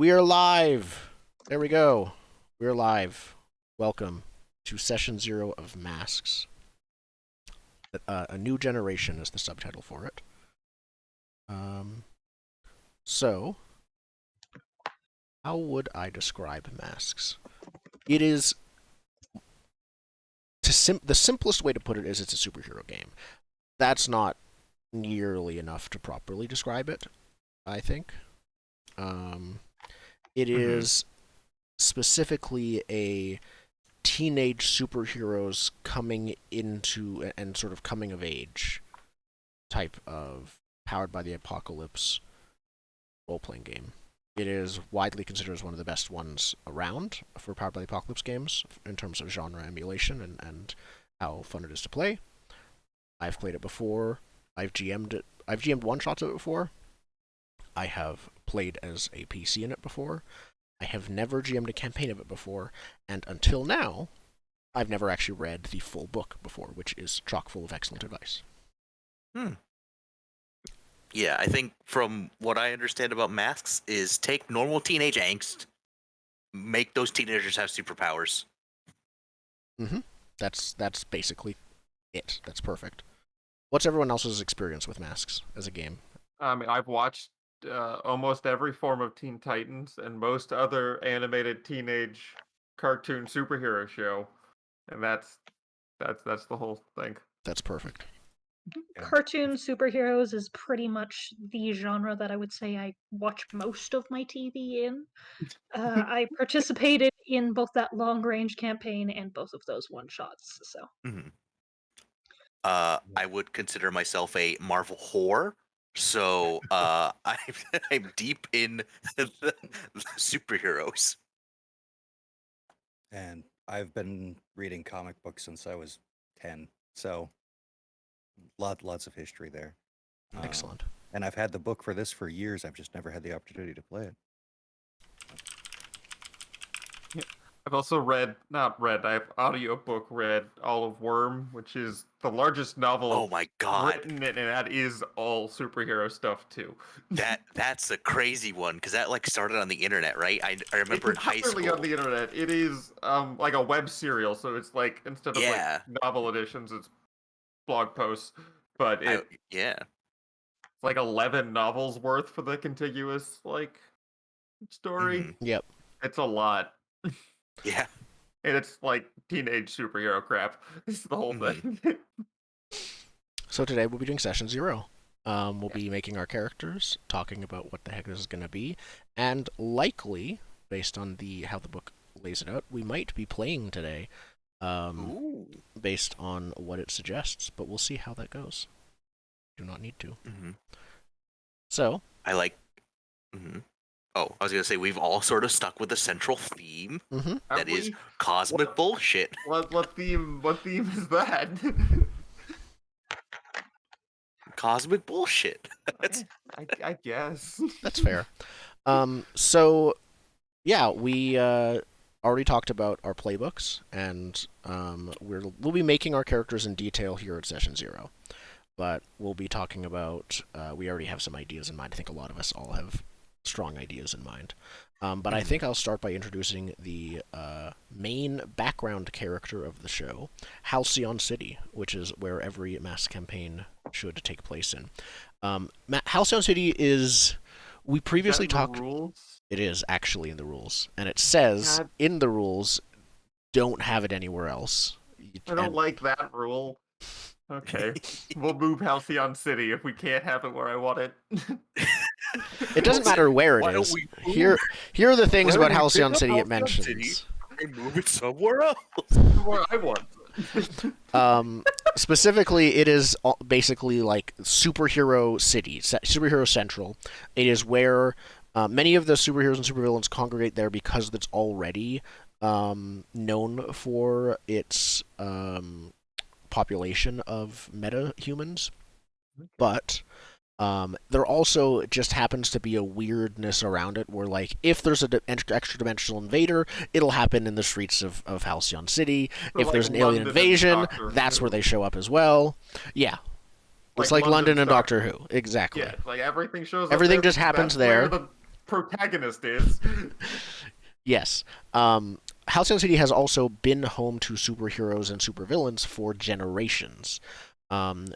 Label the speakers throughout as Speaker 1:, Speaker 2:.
Speaker 1: We are live. There we go. We're live. Welcome to Session 0 of Masks. A New Generation is the subtitle for it. So, how would I describe Masks? It is... the simplest way to put it is it's a superhero game. That's not nearly enough to properly describe it, I think. It is specifically a teenage superheroes coming into and sort of coming of age type of powered by the apocalypse role-playing game. It is widely considered as one of the best ones around for Powered by the Apocalypse games in terms of genre emulation and how fun it is to play. I've played it before. I've GM'd one-shots of it before. I have played as a PC in it before. I have never GM'd a campaign of it before, and until now, I've never actually read the full book before, which is chock full of excellent advice.
Speaker 2: Yeah, I think from what I understand about Masks is take normal teenage angst, make those teenagers have superpowers.
Speaker 1: That's basically it. That's perfect. What's everyone else's experience with Masks as a game?
Speaker 3: I've watched almost every form of Teen Titans and most other animated teenage cartoon superhero show, and that's the whole thing.
Speaker 1: That's perfect.
Speaker 4: Yeah. Cartoon superheroes is pretty much the genre that I would say I watch most of my TV in. I participated in both that long-range campaign and both of those one-shots. So,
Speaker 2: I would consider myself a Marvel whore. So I'm deep in the superheroes.
Speaker 5: And I've been reading comic books since I was 10, so lots of history there.
Speaker 1: Excellent.
Speaker 5: And I've had the book for this for years. I've just never had the opportunity to play it.
Speaker 3: I've also I've audiobook read All of Worm, which is the largest novel
Speaker 2: Oh my god.
Speaker 3: written, and that is all superhero stuff too.
Speaker 2: That's a crazy one, because that started on the internet, right? I remember in high
Speaker 3: It's not really
Speaker 2: school.
Speaker 3: on the internet. It is like a web serial, so it's like instead of like novel editions, it's blog posts. But it's like 11 novels worth for the contiguous story.
Speaker 1: Yep.
Speaker 3: It's a lot.
Speaker 2: Yeah.
Speaker 3: And it's like teenage superhero crap. It's the whole thing.
Speaker 1: So today we'll be doing Session 0. We'll be making our characters, talking about what the heck this is going to be, and likely, based on how the book lays it out, we might be playing today, based on what it suggests, but we'll see how that goes. Do not need to. So...
Speaker 2: I like... Oh, I was going to say, we've all sort of stuck with a central theme that is cosmic bullshit.
Speaker 3: What theme is that?
Speaker 2: Cosmic bullshit.
Speaker 3: I guess.
Speaker 1: That's fair. So, yeah, we already talked about our playbooks, and we'll be making our characters in detail here at Session 0. But we'll be talking about... we already have some ideas in mind. I think a lot of us all have strong ideas in mind. But I think I'll start by introducing the main background character of the show, Halcyon City, which is where every mass campaign should take place in. Halcyon City is... We previously talked... It is actually in the rules. And it says in the rules, don't have it anywhere else.
Speaker 3: I don't like that rule. Okay. We'll move Halcyon City if we can't have it where I want it.
Speaker 1: It doesn't matter where it is. Here are the things about Halcyon City it mentions.
Speaker 2: And move it somewhere else.
Speaker 3: Where I want.
Speaker 1: Specifically, it is basically like superhero city, superhero central. It is where many of the superheroes and supervillains congregate there because it's already known for its population of meta-humans. But there also just happens to be a weirdness around it where, like, if there's an extra-dimensional invader, it'll happen in the streets of Halcyon City. If there's an alien invasion, that's where they show up as well. Yeah. It's like London and Doctor Who. Exactly.
Speaker 3: Yeah, like everything shows up
Speaker 1: Everything
Speaker 3: there,
Speaker 1: just happens
Speaker 3: that's where
Speaker 1: there.
Speaker 3: the protagonist is.
Speaker 1: Yes. Halcyon City has also been home to superheroes and supervillains for generations.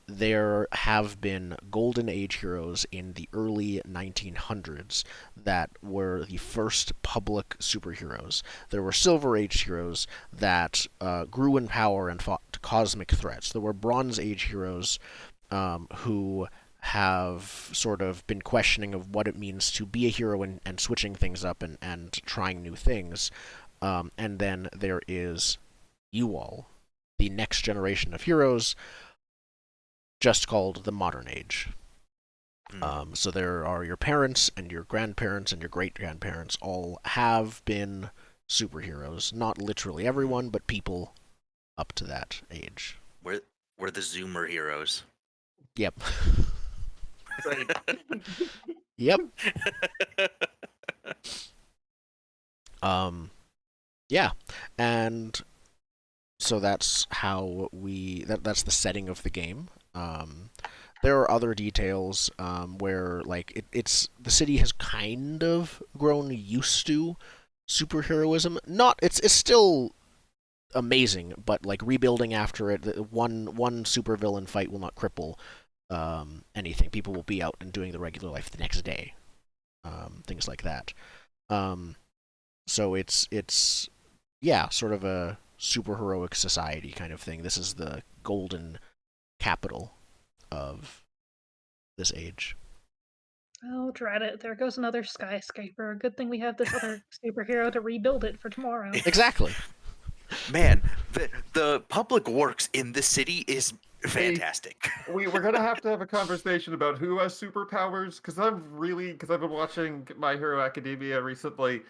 Speaker 1: There have been Golden Age heroes in the early 1900s that were the first public superheroes. There were Silver Age heroes that grew in power and fought cosmic threats. There were Bronze Age heroes who have sort of been questioning of what it means to be a hero and switching things up and trying new things. And then there is you all, the next generation of heroes, just called the modern age. So there are your parents and your grandparents and your great-grandparents all have been superheroes. Not literally everyone, but people up to that age.
Speaker 2: We're the Zoomer heroes.
Speaker 1: Yep.
Speaker 3: Right.
Speaker 1: Yep. Yeah, and so that's how that's the setting of the game. There are other details where like it's the city has kind of grown used to superheroism. Not it's still amazing, but like rebuilding after it, one supervillain fight will not cripple anything. People will be out and doing the regular life the next day. Things like that. So it's yeah, sort of a superheroic society kind of thing. This is the golden capital of this age.
Speaker 4: Oh, dread it. There goes another skyscraper. Good thing we have this other superhero to rebuild it for tomorrow.
Speaker 1: Exactly.
Speaker 2: Man, the public works in this city is fantastic.
Speaker 3: We're gonna have to have a conversation about who has superpowers, because I've been watching My Hero Academia recently.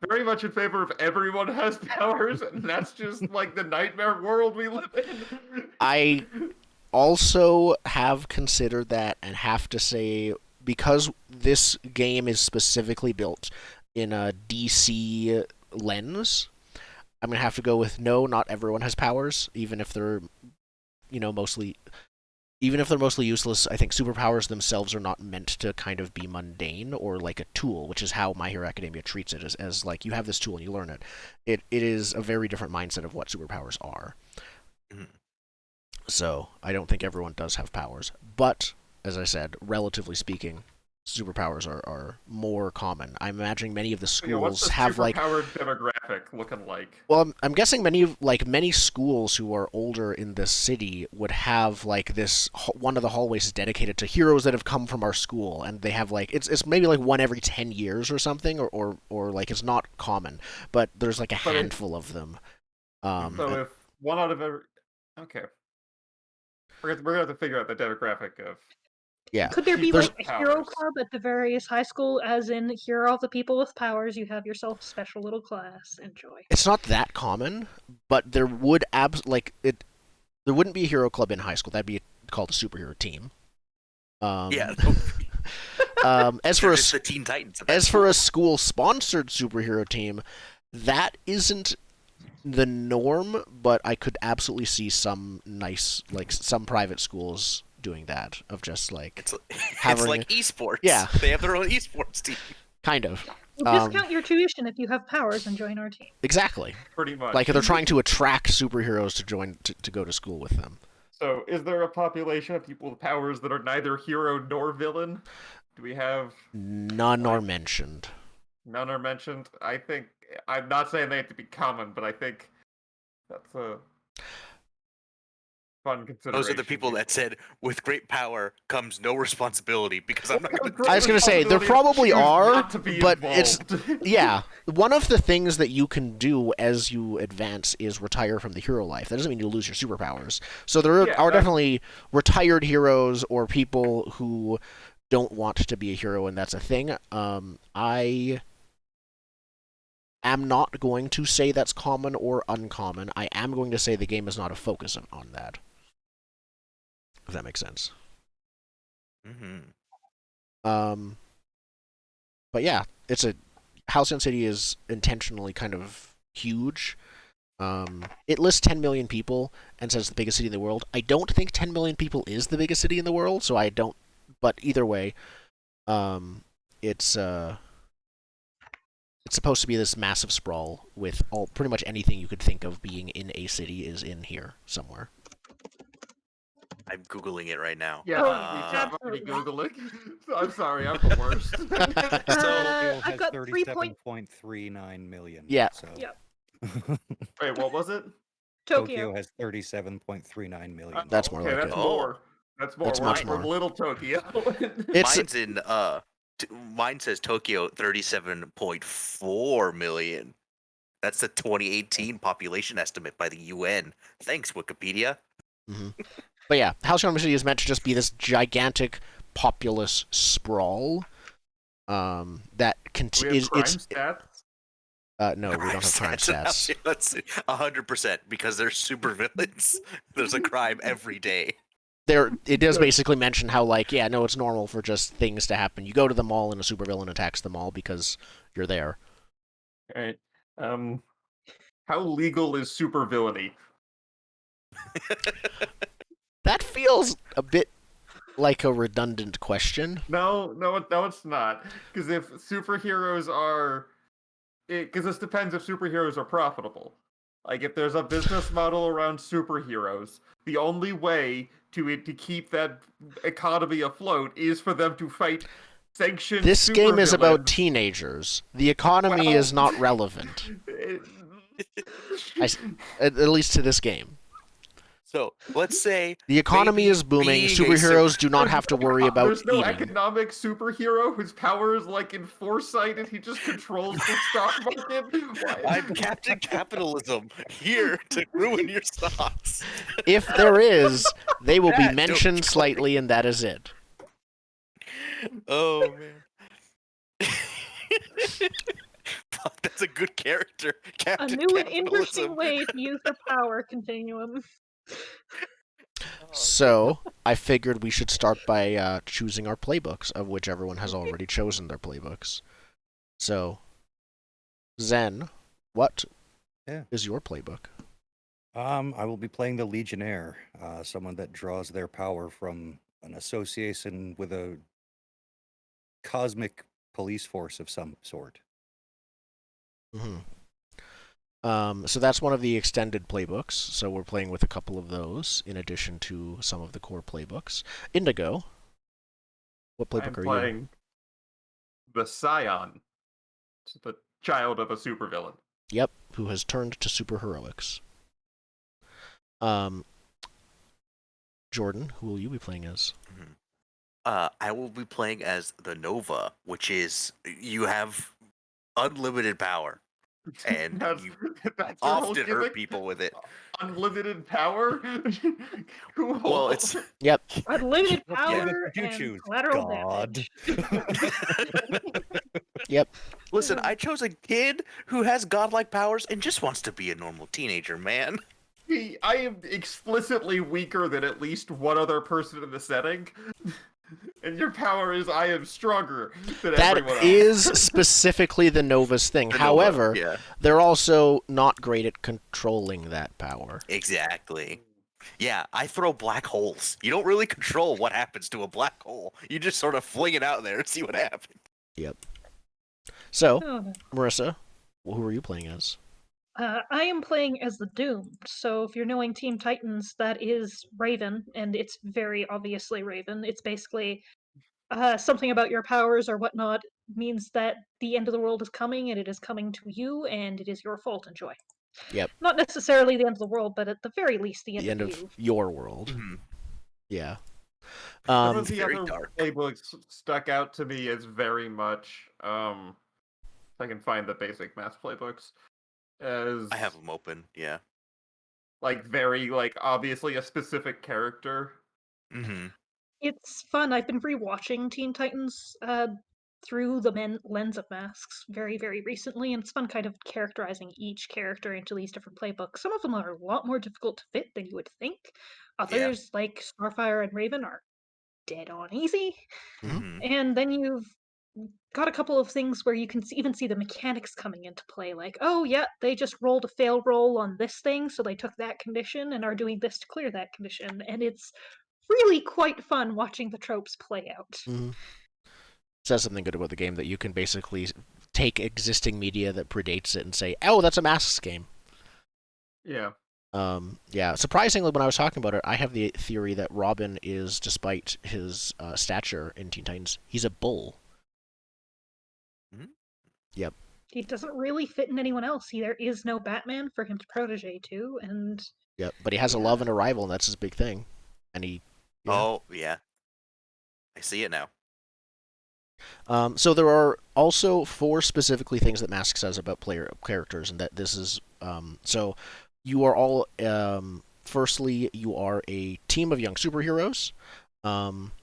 Speaker 3: Very much in favor of everyone has powers, and that's just like the nightmare world we live in.
Speaker 1: I also have considered that and have to say, because this game is specifically built in a DC lens, I'm going to have to go with no, not everyone has powers, even if they're, mostly useless. I think superpowers themselves are not meant to kind of be mundane or like a tool, which is how My Hero Academia treats it, as like you have this tool and you learn it. It is a very different mindset of what superpowers are.
Speaker 2: Mm-hmm.
Speaker 1: So I don't think everyone does have powers, but as I said, relatively speaking, superpowers are more common. I'm imagining many of the schools
Speaker 3: what's the
Speaker 1: have like
Speaker 3: superpowered demographic looking like?
Speaker 1: Well, I'm guessing many schools who are older in this city would have like this one of the hallways is dedicated to heroes that have come from our school, and they have like it's maybe like one every 10 years or something, or like it's not common, but there's like a handful of them.
Speaker 3: So if one out of every okay. We're gonna have to figure out the demographic of.
Speaker 1: Yeah.
Speaker 4: Could there be
Speaker 1: There's
Speaker 4: like a hero club at the various high school, as in here are all the people with powers, you have yourself a special little class, enjoy.
Speaker 1: It's not that common, but there would there wouldn't be a hero club in high school. That'd be called a superhero team.
Speaker 2: Yeah.
Speaker 1: As for
Speaker 2: the Teen Titans.
Speaker 1: As for a school-sponsored superhero team, that isn't the norm, but I could absolutely see some nice, like some private schools doing that, of just like
Speaker 2: it's like esports.
Speaker 1: Yeah,
Speaker 2: they have their own esports team.
Speaker 1: Kind of.
Speaker 4: Discount your tuition if you have powers and join our team.
Speaker 1: Exactly.
Speaker 3: Pretty much.
Speaker 1: Like they're trying to attract superheroes to join to go to school with them.
Speaker 3: So, is there a population of people with powers that are neither hero nor villain? Do we have
Speaker 1: none are mentioned?
Speaker 3: None are mentioned. I think I'm not saying they have to be common, but I think that's a fun consideration.
Speaker 2: Those are the people that said, "With great power comes no responsibility." Because I'm not going to.
Speaker 1: I was going to say there probably are, but
Speaker 3: involved.
Speaker 1: yeah. One of the things that you can do as you advance is retire from the hero life. That doesn't mean you lose your superpowers. So there are definitely retired heroes or people who don't want to be a hero, and that's a thing. I am not going to say that's common or uncommon. I am going to say the game is not a focus on that. If that makes sense.
Speaker 2: Mm-hmm.
Speaker 1: But yeah, Halcyon City is intentionally kind of huge. It lists 10 million people and says the biggest city in the world. I don't think 10 million people is the biggest city in the world, so I don't. But either way, it's supposed to be this massive sprawl with pretty much anything you could think of being in a city is in here somewhere.
Speaker 2: I'm Googling it right now.
Speaker 3: Yeah, I'm already Googling. I'm sorry, I'm the worst.
Speaker 5: Tokyo
Speaker 4: I've
Speaker 5: has
Speaker 4: got
Speaker 5: 37.39 million.
Speaker 1: Yeah.
Speaker 5: So.
Speaker 4: Yep.
Speaker 3: Wait, what was it?
Speaker 5: Tokyo has 37.39 million.
Speaker 1: That's more like
Speaker 3: that's
Speaker 1: it.
Speaker 3: more. That's more.
Speaker 1: That's
Speaker 3: We're,
Speaker 1: much
Speaker 3: we're
Speaker 1: more.
Speaker 3: little Tokyo.
Speaker 2: Mine's in mine says Tokyo 37.4 million. That's the 2018 population estimate by the UN. Thanks, Wikipedia.
Speaker 1: Mm-hmm. But yeah, Halcyon City is meant to just be this gigantic populous sprawl. That
Speaker 3: is crime stats?
Speaker 1: No, we don't have crime stats.
Speaker 2: That's 100% because there's supervillains. There's a crime every day.
Speaker 1: It does basically mention how, like, yeah, no, it's normal for just things to happen. You go to the mall and a supervillain attacks the mall because you're there.
Speaker 3: All right. How legal is supervillainy?
Speaker 1: That feels a bit like a redundant question.
Speaker 3: No, it's not. Because if superheroes are, because this depends if superheroes are profitable. Like if there's a business model around superheroes, the only way to keep that economy afloat is for them to fight sanctioned.
Speaker 1: This game is about teenagers. The economy is not relevant. At least to this game.
Speaker 2: So let's say
Speaker 1: the economy is booming. Superheroes do not have to worry about
Speaker 3: There's no
Speaker 1: eating.
Speaker 3: economic superhero whose power is like in foresight and he just controls the stock market.
Speaker 2: I'm Captain Capitalism, here to ruin your stocks.
Speaker 1: If there is, they will be mentioned slightly, and that is it.
Speaker 2: Oh man. Fuck, that's a good character. Captain
Speaker 4: A new and
Speaker 2: Capitalism.
Speaker 4: interesting way to use the power continuum.
Speaker 1: So, I figured we should start by choosing our playbooks, of which everyone has already chosen their playbooks. So, Zen, what is your playbook?
Speaker 5: I will be playing the Legionnaire, someone that draws their power from an association with a cosmic police force of some sort.
Speaker 1: Mm-hmm. So that's one of the extended playbooks, so we're playing with a couple of those, in addition to some of the core playbooks. Indigo, what playbook are you?
Speaker 3: I'm playing the Scion, the child of a supervillain.
Speaker 1: Yep, who has turned to superheroics. Jordan, who will you be playing as?
Speaker 2: I will be playing as the Nova, which is, you have unlimited power. And you often hurt people with it.
Speaker 3: Unlimited power? Cool.
Speaker 2: Well, it's...
Speaker 1: Yep.
Speaker 4: Unlimited power and collateral damage.
Speaker 1: Yep.
Speaker 2: Listen, I chose a kid who has godlike powers and just wants to be a normal teenager, man.
Speaker 3: I am explicitly weaker than at least one other person in the setting. And your power is I am stronger than everyone else.
Speaker 1: That is specifically the Nova's thing. However, they're also not great at controlling that power.
Speaker 2: Exactly. Yeah, I throw black holes. You don't really control what happens to a black hole. You just sort of fling it out there and see what happens.
Speaker 1: Yep. So, Marissa, who are you playing as?
Speaker 4: I am playing as the Doomed. So if you're knowing Teen Titans, that is Raven, and it's very obviously Raven. It's basically something about your powers or whatnot means that the end of the world is coming, and it is coming to you, and it is your fault. Enjoy.
Speaker 1: Yep.
Speaker 4: Not necessarily the end of the world, but at the very least, the end of you.
Speaker 1: Your world. Mm-hmm. Yeah.
Speaker 3: Some of the other playbooks stuck out to me as very much. I can find the basic math playbooks. As
Speaker 2: I have them open, yeah.
Speaker 3: Like very, like obviously a specific character.
Speaker 2: Mm-hmm.
Speaker 4: It's fun. I've been rewatching Teen Titans through the lens of masks very, very recently, and it's fun kind of characterizing each character into these different playbooks. Some of them are a lot more difficult to fit than you would think. Others, like Starfire and Raven, are dead on easy.
Speaker 1: Mm-hmm.
Speaker 4: And then you've got a couple of things where you can even see the mechanics coming into play, like, oh yeah, they just rolled a fail roll on this thing, so they took that condition and are doing this to clear that condition, and it's really quite fun watching the tropes play out.
Speaker 1: Mm-hmm. says something good about the game, that you can basically take existing media that predates it and say, oh, that's a Masks game.
Speaker 3: Yeah.
Speaker 1: Yeah. Surprisingly, when I was talking about it, I have the theory that Robin is, despite his stature in Teen Titans, he's a bull.
Speaker 2: Mm-hmm.
Speaker 1: Yep.
Speaker 4: He doesn't really fit in anyone else. There is no Batman for him to protege to, and...
Speaker 1: Yep, but he has a love and a rival, and that's his big thing. And he... Yeah.
Speaker 2: Oh, yeah. I see it now.
Speaker 1: So there are also 4 specifically things that Mask says about player characters, and that this is... so you are all... firstly, you are a team of young superheroes.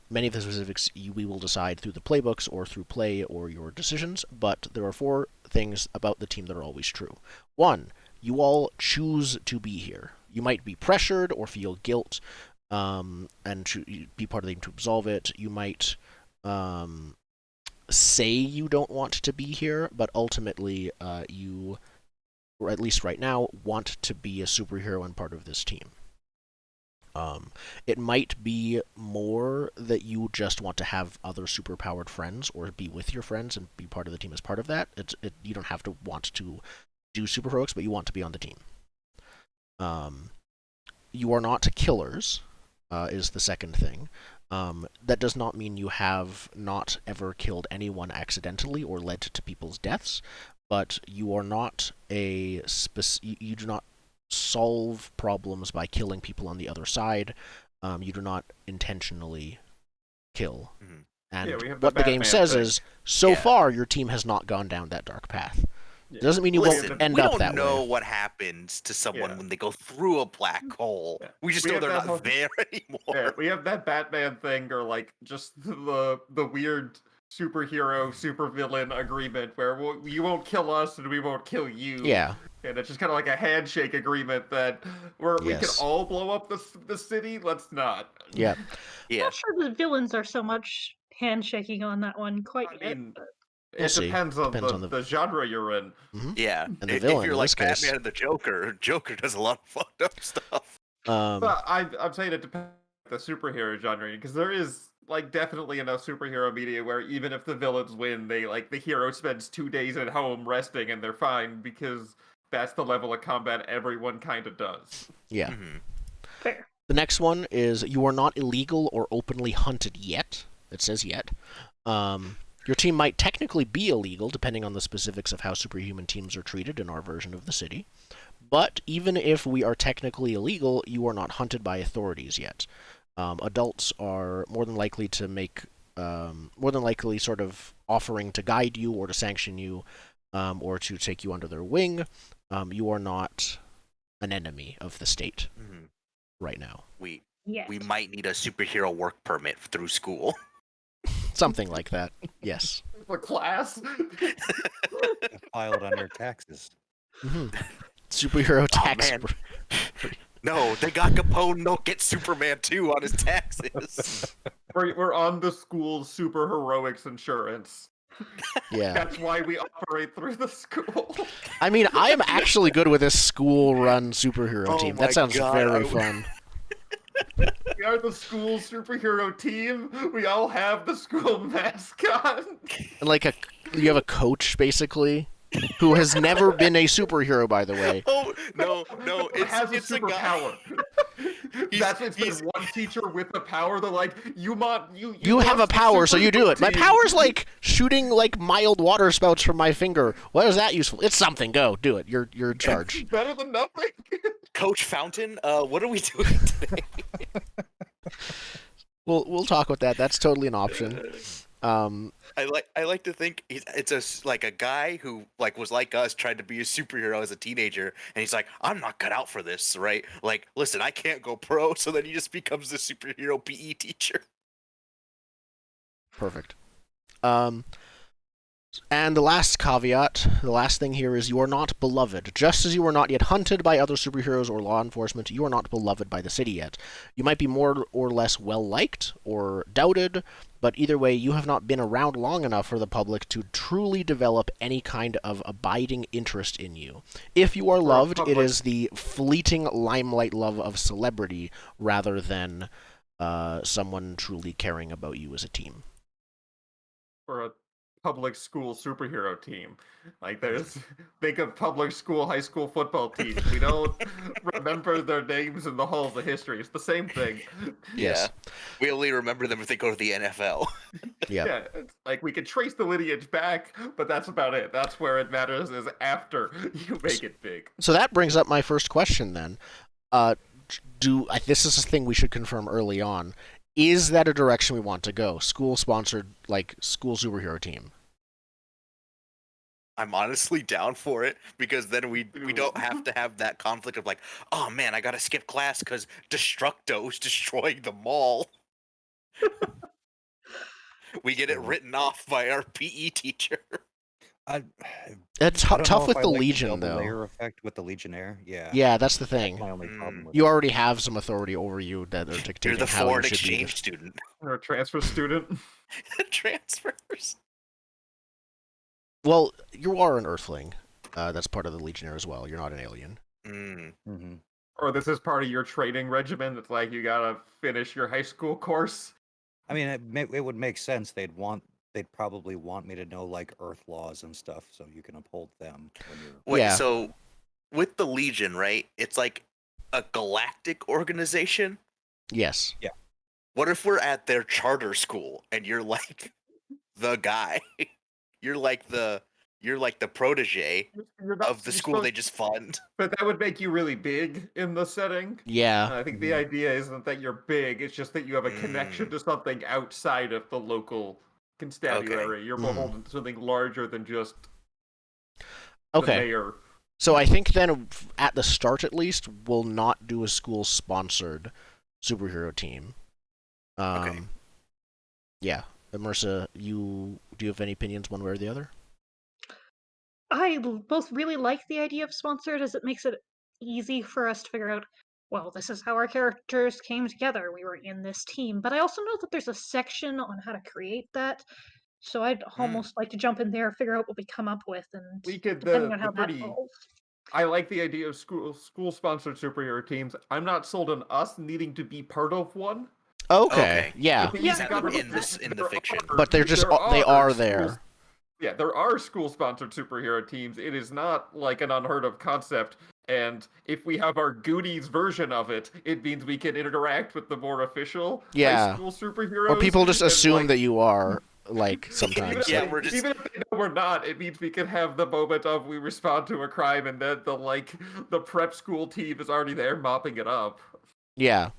Speaker 1: Many of the specifics we will decide through the playbooks or through play or your decisions, but there are 4 things about the team that are always true. 1, you all choose to be here. You might be pressured or feel guilt, and be part of the team to absolve it. You might say you don't want to be here, but ultimately you, or at least right now, want to be a superhero and part of this team. It might be more that you just want to have other superpowered friends or be with your friends and be part of the team as part of that. You don't have to want to do super heroics, but you want to be on the team. You are not killers, is the second thing. That does not mean you have not ever killed anyone accidentally or led to people's deaths, but you are not you do not solve problems by killing people on the other side. You do not intentionally kill.
Speaker 2: Mm-hmm.
Speaker 1: And what the game says is, so far, your team has not gone down that dark path. Yeah. Doesn't mean you won't end up that way.
Speaker 2: We don't know what happens to someone when they go through a black hole. Yeah. We just know they're not there anymore.
Speaker 3: Yeah, we have that Batman thing, or like just the weird superhero, supervillain agreement where you won't kill us and we won't kill you.
Speaker 1: Yeah.
Speaker 3: And it's just kind of like a handshake agreement that we can all blow up the city. Let's not.
Speaker 1: Yeah.
Speaker 2: Yeah.
Speaker 4: I'm not sure the villains are so much handshaking on that one quite yet.
Speaker 3: Mean, it depends on the genre you're in.
Speaker 1: Mm-hmm.
Speaker 2: Yeah.
Speaker 1: And the villain,
Speaker 2: if you're
Speaker 1: in
Speaker 2: like
Speaker 1: this case.
Speaker 2: Batman and the Joker does a lot of fucked up stuff.
Speaker 3: But I'm saying it depends on the superhero genre, because there is like definitely enough superhero media where even if the villains win, the hero spends 2 days at home resting and they're fine, because that's the level of combat everyone kind of does.
Speaker 1: Yeah.
Speaker 2: Mm-hmm.
Speaker 4: Fair.
Speaker 1: The next one is, you are not illegal or openly hunted yet. It says yet. Your team might technically be illegal, depending on the specifics of how superhuman teams are treated in our version of the city. But even if we are technically illegal, you are not hunted by authorities yet. Adults are more than likely sort of offering to guide you or to sanction you, or to take you under their wing. You are not an enemy of the state right now.
Speaker 2: We might need a superhero work permit through school.
Speaker 1: Something like that. Yes.
Speaker 3: For class?
Speaker 5: Filed on your taxes.
Speaker 1: Mm-hmm. Superhero tax.
Speaker 2: Man. No, they got Capone. Don't get Superman 2 on his taxes.
Speaker 3: We're on the school's super heroics insurance.
Speaker 1: Yeah.
Speaker 3: That's why we operate through the school.
Speaker 1: I mean, I am actually good with this school-run superhero team. That sounds very fun.
Speaker 3: We are the school superhero team. We all have the school mascot.
Speaker 1: And you have a coach, basically, who has never been a superhero, by the way.
Speaker 2: Oh, no.
Speaker 3: It's a superpower. It's been one teacher with the power. They're like, you
Speaker 1: have a power, so you do it. My power's like shooting mild water spouts from my finger. What is that useful? It's something. Go do it. You're in charge.
Speaker 3: It's better than nothing.
Speaker 2: Coach Fountain, what are we doing today?
Speaker 1: We'll talk about that. That's totally an option.
Speaker 2: I like to think it's a guy who was like us, tried to be a superhero as a teenager, and he's like, I'm not cut out for this, right? Like, listen, I can't go pro, so then he just becomes the superhero PE teacher.
Speaker 1: Perfect. And the last caveat, the last thing here is, you are not beloved. Just as you are not yet hunted by other superheroes or law enforcement, you are not beloved by the city yet. You might be more or less well-liked or doubted, but either way, you have not been around long enough for the public to truly develop any kind of abiding interest in you. If you are loved, it is the fleeting limelight love of celebrity rather than someone truly caring about you as a team.
Speaker 3: for a public school superhero team. Like there's think of public school, high school football teams. We don't remember their names in the halls of history. It's the same thing.
Speaker 1: Yes.
Speaker 2: Yeah. We only remember them if they go to the NFL.
Speaker 3: Yeah, it's like we can trace the lineage back, but that's about it. That's where it matters is after you make it big.
Speaker 1: So that brings up my first question then. This is a thing we should confirm early on. Is that a direction we want to go? School-sponsored, like, school superhero team?
Speaker 2: I'm honestly down for it because then we don't have to have that conflict of like, oh man, I gotta skip class because Destructo's destroying the mall. We get it written off by our PE teacher.
Speaker 1: It's tough with the Legion,
Speaker 5: the
Speaker 1: though.
Speaker 5: layer effect with the Legionnaire, yeah.
Speaker 1: Yeah, that's the thing.
Speaker 5: That's my only problem with
Speaker 1: You already have some authority over you that are dictating
Speaker 2: You're the
Speaker 1: how
Speaker 2: foreign
Speaker 1: you should
Speaker 2: exchange
Speaker 1: be.
Speaker 2: student.
Speaker 3: Or a transfer student.
Speaker 2: Transfers.
Speaker 1: Well, you are an Earthling. That's part of the Legionnaire as well. You're not an alien.
Speaker 5: Mm-hmm.
Speaker 3: Or this is part of your training regimen. It's like you gotta finish your high school course.
Speaker 5: I mean, it would make sense. They'd probably want me to know like Earth laws and stuff, so you can uphold them when you're.
Speaker 2: Wait,
Speaker 1: Yeah.
Speaker 2: so with the Legion, right? It's like a galactic organization.
Speaker 1: Yes.
Speaker 5: Yeah.
Speaker 2: What if we're at their charter school and you're like the guy? You're like the protege of the school they just fund.
Speaker 3: But that would make you really big in the setting.
Speaker 1: Yeah.
Speaker 3: I think the idea isn't that you're big, it's just that you have a connection to something outside of the local constabulary. You're beholden to something larger than just the mayor.
Speaker 1: So I think then, at the start at least, we'll not do a school-sponsored superhero team.
Speaker 2: Okay.
Speaker 1: Yeah. Marissa, do you have any opinions one way or the other?
Speaker 4: I both really like the idea of sponsored as it makes it easy for us to figure out, well, this is how our characters came together. We were in this team. But I also know that there's a section on how to create that. So I'd almost like to jump in there, figure out what we come up with, and
Speaker 3: we could
Speaker 4: depending on how that evolves.
Speaker 3: I like the idea of school-sponsored superhero teams. I'm not sold on us needing to be part of one.
Speaker 1: Okay. Yeah.
Speaker 2: In the fiction,
Speaker 1: but they're just they are there.
Speaker 3: Yeah, there are school-sponsored superhero teams. It is not like an unheard of concept. And if we have our Goonies version of it, it means we can interact with the more official high school superheroes.
Speaker 1: Or people just assume that you are, like, sometimes.
Speaker 3: Even if they know we're not, it means we can have the moment of we respond to a crime and then the prep school team is already there mopping it up.
Speaker 1: Yeah.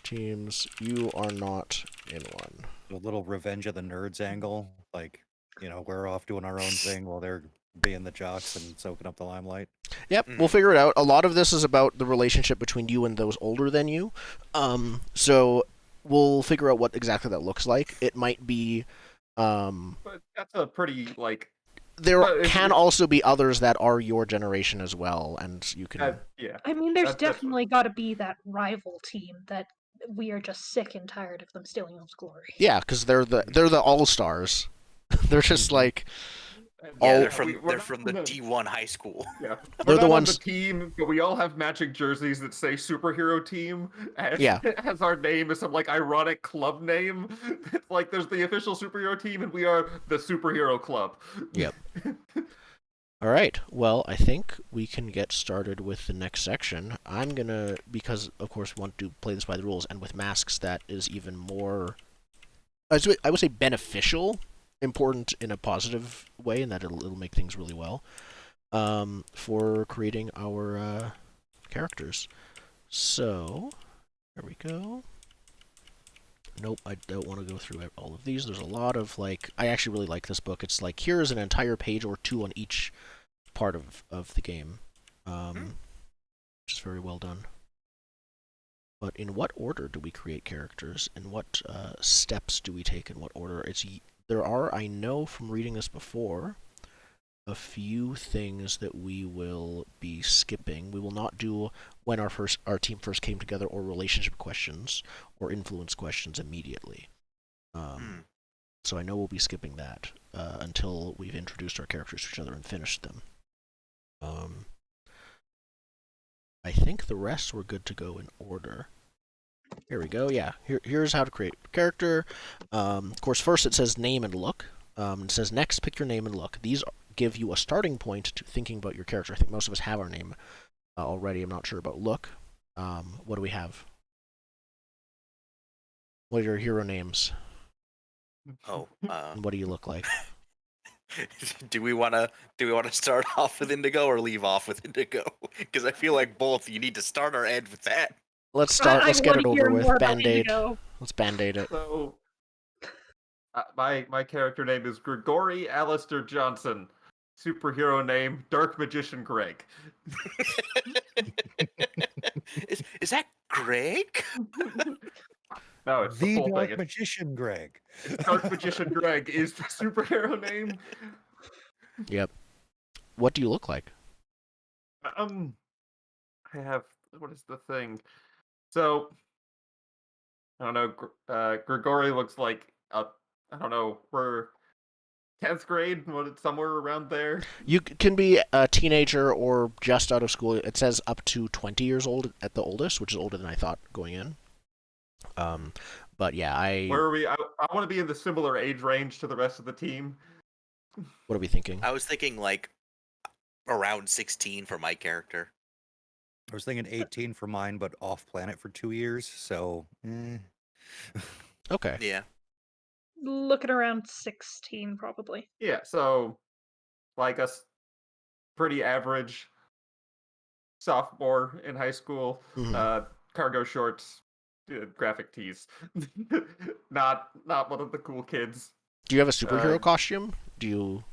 Speaker 1: Teams, you are not in one.
Speaker 5: A little Revenge of the Nerds angle, like, we're off doing our own thing while they're being the jocks and soaking up the limelight.
Speaker 1: Yep, we'll figure it out. A lot of this is about the relationship between you and those older than you. So we'll figure out what exactly that looks like. It might be...
Speaker 3: But that's a pretty,
Speaker 1: There can also be others that are your generation as well, and you can...
Speaker 3: yeah.
Speaker 4: I mean, there's definitely got to be that rival team that we are just sick and tired of them stealing those glory.
Speaker 1: Yeah, because they're the all-stars. They're just like...
Speaker 2: they're from the D1 high school.
Speaker 3: Yeah,
Speaker 1: they're the ones.
Speaker 3: On the team, but we all have matching jerseys that say "superhero team." Has our name as some ironic club name. It's like there's the official superhero team, and we are the superhero club.
Speaker 1: Yep. All right. Well, I think we can get started with the next section. I'm gonna, because of course we want to play this by the rules, and with masks that is even more, I would say beneficial. Important in a positive way, and that it'll make things really well for creating our characters. So, there we go. Nope, I don't want to go through all of these. There's a lot of, I actually really like this book. It's like, here's an entire page or two on each part of the game, which is very well done. But in what order do we create characters, and what steps do we take in what order? There are, I know from reading this before, a few things that we will be skipping. We will not do when our team first came together, or relationship questions, or influence questions immediately. So I know we'll be skipping that until we've introduced our characters to each other and finished them. I think the rest we're good to go in order. Here we go. Yeah, here's how to create a character. Of course, first it says name and look. It says next, pick your name and look. These give you a starting point to thinking about your character. I think most of us have our name already. I'm not sure about look. What do we have? What are your hero names?
Speaker 2: Oh,
Speaker 1: And what do you look like?
Speaker 2: do we want to start off with Indigo or leave off with Indigo? Because I feel like both. You need to start or end with that.
Speaker 1: Let's start. Let's get it over with. Band-Aid.
Speaker 4: Indigo.
Speaker 1: Let's Band-Aid it.
Speaker 3: So, my character name is Gregory Alistair Johnson. Superhero name Dark Magician Greg.
Speaker 2: Is that Greg?
Speaker 3: No, it's
Speaker 5: the
Speaker 3: full
Speaker 5: Dark
Speaker 3: thing.
Speaker 5: Magician Greg.
Speaker 3: Dark Magician Greg is the superhero name.
Speaker 1: Yep. What do you look like?
Speaker 3: I have, what is the thing? So, I don't know. Gregory looks like I don't know. We're 10th grade, somewhere around there.
Speaker 1: You can be a teenager or just out of school. It says up to 20 years old at the oldest, which is older than I thought going in. But yeah,
Speaker 3: Where are we? I want to be in the similar age range to the rest of the team.
Speaker 1: What are we thinking?
Speaker 2: I was thinking like around 16 for my character.
Speaker 5: I was thinking 18 for mine, but off planet for 2 years, so.
Speaker 1: Okay.
Speaker 2: Yeah.
Speaker 4: Looking around 16, probably.
Speaker 3: Yeah, so like a pretty average sophomore in high school.
Speaker 1: Mhm.
Speaker 3: Cargo shorts, graphic tees. not one of the cool kids.
Speaker 1: Do you have a superhero costume? Do you?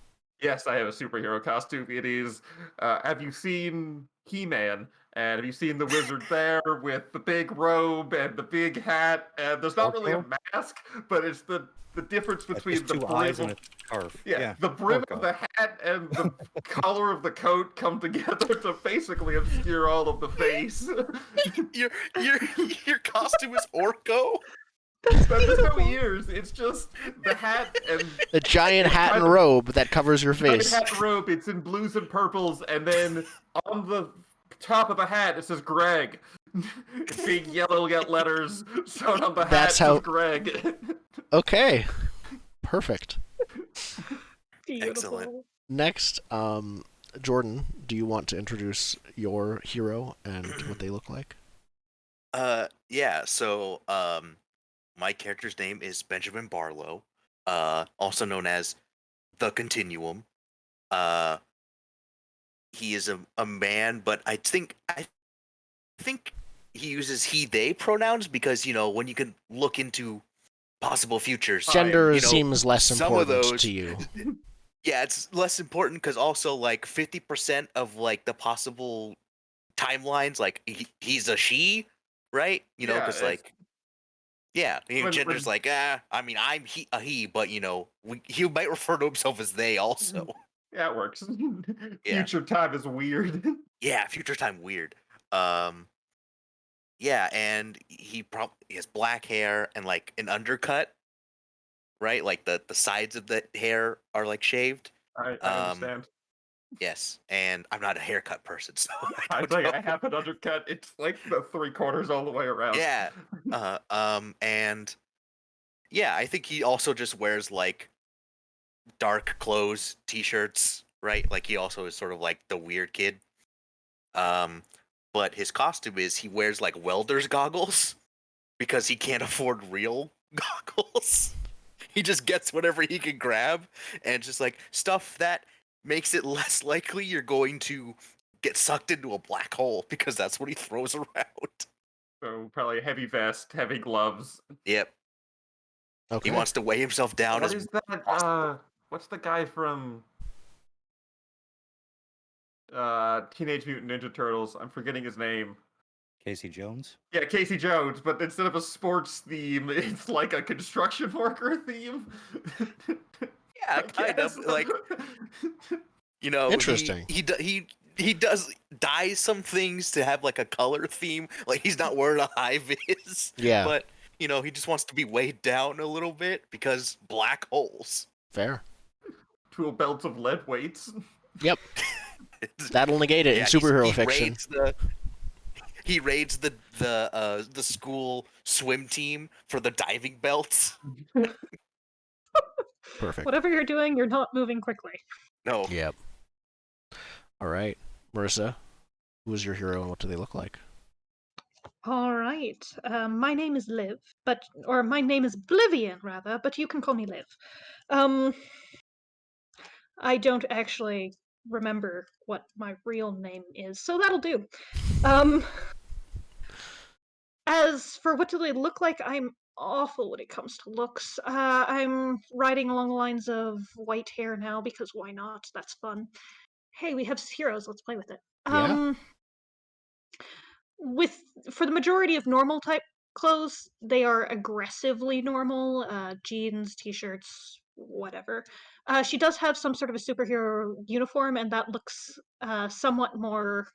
Speaker 3: Yes, I have a superhero costume. It is. Have you seen He-Man? And have you seen the wizard there with the big robe and the big hat? And there's not really a mask, but it's the difference between the
Speaker 5: two
Speaker 3: brim
Speaker 5: eyes and a scarf.
Speaker 3: yeah, the brim of the hat and the collar of the coat come together to basically obscure all of the face.
Speaker 2: Your costume is Orko?
Speaker 3: There's no ears. It's just the hat and
Speaker 1: A giant hat and robe that covers your
Speaker 3: giant
Speaker 1: face.
Speaker 3: hat and robe. It's in blues and purples, and then on the top of the hat it says Greg. Big yellow letters sewn on the hat.
Speaker 1: That's how.
Speaker 3: Says Greg.
Speaker 1: Okay. Perfect.
Speaker 4: Beautiful.
Speaker 2: Excellent.
Speaker 1: Next, Jordan, do you want to introduce your hero and what they look like?
Speaker 2: Yeah, so my character's name is Benjamin Barlow, also known as the Continuum. He is a man, but I think he uses he they pronouns because when you can look into possible futures,
Speaker 1: Gender seems less
Speaker 2: some of
Speaker 1: important
Speaker 2: those,
Speaker 1: to you.
Speaker 2: Yeah, it's less important because also like 50% of like the possible timelines, like he's a she, right? Because like. Yeah, gender's like, I mean, I'm a he, but he might refer to himself as they also.
Speaker 3: Yeah, it works.
Speaker 2: Yeah.
Speaker 3: Future time is weird.
Speaker 2: Yeah, future time weird. Yeah, and he has black hair and like an undercut, right? Like the sides of the hair are like shaved.
Speaker 3: I understand.
Speaker 2: Yes, and I'm not a haircut person, so
Speaker 3: I have an undercut. It's like the 3/4 all the way around.
Speaker 2: Yeah. And yeah, I think he also just wears like dark clothes, t-shirts, right? Like he also is sort of like the weird kid. But his costume is he wears like welder's goggles because he can't afford real goggles. He just gets whatever he can grab and just like stuff that makes it less likely you're going to get sucked into a black hole because that's what he throws around.
Speaker 3: So probably a heavy vest, heavy gloves.
Speaker 2: Yep.
Speaker 1: Okay.
Speaker 2: He wants to weigh himself down.
Speaker 3: What is that? What's the guy from Teenage Mutant Ninja Turtles? I'm forgetting his name.
Speaker 5: Casey Jones?
Speaker 3: Yeah, Casey Jones, but instead of a sports theme, it's like a construction worker theme.
Speaker 2: Yeah, kind of like
Speaker 1: Interesting.
Speaker 2: He does dye some things to have like a color theme. Like he's not wearing a high vis.
Speaker 1: Yeah.
Speaker 2: But he just wants to be weighed down a little bit because black holes.
Speaker 1: Fair.
Speaker 3: Tool belts of lead weights.
Speaker 1: Yep. That'll negate it in superhero fiction.
Speaker 2: he raids the school swim team for the diving belts.
Speaker 1: Perfect.
Speaker 4: Whatever you're doing, you're not moving quickly.
Speaker 2: No.
Speaker 1: Yep. All right, Marissa, who is your hero and what do they look like?
Speaker 4: All right. My name is Liv, or my name is Oblivion, rather, but you can call me Liv. I don't actually remember what my real name is, so that'll do. As for what do they look like, I'm awful when it comes to looks. I'm writing along the lines of white hair now because why not? That's fun. Hey, we have heroes. Let's play with it.
Speaker 1: Yeah.
Speaker 4: With for the majority of normal type clothes, they are aggressively normal. Jeans, t-shirts, whatever. She does have some sort of a superhero uniform, and that looks somewhat more.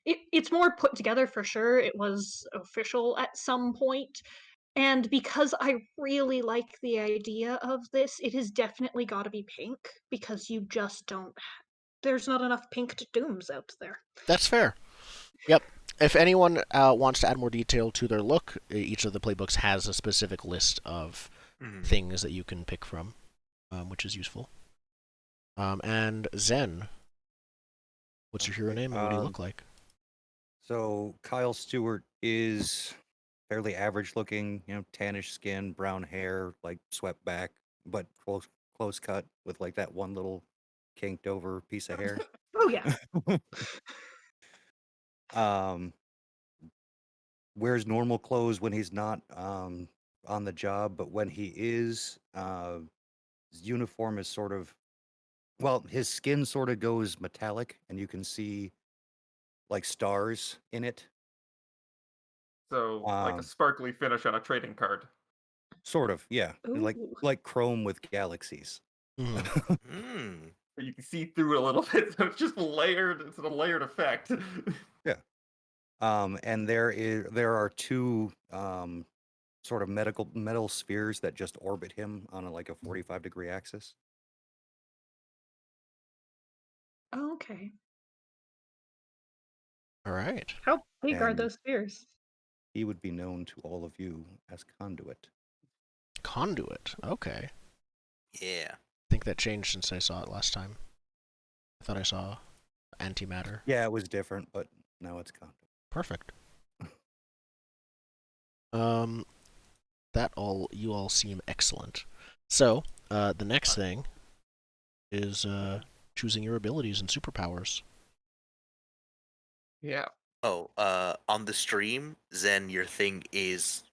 Speaker 4: It's more put together for sure. It was official at some point. And because I really like the idea of this, it has definitely got to be pink because you just don't. There's not enough pink dooms out there.
Speaker 1: That's fair. Yep. If anyone wants to add more detail to their look, each of the playbooks has a specific list of things that you can pick from, which is useful. And Zen, what's your hero name and what do you look like?
Speaker 5: So Kyle Stewart is fairly average looking, tannish skin, brown hair, like swept back, but close cut with like that one little kinked over piece of hair.
Speaker 4: Oh yeah.
Speaker 5: Wears normal clothes when he's not on the job, but when he is, his uniform is sort of, well, his skin sort of goes metallic, and you can see like stars in it.
Speaker 3: So like a sparkly finish on a trading card.
Speaker 5: Sort of, yeah. Like chrome with galaxies.
Speaker 3: You can see through it a little bit, so it's just layered. It's a layered effect.
Speaker 5: Yeah. And there are two sort of metal spheres that just orbit him on like a 45-degree axis.
Speaker 4: Oh, okay.
Speaker 1: All right.
Speaker 4: How big are those spheres?
Speaker 5: He would be known to all of you as Conduit.
Speaker 1: Conduit. Okay.
Speaker 2: Yeah.
Speaker 1: I think that changed since I saw it last time. I thought I saw antimatter.
Speaker 5: Yeah, it was different, but now it's Conduit.
Speaker 1: Perfect. You all seem excellent. So, the next thing is choosing your abilities and superpowers.
Speaker 3: Yeah.
Speaker 2: Oh, on the stream, Zen, your thing is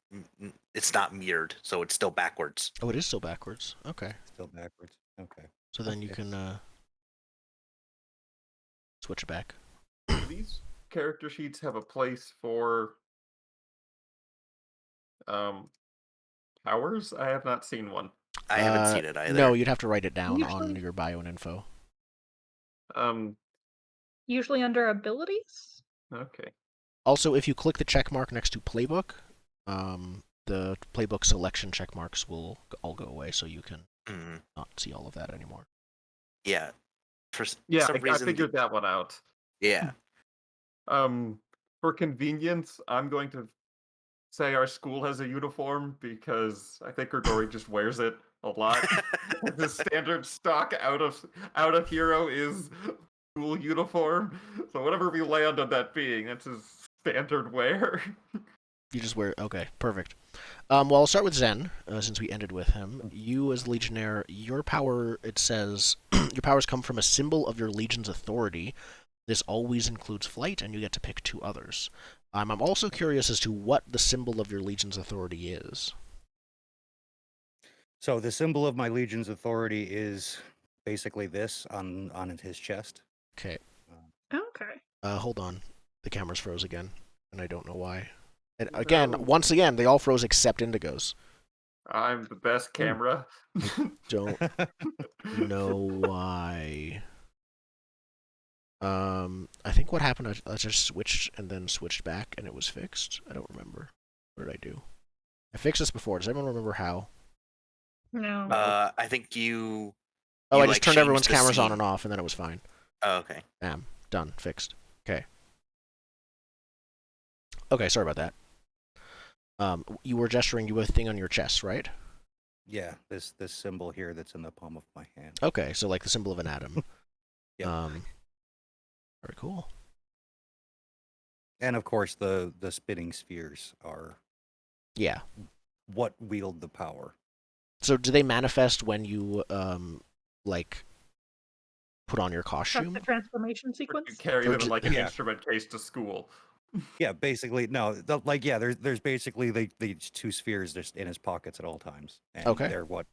Speaker 2: it's not mirrored, so it's still backwards.
Speaker 1: Oh, it is still backwards. Okay.
Speaker 5: Still backwards. Okay.
Speaker 1: So then you can switch it back.
Speaker 3: Do these character sheets have a place for powers? I have not seen one.
Speaker 2: I haven't seen it either.
Speaker 1: No, you'd have to write it down on your bio and info.
Speaker 4: Usually under abilities?
Speaker 3: Okay.
Speaker 1: Also, if you click the check mark next to playbook, the playbook selection check marks will all go away, so you can not see all of that anymore.
Speaker 2: Yeah. For some
Speaker 3: I
Speaker 2: reason,
Speaker 3: figured that one out.
Speaker 2: Yeah.
Speaker 3: For convenience, I'm going to say our school has a uniform because I think Gregori just wears it a lot. The standard stock out of hero is school uniform. So whatever we land on that being, that's his standard wear.
Speaker 1: You just wear. Okay, perfect. Well, I'll start with Zen, since we ended with him. You, as Legionnaire, your power, it says, your powers come from a symbol of your Legion's authority. This always includes flight, and you get to pick two others. I'm also curious as to what the symbol of your Legion's authority is.
Speaker 5: So the symbol of my Legion's authority is basically this on his chest.
Speaker 1: Okay.
Speaker 4: Okay.
Speaker 1: Hold on. The cameras froze again, and I don't know why. And again, once again, they all froze except Indigo's.
Speaker 3: I'm the best camera.
Speaker 1: Don't know why. I think what happened, I just switched and then switched back, and it was fixed. I don't remember. What did I do? I fixed this before. Does anyone remember how?
Speaker 4: No.
Speaker 2: I think you.
Speaker 1: Oh, I just turned everyone's cameras on and off, and then it was fine.
Speaker 2: Oh, okay.
Speaker 1: Bam. Done. Fixed. Okay. Okay, sorry about that. You were gesturing you with a thing on your chest, right?
Speaker 5: Yeah, this symbol here that's in the palm of my hand.
Speaker 1: Okay, so like the symbol of an atom.
Speaker 5: Yeah.
Speaker 1: Very cool.
Speaker 5: And of course, the spinning spheres are what wield the power.
Speaker 1: So do they manifest when you like put on your costume?
Speaker 4: The transformation sequence.
Speaker 3: You carry them in like an instrument case to school.
Speaker 5: Yeah, basically, no. There's basically these two spheres just in his pockets at all times, and they're what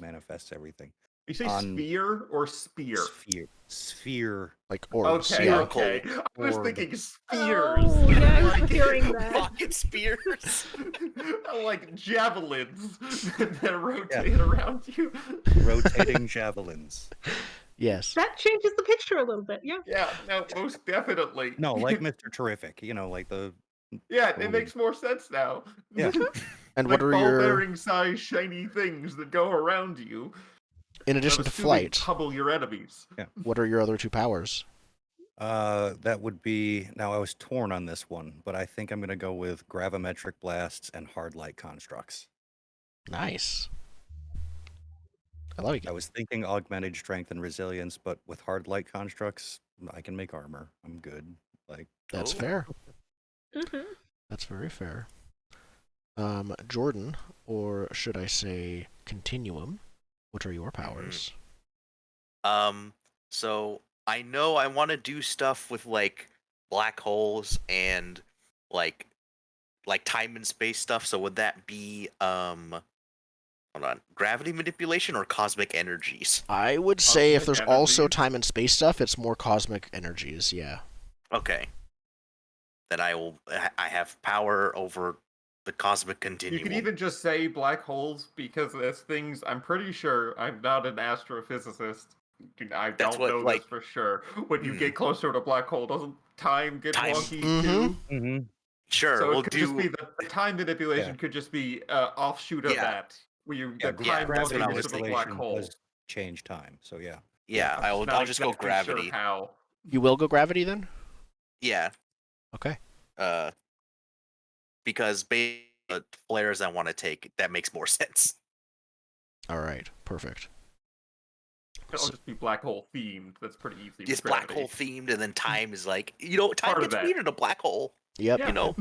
Speaker 5: manifests everything.
Speaker 3: You say sphere or spear?
Speaker 5: Sphere.
Speaker 1: Like orbs.
Speaker 3: Okay,
Speaker 1: yeah.
Speaker 3: okay. I was thinking spheres.
Speaker 4: Oh, yeah, I'm hearing that.
Speaker 2: Pocket spears.
Speaker 3: Like javelins that rotate around you.
Speaker 5: Rotating javelins.
Speaker 1: Yes.
Speaker 4: That changes the picture a little bit, yeah.
Speaker 3: Yeah, no, most definitely.
Speaker 5: No, like Mr. Terrific, like the...
Speaker 3: Yeah, it makes more sense now.
Speaker 5: Yeah.
Speaker 1: And
Speaker 3: like
Speaker 1: what are your...
Speaker 3: ball-bearing size shiny things that go around you.
Speaker 1: In addition to flight,
Speaker 3: hubble your enemies.
Speaker 5: Yeah.
Speaker 1: What are your other two powers?
Speaker 5: That would be... Now, I was torn on this one, but I think I'm going to go with gravimetric blasts and hard light constructs.
Speaker 1: Nice. I like it.
Speaker 5: I was thinking augmented strength and resilience, but with hard light constructs, I can make armor. I'm good. Like
Speaker 1: That's fair. That's very fair. Jordan, or should I say Continuum, what are your powers?
Speaker 2: So I know I want to do stuff with like black holes and like time and space stuff. So would that be hold on, gravity manipulation or cosmic energies?
Speaker 1: I would say if there's
Speaker 3: energies.
Speaker 1: also time and space stuff, it's more cosmic energies, yeah.
Speaker 2: Okay. Then I have power over the cosmic continuum.
Speaker 3: You could even just say black holes because there's things, I'm pretty sure, I'm not an astrophysicist. I don't know this for sure. When you get closer to a black hole, doesn't time get wonky too?
Speaker 5: Mm-hmm.
Speaker 2: Sure,
Speaker 3: So
Speaker 2: we'll
Speaker 3: it could just be the time manipulation could just be offshoot of that. Where you the time
Speaker 5: gravity
Speaker 3: wonky to the black hole.
Speaker 5: does change time, so yeah.
Speaker 2: Yeah, I'll just go gravity.
Speaker 3: Sure how.
Speaker 1: You will go gravity then?
Speaker 2: Yeah.
Speaker 1: Okay.
Speaker 2: Because based on the flares I want to take, that makes more sense.
Speaker 1: All right, perfect.
Speaker 3: It'll just be black hole themed. That's pretty easy.
Speaker 2: It's black hole themed, and then time is like, time
Speaker 3: Part of
Speaker 2: gets
Speaker 3: that.
Speaker 2: weird in a black hole.
Speaker 1: Yep.
Speaker 3: Yeah.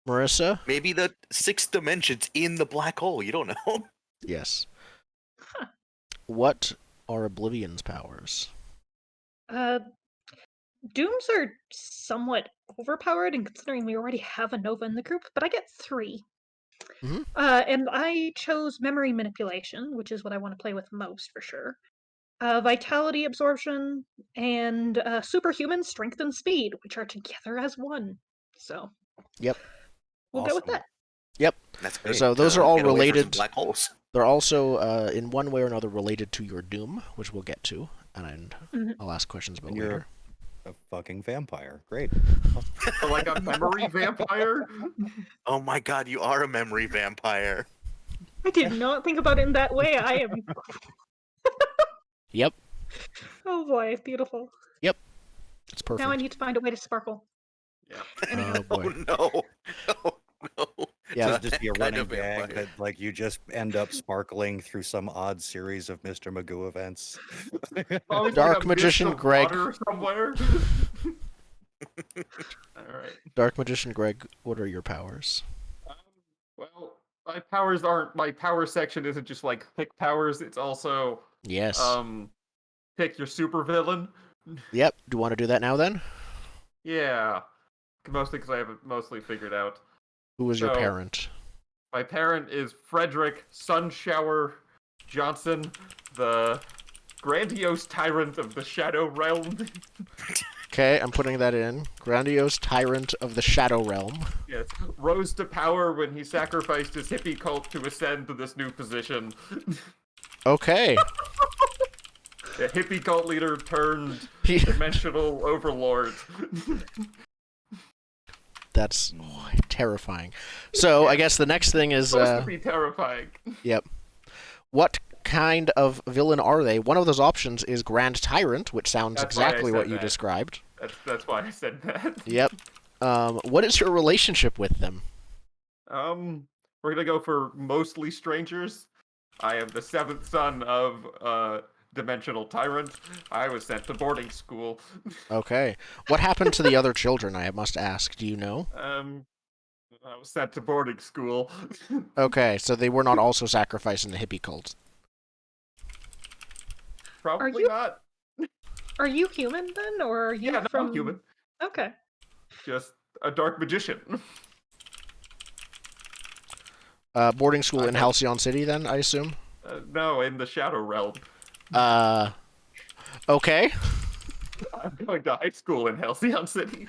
Speaker 1: Marissa?
Speaker 2: Maybe the sixth dimension's in the black hole. You don't know.
Speaker 1: Yes. What are Oblivion's powers?
Speaker 4: Dooms are somewhat overpowered, and considering we already have a Nova in the group, but I get 3. And I chose memory manipulation, which is what I want to play with most for sure. Vitality absorption and superhuman strength and speed, which are together as one. So,
Speaker 1: yep,
Speaker 4: we'll go with that.
Speaker 1: Yep.
Speaker 2: That's great.
Speaker 1: So those are all
Speaker 2: get away from
Speaker 1: related.
Speaker 2: some black holes.
Speaker 1: They're also, in one way or another, related to your Doom, which we'll get to, and I'll ask questions about later.
Speaker 5: A fucking vampire. Great.
Speaker 3: Like a memory vampire?
Speaker 2: Oh my god, you are a memory vampire.
Speaker 4: I did not think about it in that way. I am.
Speaker 1: Yep.
Speaker 4: Oh boy, beautiful.
Speaker 1: Yep. It's perfect.
Speaker 4: Now I need to find a way to sparkle.
Speaker 3: Yeah.
Speaker 1: Oh boy.
Speaker 2: Oh no. No.
Speaker 5: Yeah,
Speaker 2: So
Speaker 5: it'll just be a
Speaker 2: that kind
Speaker 5: running
Speaker 2: of
Speaker 5: gag
Speaker 2: vampire.
Speaker 5: that like you just end up sparkling through some odd series of Mr. Magoo events.
Speaker 3: Always
Speaker 1: Dark
Speaker 3: like a
Speaker 1: Magician
Speaker 3: mist of
Speaker 1: Greg.
Speaker 3: water somewhere. Alright.
Speaker 1: Dark Magician Greg, what are your powers?
Speaker 3: Well, my powers aren't. My power section isn't just like pick powers. It's also
Speaker 1: Yes.
Speaker 3: pick your supervillain.
Speaker 1: Yep. Do you want to do that now then?
Speaker 3: Yeah, mostly because I have it mostly figured out.
Speaker 1: Who was your
Speaker 3: So-
Speaker 1: parent?
Speaker 3: My parent is Frederick Sunshower Johnson, the grandiose tyrant of the Shadow Realm.
Speaker 1: Okay, I'm putting that in. Grandiose Tyrant of the Shadow Realm.
Speaker 3: Yes, rose to power when he sacrificed his hippie cult to ascend to this new position.
Speaker 1: Okay.
Speaker 3: A hippie cult leader turned dimensional overlord.
Speaker 1: That's terrifying. So I guess the next thing is
Speaker 3: Supposed to be terrifying.
Speaker 1: yep. What kind of villain are they? One of those options is Grand Tyrant, which sounds
Speaker 3: That's why I
Speaker 1: exactly
Speaker 3: said
Speaker 1: what you
Speaker 3: that.
Speaker 1: described.
Speaker 3: That's why I said that.
Speaker 1: Yep. What is your relationship with them?
Speaker 3: We're gonna go for mostly strangers. I am the 7th son of a dimensional tyrant. I was sent to boarding school.
Speaker 1: Okay. What happened to the other children, I must ask? Do you know?
Speaker 3: I was sent to boarding school.
Speaker 1: Okay, so they were not also sacrificed in the hippie cult.
Speaker 3: Probably not.
Speaker 4: Are you human then, or are you
Speaker 3: I'm human.
Speaker 4: Okay.
Speaker 3: Just a dark magician.
Speaker 1: Boarding school in Halcyon City, then, I assume?
Speaker 3: No, in the Shadow Realm.
Speaker 1: Okay.
Speaker 3: I'm going to high school in Halcyon City.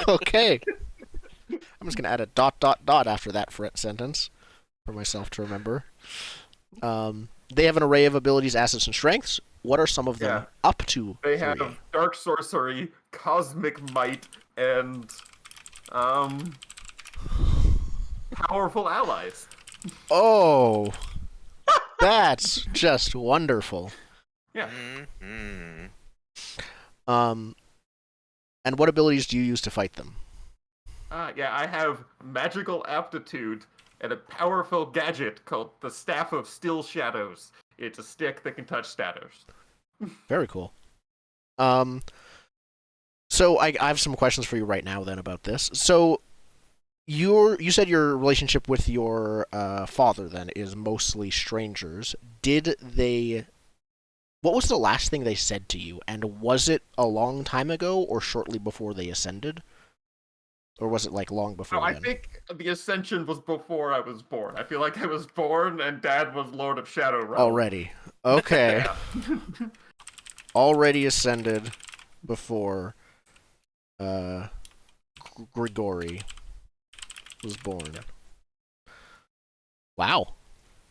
Speaker 1: Okay. I'm just gonna add a ... after that sentence for myself to remember. They have an array of abilities, assets, and strengths. What are some of them up to?
Speaker 3: They have dark sorcery, cosmic might, and powerful allies.
Speaker 1: Oh, that's just wonderful.
Speaker 3: Yeah.
Speaker 1: And what abilities do you use to fight them?
Speaker 3: I have magical aptitude and a powerful gadget called the Staff of Still Shadows. It's a stick that can touch shadows.
Speaker 1: Very cool. So I have some questions for you right now then about this. So you said your relationship with your father then is mostly strangers. What was the last thing they said to you? And was it a long time ago or shortly before they ascended? Or was it like long before
Speaker 3: I
Speaker 1: then?
Speaker 3: think the ascension was before I was born. I feel like I was born and Dad was Lord of Shadow Realm.
Speaker 1: Already. Okay. Already ascended before Grigori was born. Wow.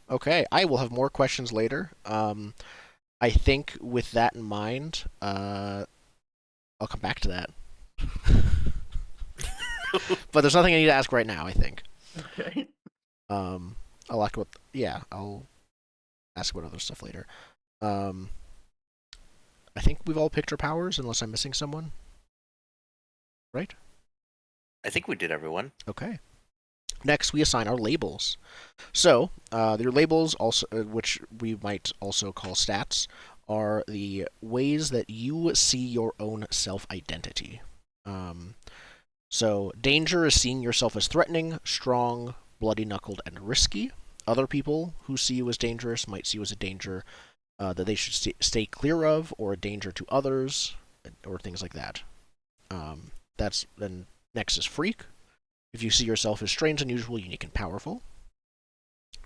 Speaker 1: Okay, I will have more questions later. I think with that in mind, I'll come back to that. But there's nothing I need to ask right now, I think.
Speaker 3: Okay.
Speaker 1: I'll ask about other stuff later. I think we've all picked our powers, unless I'm missing someone. Right?
Speaker 2: I think we did, everyone.
Speaker 1: Okay. Next, we assign our labels. So, your labels, also, which we might also call stats, are the ways that you see your own self-identity. So, danger is seeing yourself as threatening, strong, bloody-knuckled, and risky. Other people who see you as dangerous might see you as a danger that they should stay clear of, or a danger to others, or things like that. Then next is freak. If you see yourself as strange, unusual, unique, and powerful.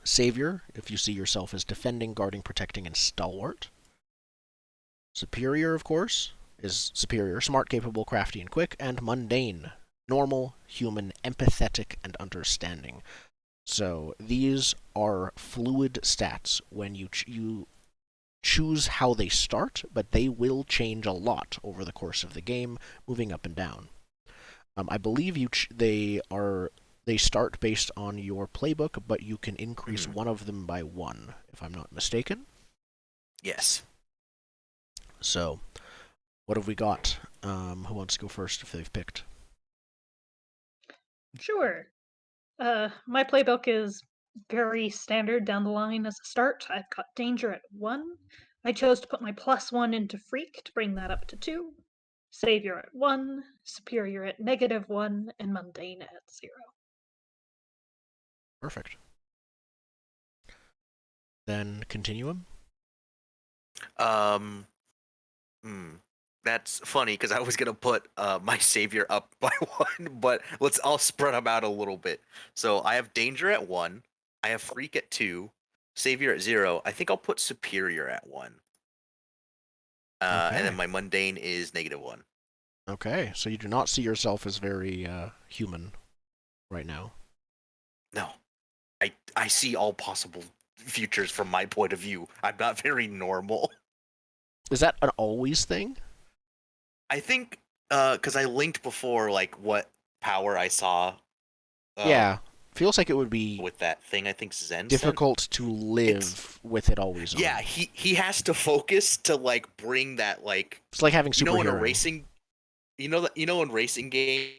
Speaker 1: Savior, if you see yourself as defending, guarding, protecting, and stalwart. Superior, of course, is superior, smart, capable, crafty, and quick. And mundane, normal, human, empathetic, and understanding. So these are fluid stats when you choose how they start, but they will change a lot over the course of the game, moving up and down. I believe they start based on your playbook, but you can increase one of them by 1, if I'm not mistaken.
Speaker 2: Yes.
Speaker 1: So, what have we got? Who wants to go first if they've picked?
Speaker 4: Sure. My playbook is very standard down the line as a start. I've got danger at 1. I chose to put my +1 into freak to bring that up to 2. Savior at 1, superior at -1, and mundane at 0.
Speaker 1: Perfect. Then continuum.
Speaker 2: That's funny because I was gonna put my savior up by 1, but I'll spread them out a little bit. So I have danger at 1, I have freak at 2, savior at 0. I think I'll put superior at 1. And then my mundane is -1.
Speaker 1: Okay, so you do not see yourself as very human right now.
Speaker 2: No, I see all possible futures from my point of view. I'm not very normal.
Speaker 1: Is that an always thing?
Speaker 2: I think because I linked before, like what power I saw.
Speaker 1: Yeah, feels like it would be
Speaker 2: with that thing. I think Zen
Speaker 1: difficult to live with it always on.
Speaker 2: Yeah, he has to focus to like bring that like.
Speaker 1: It's like having superhero.
Speaker 2: In a racing, in racing games,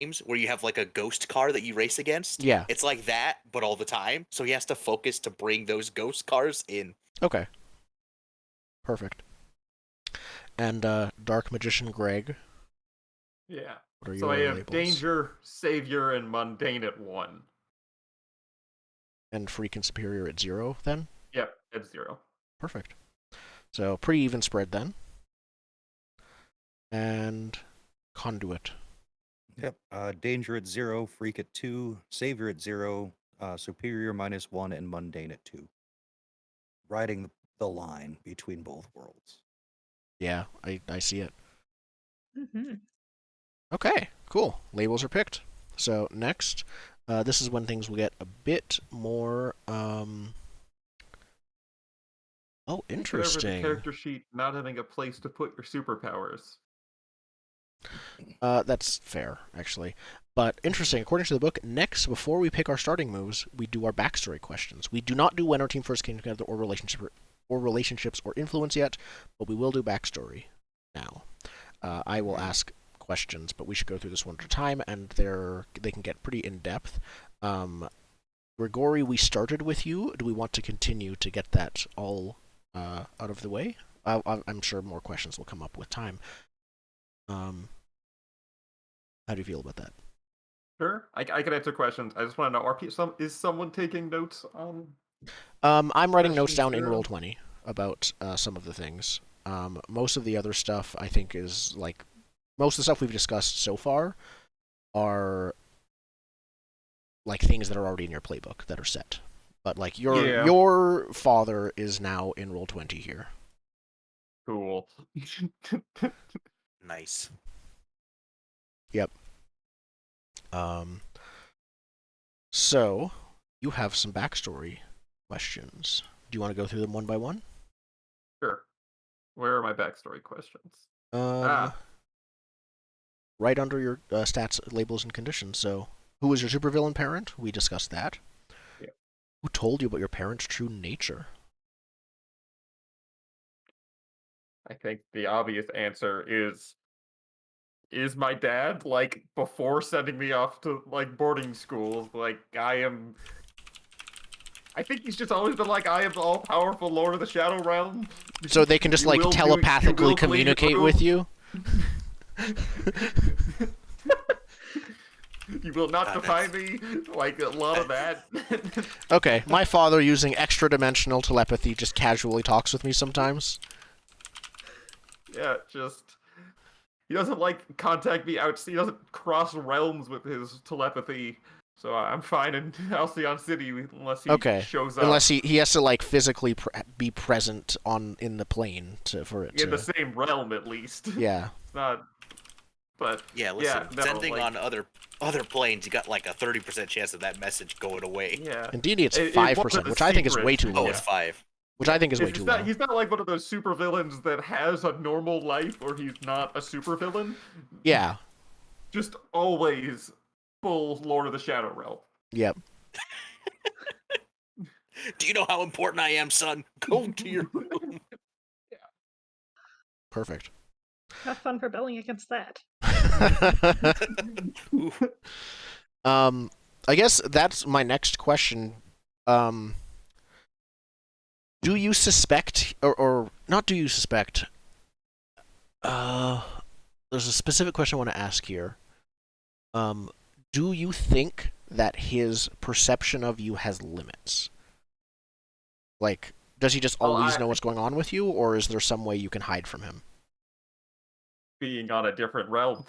Speaker 2: games where you have like a ghost car that you race against.
Speaker 1: Yeah.
Speaker 2: It's like that, but all the time. So he has to focus to bring those ghost cars in.
Speaker 1: Okay. Perfect. And Dark Magician Greg.
Speaker 3: Yeah.
Speaker 1: What are
Speaker 3: So I
Speaker 1: your
Speaker 3: have
Speaker 1: labels?
Speaker 3: Danger, Savior, and Mundane at 1.
Speaker 1: And Freak and Superior at 0, then?
Speaker 3: Yep, at 0.
Speaker 1: Perfect. So, pretty even spread, then. And Conduit.
Speaker 5: Yep. Danger at 0, Freak at 2, Savior at 0, Superior -1, and Mundane at 2. Riding the line between both worlds.
Speaker 1: Yeah, I see it.
Speaker 4: Mm-hmm.
Speaker 1: Okay, cool. Labels are picked. So next, this is when things will get a bit more. Oh, interesting.
Speaker 3: The character sheet not having a place to put your superpowers.
Speaker 1: That's fair, actually. But interesting. According to the book, next, before we pick our starting moves, we do our backstory questions. We do not do when our team first came together or relationships or influence yet, but we will do backstory now. I will ask questions, but we should go through this one at a time, and they can get pretty in depth. Grigori, we started with you. Do we want to continue to get that all out of the way? I'm sure more questions will come up with time. How do you feel about that?
Speaker 3: Sure, I can answer questions. I just want to know: is someone taking notes on?
Speaker 1: I'm writing notes down in
Speaker 3: Zero?
Speaker 1: Roll20 about some of the things. Most of the other stuff I think is like most of the stuff we've discussed so far are like things that are already in your playbook that are set. But like your father is now in Roll20 here.
Speaker 3: Cool.
Speaker 2: Nice.
Speaker 1: Yep. So you have some backstory questions. Do you want to go through them one by one?
Speaker 3: Sure. Where are my backstory questions?
Speaker 1: Right under your stats, labels, and conditions. So, who was your supervillain parent? We discussed that.
Speaker 3: Yeah.
Speaker 1: Who told you about your parents' true nature?
Speaker 3: I think the obvious answer is my dad. Like, before sending me off to like boarding school, like I think he's just always been like, I am the all-powerful Lord of the Shadow Realm.
Speaker 1: So they can just like telepathically communicate with you?
Speaker 3: You will not define me. Like, a lot of that.
Speaker 1: Okay, my father, using extra-dimensional telepathy, just casually talks with me sometimes.
Speaker 3: Yeah, just... He doesn't, like, contact me out... He doesn't cross realms with his telepathy. So I'm fine in Halcyon City unless he shows up.
Speaker 1: Unless he has to, like, physically be present in the plane for it to...
Speaker 3: In the same realm, at least.
Speaker 1: Yeah.
Speaker 3: It's not... But
Speaker 2: yeah, listen, sending on other planes, you got like a 30% chance of that message going away.
Speaker 3: Yeah.
Speaker 1: Indeed, it's 5%, which I think is way too low.
Speaker 2: Oh, it's 5.
Speaker 1: Which I think is way too low.
Speaker 3: He's not like one of those supervillains that has a normal life, or he's not a supervillain.
Speaker 1: Yeah.
Speaker 3: Just always full Lord of the Shadow Realm.
Speaker 1: Yep.
Speaker 2: Do you know how important I am, son? Go to your room.
Speaker 3: Yeah.
Speaker 1: Perfect.
Speaker 4: Have fun rebelling against that.
Speaker 1: I guess that's my next question. Do you suspect, or not do you suspect, there's a specific question I want to ask here. Do you think that his perception of you has limits? Like, does he just always know what's going on with you, or is there some way you can hide from him?
Speaker 3: Being on a different realm.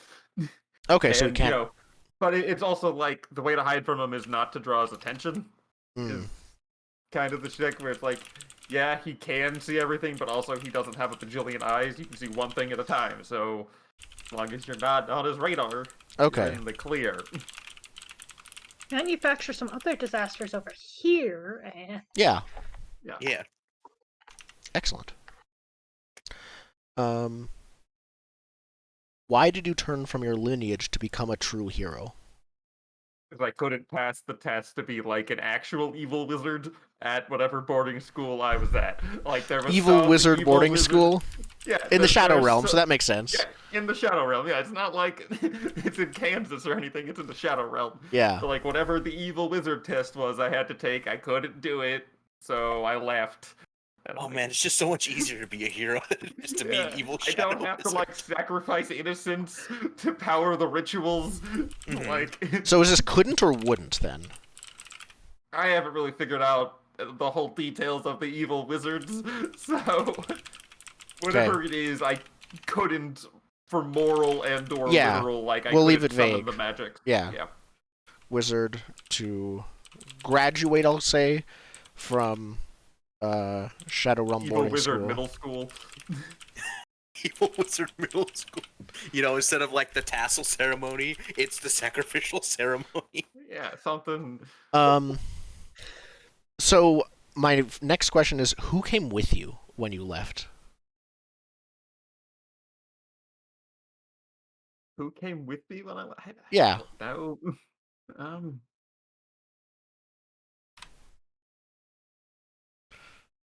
Speaker 1: Okay, so he can't...
Speaker 3: but it's also like, the way to hide from him is not to draw his attention. Is kind of the shtick where it's like, yeah, he can see everything, but also he doesn't have a bajillion eyes. You can see one thing at a time, so as long as you're not on his radar, you're in the clear.
Speaker 4: Manufacture some other disasters over here,
Speaker 1: Yeah.
Speaker 2: Yeah.
Speaker 1: Excellent. Why did you turn from your lineage to become a true hero?
Speaker 3: Because I couldn't pass the test to be like an actual evil wizard at whatever boarding school I was at. Like there was
Speaker 1: evil wizard boarding school?
Speaker 3: Yeah.
Speaker 1: In the Shadow Realm, so that makes sense.
Speaker 3: In the Shadow Realm, yeah. It's not like it's in Kansas or anything. It's in the Shadow Realm.
Speaker 1: Yeah.
Speaker 3: So, like, whatever the evil wizard test was I had to take, I couldn't do it, so I left.
Speaker 2: Oh man, it's just so much easier to be a hero than just to be an evil shadow
Speaker 3: I don't have
Speaker 2: wizard.
Speaker 3: to, like, sacrifice innocence to power the rituals. Like,
Speaker 1: So is this couldn't or wouldn't, then?
Speaker 3: I haven't really figured out the whole details of the evil wizards, so whatever it is, I couldn't for moral and or literal, like, I
Speaker 1: we'll leave
Speaker 3: couldn't
Speaker 1: it
Speaker 3: summon
Speaker 1: vague.
Speaker 3: the magic.
Speaker 1: Yeah. Wizard to graduate, I'll say, from Shadow Realm
Speaker 3: Evil
Speaker 1: boarding
Speaker 3: wizard
Speaker 1: school.
Speaker 3: middle school.
Speaker 2: Evil wizard middle school. You know, instead of like the tassel ceremony, it's the sacrificial ceremony.
Speaker 3: Yeah, something.
Speaker 1: So my next question is, who came with you when you left?
Speaker 3: Who came with me when I left?
Speaker 1: Yeah.
Speaker 3: No.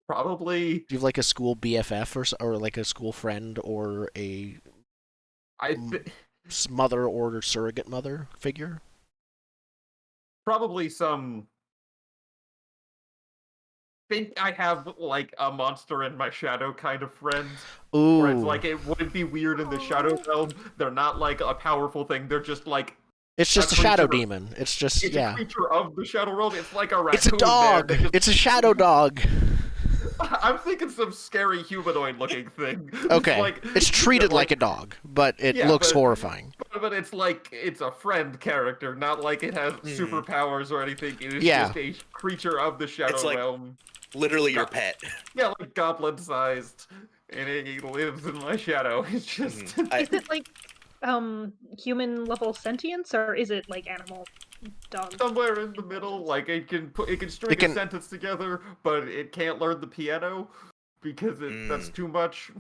Speaker 3: Probably.
Speaker 1: Do you have like a school BFF or like a school friend or a mother or surrogate mother figure?
Speaker 3: Probably some. Think I have like a monster in my shadow kind of friend.
Speaker 1: Ooh.
Speaker 3: Where it's like it wouldn't be weird in the shadow realm. They're not like a powerful thing. They're just like.
Speaker 1: It's just a shadow demon. It's just
Speaker 3: it's a creature of the shadow realm. It's like a raccoon.
Speaker 1: It's a dog. It's a shadow dog.
Speaker 3: I'm thinking some scary humanoid-looking thing.
Speaker 1: Okay, it's treated like a dog, but it looks horrifying.
Speaker 3: But it's like it's a friend character, not like it has superpowers or anything. It is just a creature of the shadow realm.
Speaker 2: Literally your pet.
Speaker 3: Yeah, like goblin-sized, and he lives in my shadow. It's just.
Speaker 4: Is it like human level sentience, or is it like animal? Dog.
Speaker 3: Somewhere in the middle, like it can string a sentence together, but it can't learn the piano because that's too much.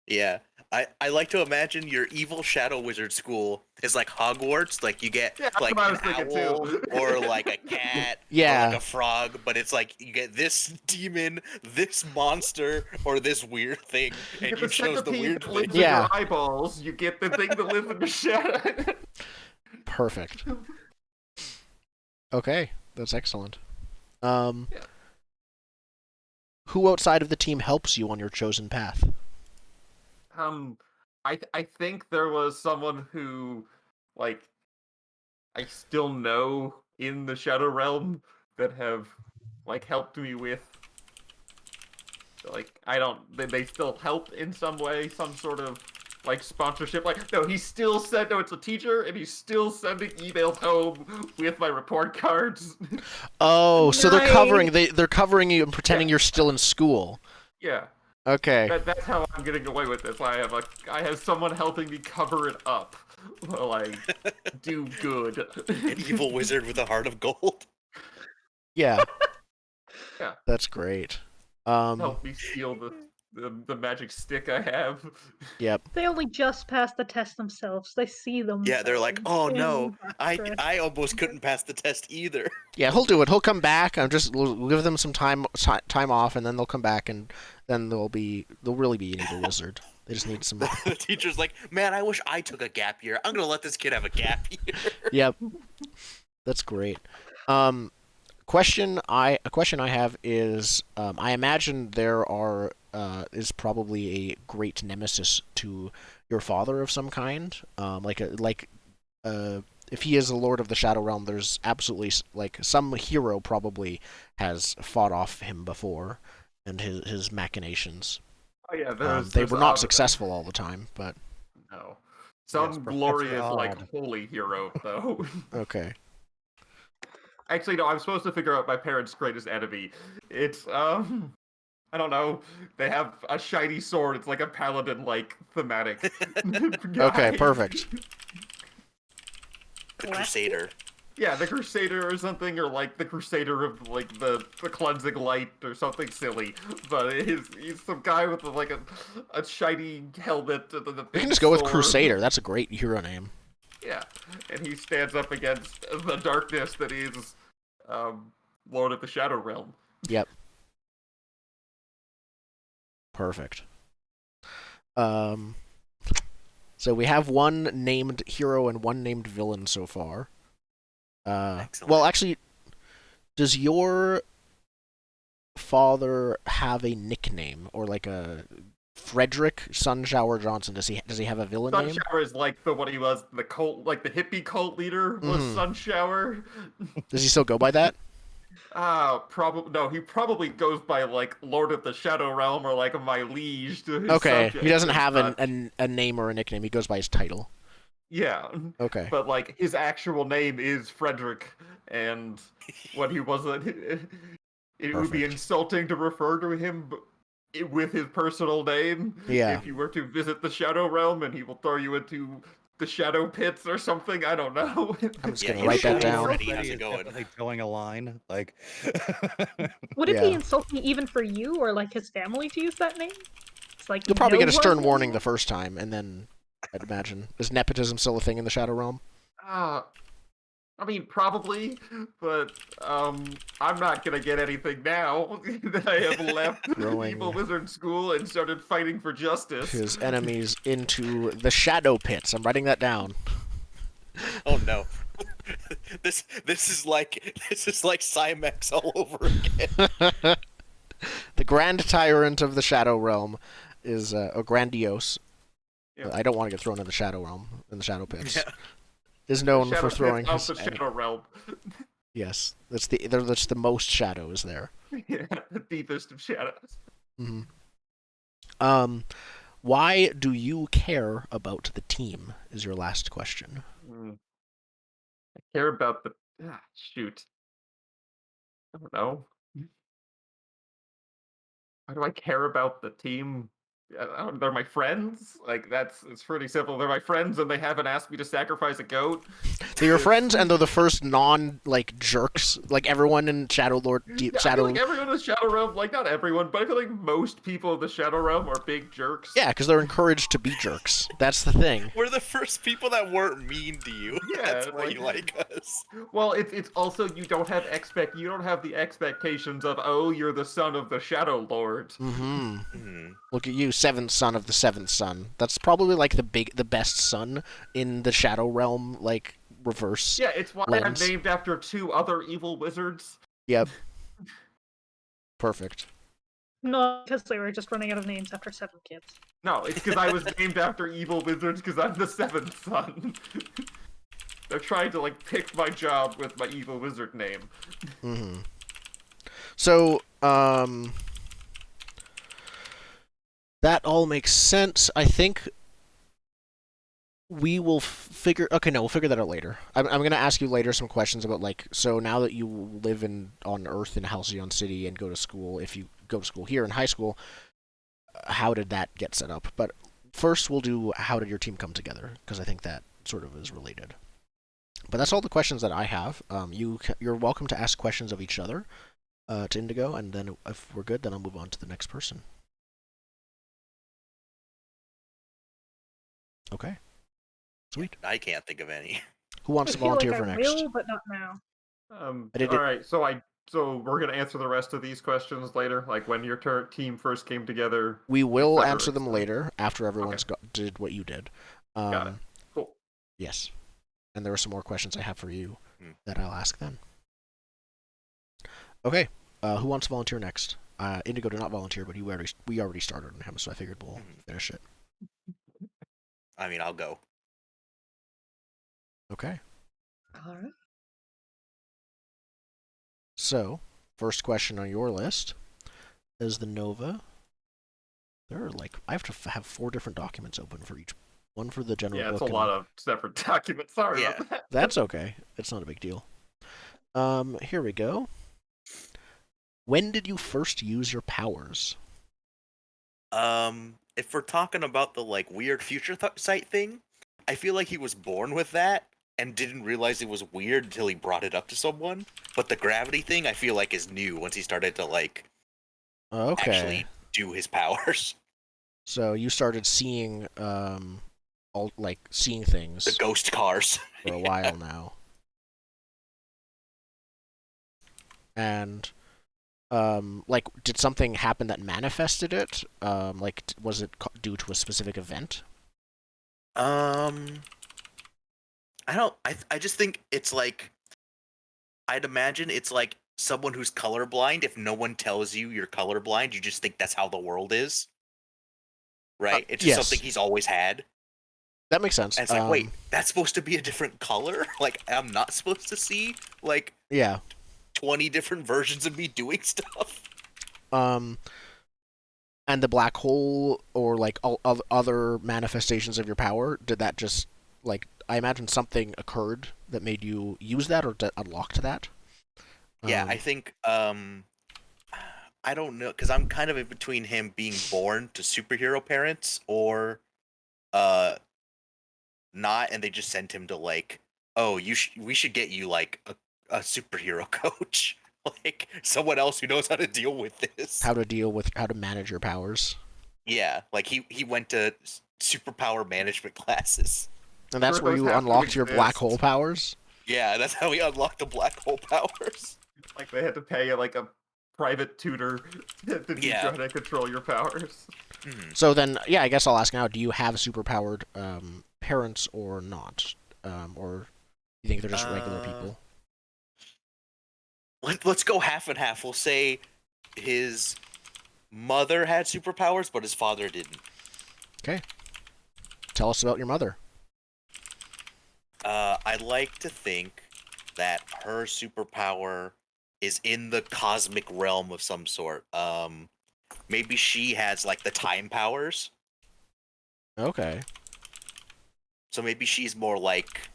Speaker 2: Yeah, I like to imagine your evil shadow wizard school is like Hogwarts, like you get like an owl or like a cat, or like a frog, but it's like you get this demon, this monster, or this weird thing, and you chose the weird thing.
Speaker 3: Your eyeballs, you get the thing that lives in the shadow.
Speaker 1: Perfect. Okay, that's excellent. Who outside of the team helps you on your chosen path?
Speaker 3: I think there was someone who, like, I still know in the Shadow Realm that have, like, helped me with, like, they still help in some way, some sort of, like, sponsorship. Like, no, he still said, no, it's a teacher, and he's still sending emails home with my report cards.
Speaker 1: Oh, so they're covering you and pretending you're still in school.
Speaker 3: Yeah.
Speaker 1: Okay.
Speaker 3: That's how I'm getting away with this. I have someone helping me cover it up while I do good.
Speaker 2: An evil wizard with a heart of gold.
Speaker 1: Yeah.
Speaker 3: Yeah.
Speaker 1: That's great.
Speaker 3: Help me steal the magic stick I have.
Speaker 1: Yep.
Speaker 4: They only just passed the test themselves. They see them.
Speaker 2: Yeah, they're like, oh no, I almost couldn't pass the test either.
Speaker 1: Yeah, he'll do it. He'll come back. We'll give them some time off, and then they'll come back, and then they'll really be an evil wizard. They just need some.
Speaker 2: The teacher's like, man, I wish I took a gap year. I'm gonna let this kid have a gap year.
Speaker 1: Yep. That's great. A question I have is, I imagine there is probably a great nemesis to your father of some kind. If he is a lord of the Shadow Realm, there's absolutely like some hero probably has fought off him before, and his machinations.
Speaker 3: Oh yeah,
Speaker 1: they were not successful all the time, but
Speaker 3: no, some glorious like holy hero though.
Speaker 1: Okay.
Speaker 3: Actually, no, I'm supposed to figure out my parents' greatest enemy. It's, I don't know. They have a shiny sword. It's like a paladin-like thematic guy.
Speaker 1: Okay, perfect.
Speaker 2: The Crusader.
Speaker 3: Yeah, the Crusader or something, or like the Crusader of like the cleansing light or something silly. But he's some guy with like a shiny helmet.
Speaker 1: We can just go with Crusader. That's a great hero name.
Speaker 3: Yeah, and he stands up against the darkness that is Lord of the Shadow Realm.
Speaker 1: Yep. Perfect. So we have one named hero and one named villain so far. Well, actually, does your father have a nickname or like a Frederick Sunshower Johnson? Does he have a villain name?
Speaker 3: Sunshower is like what he was, the cult, like the hippie cult leader was Sunshower.
Speaker 1: Does he still go by that?
Speaker 3: Probably no. He probably goes by like Lord of the Shadow Realm or like my liege to his
Speaker 1: Okay,
Speaker 3: subjects
Speaker 1: he doesn't
Speaker 3: and
Speaker 1: have
Speaker 3: such.
Speaker 1: a name or a nickname. He goes by his title.
Speaker 3: Yeah.
Speaker 1: Okay.
Speaker 3: But like his actual name is Frederick, and what he wasn't. It would be
Speaker 1: Perfect.
Speaker 3: insulting to refer to him with his personal name.
Speaker 1: Yeah.
Speaker 3: If you were to visit the Shadow Realm, and he will throw you into the Shadow Pits or something. I don't know.
Speaker 1: I'm just
Speaker 2: Yeah,
Speaker 1: gonna
Speaker 2: he's
Speaker 1: write that
Speaker 2: shooting
Speaker 1: down.
Speaker 2: already. How's it going?
Speaker 5: Definitely towing a line. Like,
Speaker 4: Would it be
Speaker 1: Yeah.
Speaker 4: insulting even for you or like his family to use that name? It's like
Speaker 1: You'll probably
Speaker 4: no
Speaker 1: get a stern
Speaker 4: one-
Speaker 1: warning the first time, and then I'd imagine is nepotism still a thing in the Shadow Realm?
Speaker 3: I mean, probably, but I'm not gonna get anything now that I have left
Speaker 1: Throwing
Speaker 3: Evil Wizard School and started fighting for justice.
Speaker 1: his enemies into the Shadow Pits. I'm writing that down.
Speaker 2: Oh no. This is like Cymex all over again.
Speaker 1: The Grand Tyrant of the Shadow Realm is grandiose.
Speaker 3: Yeah.
Speaker 1: I don't want to get thrown in the Shadow Realm, in the Shadow Pits.
Speaker 2: Yeah.
Speaker 1: Is known
Speaker 3: Shadow
Speaker 1: for
Speaker 3: Pits
Speaker 1: throwing
Speaker 3: of
Speaker 1: his
Speaker 3: the Shadow Realm.
Speaker 1: Yes, that's the most shadows there.
Speaker 3: Yeah, the deepest of shadows.
Speaker 1: Why do you care about the team? Is your last question.
Speaker 3: I care about the shoot. I don't know. Why do I care about the team? They're my friends. Like it's pretty simple. They're my friends, and they haven't asked me to sacrifice a goat.
Speaker 1: They're your friends, and they're the first jerks. Like everyone in Shadow Lord,
Speaker 3: I feel like everyone in the Shadow Realm, like not everyone, but I feel like most people in the Shadow Realm are big jerks.
Speaker 1: Yeah, because they're encouraged to be jerks. That's the thing.
Speaker 2: We're the first people that weren't mean to you.
Speaker 3: Yeah,
Speaker 2: That's why you like us.
Speaker 3: Well, it's also you don't have the expectations of, oh, you're the son of the Shadow Lord.
Speaker 1: Look at you, seventh son of the seventh son. That's probably like the best son in the Shadow Realm, like reverse.
Speaker 3: Yeah, it's why
Speaker 1: lens.
Speaker 3: I'm named after 2 other evil wizards.
Speaker 1: Yep. Perfect.
Speaker 4: No, because they were just running out of names after 7 kids.
Speaker 3: No, it's because I was named after evil wizards because I'm the 7th son. They're trying to like pick my job with my evil wizard name.
Speaker 1: So, that all makes sense. I think we will figure. Okay, no, we'll figure that out later. I'm gonna ask you later some questions about so now that you live on Earth in Halcyon City and go to school, if you go to school here in high school, how did that get set up? But first, we'll do how did your team come together, because I think that sort of is related. But that's all the questions that I have. You're welcome to ask questions of each other to Indigo, and then if we're good, then I'll move on to the next person. Okay. Sweet.
Speaker 2: I can't think of any.
Speaker 1: Who wants to volunteer for next?
Speaker 4: Will, but not now.
Speaker 3: All right, so we're gonna answer the rest of these questions later, like when your team first came together.
Speaker 1: We will
Speaker 3: etc.,
Speaker 1: answer them
Speaker 3: etc.
Speaker 1: later after everyone's did what you did.
Speaker 3: Got it. Cool.
Speaker 1: Yes. And there are some more questions I have for you that I'll ask then. Okay. Who wants to volunteer next? Indigo did not volunteer, but we already started on him, so I figured we'll finish it.
Speaker 2: I mean, I'll go.
Speaker 1: Okay.
Speaker 4: Alright.
Speaker 1: So, first question on your list is the Nova. There are I have to have 4 different documents open for each. One for the general book.
Speaker 3: Yeah, it's a lot of separate documents. Sorry about that.
Speaker 1: That's okay. It's not a big deal. Here we go. When did you first use your powers?
Speaker 2: If we're talking about the weird future sight thing, I feel like he was born with that and didn't realize it was weird until he brought it up to someone. But the gravity thing, I feel like, is new once he started to actually do his powers.
Speaker 1: So you started seeing seeing things.
Speaker 2: The ghost cars.
Speaker 1: For a while now. And did something happen that manifested it? Was it due to a specific event?
Speaker 2: Um, I don't. I just think it's like. I'd imagine it's like someone who's colorblind. If no one tells you you're colorblind, you just think that's how the world is. Right? It's just something
Speaker 1: Yes.
Speaker 2: he's always had.
Speaker 1: That makes sense.
Speaker 2: And it's like, wait, that's supposed to be a different color? Like, I'm not supposed to see, like,
Speaker 1: yeah.
Speaker 2: 20 different versions of me doing stuff?
Speaker 1: And the black hole, or, like, all other manifestations of your power, did that just, like, I imagine something occurred that made you use that, or unlocked that?
Speaker 2: Yeah, I think, I don't know, because I'm kind of in between him being born to superhero parents, or, not, and they just sent him to, like, oh, we should get you, like, a superhero coach. Like, someone else who knows how to deal with this.
Speaker 1: How to manage your powers.
Speaker 2: Yeah, like, he went to superpower management classes.
Speaker 1: And that's where you unlocked your black hole powers?
Speaker 2: Yeah, that's how he unlocked the black hole powers.
Speaker 3: Like, they had to pay, like, a private tutor to be trying to control your powers.
Speaker 2: Mm-hmm.
Speaker 1: So then, yeah, I guess I'll ask now, do you have superpowered parents or not? Or you think they're just regular people?
Speaker 2: Let's go half and half. We'll say his mother had superpowers, but his father didn't.
Speaker 1: Okay. Tell us about your mother.
Speaker 2: I'd like to think that her superpower is in the cosmic realm of some sort. Maybe she has, like, the time powers.
Speaker 1: Okay.
Speaker 2: So maybe she's more like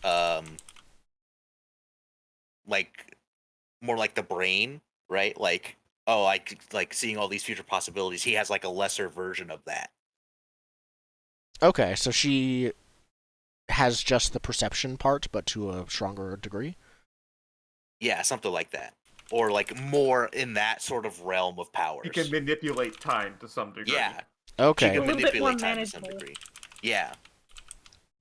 Speaker 2: more like the brain, right? Like, oh, I could, like, seeing all these future possibilities. He has, like, a lesser version of that.
Speaker 1: Okay, so she has just the perception part, but to a stronger degree?
Speaker 2: Yeah, something like that. Or, like, more in that sort of realm of powers.
Speaker 3: You can manipulate time to some degree.
Speaker 2: Yeah.
Speaker 1: Okay.
Speaker 2: She can
Speaker 4: A little bit more
Speaker 2: manipulate time to some
Speaker 4: manageable.
Speaker 2: degree. Yeah.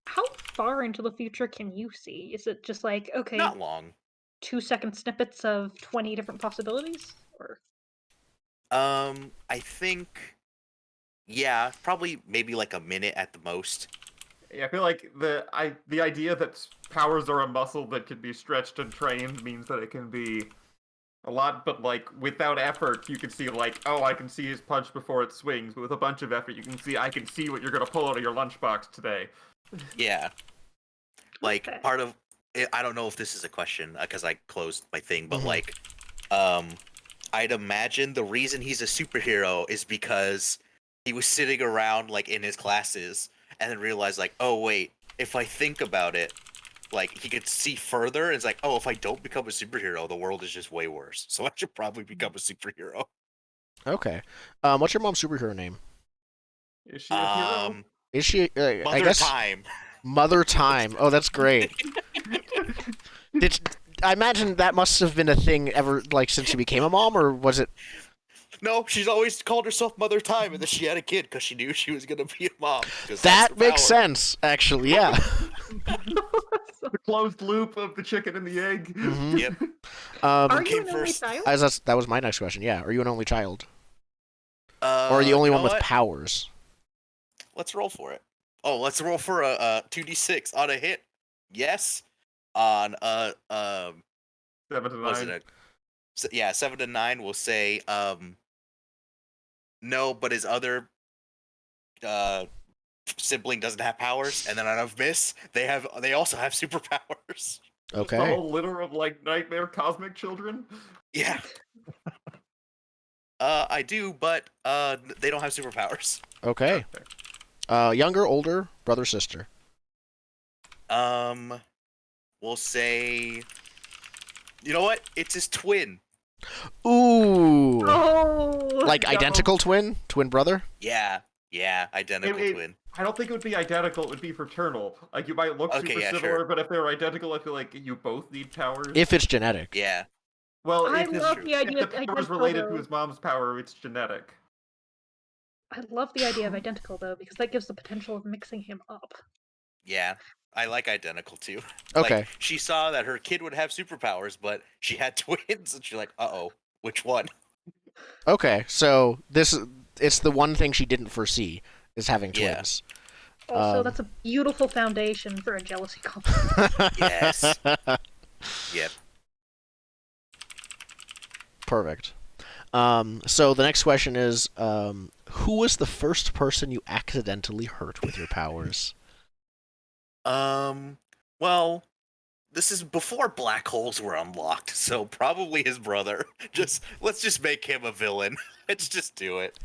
Speaker 4: How far into the future can you see? Is it just like, okay,
Speaker 2: Not long.
Speaker 4: 2-second snippets of 20 different possibilities? Or
Speaker 2: I think, yeah, probably maybe like a minute at the most.
Speaker 3: Yeah, I feel like the idea that powers are a muscle that can be stretched and trained means that it can be a lot, but, like, without effort, you can see, like, oh, I can see his punch before it swings, but with a bunch of effort, I can see what you're gonna pull out of your lunchbox today.
Speaker 2: Yeah. Like,
Speaker 4: Okay.
Speaker 2: part of, I don't know if this is a question, because I closed my thing, but,
Speaker 1: Mhm.
Speaker 2: like, I'd imagine the reason he's a superhero is because he was sitting around, like, in his classes, and then realized, like, oh, wait, if I think about it, like, he could see further, and it's like, oh, if I don't become a superhero, the world is just way worse. So I should probably become a superhero.
Speaker 1: Okay. What's your mom's superhero name?
Speaker 3: Is she a hero?
Speaker 1: Is she?
Speaker 2: Mother
Speaker 1: I guess
Speaker 2: Time.
Speaker 1: Mother Time. Oh, that's great. I imagine that must have been a thing ever, like, since she became a mom, or was it?
Speaker 2: No, she's always called herself Mother Time, and then she had a kid because she knew she was gonna be a mom.
Speaker 1: That makes sense, actually. Yeah.
Speaker 3: The closed loop of the chicken and the egg.
Speaker 1: Mhm.
Speaker 2: Yep.
Speaker 4: Are you
Speaker 2: came
Speaker 4: an only
Speaker 2: first?
Speaker 4: child?
Speaker 1: That was my next question. Yeah. Are you an only child, or
Speaker 2: Or
Speaker 1: are you the only one with powers?
Speaker 2: Let's roll for it. Oh, let's roll for a 2d6 on a hit. Yes. On
Speaker 3: 7 to
Speaker 2: was
Speaker 3: 9.
Speaker 2: it yeah, 7 to 9. We'll say no, but his other sibling doesn't have powers, and then on a miss, they also have superpowers.
Speaker 1: Okay.
Speaker 3: The whole litter of, like, nightmare cosmic children.
Speaker 2: Yeah. I do, but they don't have superpowers.
Speaker 1: Okay. Younger, older, brother, sister.
Speaker 2: We'll say, you know what? It's his twin.
Speaker 1: Ooh.
Speaker 4: Oh,
Speaker 1: Like
Speaker 3: No.
Speaker 1: identical twin brother.
Speaker 2: Yeah, identical twin.
Speaker 3: I don't think it would be identical, it would be fraternal. Like, you might look
Speaker 2: Okay,
Speaker 3: super
Speaker 2: yeah,
Speaker 3: similar,
Speaker 2: sure.
Speaker 3: but if they're identical, I feel like you both need powers.
Speaker 1: If it's genetic.
Speaker 2: Yeah.
Speaker 3: Well,
Speaker 4: I
Speaker 3: if
Speaker 4: love the idea
Speaker 3: if
Speaker 4: of
Speaker 3: the power is
Speaker 4: identical,
Speaker 3: related to
Speaker 4: though.
Speaker 3: his mom's power, it's genetic.
Speaker 4: I love the idea of identical, though, because that gives the potential of mixing him up.
Speaker 2: Yeah. I like identical too.
Speaker 1: Okay.
Speaker 2: Like, she saw that her kid would have superpowers, but she had twins, and she's like, "Uh-oh, which one?"
Speaker 1: Okay. So it's the one thing she didn't foresee is having
Speaker 2: Yeah.
Speaker 1: twins.
Speaker 4: Also, that's a beautiful foundation for a jealousy complex.
Speaker 2: Yes. Yep.
Speaker 1: Perfect. So the next question is, who was the first person you accidentally hurt with your powers?
Speaker 2: Well, this is before black holes were unlocked, so probably his brother. Let's just make him a villain. Let's just do it.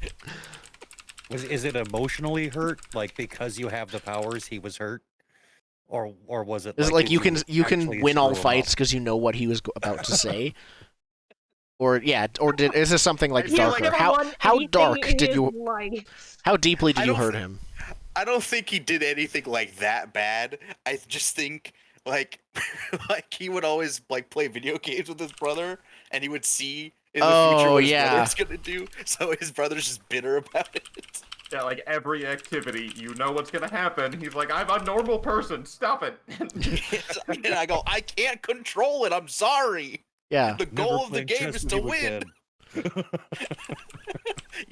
Speaker 5: Is it emotionally hurt, like because you have the powers, he was hurt, or was it?
Speaker 1: Is it
Speaker 5: like
Speaker 1: like you can
Speaker 5: actually
Speaker 1: win all
Speaker 5: screw him
Speaker 1: fights
Speaker 5: up?
Speaker 1: because you know what he was about to say? Or is this something like
Speaker 3: He, like,
Speaker 1: darker? How dark did you?
Speaker 4: Life.
Speaker 1: How deeply did
Speaker 2: I
Speaker 1: you
Speaker 2: don't
Speaker 1: hurt
Speaker 2: thi-
Speaker 1: him?
Speaker 2: I don't think he did anything like that bad. I just think like like he would always like play video games with his brother, and he would see in the future
Speaker 1: Oh,
Speaker 2: what his
Speaker 1: yeah.
Speaker 2: brother's gonna do. So his brother's just bitter about it.
Speaker 3: Yeah, like every activity, you know what's gonna happen. He's like, I'm a normal person, stop it.
Speaker 2: And I go, I can't control it. I'm sorry.
Speaker 1: Yeah.
Speaker 2: The goal of the game is to win.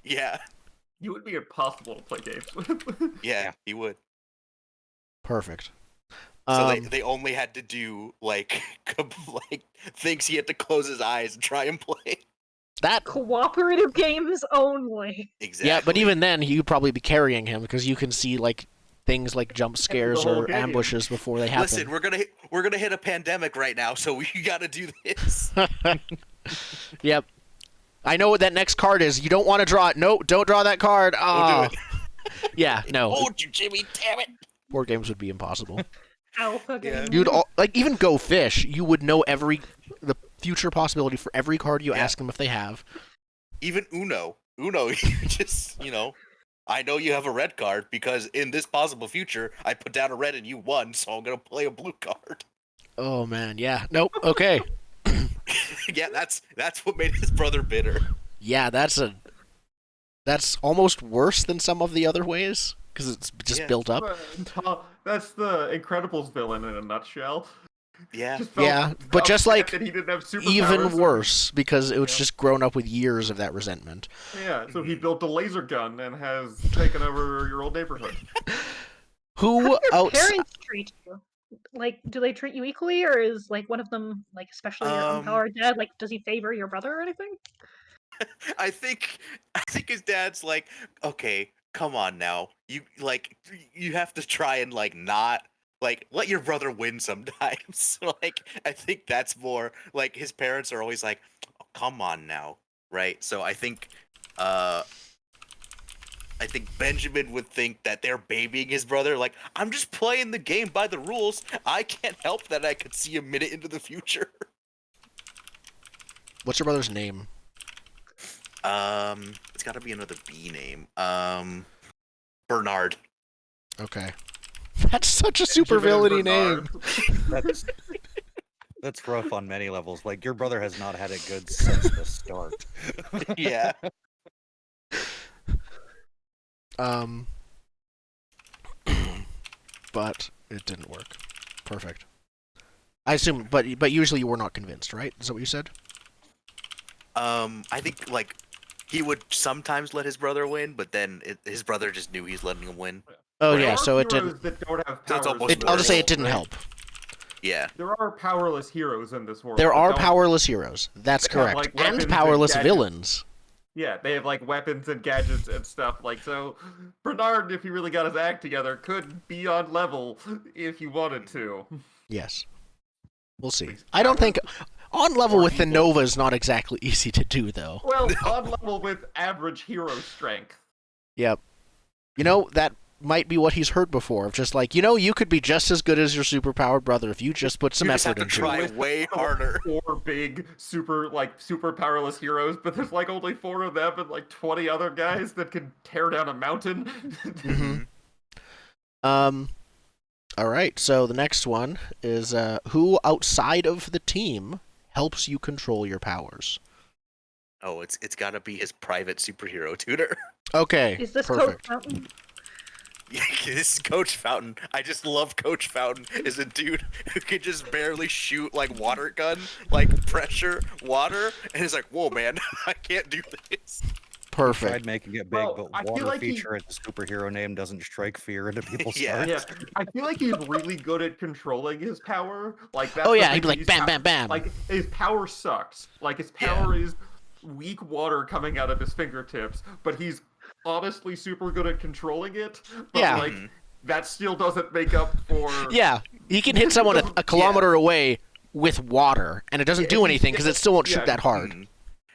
Speaker 2: Yeah,
Speaker 3: You would be impossible to play games with.
Speaker 2: yeah, he would.
Speaker 1: Perfect.
Speaker 2: So they only had to do like like things he had to close his eyes and try and play.
Speaker 1: That.
Speaker 4: Cooperative games only.
Speaker 2: Exactly.
Speaker 1: Yeah, but even then, you'd probably be carrying him because you can see like things like jump scares
Speaker 3: whole
Speaker 1: or
Speaker 3: game.
Speaker 1: ambushes before they happen.
Speaker 2: Listen, we're gonna hit a pandemic right now, so we gotta do this.
Speaker 1: Yep. I know what that next card is. You don't want to draw it. Nope, don't draw that card.
Speaker 2: We'll
Speaker 1: Oh.
Speaker 2: do it.
Speaker 1: Yeah, no.
Speaker 2: Told you, Jimmy. Damn it.
Speaker 1: Board games would be impossible.
Speaker 4: Alpha
Speaker 2: Yeah.
Speaker 4: game.
Speaker 1: You'd even Go Fish. You would know the future possibility for every card you ask them if they have.
Speaker 2: Even Uno, you just I know you have a red card because in this possible future, I put down a red and you won, so I'm gonna play a blue card.
Speaker 1: Oh man, yeah. Nope. Okay.
Speaker 2: Yeah, that's what made his brother bitter.
Speaker 1: Yeah, that's almost worse than some of the other ways because it's just built up.
Speaker 3: That's the Incredibles villain in a nutshell.
Speaker 2: Yeah.
Speaker 3: Just felt
Speaker 1: Yeah, but just
Speaker 3: upset
Speaker 1: like
Speaker 3: that he didn't have
Speaker 1: even
Speaker 3: superpowers.
Speaker 1: worse because it was just grown up with years of that resentment.
Speaker 3: Yeah, so he built a laser gun and has taken over your old neighborhood.
Speaker 1: Who
Speaker 4: How do your
Speaker 1: outside?
Speaker 4: parents treat you? Like, do they treat you equally, or is like one of them, like especially your unpowered dad, like does he favor your brother or anything?
Speaker 2: I think his dad's like, okay, come on now. You have to try and like not like let your brother win sometimes. Like I think that's more like his parents are always like, oh, come on now, right? So I think Benjamin would think that they're babying his brother. Like, I'm just playing the game by the rules. I can't help that I could see a minute into the future.
Speaker 1: What's your brother's name?
Speaker 2: It's got to be another B name. Bernard.
Speaker 1: Okay. That's such a super villainy name.
Speaker 5: That's rough on many levels. Like, your brother has not had it good since the start.
Speaker 2: Yeah.
Speaker 1: But it didn't work. Perfect. I assume, but usually you were not convinced, right? Is that what you said?
Speaker 2: I think like he would sometimes let his brother win, but then his brother just knew he's letting him win.
Speaker 1: Oh
Speaker 3: There
Speaker 1: yeah,
Speaker 3: are
Speaker 1: so it
Speaker 3: heroes
Speaker 1: didn't.
Speaker 3: that don't have
Speaker 2: So it's
Speaker 3: powers
Speaker 2: almost
Speaker 3: in
Speaker 1: I'll
Speaker 3: this
Speaker 1: just say it
Speaker 3: world,
Speaker 1: didn't
Speaker 3: right?
Speaker 1: help.
Speaker 2: Yeah.
Speaker 3: There are powerless heroes in this world.
Speaker 1: There
Speaker 3: that
Speaker 1: are
Speaker 3: don't-
Speaker 1: powerless heroes. That's
Speaker 3: They have,
Speaker 1: correct,
Speaker 3: like, weapons
Speaker 1: and
Speaker 3: and
Speaker 1: powerless
Speaker 3: gadgets.
Speaker 1: villains.
Speaker 3: Yeah, they have like weapons and gadgets and stuff. Like, so Bernard, if he really got his act together, could be on level if he wanted to.
Speaker 1: Yes. We'll see. I don't think on level with the Nova is not exactly easy to do, though.
Speaker 3: Well, on level with average hero strength.
Speaker 1: Yep. You know, that might be what he's heard before. Of just like, you could be just as good as your superpowered brother if you just put some
Speaker 2: You just have
Speaker 1: effort
Speaker 2: to
Speaker 1: into it.
Speaker 2: try way harder.
Speaker 3: 4 big super powerless heroes, but there's like only 4 of them and like 20 other guys that can tear down a mountain.
Speaker 1: Mm-hmm. All right. So the next one is who outside of the team helps you control your powers?
Speaker 2: Oh, it's got to be his private superhero tutor.
Speaker 1: Okay.
Speaker 4: Is this
Speaker 1: perfect.
Speaker 4: Coach Fountain?
Speaker 2: This is Coach Fountain. I just love Coach Fountain. Is a dude who can just barely shoot like water gun, like pressure water, and he's like, "Whoa, man, I can't do this."
Speaker 1: Perfect.
Speaker 5: Tried making it big,
Speaker 3: Well,
Speaker 5: but
Speaker 3: I feel
Speaker 5: water
Speaker 3: like
Speaker 5: feature as a superhero name doesn't strike fear into people's
Speaker 2: Yeah.
Speaker 3: Yeah,
Speaker 5: hearts.
Speaker 3: I feel like he's really good at controlling his power. Like that's
Speaker 1: Oh
Speaker 3: the
Speaker 1: yeah,
Speaker 3: thing
Speaker 1: he'd be
Speaker 3: that
Speaker 1: like
Speaker 3: he's
Speaker 1: bam, bam, bam.
Speaker 3: Like his power sucks. Like his power is weak water coming out of his fingertips, but he's honestly super good at controlling it. But
Speaker 1: Yeah.
Speaker 3: like that still doesn't make up for
Speaker 1: Yeah, he can hit someone a kilometer away with water, and it doesn't do anything because it still won't shoot that hard.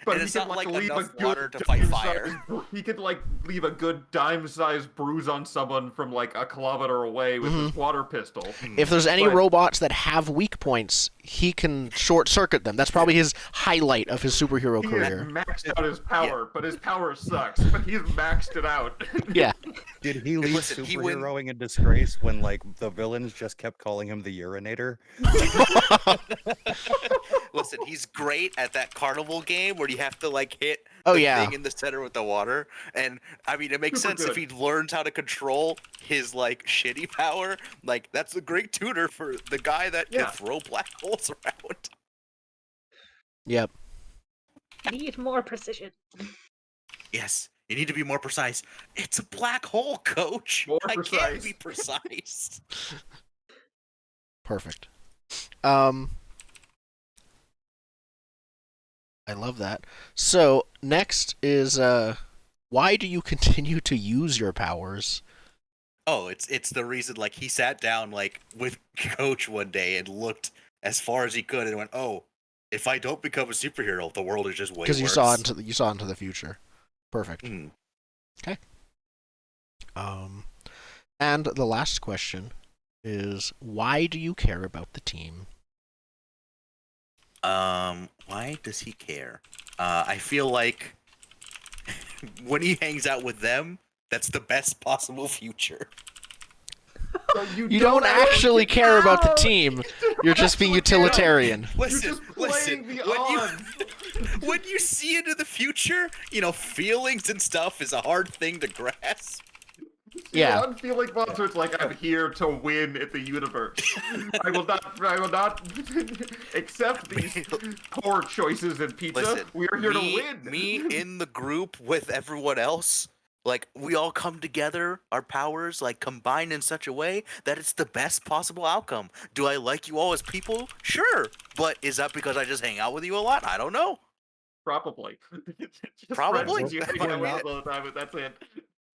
Speaker 3: But
Speaker 2: And
Speaker 3: he
Speaker 2: it's
Speaker 3: can
Speaker 2: not like
Speaker 3: leave
Speaker 2: enough
Speaker 3: a
Speaker 2: water
Speaker 3: good
Speaker 2: to fight fire.
Speaker 3: He could like leave a good dime-sized bruise on someone from like a kilometer away with his water pistol.
Speaker 1: If there's any
Speaker 3: But-
Speaker 1: robots that have weak points, he can short circuit them. That's probably his highlight of his superhero
Speaker 3: He has
Speaker 1: career.
Speaker 3: maxed out his power, but his power sucks. But he's maxed it out.
Speaker 1: Yeah.
Speaker 5: Did he leave
Speaker 2: Listen, he win-
Speaker 5: superheroing in disgrace when like the villains just kept calling him the urinator?
Speaker 2: Listen, he's great at that carnival game where you have to like hit
Speaker 1: Oh,
Speaker 2: the
Speaker 1: yeah.
Speaker 2: thing in the center with the water. And I mean, it makes
Speaker 3: Super
Speaker 2: sense if
Speaker 3: good.
Speaker 2: he learns how to control his like shitty power. Like that's a great tutor for the guy that can
Speaker 3: Yeah.
Speaker 2: throw black holes around.
Speaker 1: Yep.
Speaker 4: Need more precision.
Speaker 2: Yes, you need to be more precise. It's a black hole, coach.
Speaker 3: More
Speaker 2: I
Speaker 3: precise.
Speaker 2: can't be precise.
Speaker 1: Perfect. I love that. So next is why do you continue to use your powers?
Speaker 2: Oh, it's the reason. Like he sat down like with Coach one day and looked as far as he could and went, "Oh, if I don't become a superhero, the world is just way worse."
Speaker 1: Because you saw into the future. Perfect.
Speaker 2: Mm.
Speaker 1: Okay. And the last question is why do you care about the team?
Speaker 2: Why does he care? I feel like when he hangs out with them, that's the best possible future.
Speaker 3: So
Speaker 1: You don't actually care about the team. You're just being utilitarian.
Speaker 2: Listen,
Speaker 3: just playing the odds.
Speaker 2: When you see into the future, you know, feelings and stuff is a hard thing to grasp.
Speaker 1: Yeah.
Speaker 3: I'm feeling monster. It's like I'm here to win at the universe. I will not accept these poor choices in pizza.
Speaker 2: Listen,
Speaker 3: We are here to win.
Speaker 2: Me in the group with everyone else, like we all come together, our powers like combine in such a way that it's the best possible outcome. Do I like you all as people? Sure, but is that because I just hang out with you a lot? I don't know.
Speaker 3: Probably. Just
Speaker 2: Probably.
Speaker 3: friends, you hang out with all the time, but that's it.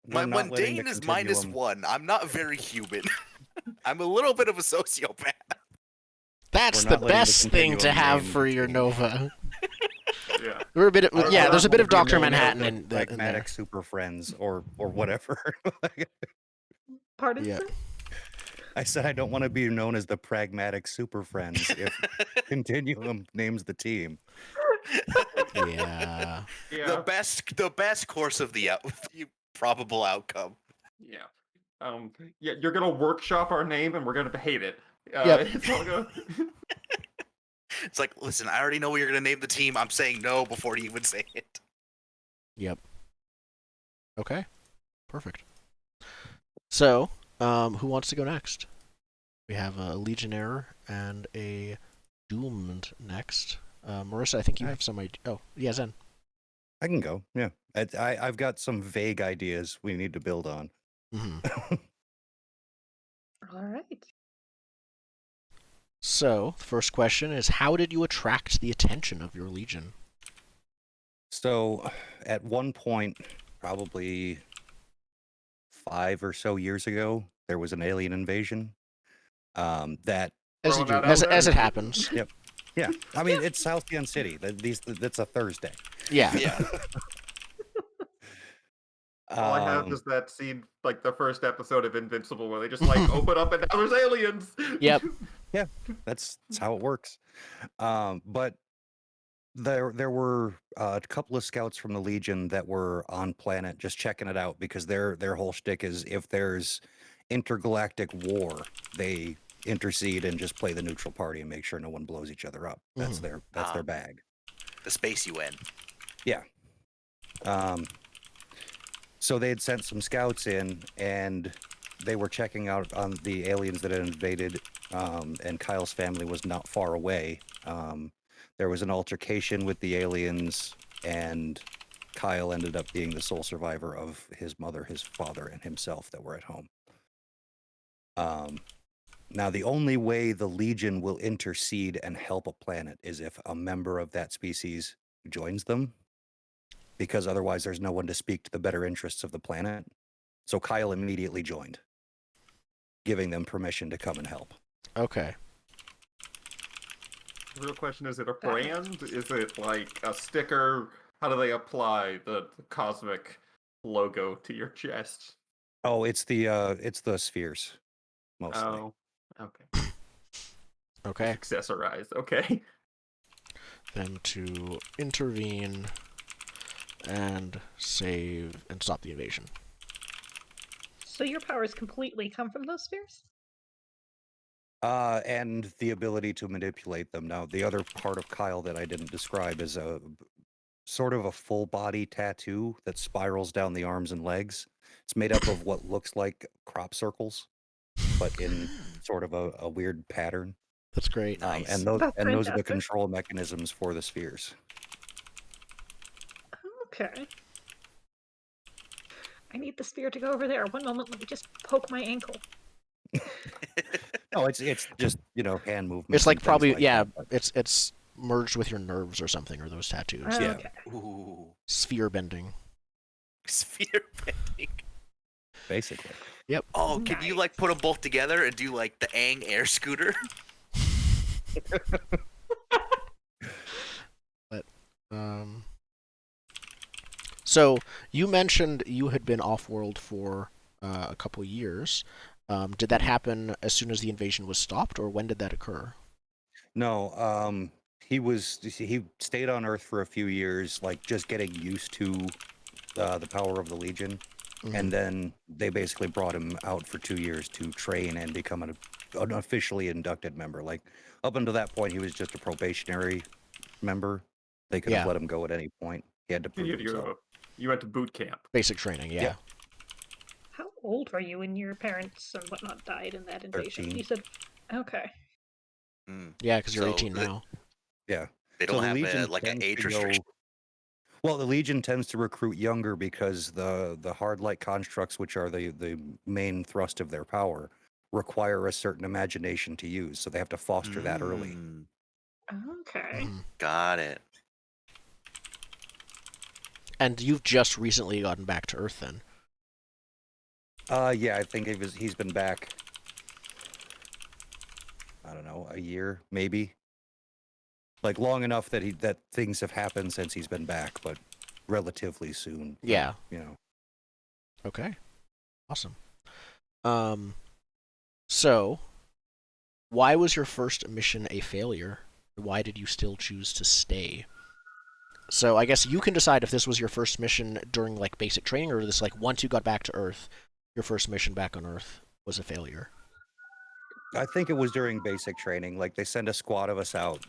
Speaker 2: My
Speaker 5: We're not letting
Speaker 2: mundane
Speaker 5: the
Speaker 2: is
Speaker 5: continuum-
Speaker 2: -1. I'm not very human. I'm a little bit of a sociopath.
Speaker 1: That's
Speaker 5: We're
Speaker 1: the
Speaker 5: not letting the
Speaker 1: best thing to
Speaker 5: continuum
Speaker 1: have
Speaker 5: name
Speaker 1: for
Speaker 5: the
Speaker 1: your
Speaker 5: team.
Speaker 1: Nova.
Speaker 3: Yeah.
Speaker 1: We're a bit of, yeah, there's a bit of
Speaker 5: Wanna be
Speaker 1: Dr.
Speaker 5: known as
Speaker 1: Manhattan
Speaker 5: the
Speaker 1: in there.
Speaker 5: pragmatic super friends or whatever.
Speaker 4: Pardon?
Speaker 1: Yeah.
Speaker 4: Sir?
Speaker 5: I said I don't want to be known as the pragmatic super friends if Continuum names the team.
Speaker 1: Yeah.
Speaker 3: Yeah.
Speaker 2: The best course of the probable outcome.
Speaker 3: Yeah. Yeah, you're gonna workshop our name and we're gonna hate it.
Speaker 1: Yep.
Speaker 3: It's all gonna...
Speaker 2: It's like, listen, I already know what you're gonna name the team. I'm saying no before you even say it.
Speaker 1: Yep. Okay. Perfect. So, who wants to go next? We have a Legionnaire and a Doomed next. Marissa, I think you have some idea. Oh, yeah, Zen.
Speaker 5: I can go. Yeah, I've got some vague ideas we need to build on.
Speaker 1: Mm-hmm.
Speaker 4: All right.
Speaker 1: So, the first question is, how did you attract the attention of your Legion?
Speaker 5: So, at one point, probably 5 or so years ago, there was an alien invasion. That
Speaker 1: As, you
Speaker 3: Throwing
Speaker 1: do,
Speaker 3: that out
Speaker 1: as
Speaker 3: there.
Speaker 1: it happens.
Speaker 5: yeah, I mean it's Halcyon City. That's a Thursday.
Speaker 1: Yeah.
Speaker 2: Yeah.
Speaker 3: All I have is that scene, like the first episode of Invincible, where they just like open up and now there's aliens.
Speaker 1: Yep.
Speaker 5: That's how it works. But there were a couple of scouts from the Legion that were on planet just checking it out because their whole shtick is if there's intergalactic war, they intercede and just play the neutral party and make sure no one blows each other up. That's their bag.
Speaker 2: The space UN.
Speaker 5: So they had sent some scouts in, and they were checking out on the aliens that had invaded, and Kyle's family was not far away. There was an altercation with the aliens, and Kyle ended up being the sole survivor of his mother, his father, and himself that were at home. Now, the only way the Legion will intercede and help a planet is if a member of that species joins them, because otherwise there's no one to speak to the better interests of the planet. So Kyle immediately joined, giving them permission to come and help.
Speaker 1: Okay.
Speaker 3: The real question, is it a brand? Is it like a sticker? How do they apply the cosmic logo to your chest?
Speaker 5: Oh, it's the spheres, mostly.
Speaker 3: Oh, okay.
Speaker 1: Okay.
Speaker 3: Accessorized. Okay.
Speaker 1: Then to intervene and save and stop the invasion.
Speaker 4: So your powers completely come from those spheres?
Speaker 5: And the ability to manipulate them. Now, the other part of Kyle that I didn't describe is a sort of a full body tattoo that spirals down the arms and legs. It's made up of what looks like crop circles, but in sort of a weird pattern.
Speaker 1: That's great.
Speaker 2: Nice.
Speaker 5: And those are the control mechanisms for the spheres.
Speaker 4: Okay. I need the sphere to go over there. One moment, let me just poke my ankle.
Speaker 5: No, it's just, hand movement.
Speaker 1: It's like probably
Speaker 5: that.
Speaker 1: it's merged with your nerves or something, or those tattoos.
Speaker 4: Okay.
Speaker 5: Yeah.
Speaker 2: Ooh.
Speaker 1: Sphere bending.
Speaker 2: Sphere bending.
Speaker 5: Basically.
Speaker 1: Yep.
Speaker 2: Oh, can you like put them both together and do like the Aang air scooter?
Speaker 1: But so you mentioned you had been off-world for a couple years. Did that happen as soon as the invasion was stopped, or when did that occur?
Speaker 5: No, he stayed on Earth for a few years, like just getting used to the power of the Legion, and then they basically brought him out for 2 years to train and become an officially inducted member. Like up until that point, he was just a probationary member. They could have let him go at any point. He had to prove himself.
Speaker 3: You went to boot camp.
Speaker 1: Basic training, yeah.
Speaker 5: Yep.
Speaker 4: How old were you when your parents and whatnot died in that invasion?
Speaker 5: 13.
Speaker 4: You said, okay.
Speaker 1: Yeah, because you're 18 now.
Speaker 5: Yeah.
Speaker 2: They don't have an age restriction.
Speaker 5: Well, the Legion tends to recruit younger because the hard light constructs, which are the main thrust of their power, require a certain imagination to use. So they have to foster that early.
Speaker 4: Okay.
Speaker 2: Got it.
Speaker 1: And you've just recently gotten back to Earth, then?
Speaker 5: Yeah, I think he's been back, I don't know, a year, maybe. Like long enough that things have happened since he's been back, but relatively soon.
Speaker 1: Yeah.
Speaker 5: Okay.
Speaker 1: Awesome. So, why was your first mission a failure? Why did you still choose to stay? So I guess you can decide if this was your first mission during like basic training, or this like once you got back to Earth, your first mission back on Earth was a failure.
Speaker 5: I think it was during basic training. Like they send a squad of us out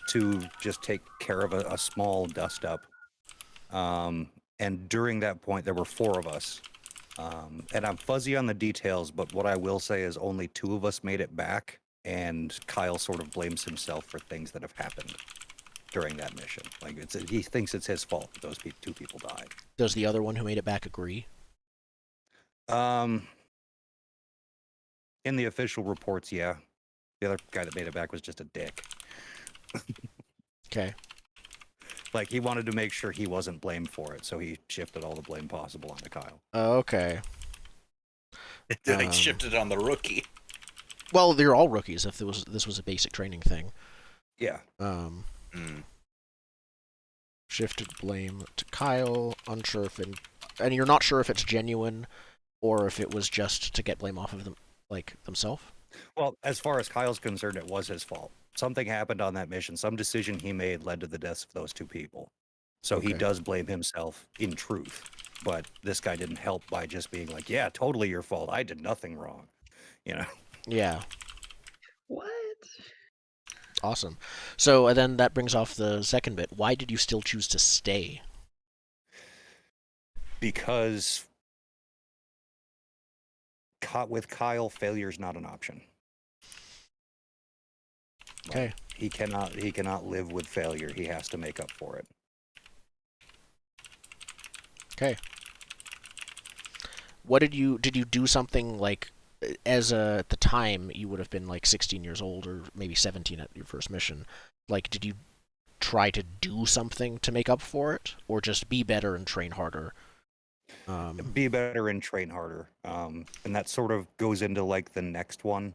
Speaker 5: to just take care of a small dust up. And during that point, there were 4 of us. And I'm fuzzy on the details, but what I will say is only 2 of us made it back, and Kyle sort of blames himself for things that have happened during that mission. Like he thinks it's his fault that those 2 people died.
Speaker 1: Does the other one who made it back agree?
Speaker 5: In the official reports, yeah. The other guy that made it back was just a dick.
Speaker 1: Okay.
Speaker 5: Like, he wanted to make sure he wasn't blamed for it, so he shifted all the blame possible onto Kyle.
Speaker 1: Okay.
Speaker 2: They shifted on the rookie.
Speaker 1: Well, they're all rookies if this was a basic training thing.
Speaker 5: Yeah.
Speaker 1: Shifted blame to Kyle, unsure if and you're not sure if it's genuine or if it was just to get blame off of them, like themselves?
Speaker 5: Well, as far as Kyle's concerned, it was his fault. Something happened on that mission. Some decision he made led to the deaths of those 2 people. So he does blame himself in truth. But this guy didn't help by just being like, yeah, totally your fault. I did nothing wrong.
Speaker 1: Yeah.
Speaker 4: What?
Speaker 1: Awesome. So then that brings off the second bit. Why did you still choose to stay?
Speaker 5: Because with Kyle, failure's not an option.
Speaker 1: Okay.
Speaker 5: He cannot live with failure. He has to make up for it.
Speaker 1: Okay. What did you do something like at the time you would have been like 16 years old or maybe 17 at your first mission? Like, did you try to do something to make up for it, or just be better and train harder?
Speaker 5: Be better and train harder. And that sort of goes into like the next one.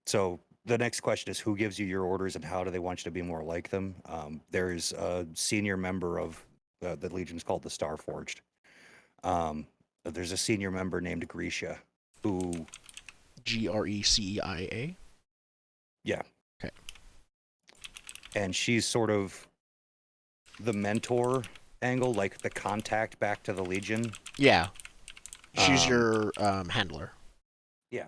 Speaker 5: So the next question is, who gives you your orders and how do they want you to be more like them? There's a senior member of the Legion's called the Starforged. There's a senior member named Grisha, who...
Speaker 1: Grecia?
Speaker 5: Yeah.
Speaker 1: Okay.
Speaker 5: And she's sort of the mentor angle, like the contact back to the Legion.
Speaker 1: Yeah. She's your handler.
Speaker 5: Yeah.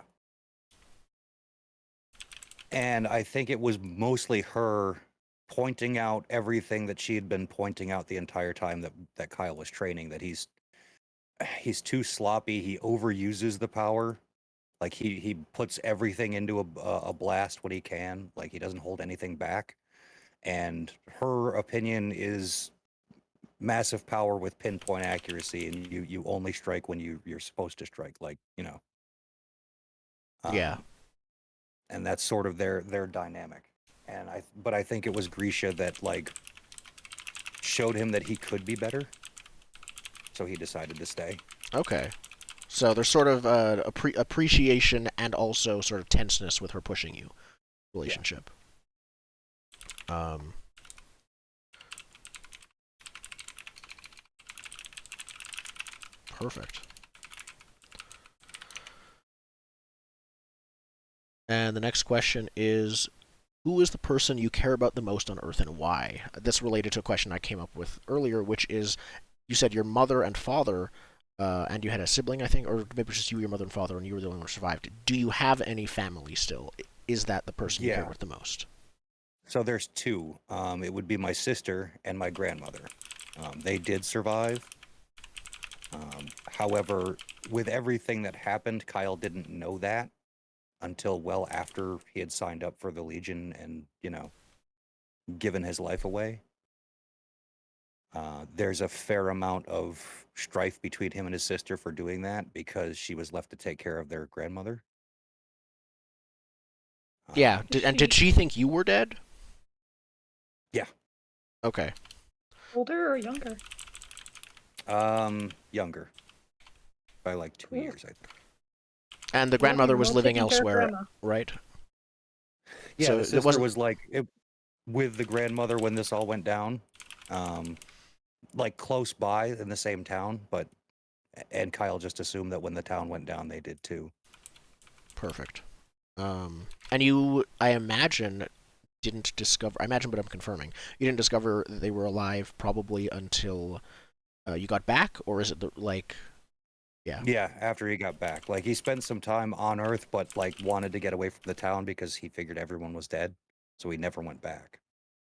Speaker 5: And I think it was mostly her pointing out everything that she had been pointing out the entire time that Kyle was training, that he's too sloppy, he overuses the power. Like, he puts everything into a blast when he can. Like, he doesn't hold anything back. And her opinion is massive power with pinpoint accuracy, and you only strike when you're supposed to strike. Like, you know.
Speaker 1: Yeah.
Speaker 5: And that's sort of their dynamic. But I think it was Grisha that, like, showed him that he could be better. So he decided to stay. Okay.
Speaker 1: So there's sort of appreciation and also sort of tenseness with her pushing you relationship. Yeah. Perfect. And the next question is, who is the person you care about the most on Earth and why? That's related to a question I came up with earlier, which is, you said your mother and father, and you had a sibling, I think, or maybe it was just you, your mother and father, and you were the only one who survived. Do you have any family still? Is that the person you care about the most?
Speaker 5: So there's two. It would be my sister and my grandmother. They did survive. However, with everything that happened, Kyle didn't know that until well after he had signed up for the Legion and, you know, given his life away. There's a fair amount of strife between him and his sister for doing that because she was left to take care of their grandmother.
Speaker 1: Yeah, did she think you were dead?
Speaker 5: Yeah.
Speaker 1: Okay.
Speaker 4: Older or younger?
Speaker 5: Younger. By like 2 years, I think.
Speaker 1: And the grandmother was living elsewhere, right?
Speaker 5: Yeah,
Speaker 1: so
Speaker 5: the sister was like with the grandmother when this all went down, like close by in the same town, and Kyle just assumed that when the town went down, they did too.
Speaker 1: Perfect. And you, I imagine, didn't discover, but I'm confirming, you didn't discover that they were alive probably until you got back, or is it Yeah,
Speaker 5: after he got back. Like, he spent some time on Earth, but, like, wanted to get away from the town because he figured everyone was dead, so he never went back.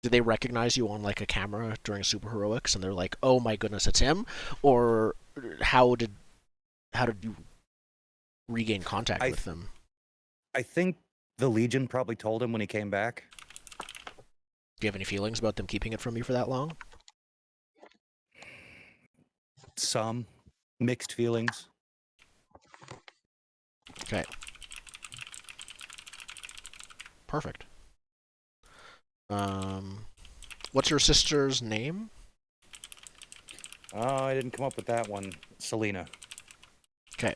Speaker 1: Did they recognize you on, like, a camera during Super Heroics, and they're like, oh my goodness, it's him? Or how did you regain contact with them?
Speaker 5: I think the Legion probably told him when he came back.
Speaker 1: Do you have any feelings about them keeping it from you for that long?
Speaker 5: Some mixed feelings.
Speaker 1: Okay. Perfect. What's your sister's name?
Speaker 5: Oh, I didn't come up with that one. Selena.
Speaker 1: Okay.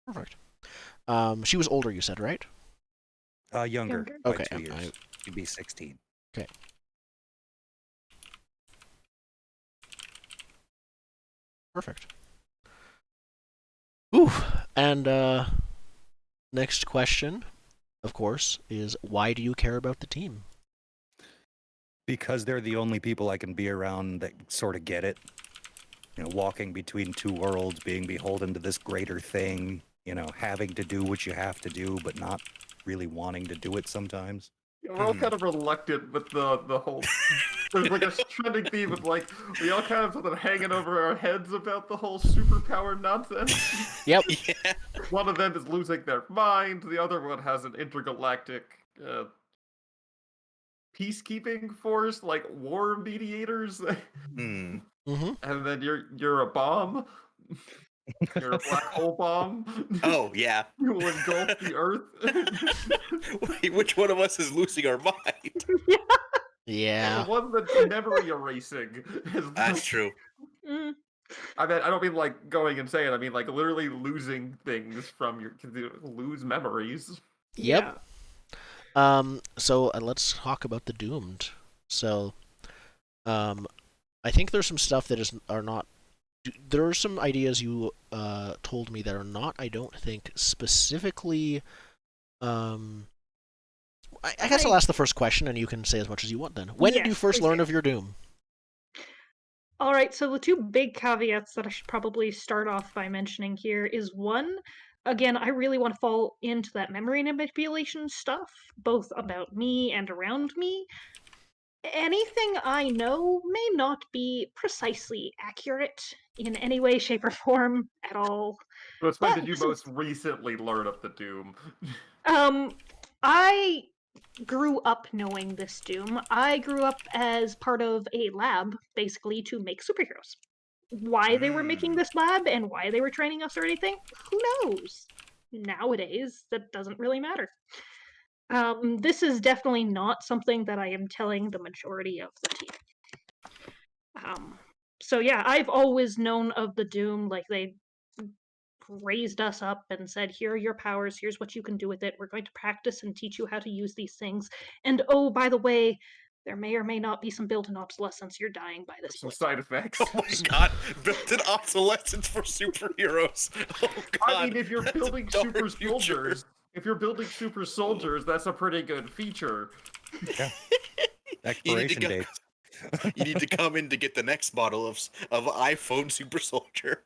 Speaker 1: Perfect. She was older, you said, right?
Speaker 5: Younger.
Speaker 1: Okay.
Speaker 5: By 2 years. She'd be 16.
Speaker 1: Okay. Perfect. Ooh, and next question, of course, is why do you care about the team?
Speaker 5: Because they're the only people I can be around that sort of get it. You know, walking between two worlds, being beholden to this greater thing, you know, having to do what you have to do, but not really wanting to do it sometimes.
Speaker 3: Yeah, we're all kind of reluctant with the whole... There's like a trending theme of like, we all kind of something hanging over our heads about the whole superpower nonsense.
Speaker 1: Yep.
Speaker 2: Yeah.
Speaker 3: One of them is losing their mind, the other one has an intergalactic peacekeeping force, like war mediators.
Speaker 2: Hmm.
Speaker 1: Mm-hmm.
Speaker 3: And then you're a bomb. You're a black hole bomb.
Speaker 2: Oh yeah.
Speaker 3: You will engulf the Earth.
Speaker 2: Wait, which one of us is losing our mind?
Speaker 1: Yeah.
Speaker 3: The one that's memory erasing.
Speaker 2: That's true.
Speaker 4: Mm,
Speaker 3: I mean, I don't mean like going insane. I mean like literally losing things from your. You lose memories.
Speaker 1: Yep. So let's talk about the Doomed. So, I think there's some stuff that are not. There are some ideas you told me that are not. I don't think specifically. I guess I'll ask the first question, and you can say as much as you want. Then, when did you first learn of your Doom?
Speaker 4: All right, so the two big caveats that I should probably start off by mentioning here is one, again, I really want to fall into that memory manipulation stuff, both about me and around me. Anything I know may not be precisely accurate in any way, shape, or form at all.
Speaker 3: But when did you most recently learn of the Doom?
Speaker 4: I grew up knowing this Doom. I grew up as part of a lab, basically, to make superheroes. Why they were making this lab and why they were training us or anything, who knows? Nowadays, that doesn't really matter. This is definitely not something that I am telling the majority of the team. So yeah, I've always known of the Doom, like they raised us up and said, here are your powers, here's what you can do with it, we're going to practice and teach you how to use these things, and oh, by the way, there may or may not be some built-in obsolescence, you're dying by this
Speaker 3: Some
Speaker 4: point.
Speaker 3: side effects.
Speaker 2: Oh my god, built-in obsolescence for superheroes. Oh god.
Speaker 3: I mean, if you're building super soldiers, that's a pretty good feature.
Speaker 5: Yeah. Expiration date.
Speaker 2: You need to come in to get the next model of iPhone Super Soldier.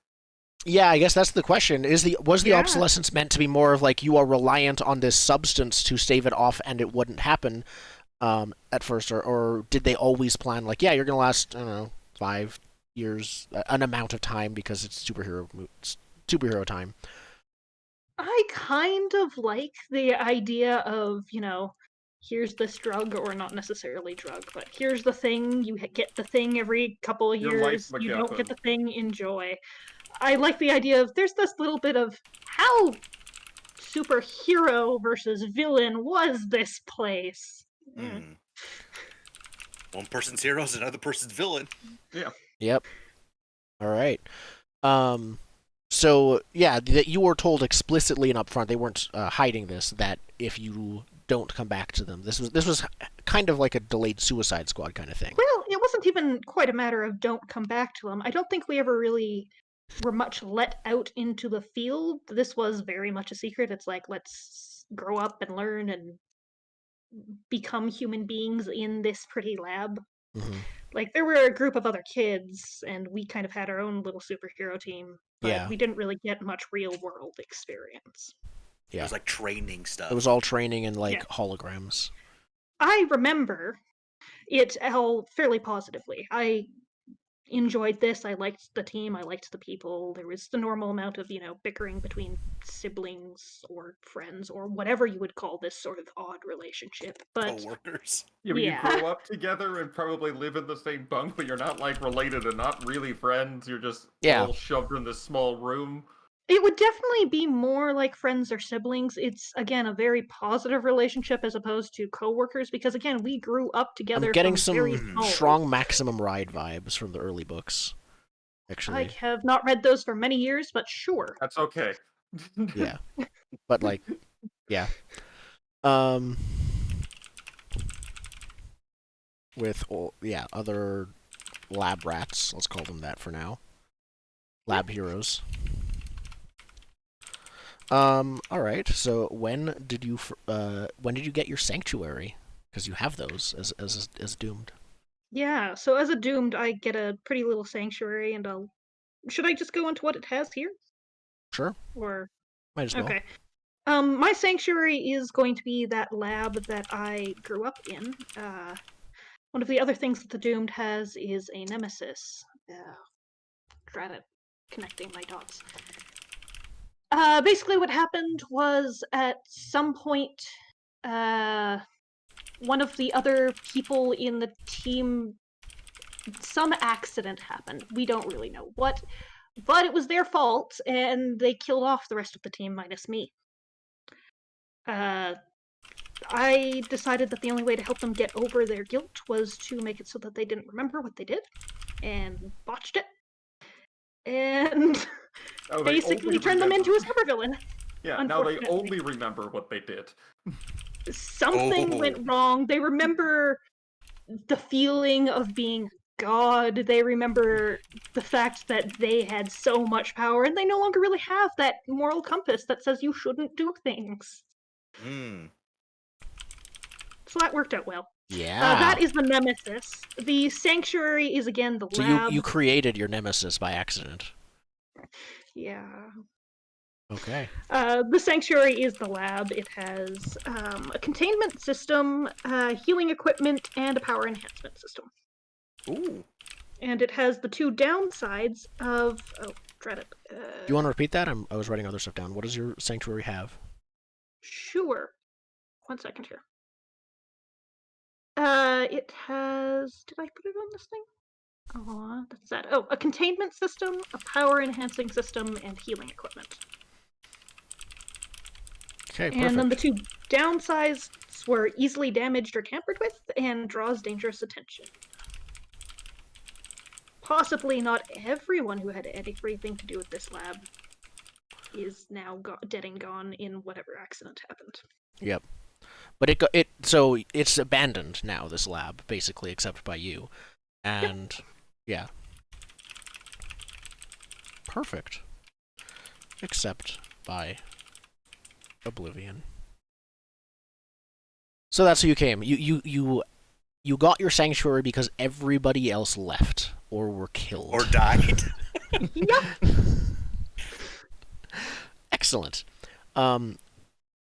Speaker 1: Yeah, I guess that's the question. Was the obsolescence meant to be more of like you are reliant on this substance to stave it off and it wouldn't happen at first, or did they always plan like, yeah, you're gonna last, I don't know, 5 years, an amount of time because it's superhero time?
Speaker 4: I kind of like the idea of, here's this drug, or not necessarily drug, but here's the thing, you get the thing every couple of years, you don't get the thing, enjoy. I like the idea of there's this little bit of how superhero versus villain was this place.
Speaker 2: One person's hero is another person's villain.
Speaker 3: Yeah.
Speaker 1: Yep. All right. So yeah, that you were told explicitly and upfront, they weren't hiding this, that if you don't come back to them, this was kind of like a delayed Suicide Squad kind of thing.
Speaker 4: Well, it wasn't even quite a matter of don't come back to them. I don't think we ever really were much let out into the field. This was very much a secret. It's like, let's grow up and learn and become human beings in this pretty lab.
Speaker 1: Mm-hmm.
Speaker 4: Like, there were a group of other kids, and we kind of had our own little superhero team, but we didn't really get much real world experience.
Speaker 2: Yeah. It was like training stuff.
Speaker 1: It was all training and like holograms.
Speaker 4: I remember it all fairly positively. I enjoyed this. I liked the team. I liked the people. There was the normal amount of, bickering between siblings or friends or whatever you would call this sort of odd relationship. But
Speaker 2: co-workers.
Speaker 3: Yeah, you grow up together and probably live in the same bunk, but you're not like related and not really friends. You're just all shoved in this small room.
Speaker 4: It would definitely be more like friends or siblings. It's, again, a very positive relationship as opposed to co-workers, because, again, we grew up together.
Speaker 1: I'm getting some strong Maximum Ride vibes from the early books, actually.
Speaker 4: I have not read those for many years, but sure.
Speaker 3: That's okay.
Speaker 1: Yeah. But, like, yeah. With, other lab rats, let's call them that for now. Lab heroes. All right. So when did you get your sanctuary? Because you have those as Doomed.
Speaker 4: Yeah. So as a Doomed, I get a pretty little sanctuary, and should I just go into what it has here?
Speaker 1: Sure.
Speaker 4: Or
Speaker 1: might as well.
Speaker 4: Okay. My sanctuary is going to be that lab that I grew up in. One of the other things that the Doomed has is a nemesis. Try to connecting my dots. Basically what happened was at some point, one of the other people in the team, some accident happened. We don't really know what, but it was their fault, and they killed off the rest of the team minus me. I decided that the only way to help them get over their guilt was to make it so that they didn't remember what they did, and botched it, and basically turned them into a supervillain.
Speaker 3: Yeah, now they only remember what they did.
Speaker 4: Something went wrong. They remember the feeling of being God. They remember the fact that they had so much power, and they no longer really have that moral compass that says you shouldn't do things. So that worked out well.
Speaker 1: Yeah.
Speaker 4: That is the nemesis. The sanctuary is again the lab.
Speaker 1: So you created your nemesis by accident.
Speaker 4: Yeah.
Speaker 1: Okay.
Speaker 4: The sanctuary is the lab. It has a containment system, healing equipment, and a power enhancement system.
Speaker 2: Ooh.
Speaker 4: And it has the two downsides of... Oh, dread it.
Speaker 1: Do you want to repeat that? I was writing other stuff down. What does your sanctuary have?
Speaker 4: Sure. 1 second here. It has... Did I put it on this thing? Oh, that's that. Oh, a containment system, a power enhancing system, and healing equipment.
Speaker 1: Okay, perfect.
Speaker 4: And then the two downsides were easily damaged or tampered with, and draws dangerous attention. Possibly not everyone who had anything to do with this lab is now dead and gone in whatever accident happened.
Speaker 1: Yep. But so it's abandoned now, this lab, basically, except by you. And yeah. Perfect. Except by Oblivion. So that's who you came. You got your sanctuary because everybody else left or were killed
Speaker 2: or died.
Speaker 4: Yep.
Speaker 1: Excellent.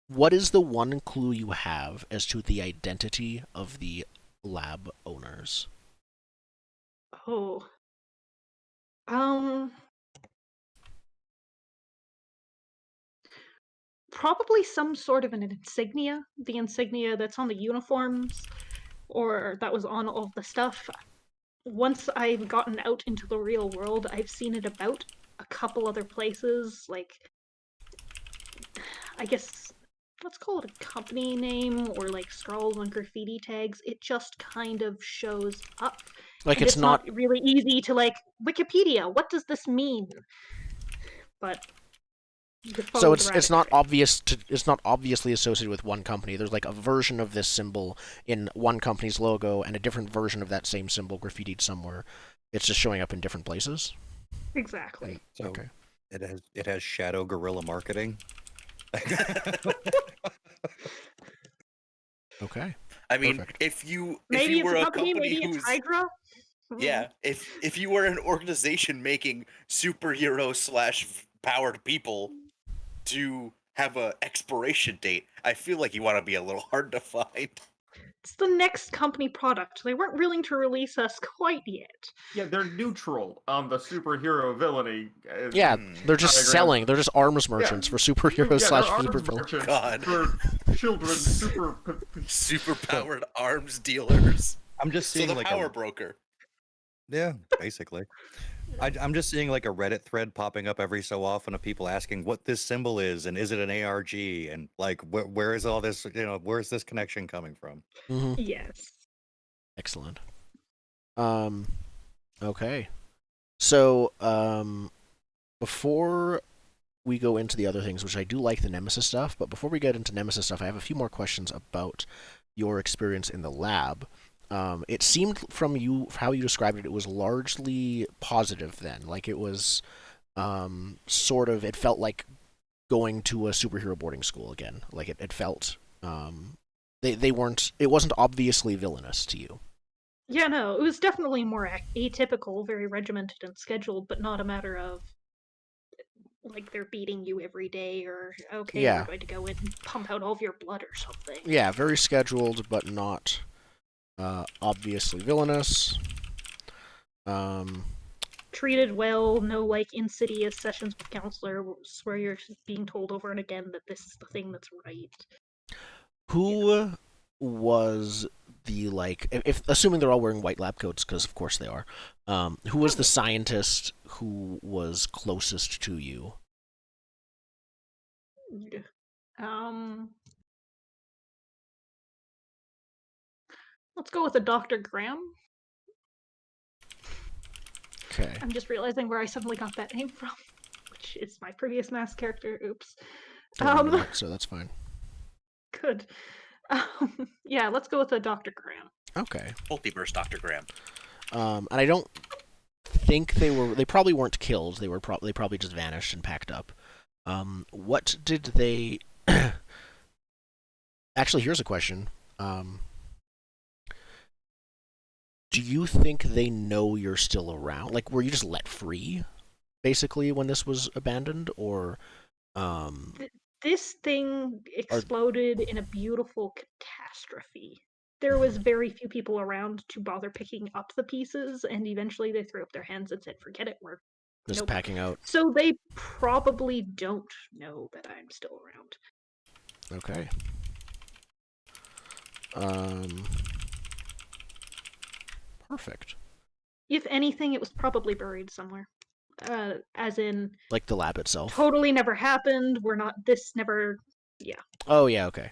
Speaker 1: What is the one clue you have as to the identity of the lab owners?
Speaker 4: Oh. Probably some sort of an insignia. The insignia that's on the uniforms, or that was on all the stuff. Once I've gotten out into the real world, I've seen it about a couple other places, like, I guess, let's call it a company name, or like scrawls on graffiti tags. It just kind of shows up.
Speaker 1: Like,
Speaker 4: and it's not really easy to, like, Wikipedia, what does this mean? But
Speaker 1: so it's not obvious it's not obviously associated with one company. There's like a version of this symbol in one company's logo and a different version of that same symbol graffitied somewhere. It's just showing up in different places.
Speaker 4: Exactly.
Speaker 5: So
Speaker 1: okay.
Speaker 5: It has shadow guerrilla marketing.
Speaker 1: Okay.
Speaker 2: I mean,
Speaker 1: perfect.
Speaker 2: if you
Speaker 4: maybe
Speaker 2: were
Speaker 4: it's
Speaker 2: a
Speaker 4: company, maybe
Speaker 2: who's
Speaker 4: it's Hydra.
Speaker 2: Yeah, if you were an organization making superhero / powered people to have a expiration date, I feel like you want to be a little hard to find.
Speaker 4: It's the next company product. They weren't willing to release us quite yet.
Speaker 3: Yeah, they're neutral on the superhero villainy.
Speaker 1: Yeah, they're just selling. They're just arms merchants for superheroes / supervillains.
Speaker 2: God.
Speaker 3: For children,
Speaker 2: super powered arms dealers.
Speaker 5: I'm just seeing
Speaker 2: so the
Speaker 5: like
Speaker 2: power broker.
Speaker 5: Yeah, basically. I'm just seeing like a Reddit thread popping up every so often of people asking what this symbol is and is it an ARG and like where is all this, where's this connection coming from?
Speaker 1: Mm-hmm.
Speaker 4: Yes.
Speaker 1: Excellent. Okay. So, before we go into the other things, which I do like the Nemesis stuff, but before we get into Nemesis stuff, I have a few more questions about your experience in the lab. It seemed from how you described it, it was largely positive then. Like it was it felt like going to a superhero boarding school again. Like it felt, it wasn't obviously villainous to you.
Speaker 4: Yeah, no, it was definitely more atypical, very regimented and scheduled, but not a matter of like they're beating you every day or we're going to go in and pump out all of your blood or something.
Speaker 1: Yeah, very scheduled, but not obviously villainous.
Speaker 4: Treated well, no like insidious sessions with counselors where you're being told over and again that this is the thing that's right.
Speaker 1: Who was the, like, if assuming they're all wearing white lab coats, because of course they are, who was the scientist who was closest to you?
Speaker 4: Let's go with a Dr. Graham.
Speaker 1: Okay.
Speaker 4: I'm just realizing where I suddenly got that name from, which is my previous mask character. Oops.
Speaker 1: Don't remember that, so that's fine.
Speaker 4: Good. Yeah, let's go with a Dr. Graham.
Speaker 1: Okay.
Speaker 2: Multiverse Dr. Graham.
Speaker 1: And I don't think they probably weren't killed. They probably just vanished and packed up. What did they... Actually, here's a question. Do you think they know you're still around? Like, were you just let free, basically, when this was abandoned? Or,
Speaker 4: This thing exploded in a beautiful catastrophe. There was very few people around to bother picking up the pieces, and eventually they threw up their hands and said, forget it, we're
Speaker 1: just packing out?
Speaker 4: So they probably don't know that I'm still around.
Speaker 1: Okay. Perfect.
Speaker 4: If anything, it was probably buried somewhere. As in...
Speaker 1: Like the lab itself?
Speaker 4: Totally never happened, this never... Yeah.
Speaker 1: Oh, yeah, okay.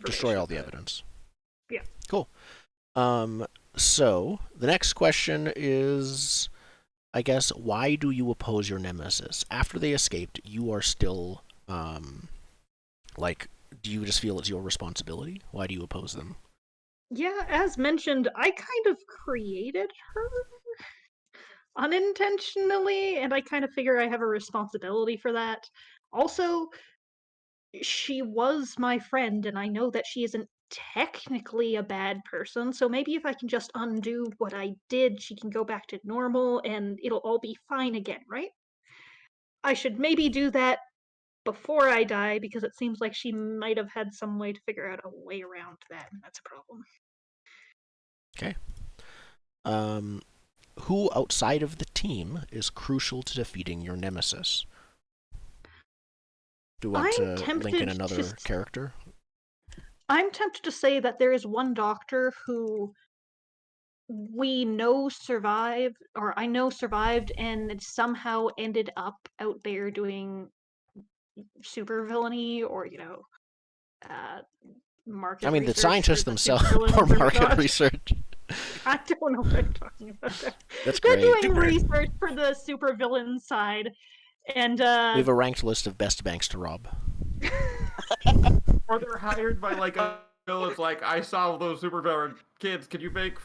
Speaker 4: Destroy
Speaker 1: all the evidence.
Speaker 4: Yeah.
Speaker 1: Cool. So, the next question is, I guess, why do you oppose your nemesis? After they escaped, you are still, like, do you just feel it's your responsibility? Why do you oppose them?
Speaker 4: Yeah, as mentioned, I kind of created her unintentionally, and I kind of figure I have a responsibility for that. Also, she was my friend, and I know that she isn't technically a bad person, so maybe if I can just undo what I did, she can go back to normal, and it'll all be fine again, right? I should maybe do that before I die, because it seems like she might have had some way to figure out a way around that, and that's a problem.
Speaker 1: Okay. Who outside of the team is crucial to defeating your nemesis? Do you want to link in another character?
Speaker 4: I'm tempted to say that there is one doctor who we know survived, or I know survived, and somehow ended up out there doing supervillainy, or, market research.
Speaker 1: I mean, the scientists themselves are market research.
Speaker 4: I don't know what I'm talking about.
Speaker 1: That's
Speaker 4: They're
Speaker 1: great.
Speaker 4: doing research for the supervillain side, and
Speaker 1: we have a ranked list of best banks to rob.
Speaker 3: Or they're hired by like a village, like, I saw those supervillain kids. Can you make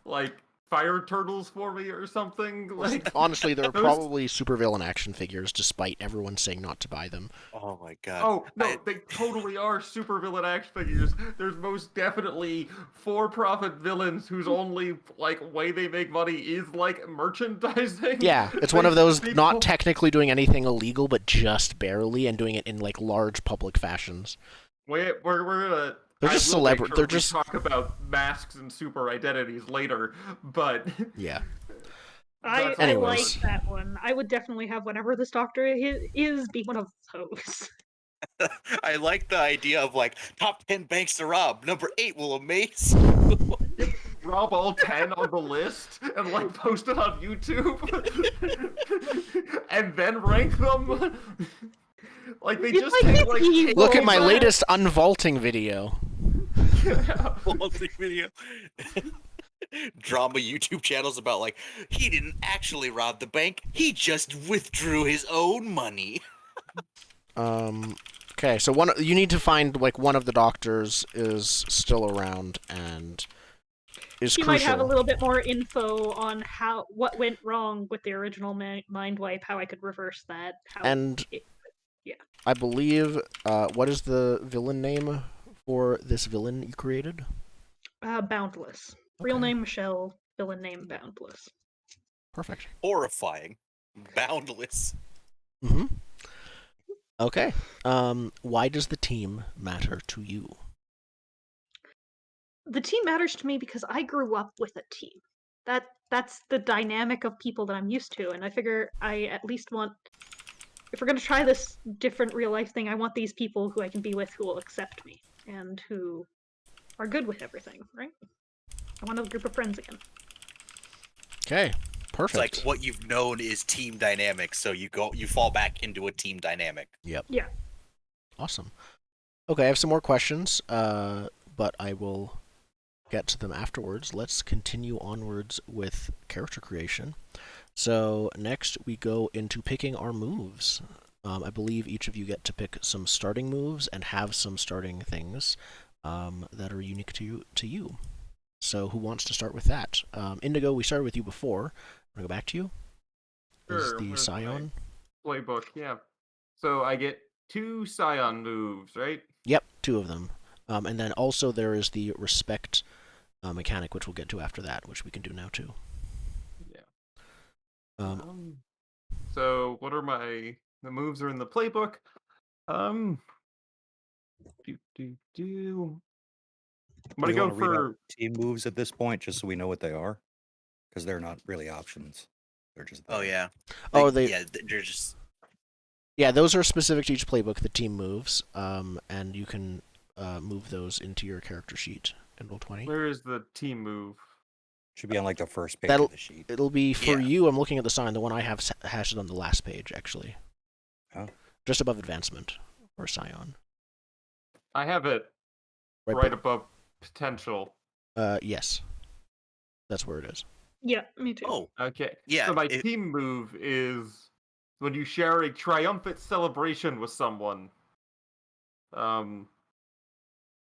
Speaker 3: like fire turtles for me or something? Like,
Speaker 1: honestly, they're probably supervillain action figures, despite everyone saying not to buy them.
Speaker 2: Oh my god.
Speaker 3: Oh no, they totally are supervillain action figures. There's most definitely for-profit villains whose only like way they make money is like merchandising.
Speaker 1: Yeah, it's one of those not technically doing anything illegal, but just barely, and doing it in like large public fashions.
Speaker 3: We're gonna.
Speaker 1: They're just celebrities. They're just
Speaker 3: talk about masks and super identities later, but
Speaker 1: yeah.
Speaker 4: I like that one. I would definitely have whatever this doctor is be one of those.
Speaker 2: I like the idea of like top 10 banks to rob. Number 8 will amaze.
Speaker 3: Rob all 10 on the list and like post it on YouTube, and then rank them. Like they just take like
Speaker 1: look at my latest unvaulting video.
Speaker 2: Vaulting video. Drama YouTube channels about like he didn't actually rob the bank, he just withdrew his own money.
Speaker 1: Okay, so you need to find like one of the doctors is still around and is
Speaker 4: she
Speaker 1: crucial.
Speaker 4: Might have a little bit more info on what went wrong with the original mind wipe, how I could reverse that. Yeah.
Speaker 1: I believe, what is the villain name for this villain you created?
Speaker 4: Boundless. Okay. Real name Michelle, villain name Boundless.
Speaker 1: Perfect.
Speaker 2: Horrifying. Boundless.
Speaker 1: Mm-hmm. Okay. Why does the team matter to you?
Speaker 4: The team matters to me because I grew up with a team. That's the dynamic of people that I'm used to, and I figure I at least want... If we're going to try this different real-life thing, I want these people who I can be with who will accept me, and who are good with everything, right? I want a group of friends again.
Speaker 1: Okay, perfect.
Speaker 2: It's like what you've known is team dynamics, so you fall back into a team dynamic.
Speaker 1: Yep.
Speaker 4: Yeah.
Speaker 1: Awesome. Okay, I have some more questions, but I will get to them afterwards. Let's continue onwards with character creation. So next we go into picking our moves. I believe each of you get to pick some starting moves and have some starting things that are unique to you. So who wants to start with that? Indigo, we started with you before. I'm going to go back to you.
Speaker 3: Sure.
Speaker 1: Is the Scion?
Speaker 3: Playbook, yeah. So I get 2 Scion moves, right?
Speaker 1: Yep, 2 of them. And then also there is the respect mechanic, which we'll get to after that, which we can do now too.
Speaker 3: Yeah. So what are the moves are in the playbook? I'm gonna go for
Speaker 5: team moves at this point, just so we know what they are, because they're not really options. They're just there.
Speaker 2: Oh yeah. They're just.
Speaker 1: Yeah, those are specific to each playbook, the team moves, and you can move those into your character sheet in Roll20.
Speaker 3: Where is the team move?
Speaker 5: Should be on like the first page of the sheet.
Speaker 1: It'll be for you. I'm looking at the sign. The one I have hashed on the last page, actually.
Speaker 5: Huh?
Speaker 1: Just above advancement or Scion.
Speaker 3: I have it right above potential.
Speaker 1: Yes. That's where it is.
Speaker 4: Yeah, me too.
Speaker 2: Oh,
Speaker 3: okay.
Speaker 2: Yeah.
Speaker 3: So my team move is when you share a triumphant celebration with someone.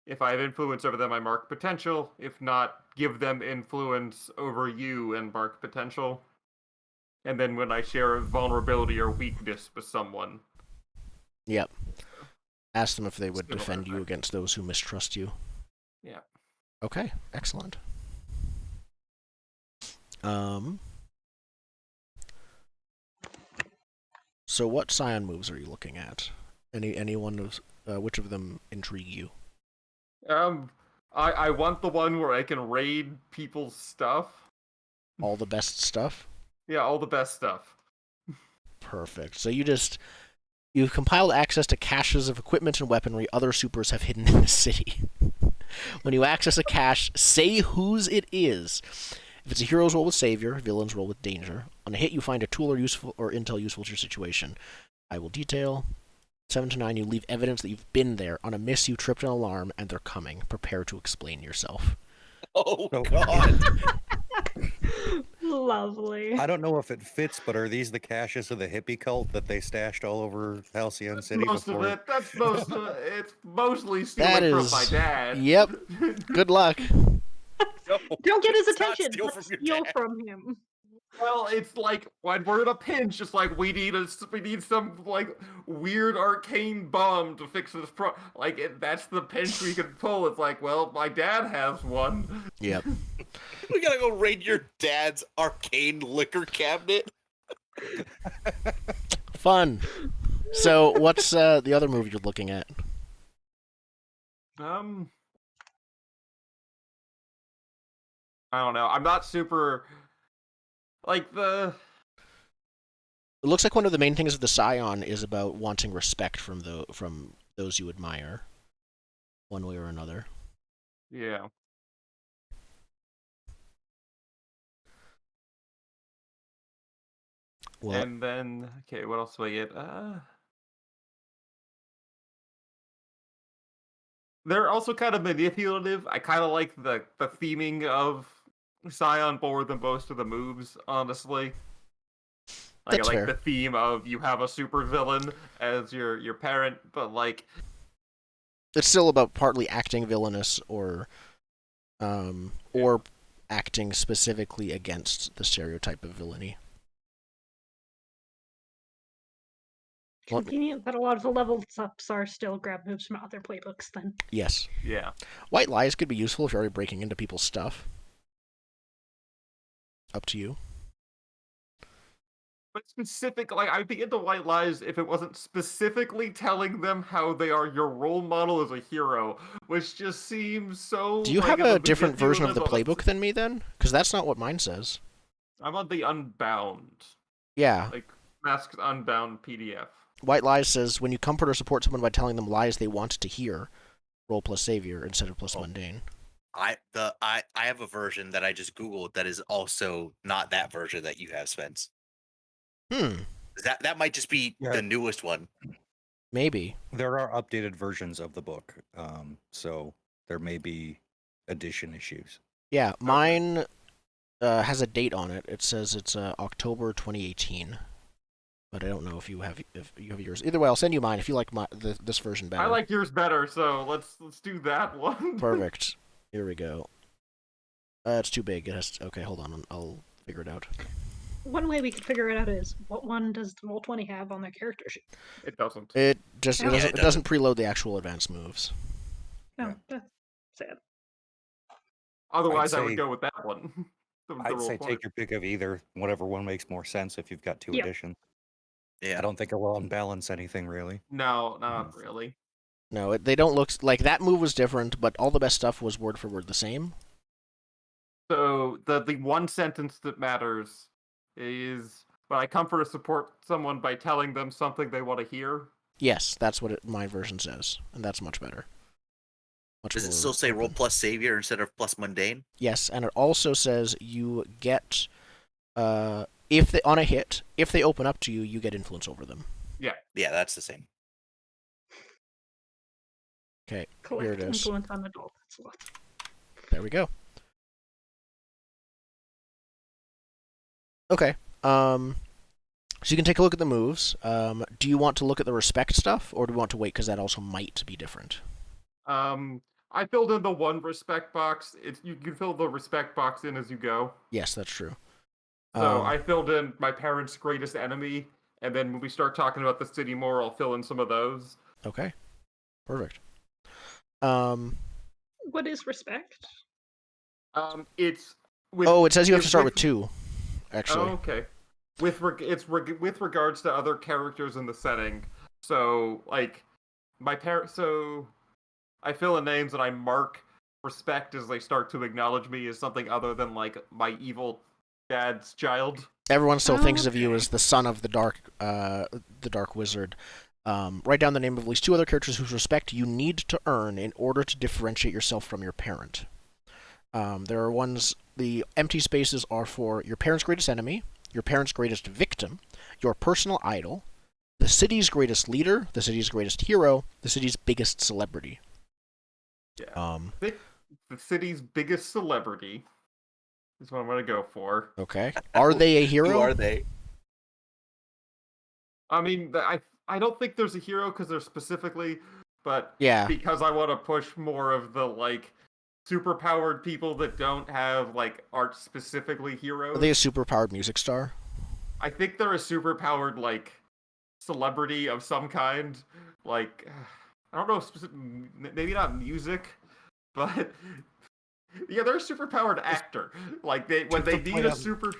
Speaker 3: If I have influence over them, I mark potential. If not, give them influence over you and mark potential. And then when I share a vulnerability or weakness with someone.
Speaker 1: Yep. Ask them if they would defend you against those who mistrust you.
Speaker 3: Yeah.
Speaker 1: Okay, excellent. So what Scion moves are you looking at? Any one of which of them intrigue you?
Speaker 3: I want the one where I can raid people's stuff.
Speaker 1: All the best stuff?
Speaker 3: Yeah, all the best stuff.
Speaker 1: Perfect. So you've compiled access to caches of equipment and weaponry other supers have hidden in the city. When you access a cache, say whose it is. If it's a hero's roll with savior, villain's roll with danger. On a hit, you find a tool or intel useful to your situation. I will detail. 7 to 9, you leave evidence that you've been there. On a miss, you tripped an alarm, and they're coming. Prepare to explain yourself.
Speaker 2: Oh, God.
Speaker 4: Lovely.
Speaker 5: I don't know if it fits, but are these the caches of the hippie cult that they stashed all over Halcyon City before?
Speaker 3: That's most of it. It's mostly stealing from my dad.
Speaker 1: Yep. Good luck.
Speaker 2: No,
Speaker 4: Don't get his
Speaker 2: it's not
Speaker 4: attention.
Speaker 2: steal
Speaker 4: Let's
Speaker 2: from your
Speaker 4: steal
Speaker 2: dad.
Speaker 4: from him.
Speaker 3: Well, it's like when we're in a pinch, it's like we need some like weird arcane bomb to fix this that's the pinch we can pull. It's like, well, my dad has one.
Speaker 1: Yep.
Speaker 2: We gotta go raid your dad's arcane liquor cabinet.
Speaker 1: Fun. So what's the other movie you're looking at?
Speaker 3: I don't know. I'm not super
Speaker 1: It looks like one of the main things of the Scion is about wanting respect from those you admire, one way or another.
Speaker 3: Yeah.
Speaker 1: Well,
Speaker 3: and then okay, what else do I get? They're also kind of manipulative. I kind of like the theming of Scion more than most of the moves, honestly. Like
Speaker 1: That's
Speaker 3: I like
Speaker 1: fair.
Speaker 3: the theme of you have a supervillain as your parent, but like
Speaker 1: it's still about partly acting villainous or acting specifically against the stereotype of villainy.
Speaker 4: Convenient that a lot of the level ups are still grab moves from other playbooks then.
Speaker 1: Yes.
Speaker 3: yeah.
Speaker 1: White lies could be useful if you're already breaking into people's stuff. Up to you.
Speaker 3: But specific, like I'd be into white lies if it wasn't specifically telling them how they are your role model as a hero, which just seems so.
Speaker 1: Do you have a different version of the playbook than me then? Because that's not what mine says.
Speaker 3: I'm on the Unbound.
Speaker 1: Yeah.
Speaker 3: Like Masks Unbound PDF.
Speaker 1: White lies says when you comfort or support someone by telling them lies they want to hear, roll plus savior instead of plus mundane.
Speaker 2: I have a version that I just Googled that is also not that version that you have, Spence. That might just be the newest one.
Speaker 1: Maybe.
Speaker 5: There are updated versions of the book, so there may be edition issues.
Speaker 1: Yeah, mine has a date on it. It says it's October 2018. But I don't know if you have yours. Either way, I'll send you mine if you like this version better.
Speaker 3: I like yours better, so let's do that one.
Speaker 1: Perfect. Here we go. It's too big. It has okay, hold on. I'll figure it out.
Speaker 4: One way we could figure it out is what one does Roll20 have on their character sheet?
Speaker 3: It doesn't.
Speaker 1: It doesn't preload the actual advanced moves.
Speaker 4: No, that's sad.
Speaker 3: Otherwise, I would go with that one.
Speaker 5: I'd say take your pick of either, whatever one makes more sense if you've got two editions.
Speaker 2: Yeah.
Speaker 5: I don't think it will unbalance anything, really.
Speaker 3: No, not really.
Speaker 1: No, they don't look... Like, that move was different, but all the best stuff was word for word the same.
Speaker 3: So, the one sentence that matters is, when I come for to support someone by telling them something they want to hear.
Speaker 1: Yes, that's what my version says, and that's much better.
Speaker 2: Does it still say roll plus savior instead of plus mundane?
Speaker 1: Yes, and it also says you get... if they on a hit, if they open up to you, you get influence over them.
Speaker 3: Yeah.
Speaker 2: Yeah, that's the same.
Speaker 1: Okay,
Speaker 4: Collect
Speaker 1: here it is.
Speaker 4: influence on adult slots.
Speaker 1: There we go. Okay. So you can take a look at the moves. Do you want to look at the respect stuff, or do you want to wait because that also might be different?
Speaker 3: I filled in the one respect box. You can fill the respect box in as you go.
Speaker 1: Yes, that's true.
Speaker 3: So I filled in my parents' greatest enemy, and then when we start talking about the city more, I'll fill in some of those.
Speaker 1: Okay. Perfect.
Speaker 4: What is respect?
Speaker 3: It's
Speaker 1: it says you have to start with 2, actually.
Speaker 3: Oh, okay. With regards to other characters in the setting. So, like, so I fill in names and I mark respect as they start to acknowledge me as something other than, like, my evil dad's child.
Speaker 1: Everyone still thinks of you as the son of the dark wizard. Write down the name of at least 2 other characters whose respect you need to earn in order to differentiate yourself from your parent. There are ones... The empty spaces are for your parent's greatest enemy, your parent's greatest victim, your personal idol, the city's greatest leader, the city's greatest hero, the city's biggest celebrity.
Speaker 3: Yeah. The city's biggest celebrity is what I'm going to go for.
Speaker 1: Okay. Are they a hero?
Speaker 2: Who are they?
Speaker 3: I mean, I don't think there's a hero because they're specifically, but
Speaker 1: yeah,
Speaker 3: because I want to push more of the, like, superpowered people that don't have, like, art specifically heroes.
Speaker 1: Are they a superpowered music star?
Speaker 3: I think they're a superpowered, like, celebrity of some kind. Like, I don't know, maybe not music, but yeah, they're a superpowered actor. Like, when they need a super...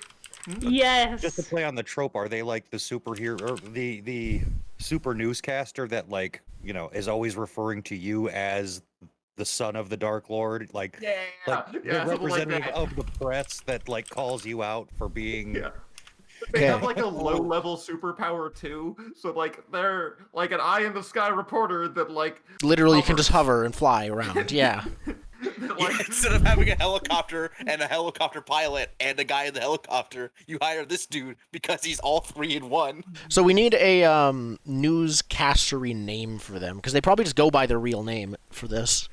Speaker 4: Yes.
Speaker 5: Just to play on the trope, are they like the superhero, or the super newscaster that, like, you know, is always referring to you as the son of the Dark Lord? Like, the representative of the press that, like, calls you out for being...
Speaker 3: Yeah. They have, like, a low-level superpower, too. So, like, they're, like, an eye-in-the-sky reporter that, like...
Speaker 1: Literally, you can just hover and fly around, yeah.
Speaker 2: Like, instead of having a helicopter and a helicopter pilot and a guy in the helicopter, you hire this dude because he's all 3 in 1.
Speaker 1: So we need a newscastery name for them, because they probably just go by their real name for this,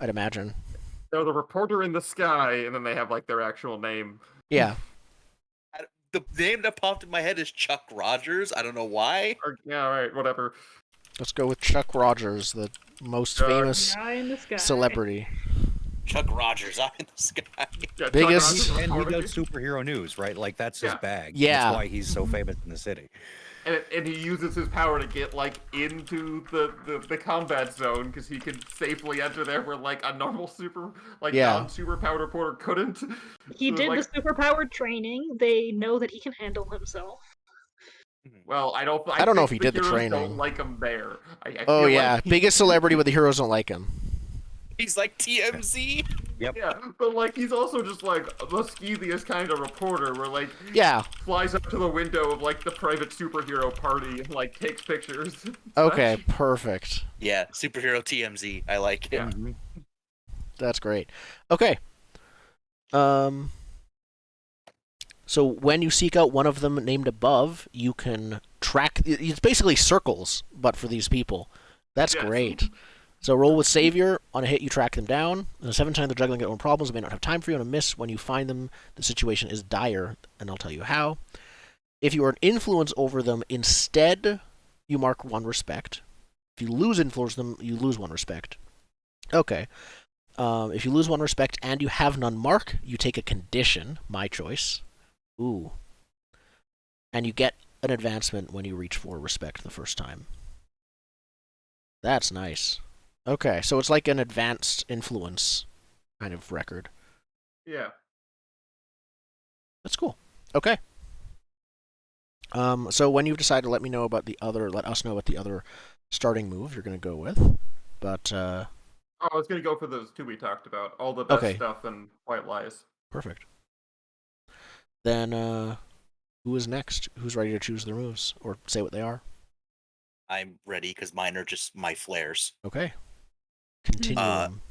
Speaker 1: I'd imagine.
Speaker 3: They're the reporter in the sky, and then they have, like, their actual name.
Speaker 1: Yeah.
Speaker 2: The name that popped in my head is Chuck Rogers. I don't know why.
Speaker 3: Yeah, alright, whatever.
Speaker 1: Let's go with Chuck Rogers, the most famous celebrity.
Speaker 2: Chuck Rogers, eye in the sky.
Speaker 3: Yeah,
Speaker 1: biggest...
Speaker 5: And he does superhero news, right? Like, that's his bag.
Speaker 1: Yeah.
Speaker 5: That's why he's so famous in the city.
Speaker 3: And he uses his power to get, like, into the combat zone, because he can safely enter there where, like, a normal non-superpowered reporter couldn't.
Speaker 4: He did the superpowered training. They know that he can handle himself.
Speaker 3: Well, I don't
Speaker 1: know if he did the training.
Speaker 3: Don't like him there. I
Speaker 1: oh,
Speaker 3: feel
Speaker 1: yeah.
Speaker 3: like
Speaker 1: Biggest celebrity, but the heroes don't like him.
Speaker 2: He's like TMZ.
Speaker 5: Yep.
Speaker 3: Yeah, but, like, he's also just, like, the skeeviest kind of reporter where, like, flies up to the window of, like, the private superhero party and, like, takes pictures.
Speaker 1: Okay, perfect.
Speaker 2: Yeah, superhero TMZ. I like it.
Speaker 3: Yeah.
Speaker 1: That's great. Okay. So when you seek out one of them named above, you can track. It's basically circles, but for these people. That's great. So roll with Savior. On a hit, you track them down. On a 7 times, they're juggling their own problems. They may not have time for you. On a miss, when you find them, the situation is dire, and I'll tell you how. If you are an influence over them, instead, you mark 1 respect. If you lose influence them, you lose 1 respect. Okay. If you lose 1 respect and you have none mark, you take a condition. My choice. Ooh. And you get an advancement when you reach 4 respect the first time. That's nice. Okay, so it's like an advanced influence kind of record.
Speaker 3: Yeah.
Speaker 1: That's cool. Okay. So when you've decided, let us know about the other starting move you're going to go with. But
Speaker 3: I was going to go for those 2 we talked about. All the best stuff and White Lies.
Speaker 1: Perfect. Then who is next? Who's ready to choose their moves or say what they are?
Speaker 2: I'm ready because mine are just my flares.
Speaker 1: Okay. Continuum.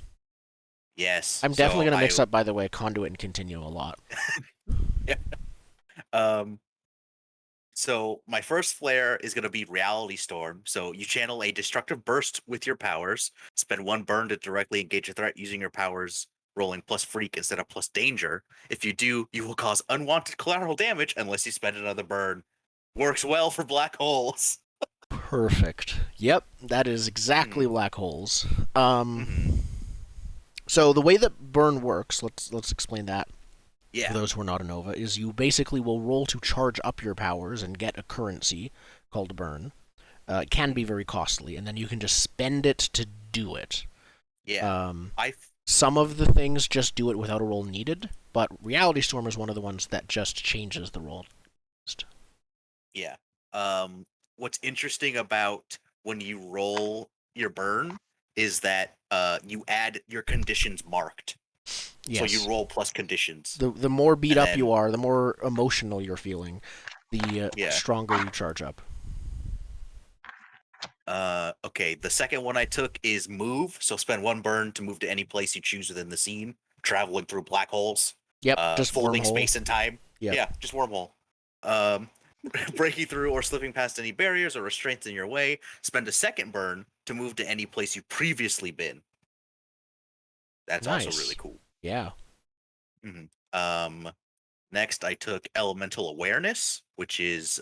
Speaker 2: Yes.
Speaker 1: I'm definitely going to mix up, by the way, Conduit and Continuum a lot.
Speaker 2: Yeah. So my first flare is going to be Reality Storm. So you channel a destructive burst with your powers. Spend 1 burn to directly engage a threat using your powers, rolling plus freak instead of plus danger. If you do, you will cause unwanted collateral damage unless you spend another burn. Works well for black holes.
Speaker 1: Perfect. Yep, that is exactly black holes. So the way that burn works, let's explain that. Yeah. For those who are not a Nova, is you basically will roll to charge up your powers and get a currency called burn. It can be very costly, and then you can just spend it to do it.
Speaker 2: Yeah.
Speaker 1: Some of the things just do it without a roll needed, but Reality Storm is one of the ones that just changes the roll.
Speaker 2: Yeah. What's interesting about when you roll your burn is that you add your conditions marked. Yes. So you roll plus conditions.
Speaker 1: The more beat up you are, the more emotional you're feeling, the stronger you charge up.
Speaker 2: Okay, the second one I took is move. So spend 1 burn to move to any place you choose within the scene, traveling through black holes.
Speaker 1: Yep, just
Speaker 2: folding
Speaker 1: wormhole.
Speaker 2: Space and time. Yep. Yeah, just wormhole. Breaking through or slipping past any barriers or restraints in your way. Spend a 2nd burn to move to any place you've previously been. That's also really cool.
Speaker 1: Yeah.
Speaker 2: Mm-hmm. Next, I took Elemental Awareness, which is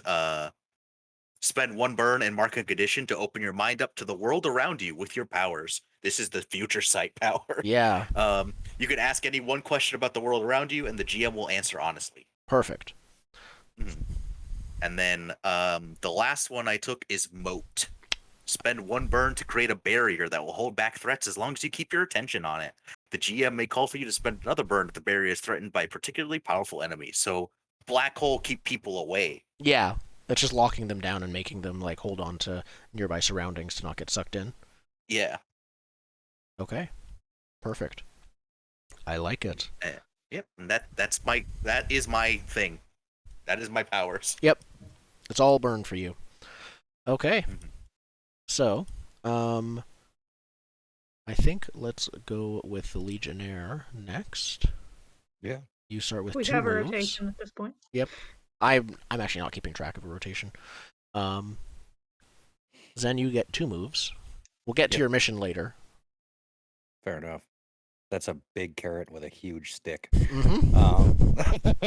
Speaker 2: spend 1 burn and mark a condition to open your mind up to the world around you with your powers. This is the future sight power.
Speaker 1: Yeah.
Speaker 2: You can ask any 1 question about the world around you, and the GM will answer honestly.
Speaker 1: Perfect.
Speaker 2: Mm-hmm. And then the last one I took is Moat. Spend 1 burn to create a barrier that will hold back threats as long as you keep your attention on it. The GM may call for you to spend another burn if the barrier is threatened by a particularly powerful enemy. So black hole keep people away.
Speaker 1: Yeah, that's just locking them down and making them like hold on to nearby surroundings to not get sucked in.
Speaker 2: Yeah.
Speaker 1: Okay. Perfect. I like it.
Speaker 2: Yep. And that is my thing. That is my powers.
Speaker 1: Yep. It's all burn for you. Okay. Mm-hmm. So, I think let's go with the Legionnaire next.
Speaker 5: Yeah.
Speaker 1: You start with 2
Speaker 4: moves. We have a
Speaker 1: moves.
Speaker 4: rotation at this point.
Speaker 1: Yep. I'm actually not keeping track of a rotation. Zen, you get 2 moves. We'll get to your mission later.
Speaker 5: Fair enough. That's a big carrot with a huge stick.
Speaker 1: Mm-hmm.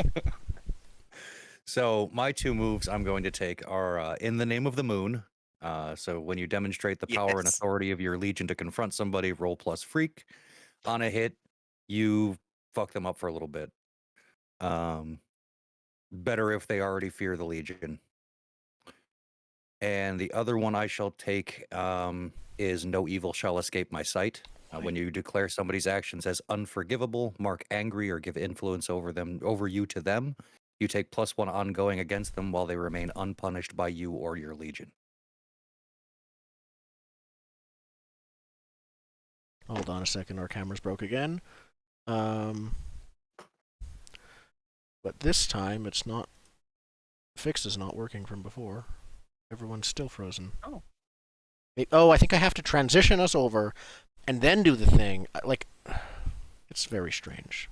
Speaker 5: So my 2 moves I'm going to take are In the Name of the Moon. So when you demonstrate the power and authority of your legion to confront somebody, roll plus freak. On a hit, you fuck them up for a little bit. Better if they already fear the legion. And the other one I shall take is No Evil Shall Escape My Sight. When you declare somebody's actions as unforgivable, mark angry, or give influence over you to them, you take +1 ongoing against them while they remain unpunished by you or your legion.
Speaker 1: Hold on a second, our camera's broke again. But this time it's not. Fix is not working from before. Everyone's still frozen. Oh, I think I have to transition us over and then do the thing. It's very strange.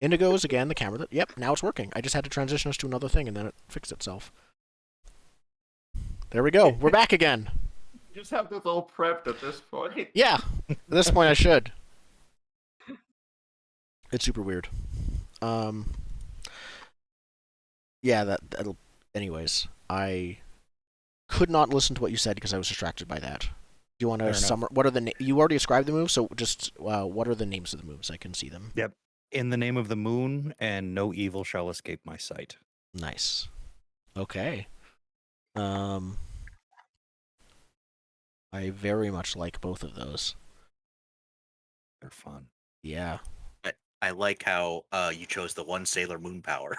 Speaker 1: Indigos, again, the camera. Yep, now it's working. I just had to transition us to another thing, and then it fixed itself. There we go. We're back again.
Speaker 3: You just have this all prepped at this point.
Speaker 1: Yeah, at this point I should. It's super weird. Yeah, that'll... Anyways, I could not listen to what you said because I was distracted by that. Do you want to summarize? What are the you already described the moves, so just what are the names of the moves? I can see them.
Speaker 5: Yep. In the name of the moon, and no evil shall escape my sight.
Speaker 1: Nice. Okay. I very much like both of those.
Speaker 5: They're fun.
Speaker 1: Yeah.
Speaker 2: I like how you chose the one Sailor Moon power.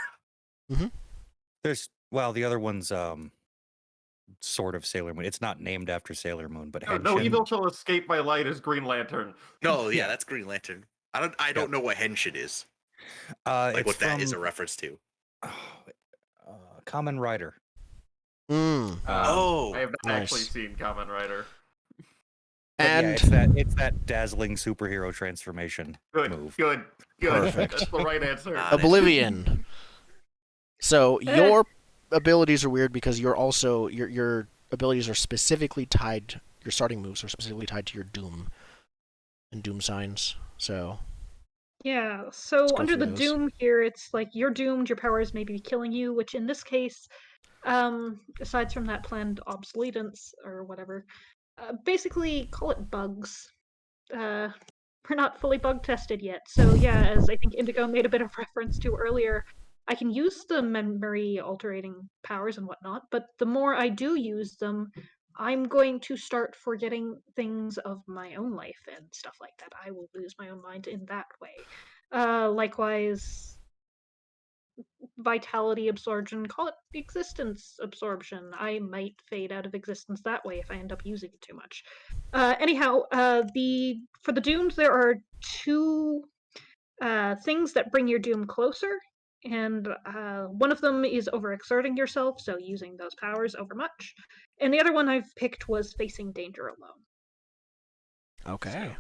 Speaker 1: Mm-hmm.
Speaker 5: There's the other one's sort of Sailor Moon. It's not named after Sailor Moon, but
Speaker 3: no evil shall escape my light is Green Lantern.
Speaker 2: No, yeah, that's Green Lantern. I don't know what Henshin is. Like what that is a reference to.
Speaker 5: Kamen Rider.
Speaker 1: I
Speaker 3: have not actually seen Kamen Rider.
Speaker 1: And
Speaker 5: it's that dazzling superhero transformation move.
Speaker 3: Good.
Speaker 1: Perfect.
Speaker 3: That's the right answer.
Speaker 1: Oblivion. So your abilities are weird because you're also your abilities are specifically tied. Your starting moves are specifically tied to your doom and doom signs. So
Speaker 4: yeah. So under the doom here, it's like you're doomed. Your powers may be killing you, which in this case, aside from that planned obsolescence or whatever, basically call it bugs. We're not fully bug tested yet. So yeah, as I think Indigo made a bit of reference to earlier, I can use the memory altering powers and whatnot, but the more I do use them, I'm going to start forgetting things of my own life and stuff like that. I will lose my own mind in that way. Likewise, vitality absorption, call it existence absorption. I might fade out of existence that way if I end up using it too much. Anyhow, for the doomed, there are two things that bring your doom closer, and one of them is overexerting yourself, so using those powers overmuch, and the other one I've picked was facing danger alone.
Speaker 1: Okay.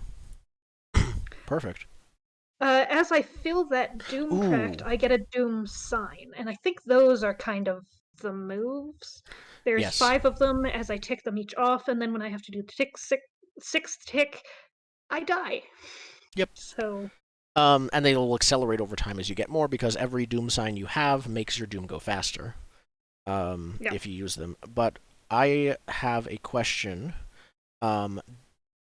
Speaker 1: Perfect.
Speaker 4: As I fill that doom tract, I get a doom sign, and I think those are kind of the moves. There's 5 of them. As I tick them each off, and then when I have to do the sixth tick, I die.
Speaker 1: Yep.
Speaker 4: So.
Speaker 1: And they will accelerate over time as you get more because every doom sign you have makes your doom go faster. If you use them. But I have a question.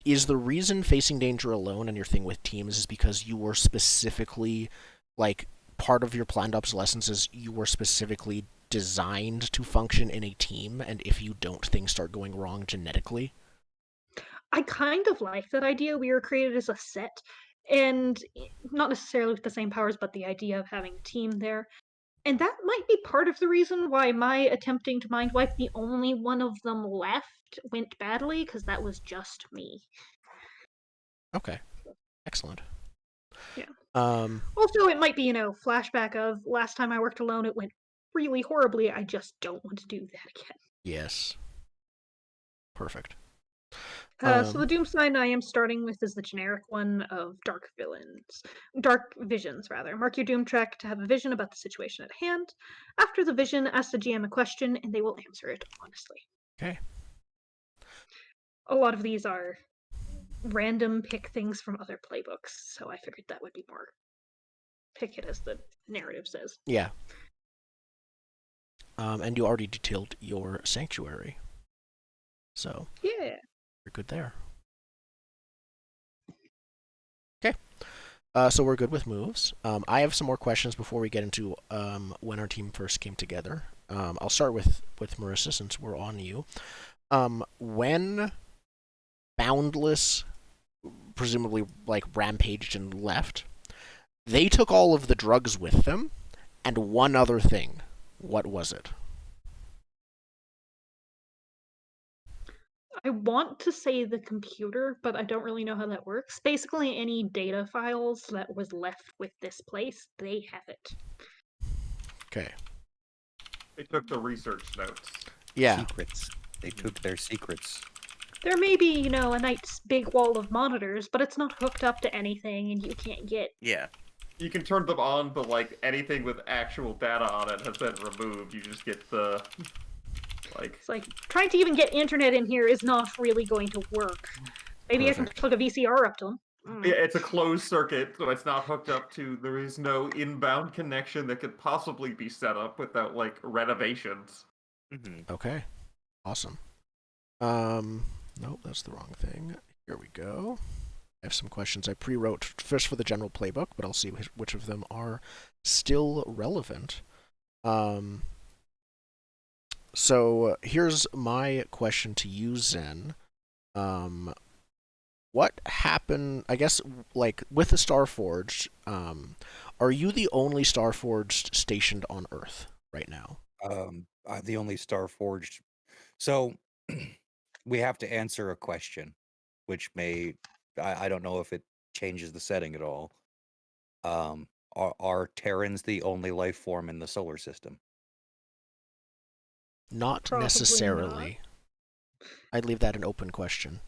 Speaker 1: Is the reason facing danger alone and your thing with teams is because you were specifically, like, part of your planned obsolescence is you were specifically designed to function in a team, and if you don't, things start going wrong genetically?
Speaker 4: I kind of like that idea. We were created as a set, and not necessarily with the same powers, but the idea of having a team there. And that might be part of the reason why my attempting to mind wipe the only one of them left went badly, because that was just me.
Speaker 1: Okay. Excellent.
Speaker 4: Yeah. Also, it might be, flashback of last time I worked alone, it went really horribly. I just don't want to do that again.
Speaker 1: Yes. Perfect.
Speaker 4: So the doom sign I am starting with is the generic one of dark visions. Mark your doom track to have a vision about the situation at hand. After the vision, ask the GM a question, and they will answer it honestly.
Speaker 1: Okay.
Speaker 4: A lot of these are random pick things from other playbooks, so I figured that would be more pick it as the narrative says.
Speaker 1: Yeah. And you already detailed your sanctuary. So.
Speaker 4: Yeah.
Speaker 1: You're good there. Okay. So we're good with moves. I have some more questions before we get into when our team first came together. I'll start with Marissa since we're on you. When Boundless presumably like rampaged and left, they took all of the drugs with them and one other thing. What was it?
Speaker 4: I want to say the computer, but I don't really know how that works. Basically, any data files that was left with this place, they have it.
Speaker 1: Okay.
Speaker 3: They took the research notes.
Speaker 1: Yeah.
Speaker 5: Secrets. They took their secrets.
Speaker 4: There may be, a nice big wall of monitors, but it's not hooked up to anything, and you can't get...
Speaker 2: Yeah.
Speaker 3: You can turn them on, but like anything with actual data on it has been removed. You just get the
Speaker 4: It's like trying to even get internet in here is not really going to work. Maybe
Speaker 1: Perfect.
Speaker 4: I can plug a VCR up to them.
Speaker 3: Yeah, it's a closed circuit, so it's not hooked up to. There is no inbound connection that could possibly be set up without like renovations.
Speaker 2: Mm-hmm.
Speaker 1: Okay. Awesome. Nope, that's the wrong thing. Here we go. I have some questions I pre-wrote first for the general playbook, but I'll see which of them are still relevant. So here's my question to you, Zen. What happened, I guess, like, with the Starforged, are you the only Starforged stationed on Earth right now?
Speaker 5: The only Starforged. So we have to answer a question, which I don't know if it changes the setting at all. Are Terrans the only life form in the solar system?
Speaker 1: Not
Speaker 4: Probably
Speaker 1: necessarily. I'd leave that an open question.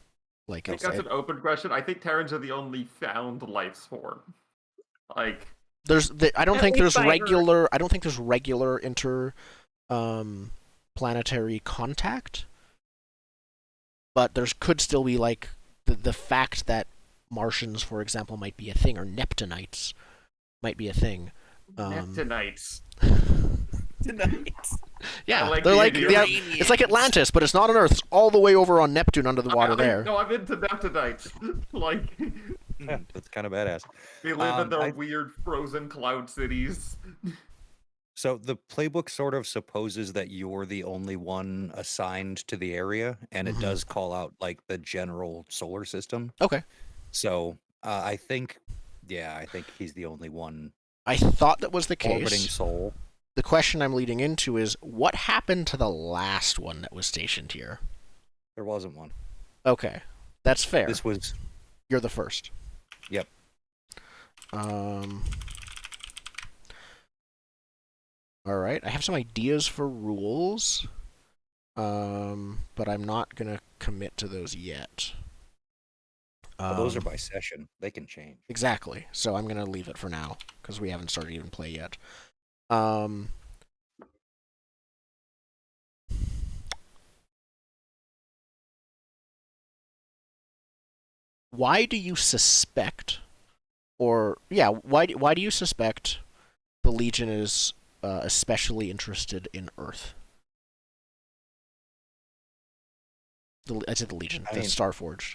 Speaker 1: Like,
Speaker 3: I think that's an open question. I think Terrans are the only found life form. Like,
Speaker 1: I don't
Speaker 4: At
Speaker 1: think
Speaker 4: least
Speaker 1: there's
Speaker 4: by
Speaker 1: regular. I don't think there's regular planetary contact. But there could still be, like, the fact that Martians, for example, might be a thing, or Neptunites might be a thing.
Speaker 3: Neptunites.
Speaker 1: Yeah,
Speaker 3: like
Speaker 1: they're
Speaker 3: the
Speaker 1: like
Speaker 3: idea.
Speaker 1: it's like Atlantis, but it's not on Earth. It's all the way over on Neptune under the water there.
Speaker 3: No, I'm into Neptunites. Like,
Speaker 5: Yeah, that's kind of badass.
Speaker 3: they live in their weird frozen cloud cities.
Speaker 5: So the playbook sort of supposes that you're the only one assigned to the area, and it does call out like the general solar system.
Speaker 1: Okay.
Speaker 5: So I think he's the only one.
Speaker 1: I thought that was the case.
Speaker 5: Orbiting Sol.
Speaker 1: The question I'm leading into is, what happened to the last one that was stationed here?
Speaker 5: There wasn't one.
Speaker 1: Okay, that's fair.
Speaker 5: You're
Speaker 1: the first.
Speaker 5: Yep.
Speaker 1: All right, I have some ideas for rules, but I'm not gonna commit to those yet.
Speaker 5: Well, those are by session. They can change.
Speaker 1: Exactly. So I'm gonna leave it for now because we haven't started even play yet. Why do you suspect, why do you suspect the Legion is especially interested in Earth? I said the Legion, the Starforged.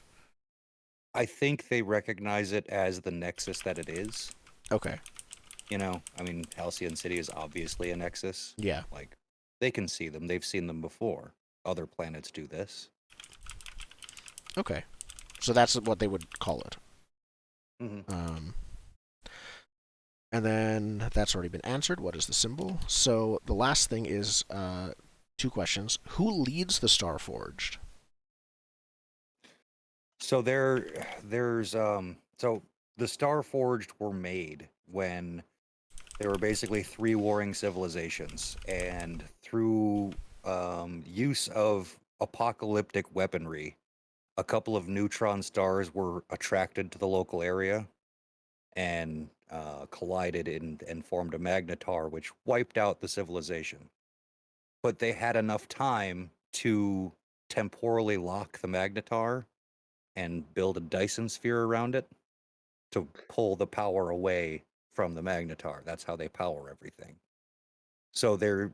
Speaker 5: I think they recognize it as the nexus that it is.
Speaker 1: Okay.
Speaker 5: Halcyon City is obviously a nexus.
Speaker 1: Yeah.
Speaker 5: Like, they can see them. They've seen them before. Other planets do this.
Speaker 1: Okay. So that's what they would call it.
Speaker 5: Mm-hmm.
Speaker 1: And then that's already been answered. What is the symbol? So the last thing is 2 questions. Who leads the Starforged?
Speaker 5: So there's so the Starforged were made when there were basically 3 warring civilizations, and through use of apocalyptic weaponry, a couple of neutron stars were attracted to the local area and collided and formed a magnetar, which wiped out the civilization. But they had enough time to temporally lock the magnetar and build a Dyson sphere around it to pull the power away from the magnetar. That's how they power everything. So they're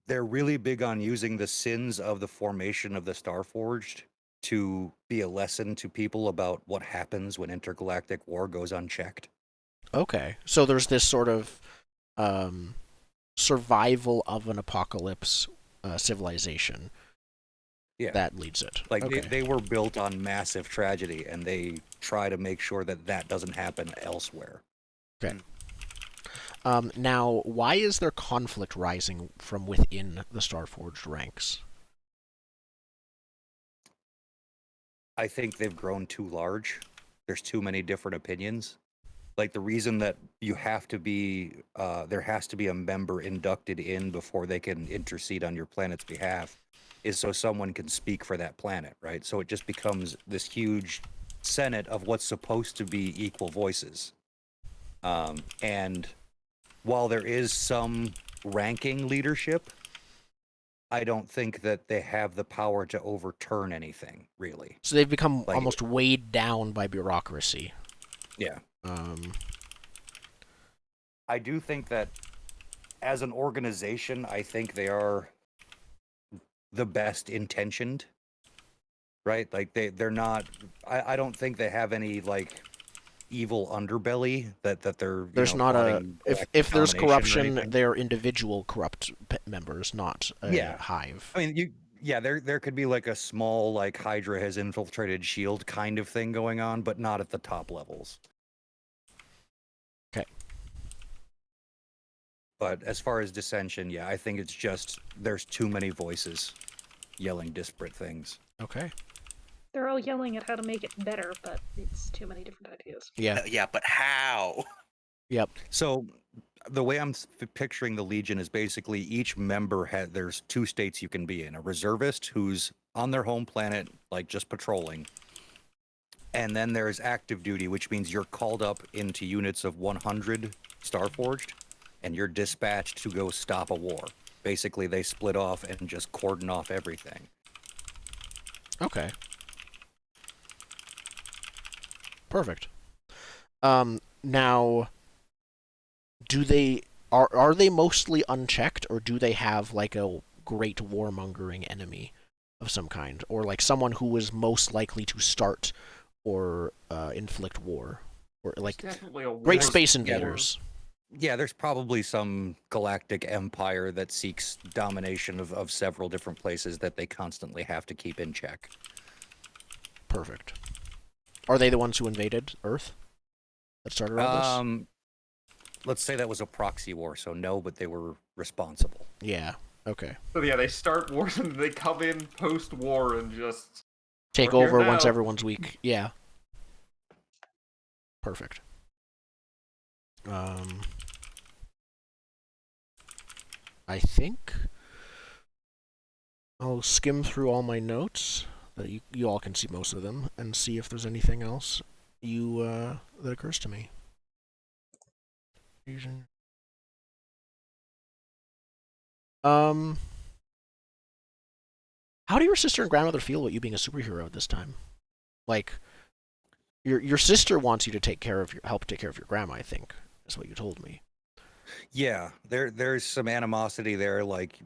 Speaker 5: really big on using the sins of the formation of the Starforged to be a lesson to people about what happens when intergalactic war goes unchecked.
Speaker 1: Okay. So there's this sort of survival of an apocalypse civilization.
Speaker 5: Yeah.
Speaker 1: That leads it.
Speaker 5: Like,
Speaker 1: okay.
Speaker 5: they were built on massive tragedy, and they try to make sure that doesn't happen elsewhere.
Speaker 1: Okay. Now, why is there conflict rising from within the Starforged ranks?
Speaker 5: I think they've grown too large. There's too many different opinions. Like, the reason that you have to be, there has to be a member inducted in before they can intercede on your planet's behalf is so someone can speak for that planet, right? So it just becomes this huge Senate of what's supposed to be equal voices. And while there is some ranking leadership, I don't think that they have the power to overturn anything, really.
Speaker 1: So they've become almost weighed down by bureaucracy.
Speaker 5: Yeah. I do think that as an organization, I think they are the best intentioned, right? Like they're not. I don't think they have any like evil underbelly that they're.
Speaker 1: There's not a if there's corruption, they're individual corrupt members, not a hive.
Speaker 5: I mean, there could be like a small like Hydra has infiltrated Shield kind of thing going on, but not at the top levels.
Speaker 1: Okay.
Speaker 5: But as far as dissension, I think it's just there's too many voices yelling disparate things.
Speaker 1: Okay.
Speaker 4: They're all yelling at how to make it better, but it's too many different ideas.
Speaker 1: Yeah.
Speaker 2: Yeah, but how?
Speaker 1: Yep.
Speaker 5: So the way I'm picturing the Legion is basically each member there's two states you can be in: a reservist who's on their home planet, like just patrolling. And then there's active duty, which means you're called up into units of 100 Starforged, and you're dispatched to go stop a war. Basically, they split off and just cordon off everything.
Speaker 1: Okay. Perfect. Now, are they mostly unchecked, or do they have like a great warmongering enemy of some kind, or like someone who is most likely to start or inflict war, or like great space invaders?
Speaker 5: Yeah, there's probably some galactic empire that seeks domination of several different places that they constantly have to keep in check.
Speaker 1: Perfect. Are they the ones who invaded Earth? That started all this?
Speaker 5: Let's say that was a proxy war, so no, but they were responsible.
Speaker 1: Yeah, okay.
Speaker 3: So yeah, they start wars and they come in post-war and just...
Speaker 1: take over once everyone's weak. Yeah. Perfect. I think I'll skim through all my notes. You all can see most of them, and see if there's anything else that occurs to me. How do your sister and grandmother feel about you being a superhero at this time? Like, your sister wants you to help take care of your grandma, I think, is what you told me.
Speaker 5: Yeah, there's some animosity there, like,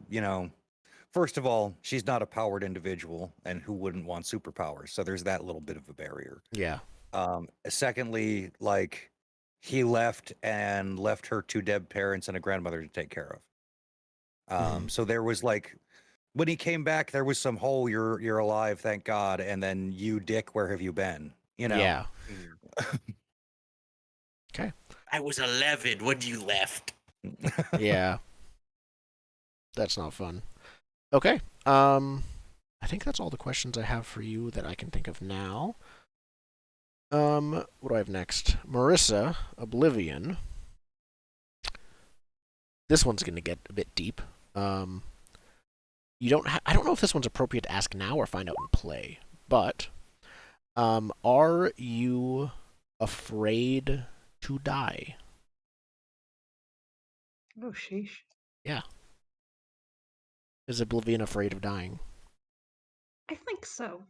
Speaker 5: first of all, she's not a powered individual, and who wouldn't want superpowers? So there's that little bit of a barrier.
Speaker 1: Yeah.
Speaker 5: Secondly, like, he left her two dead parents and a grandmother to take care of. So there was like, when he came back, there was some whole you're alive, thank God, and then you dick, where have you been?
Speaker 1: Yeah. Okay.
Speaker 2: I was 11 when you left.
Speaker 1: Yeah. That's not fun. Okay. I think that's all the questions I have for you that I can think of now. What do I have next? Marissa, Oblivion. This one's going to get a bit deep. I don't know if this one's appropriate to ask now or find out in play, but are you afraid to die?
Speaker 4: Oh, sheesh.
Speaker 1: Yeah. Is Oblivion afraid of dying?
Speaker 4: I think so.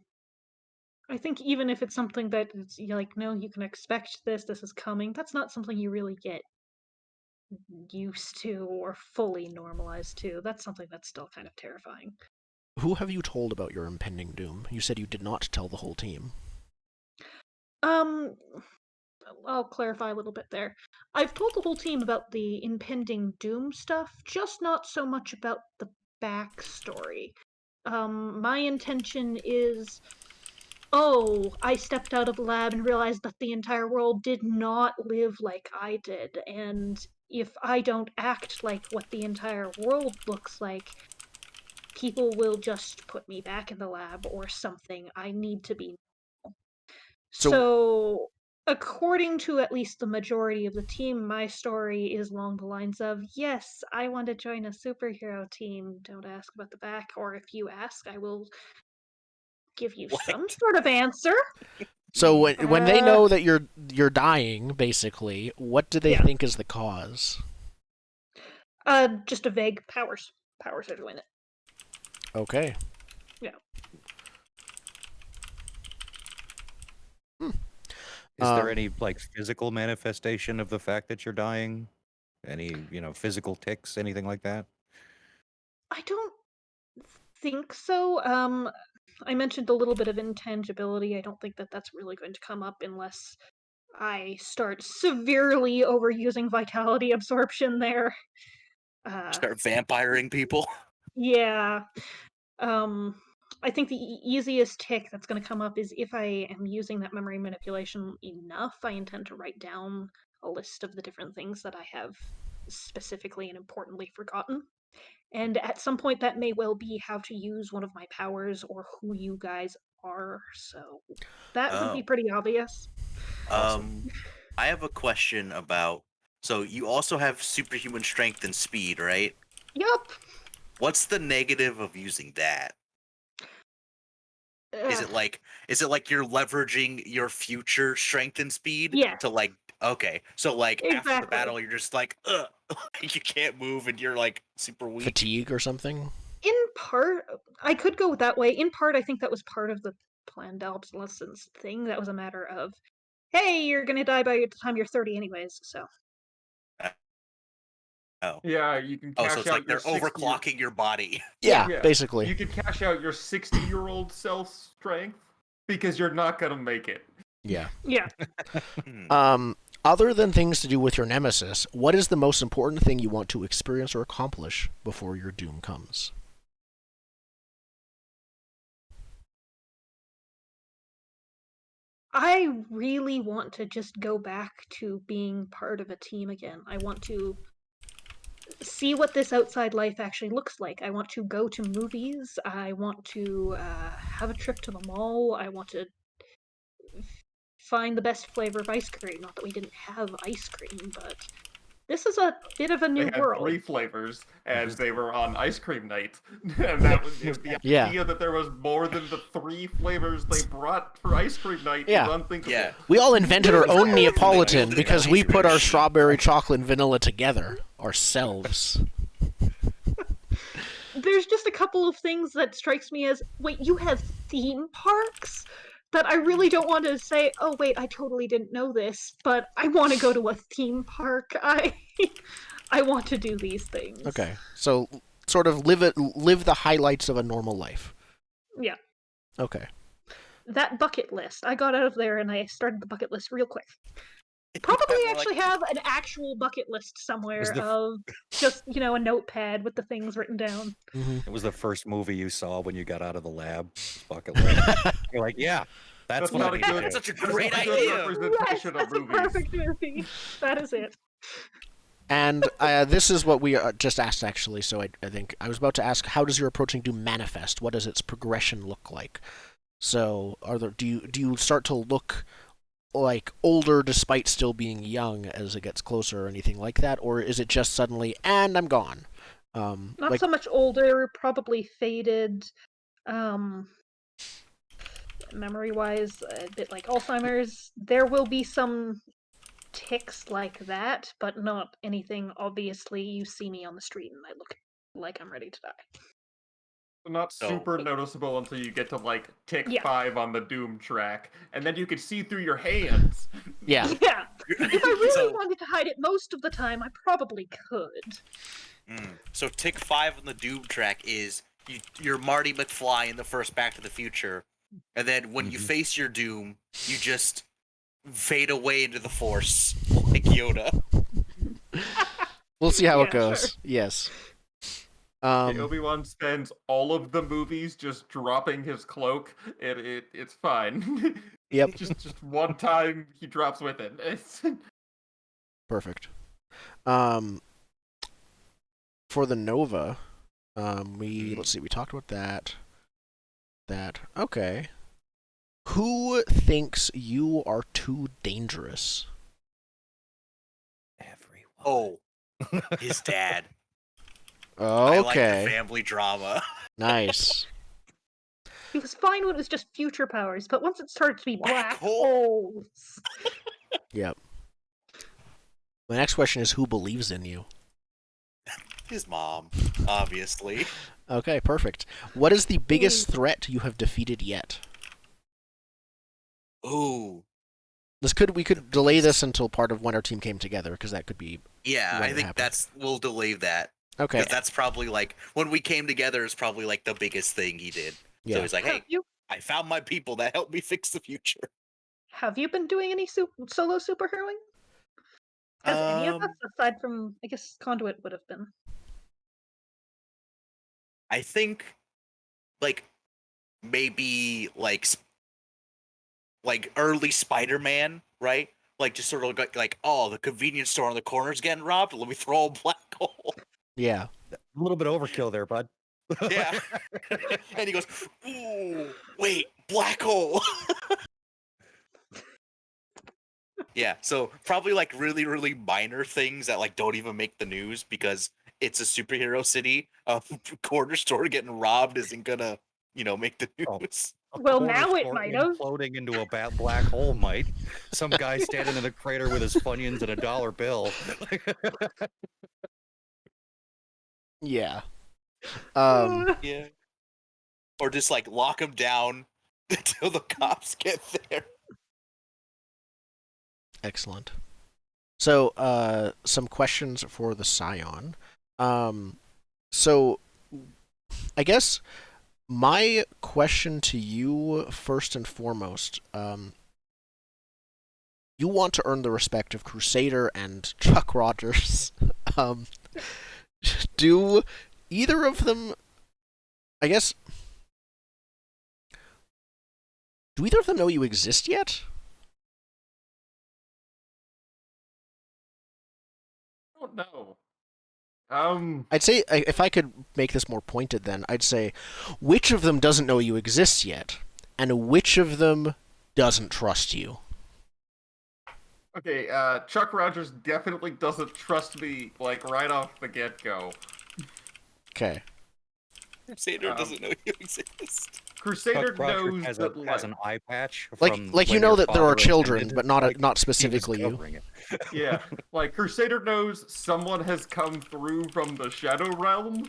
Speaker 4: I think even if it's something that you're like, no, you can expect this is coming, that's not something you really get used to or fully normalized to. That's something that's still kind of terrifying.
Speaker 1: Who have you told about your impending doom? You said you did not tell the whole team.
Speaker 4: I'll clarify a little bit there. I've told the whole team about the impending doom stuff, just not so much about the backstory. My intention is, I stepped out of the lab and realized that the entire world did not live like I did, and if I don't act like what the entire world looks like, people will just put me back in the lab or something. I need to be normal. So According to at least the majority of the team, my story is along the lines of, yes, I want to join a superhero team. Don't ask about the back, or if you ask, I will give you some sort of answer.
Speaker 1: So when they know that you're dying, basically, what do they think is the cause?
Speaker 4: Just a vague powers. Powers are doing it.
Speaker 1: Okay.
Speaker 4: Yeah.
Speaker 5: Is there any like physical manifestation of the fact that you're dying? Any, physical tics, anything like that?
Speaker 4: I don't think so. I mentioned a little bit of intangibility. I don't think that that's really going to come up unless I start severely overusing vitality absorption there.
Speaker 2: Start vampiring people.
Speaker 4: Yeah. I think the easiest tick that's going to come up is if I am using that memory manipulation enough, I intend to write down a list of the different things that I have specifically and importantly forgotten. And at some point, that may well be how to use one of my powers or who you guys are. So that would be pretty obvious.
Speaker 2: I have a question about. So you also have superhuman strength and speed, right?
Speaker 4: Yup.
Speaker 2: What's the negative of using that? Is it like you're leveraging your future strength and speed to like? Okay, so like after the battle, you're just like, ugh, you can't move and you're like super weak.
Speaker 1: Fatigue or something?
Speaker 4: In part, I could go that way. In part, I think that was part of the planned obsolescence thing. That was a matter of, hey, you're gonna die by the time you're 30 anyways, so.
Speaker 2: Oh.
Speaker 3: Yeah, you can cash
Speaker 2: so it's
Speaker 3: out
Speaker 2: like they're overclocking your body.
Speaker 1: Yeah, basically.
Speaker 3: You can cash out your 60-year-old self strength because you're not gonna make it.
Speaker 1: Yeah.
Speaker 4: Yeah.
Speaker 1: Other than things to do with your nemesis, what is the most important thing you want to experience or accomplish before your doom comes?
Speaker 4: I really want to just go back to being part of a team again. I want to see what this outside life actually looks like. I want to go to movies. I want to have a trip to the mall. I want to find the best flavor of ice cream. Not that we didn't have ice cream, but this is a bit of a new world.
Speaker 3: They had 3 flavors as they were on ice cream night. And that was the idea that there was more than the 3 flavors they brought for ice cream night is unthinkable.
Speaker 2: Yeah.
Speaker 1: We all invented our own Neapolitan because we put our strawberry, chocolate, and vanilla together ourselves.
Speaker 4: There's just a couple of things that strikes me as, wait, you have theme parks? That I really don't want to say, oh wait, I totally didn't know this, but I want to go to a theme park. I want to do these things.
Speaker 1: Okay, so sort of live the highlights of a normal life.
Speaker 4: Yeah.
Speaker 1: Okay.
Speaker 4: That bucket list, I got out of there and I started the bucket list real quick. Probably actually have an actual bucket list somewhere of just, a notepad with the things written down.
Speaker 1: Mm-hmm.
Speaker 5: It was the first movie you saw when you got out of the lab. Bucket list. You're like, yeah, that's what I do.
Speaker 2: That's such a great idea.
Speaker 4: Yes, that's a perfect movie. That is it.
Speaker 1: And this is what we just asked, actually, so I think I was about to ask, how does your approaching doom manifest? What does its progression look like? So, do you start to look like older despite still being young as it gets closer or anything like that, or is it just suddenly, and I'm gone?
Speaker 4: Not so much older, probably faded, memory-wise, a bit like Alzheimer's. There will be some tics like that, but not anything obviously you see me on the street and I look like I'm ready to die.
Speaker 3: Not super noticeable until you get to like tick 5 on the Doom track, and then you can see through your hands.
Speaker 1: Yeah.
Speaker 4: Yeah. If I really wanted to hide it most of the time, I probably could.
Speaker 2: So tick 5 on the Doom track is you're Marty McFly in the first Back to the Future, and then when you face your Doom, you just fade away into the Force like Yoda.
Speaker 1: We'll see how it goes. Sure. Yes.
Speaker 3: Obi-Wan spends all of the movies just dropping his cloak. It's fine.
Speaker 1: Yep.
Speaker 3: just one time he drops with it.
Speaker 1: Perfect. For the Nova, let's see, we talked about that. Okay. Who thinks you are too dangerous?
Speaker 5: Everyone.
Speaker 2: Oh, his dad.
Speaker 1: Okay.
Speaker 2: I like the family drama.
Speaker 1: Nice.
Speaker 4: He was fine when it was just future powers, but once it started to be black
Speaker 2: hole.
Speaker 4: holes.
Speaker 1: Yep. My next question is, who believes in you?
Speaker 2: His mom, obviously.
Speaker 1: Okay, perfect. What is the biggest threat you have defeated yet?
Speaker 2: Ooh.
Speaker 1: We could delay this until part of when our team came together, because that could be.
Speaker 2: Yeah,
Speaker 1: when
Speaker 2: I
Speaker 1: it
Speaker 2: think
Speaker 1: happened.
Speaker 2: we'll delay that.
Speaker 1: Okay.
Speaker 2: Because that's probably like, when we came together is probably like the biggest thing he did.
Speaker 1: Yeah.
Speaker 2: So he's like, hey, I found my people that helped me fix the future.
Speaker 4: Have you been doing any solo superheroing? Has any of us, aside from, I guess, Conduit would have been?
Speaker 2: I think, like, maybe, like early Spider-Man, right? Like, just sort of like, oh, the convenience store on the corner is getting robbed. Let me throw a black hole.
Speaker 1: Yeah.
Speaker 5: A little bit overkill there, bud.
Speaker 2: Yeah. And he goes, ooh, wait, black hole. Yeah, so probably like really, really minor things that like don't even make the news because it's a superhero city. A corner store getting robbed isn't gonna, make the news.
Speaker 4: Well, now it might have.
Speaker 5: Imploding into a black hole might. Some guy standing in the crater with his Funyuns and a dollar bill.
Speaker 1: Yeah.
Speaker 2: Yeah. Or just like lock him down until the cops get there.
Speaker 1: Excellent. So, some questions for the Scion. So, I guess my question to you, first and foremost, you want to earn the respect of Crusader and Chuck Rogers. Do either of them, I guess, do either of them know you exist yet?
Speaker 3: I don't know.
Speaker 1: I'd say, if I could make this more pointed then, I'd say, which of them doesn't know you exist yet, and which of them doesn't trust you?
Speaker 3: Okay, Chuck Rogers definitely doesn't trust me, like, right off the get-go.
Speaker 1: Okay.
Speaker 2: Crusader doesn't know you exist.
Speaker 3: Crusader
Speaker 5: Chuck Rogers
Speaker 3: knows
Speaker 5: has,
Speaker 3: that,
Speaker 5: has an eye patch.
Speaker 1: Like
Speaker 5: from
Speaker 1: you
Speaker 5: when
Speaker 1: know
Speaker 5: your
Speaker 1: that there are
Speaker 5: father
Speaker 1: children,
Speaker 5: attended
Speaker 1: but
Speaker 5: it,
Speaker 1: not
Speaker 5: like,
Speaker 1: not
Speaker 5: he was
Speaker 1: specifically you.
Speaker 5: covering it.
Speaker 3: Yeah, like, Crusader knows someone has come through from the Shadow Realm.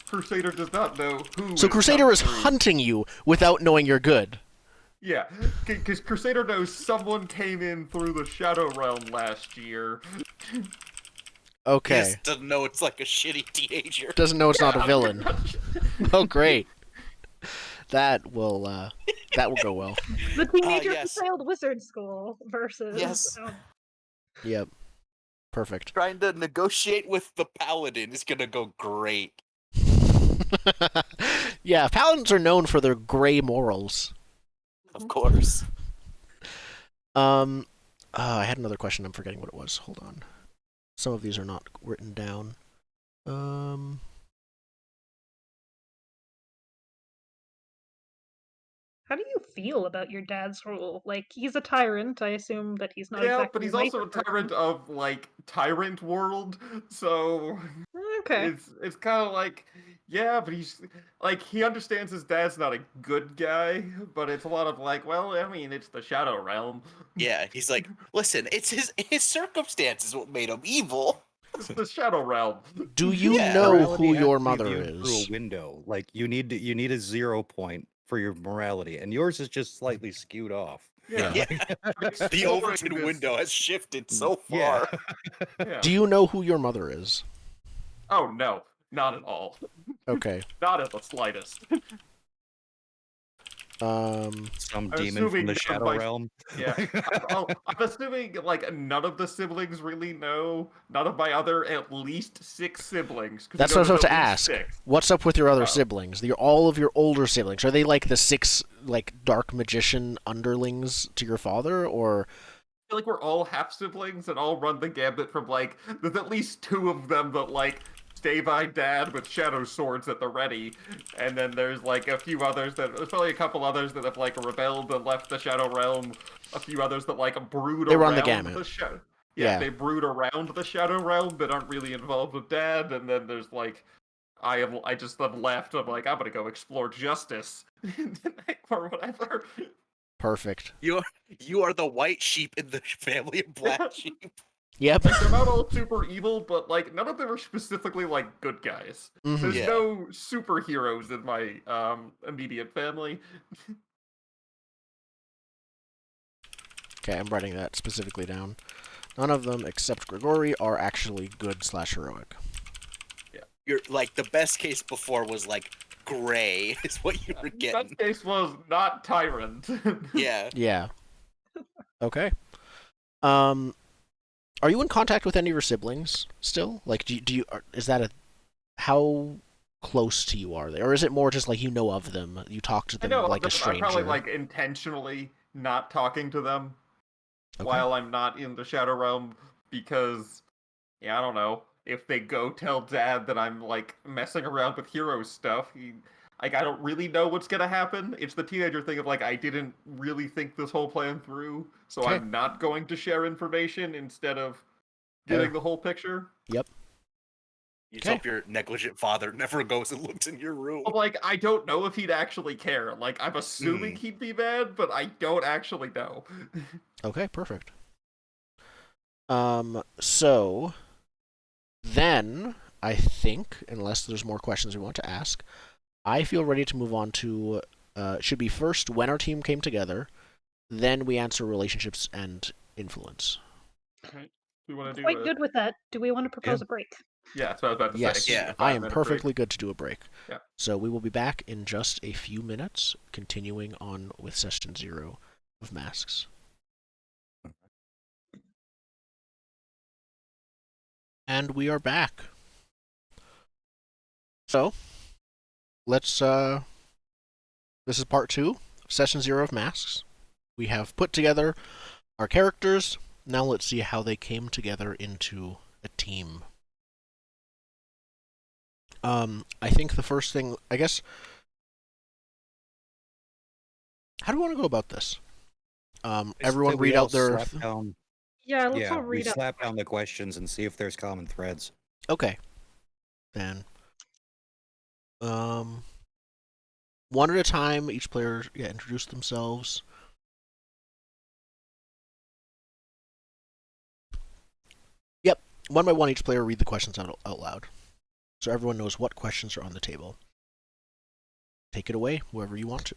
Speaker 3: Crusader does not know who.
Speaker 1: So Crusader is hunting you without knowing you're good.
Speaker 3: Yeah, because Crusader knows someone came in through the Shadow Realm last year.
Speaker 1: Okay.
Speaker 2: He just doesn't know it's like a shitty teenager.
Speaker 1: Doesn't know it's not a villain. Oh, great. That will go well.
Speaker 4: The teenager
Speaker 2: yes.
Speaker 4: who failed wizard school versus.
Speaker 2: Yes.
Speaker 1: Yep. Perfect.
Speaker 2: Trying to negotiate with the paladin is gonna go great.
Speaker 1: Yeah, paladins are known for their gray morals.
Speaker 2: Of course.
Speaker 1: I had another question. I'm forgetting what it was. Hold on. Some of these are not written down.
Speaker 4: How do you feel about your dad's rule? Like, he's a tyrant. I assume that he's not
Speaker 3: Yeah,
Speaker 4: exactly
Speaker 3: but he's
Speaker 4: a
Speaker 3: also a
Speaker 4: nicer
Speaker 3: tyrant
Speaker 4: person.
Speaker 3: of, like, Tyrant World, so...
Speaker 4: Okay.
Speaker 3: It's kind of like, yeah, but he's, like, he understands his dad's not a good guy, but it's a lot of like, well, I mean, it's the Shadow Realm.
Speaker 2: Yeah, he's like, listen, it's his circumstances what made him evil.
Speaker 3: It's the Shadow Realm.
Speaker 1: Do you
Speaker 2: Yeah.
Speaker 1: know
Speaker 5: Morality
Speaker 1: who
Speaker 5: has
Speaker 1: your
Speaker 5: to be
Speaker 1: mother
Speaker 5: viewed through
Speaker 1: is?
Speaker 5: a window. Like you need a 0 point for your morality, and yours is just slightly skewed off.
Speaker 3: Yeah.
Speaker 2: The Overton window has shifted so far.
Speaker 3: Yeah.
Speaker 1: Do you know who your mother is?
Speaker 3: Oh, no. Not at all.
Speaker 1: Okay.
Speaker 3: Not at the slightest.
Speaker 5: Some demon from the Shadow Realm.
Speaker 3: Yeah. I'm assuming, like, none of the siblings really know. None of my other at least 6 siblings.
Speaker 1: That's what I was about to
Speaker 3: at least
Speaker 1: ask.
Speaker 3: 6.
Speaker 1: What's up with your other siblings? All of your older siblings. Are they like the 6 like dark magician underlings to your father, or?
Speaker 3: I feel like we're all half siblings and all run the gambit from, like, there's at least 2 of them that, like, Stay by Dad with shadow swords at the ready, and then there's like a few others there's probably a couple others that have like rebelled and left the Shadow Realm, a few others that like brood
Speaker 1: They run
Speaker 3: around
Speaker 1: the gamut.
Speaker 3: the shadow.
Speaker 1: Yeah.
Speaker 3: They brood around the Shadow Realm but aren't really involved with Dad, and then there's like I just have left. I'm like, I'm gonna go explore justice or whatever.
Speaker 1: Perfect.
Speaker 2: You are the white sheep in the family of black sheep.
Speaker 1: Yep.
Speaker 3: Like, they're not all super evil, but like none of them are specifically like good guys. There's no superheroes in my immediate family.
Speaker 1: Okay, I'm writing that specifically down. None of them except Grigori are actually good/heroic.
Speaker 2: Yeah. You're like the best case before was like Gray is what you were getting.
Speaker 3: Best case was not Tyrant.
Speaker 2: Yeah.
Speaker 1: Yeah. Okay. Are you in contact with any of your siblings still? Like, do you is that how close to you are they, or is it more just like you know of them, you talk to them like a stranger?
Speaker 3: I'm probably like intentionally not talking to them while I'm not in the Shadow Realm because, I don't know, if they go tell Dad that I'm like messing around with hero stuff, I don't really know what's gonna happen. It's the teenager thing of like, I didn't really think this whole plan through, so I'm not going to share information instead of getting the whole picture.
Speaker 1: Yep.
Speaker 2: You hope your negligent father never goes and looks in your room.
Speaker 3: But, like, I don't know if he'd actually care. Like, I'm assuming he'd be mad, but I don't actually know.
Speaker 1: Okay, perfect. So then I think, unless there's more questions we want to ask, I feel ready to move on to should be first when our team came together, then we answer relationships and influence.
Speaker 3: Okay. We want to do
Speaker 4: quite good with that. Do we want to propose a break?
Speaker 3: Yeah, that's what I was about to
Speaker 1: yes,
Speaker 3: say.
Speaker 1: Yes, I am perfectly good to do a break.
Speaker 3: Yeah.
Speaker 1: So we will be back in just a few minutes, continuing on with Session 0 of Masks. And we are back. So, let's, this is part 2 of Session 0 of Masks. We have put together our characters. Now let's see how they came together into a team. I think the first thing, I guess, how do we want to go about this? Everyone read out their...
Speaker 4: Yeah, let's all read out.
Speaker 5: Slap down the questions and see if there's common threads.
Speaker 1: Okay. Then, one at a time, each player introduce themselves. Yep, one by one, each player read the questions out loud, so everyone knows what questions are on the table. Take it away, whoever you want to.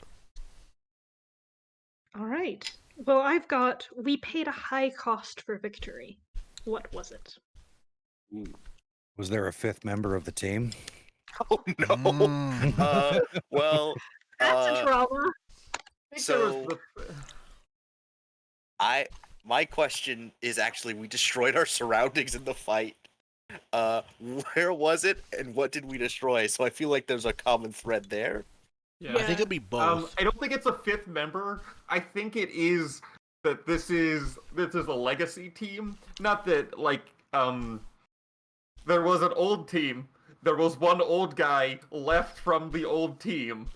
Speaker 4: All right. Well, I've got, we paid a high cost for victory. What was it?
Speaker 5: Was there a fifth member of the team?
Speaker 2: Oh, no. Well...
Speaker 4: That's a drama.
Speaker 2: So... My question is actually, we destroyed our surroundings in the fight. Where was it, and what did we destroy? So I feel like there's a common thread there.
Speaker 3: Yeah.
Speaker 1: I think it'd be both.
Speaker 3: I don't think it's a fifth member. I think it is that this is a legacy team. Not that like there was an old team. There was one old guy left from the old team.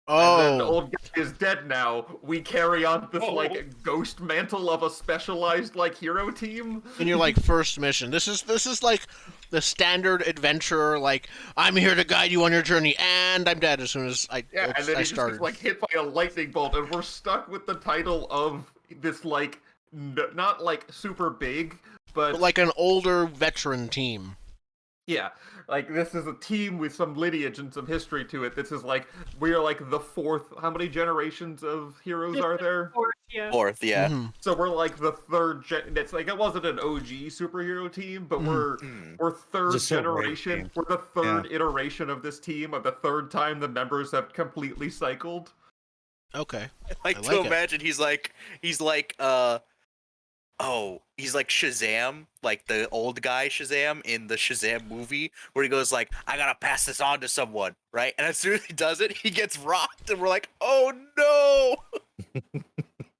Speaker 1: Oh,
Speaker 3: and then the old guy is dead now. We carry on this like ghost mantle of a specialized like hero team.
Speaker 1: In your like first mission, this is like the standard adventurer. Like, I'm here to guide you on your journey, and I'm dead as soon as I
Speaker 3: and then
Speaker 1: I
Speaker 3: he
Speaker 1: started.
Speaker 3: just gets like hit by a lightning bolt, and we're stuck with the title of this like not like super big, but
Speaker 1: like an older veteran team.
Speaker 3: Yeah, like this is a team with some lineage and some history to it. This is like we are like the fourth. How many generations of heroes are there?
Speaker 2: Fourth, yeah.
Speaker 1: Mm-hmm.
Speaker 3: So we're like the third. It's like it wasn't an OG superhero team, but we're third generation. We're the third iteration of this team. Of the third time the members have completely cycled.
Speaker 1: Okay,
Speaker 2: I like to imagine he's like Shazam, like the old guy Shazam in the Shazam movie, where he goes like, I gotta pass this on to someone, right? And as soon as he does it, he gets rocked, and we're like, oh no!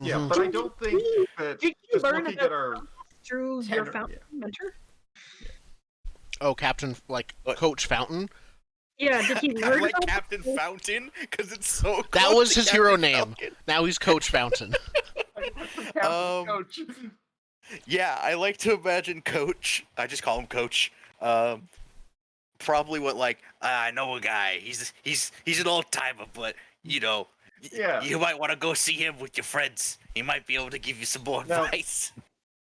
Speaker 3: Yeah, but I don't think that
Speaker 4: Did you
Speaker 3: just
Speaker 4: learn
Speaker 3: looking at our
Speaker 4: through your founding mentor?
Speaker 1: Oh, Captain, like
Speaker 2: What?
Speaker 1: Coach Fountain.
Speaker 4: Yeah, did he
Speaker 2: I
Speaker 4: learn
Speaker 2: like
Speaker 4: about
Speaker 2: Captain
Speaker 4: the-
Speaker 2: Fountain because it's so.
Speaker 1: That
Speaker 2: close
Speaker 1: was
Speaker 2: to
Speaker 1: his hero
Speaker 2: Captain
Speaker 1: name.
Speaker 2: Falcon.
Speaker 1: Now he's Coach Fountain.
Speaker 3: Coach.
Speaker 2: Yeah, I like to imagine Coach. I just call him Coach. Probably what like I know a guy. He's an old timer, but you know,
Speaker 3: Yeah.
Speaker 2: you might want to go see him with your friends. He might be able to give you some more
Speaker 3: Now-
Speaker 2: advice.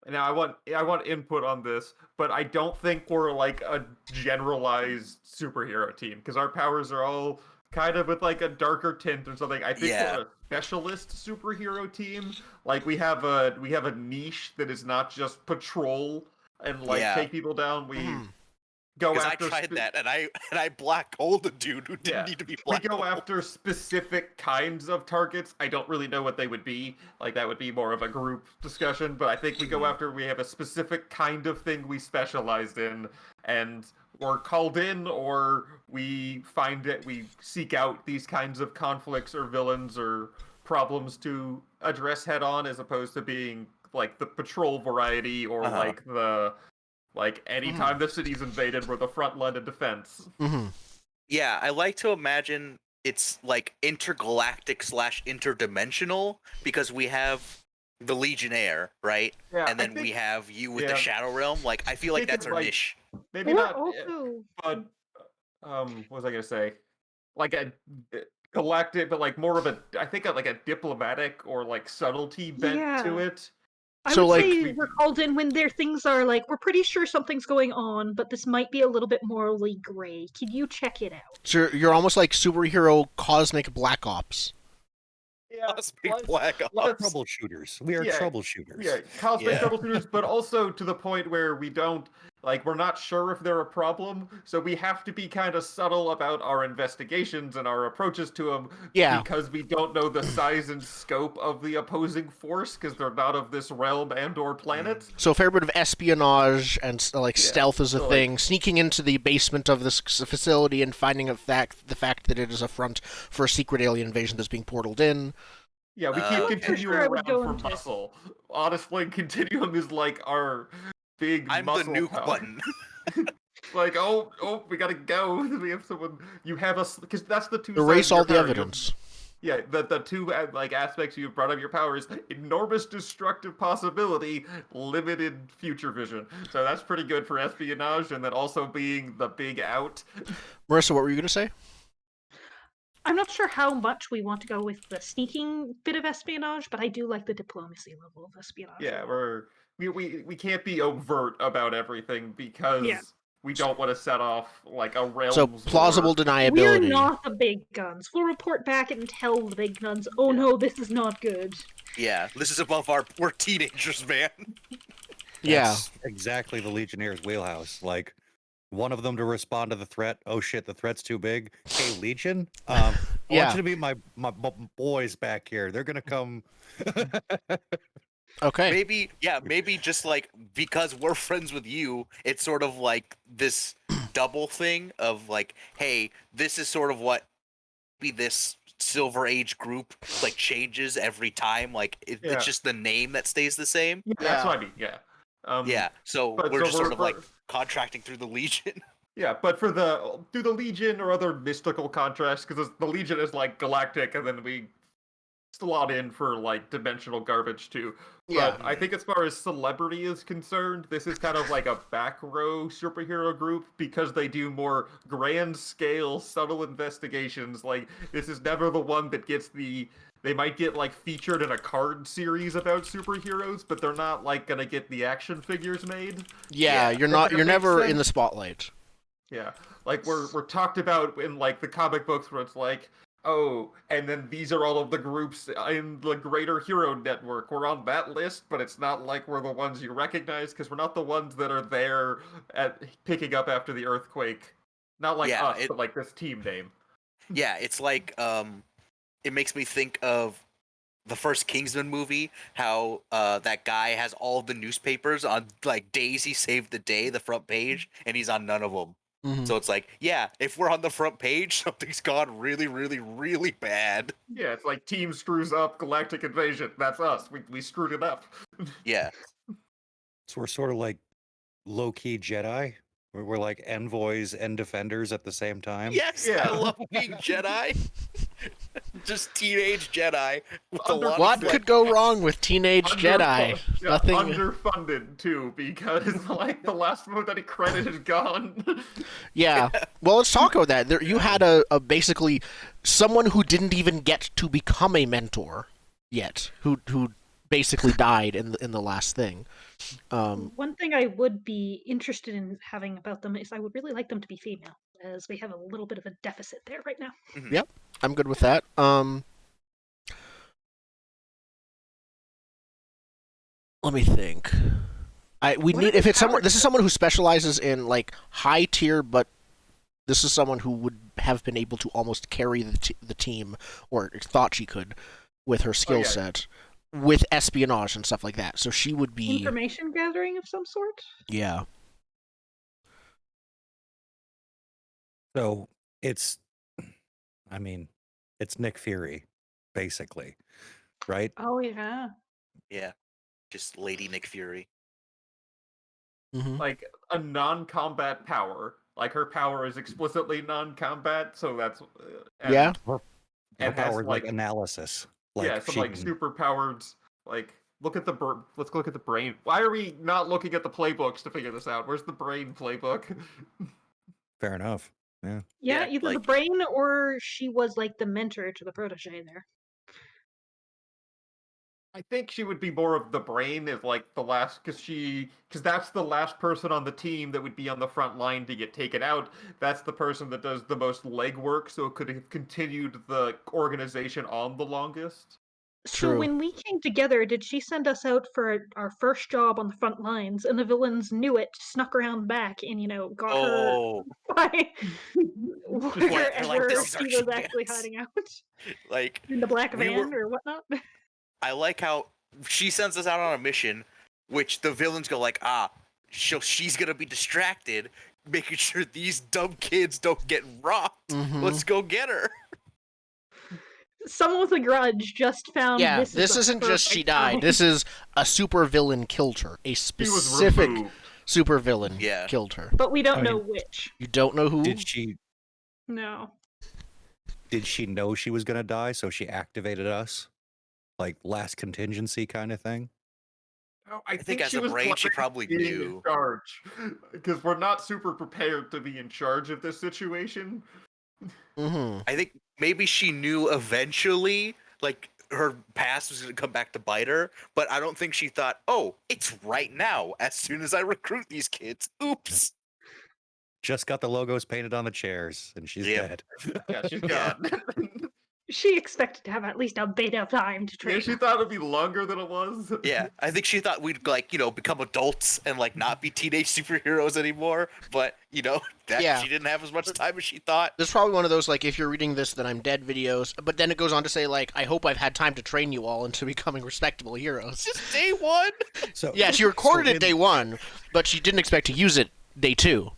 Speaker 3: Now I want input on this, but I don't think we're like a generalized superhero team because our powers are all kind of with like a darker tint or something. I think
Speaker 2: Yeah.
Speaker 3: we're a specialist superhero team. Like we have a niche that is not just patrol and like
Speaker 2: Yeah.
Speaker 3: take people down. We
Speaker 1: Mhm.
Speaker 3: go
Speaker 2: Because I
Speaker 3: after
Speaker 2: tried that and I black holed a dude who didn't
Speaker 3: Yeah.
Speaker 2: need to be
Speaker 3: we
Speaker 2: black.
Speaker 3: go after specific kinds of targets. I don't really know what they would be. Like that would be more of a group discussion, but I think we have a specific kind of thing we specialized in and we're called in or we seek out these kinds of conflicts or villains or problems to address head on as opposed to being like the patrol variety or like anytime the city's invaded, we're the front line of defense.
Speaker 1: Mm-hmm.
Speaker 2: Yeah, I like to imagine it's like intergalactic / interdimensional because we have the Legionnaire, right?
Speaker 3: Yeah,
Speaker 2: And then we have you with the
Speaker 3: yeah.
Speaker 2: Shadow Realm. Like I feel like
Speaker 3: think
Speaker 2: that's
Speaker 3: of,
Speaker 2: our
Speaker 3: like,
Speaker 2: niche.
Speaker 3: Maybe
Speaker 4: Or
Speaker 3: not,
Speaker 4: also,
Speaker 3: but what was I gonna say? Like a galactic, but like more of a, I think like a diplomatic or like subtlety bent to
Speaker 4: Yeah.
Speaker 3: it.
Speaker 4: I
Speaker 1: So,
Speaker 4: would
Speaker 1: like,
Speaker 4: say we're called in when their things are like, we're pretty sure something's going on, but this might be a little bit morally gray. Can you check it out?
Speaker 1: So you're almost like superhero cosmic Black Ops.
Speaker 3: Yeah,
Speaker 2: Cosmic Black Ops.
Speaker 3: let's-
Speaker 5: Troubleshooters. We are
Speaker 3: Yeah,
Speaker 5: troubleshooters.
Speaker 3: Yeah, cosmic
Speaker 2: Yeah.
Speaker 3: troubleshooters, but also to the point where we're not sure if they're a problem, so we have to be kind of subtle about our investigations and our approaches to them.
Speaker 1: Yeah.
Speaker 3: Because we don't know the size and scope of the opposing force, because they're not of this realm and/or planet.
Speaker 1: So a fair bit of espionage and stealth is a
Speaker 3: so, like-
Speaker 1: thing. Sneaking into the basement of this facility and finding the fact that it is a front for a secret alien invasion that's being portaled in.
Speaker 3: Yeah, we
Speaker 2: I'm
Speaker 3: keep
Speaker 2: not
Speaker 3: continuing
Speaker 4: sure I would
Speaker 3: around
Speaker 4: go
Speaker 3: for
Speaker 4: into-
Speaker 3: muscle. Honestly, Continuum is like our big
Speaker 2: I'm the
Speaker 3: muscle
Speaker 2: nuke
Speaker 3: power.
Speaker 2: button.
Speaker 3: Like, oh, we gotta go. We have someone. You have us because that's the two.
Speaker 1: Erase
Speaker 3: sides of
Speaker 1: all
Speaker 3: your
Speaker 1: the
Speaker 3: power. You have-
Speaker 1: evidence.
Speaker 3: Yeah, the two like aspects you've brought up your powers: enormous destructive possibility, limited future vision. So that's pretty good for espionage, and then also being the big out.
Speaker 1: Marissa, what were you going to say?
Speaker 4: I'm not sure how much we want to go with the sneaking bit of espionage, but I do like the diplomacy level of espionage.
Speaker 3: Yeah, we can't be overt about everything because
Speaker 4: Yeah.
Speaker 3: we don't want to set off like a realm.
Speaker 1: So plausible
Speaker 4: We're
Speaker 1: deniability.
Speaker 4: not the big guns. We'll report back and tell the big guns, oh no, this is not good.
Speaker 2: Yeah, this is above we're teenagers, man.
Speaker 1: Yeah.
Speaker 5: That's exactly the Legionnaire's wheelhouse. Like, one of them to respond to the threat. Oh shit, the threat's too big. Hey, Legion. I
Speaker 1: Yeah.
Speaker 5: want you to meet my boys back here. They're gonna come.
Speaker 1: Okay.
Speaker 2: Maybe just like because we're friends with you, it's sort of like this double thing of like, hey, this is sort of what be this Silver Age group like changes every time. Like
Speaker 3: Yeah.
Speaker 2: it's just the name that stays the same.
Speaker 3: That's what I mean. Yeah.
Speaker 2: Yeah, so
Speaker 3: but
Speaker 2: we're
Speaker 3: so
Speaker 2: just sort
Speaker 3: we're-
Speaker 2: of like contracting through the Legion.
Speaker 3: Yeah, but through the Legion or other mystical contrasts, because the Legion is like galactic, and then we slot in for like dimensional garbage too.
Speaker 1: Yeah.
Speaker 3: But I think as far as celebrity is concerned, this is kind of like a back row superhero group because they do more grand scale, subtle investigations. Like this is never the one that gets they might get like featured in a card series about superheroes, but they're not like gonna get the action figures made.
Speaker 1: Yeah,
Speaker 2: Yeah,
Speaker 1: you're
Speaker 3: does
Speaker 1: not.
Speaker 3: that
Speaker 1: You're
Speaker 3: make
Speaker 1: never in
Speaker 3: sense?
Speaker 1: the spotlight.
Speaker 3: Yeah, like we're talked about in like the comic books where it's like, oh, and then these are all of the groups in the Greater Hero Network. We're on that list, but it's not like we're the ones you recognize because we're not the ones that are there at picking up after the earthquake. Not like
Speaker 2: Yeah,
Speaker 3: us, but like this team name.
Speaker 2: Yeah, it's like it makes me think of the first Kingsman movie, how that guy has all the newspapers on like days he saved the day, the front page, and he's on none of them.
Speaker 1: Mhm.
Speaker 2: So it's like, yeah, if we're on the front page, something's gone really, really, really bad.
Speaker 3: Yeah, it's like team screws up, galactic invasion. That's us. We screwed it up.
Speaker 2: Yeah.
Speaker 5: So we're sort of like low-key Jedi. We're like envoys and defenders at the same time.
Speaker 2: Yes,
Speaker 3: Yeah.
Speaker 2: I love being Jedi. Just teenage Jedi with a lot
Speaker 1: What
Speaker 2: of fun.
Speaker 1: could go wrong with teenage Jedi?
Speaker 3: Yeah,
Speaker 1: Nothing.
Speaker 3: underfunded too, because like the last move that he credited is gone.
Speaker 1: Yeah. Well, let's talk about that. There, you had a basically someone who didn't even get to become a mentor yet, who basically died in the last thing.
Speaker 4: One thing I would be interested in having about them is I would really like them to be female, as we have a little bit of a deficit there right now.
Speaker 2: Mhm.
Speaker 1: Yep, I'm good with that. Let me think. We
Speaker 4: What
Speaker 1: need
Speaker 4: are
Speaker 1: if
Speaker 4: the
Speaker 1: it's someone.
Speaker 4: powers
Speaker 1: This is someone who specializes in like high tier, but this is someone who would have been able to almost carry the team, or thought she could, with her skill set, with espionage and stuff like that. So she would be
Speaker 4: Information gathering of some sort?
Speaker 1: Yeah.
Speaker 5: So it's, I mean, it's Nick Fury, basically, right?
Speaker 4: Oh, yeah.
Speaker 2: Yeah, just Lady Nick Fury.
Speaker 1: Mm-hmm.
Speaker 3: Like a non-combat power. Like her power is explicitly non-combat, so that's
Speaker 1: Yeah.
Speaker 5: Her
Speaker 3: and has
Speaker 5: power like analysis. Like
Speaker 3: yeah, some
Speaker 5: she
Speaker 3: like
Speaker 5: can-
Speaker 3: super powered. Like look at the let's look at the brain. Why are we not looking at the playbooks to figure this out? Where's the brain playbook?
Speaker 5: Fair enough. Yeah.
Speaker 4: Yeah,
Speaker 2: Yeah,
Speaker 4: either the
Speaker 2: like-
Speaker 4: brain or she was like the mentor to the protege there.
Speaker 3: I think she would be more of the brain if like the last because that's the last person on the team that would be on the front line to get taken out. That's the person that does the most legwork, so it could have continued the organization on the longest.
Speaker 4: So
Speaker 1: True.
Speaker 4: when we came together, did she send us out for our first job on the front lines, and the villains knew it, snuck around back, and got
Speaker 2: Oh,
Speaker 4: her by
Speaker 2: they're like,
Speaker 4: wherever
Speaker 2: "This is
Speaker 4: she
Speaker 2: our
Speaker 4: was actually
Speaker 2: chance."
Speaker 4: hiding out
Speaker 2: like
Speaker 4: in the black
Speaker 2: we
Speaker 4: van
Speaker 2: were-
Speaker 4: or whatnot?
Speaker 2: I like how she sends us out on a mission, which the villains go like, she's gonna be distracted, making sure these dumb kids don't get robbed.
Speaker 1: Mhm.
Speaker 2: Let's go get her.
Speaker 4: Someone with a grudge just found
Speaker 1: Yeah,
Speaker 4: this.
Speaker 1: this isn't just she died.
Speaker 4: time.
Speaker 1: This is a super villain killed her. A
Speaker 3: He was
Speaker 1: specific
Speaker 3: removed.
Speaker 1: super villain
Speaker 2: Yeah.
Speaker 1: killed her.
Speaker 4: But we don't
Speaker 5: I mean-
Speaker 4: know which.
Speaker 1: You don't know who?
Speaker 5: Did she
Speaker 4: No.
Speaker 5: know she was gonna die, so she activated us? Like last contingency kind of thing?
Speaker 3: Oh,
Speaker 2: I think as
Speaker 3: she
Speaker 2: a
Speaker 3: was
Speaker 2: brain, she
Speaker 3: planning
Speaker 2: probably
Speaker 3: being
Speaker 2: knew.
Speaker 3: in charge because we're not super prepared to be in charge of this situation.
Speaker 1: Mm-hmm.
Speaker 2: I think maybe she knew eventually, like her past was gonna come back to bite her, but I don't think she thought, oh, it's right now. As soon as I recruit these kids, oops.
Speaker 5: Just got the logos painted on the chairs, and she's
Speaker 2: Yep.
Speaker 5: dead.
Speaker 3: Yeah, she's
Speaker 2: Yeah.
Speaker 3: gone.
Speaker 4: She expected to have at least a bit of time to train.
Speaker 3: Yeah, she thought it'd be longer than it was.
Speaker 2: Yeah, I think she thought we'd become adults and not be teenage superheroes anymore. But that
Speaker 1: Yeah.
Speaker 2: she didn't have as much time as she thought.
Speaker 1: There's probably one of those, like, if you're reading this, then I'm dead videos. But then it goes on to say, like, I hope I've had time to train you all into becoming respectable heroes.
Speaker 2: Just day one.
Speaker 5: So
Speaker 1: Yeah, she recorded
Speaker 5: so
Speaker 1: it day one, but she didn't expect to use it day two.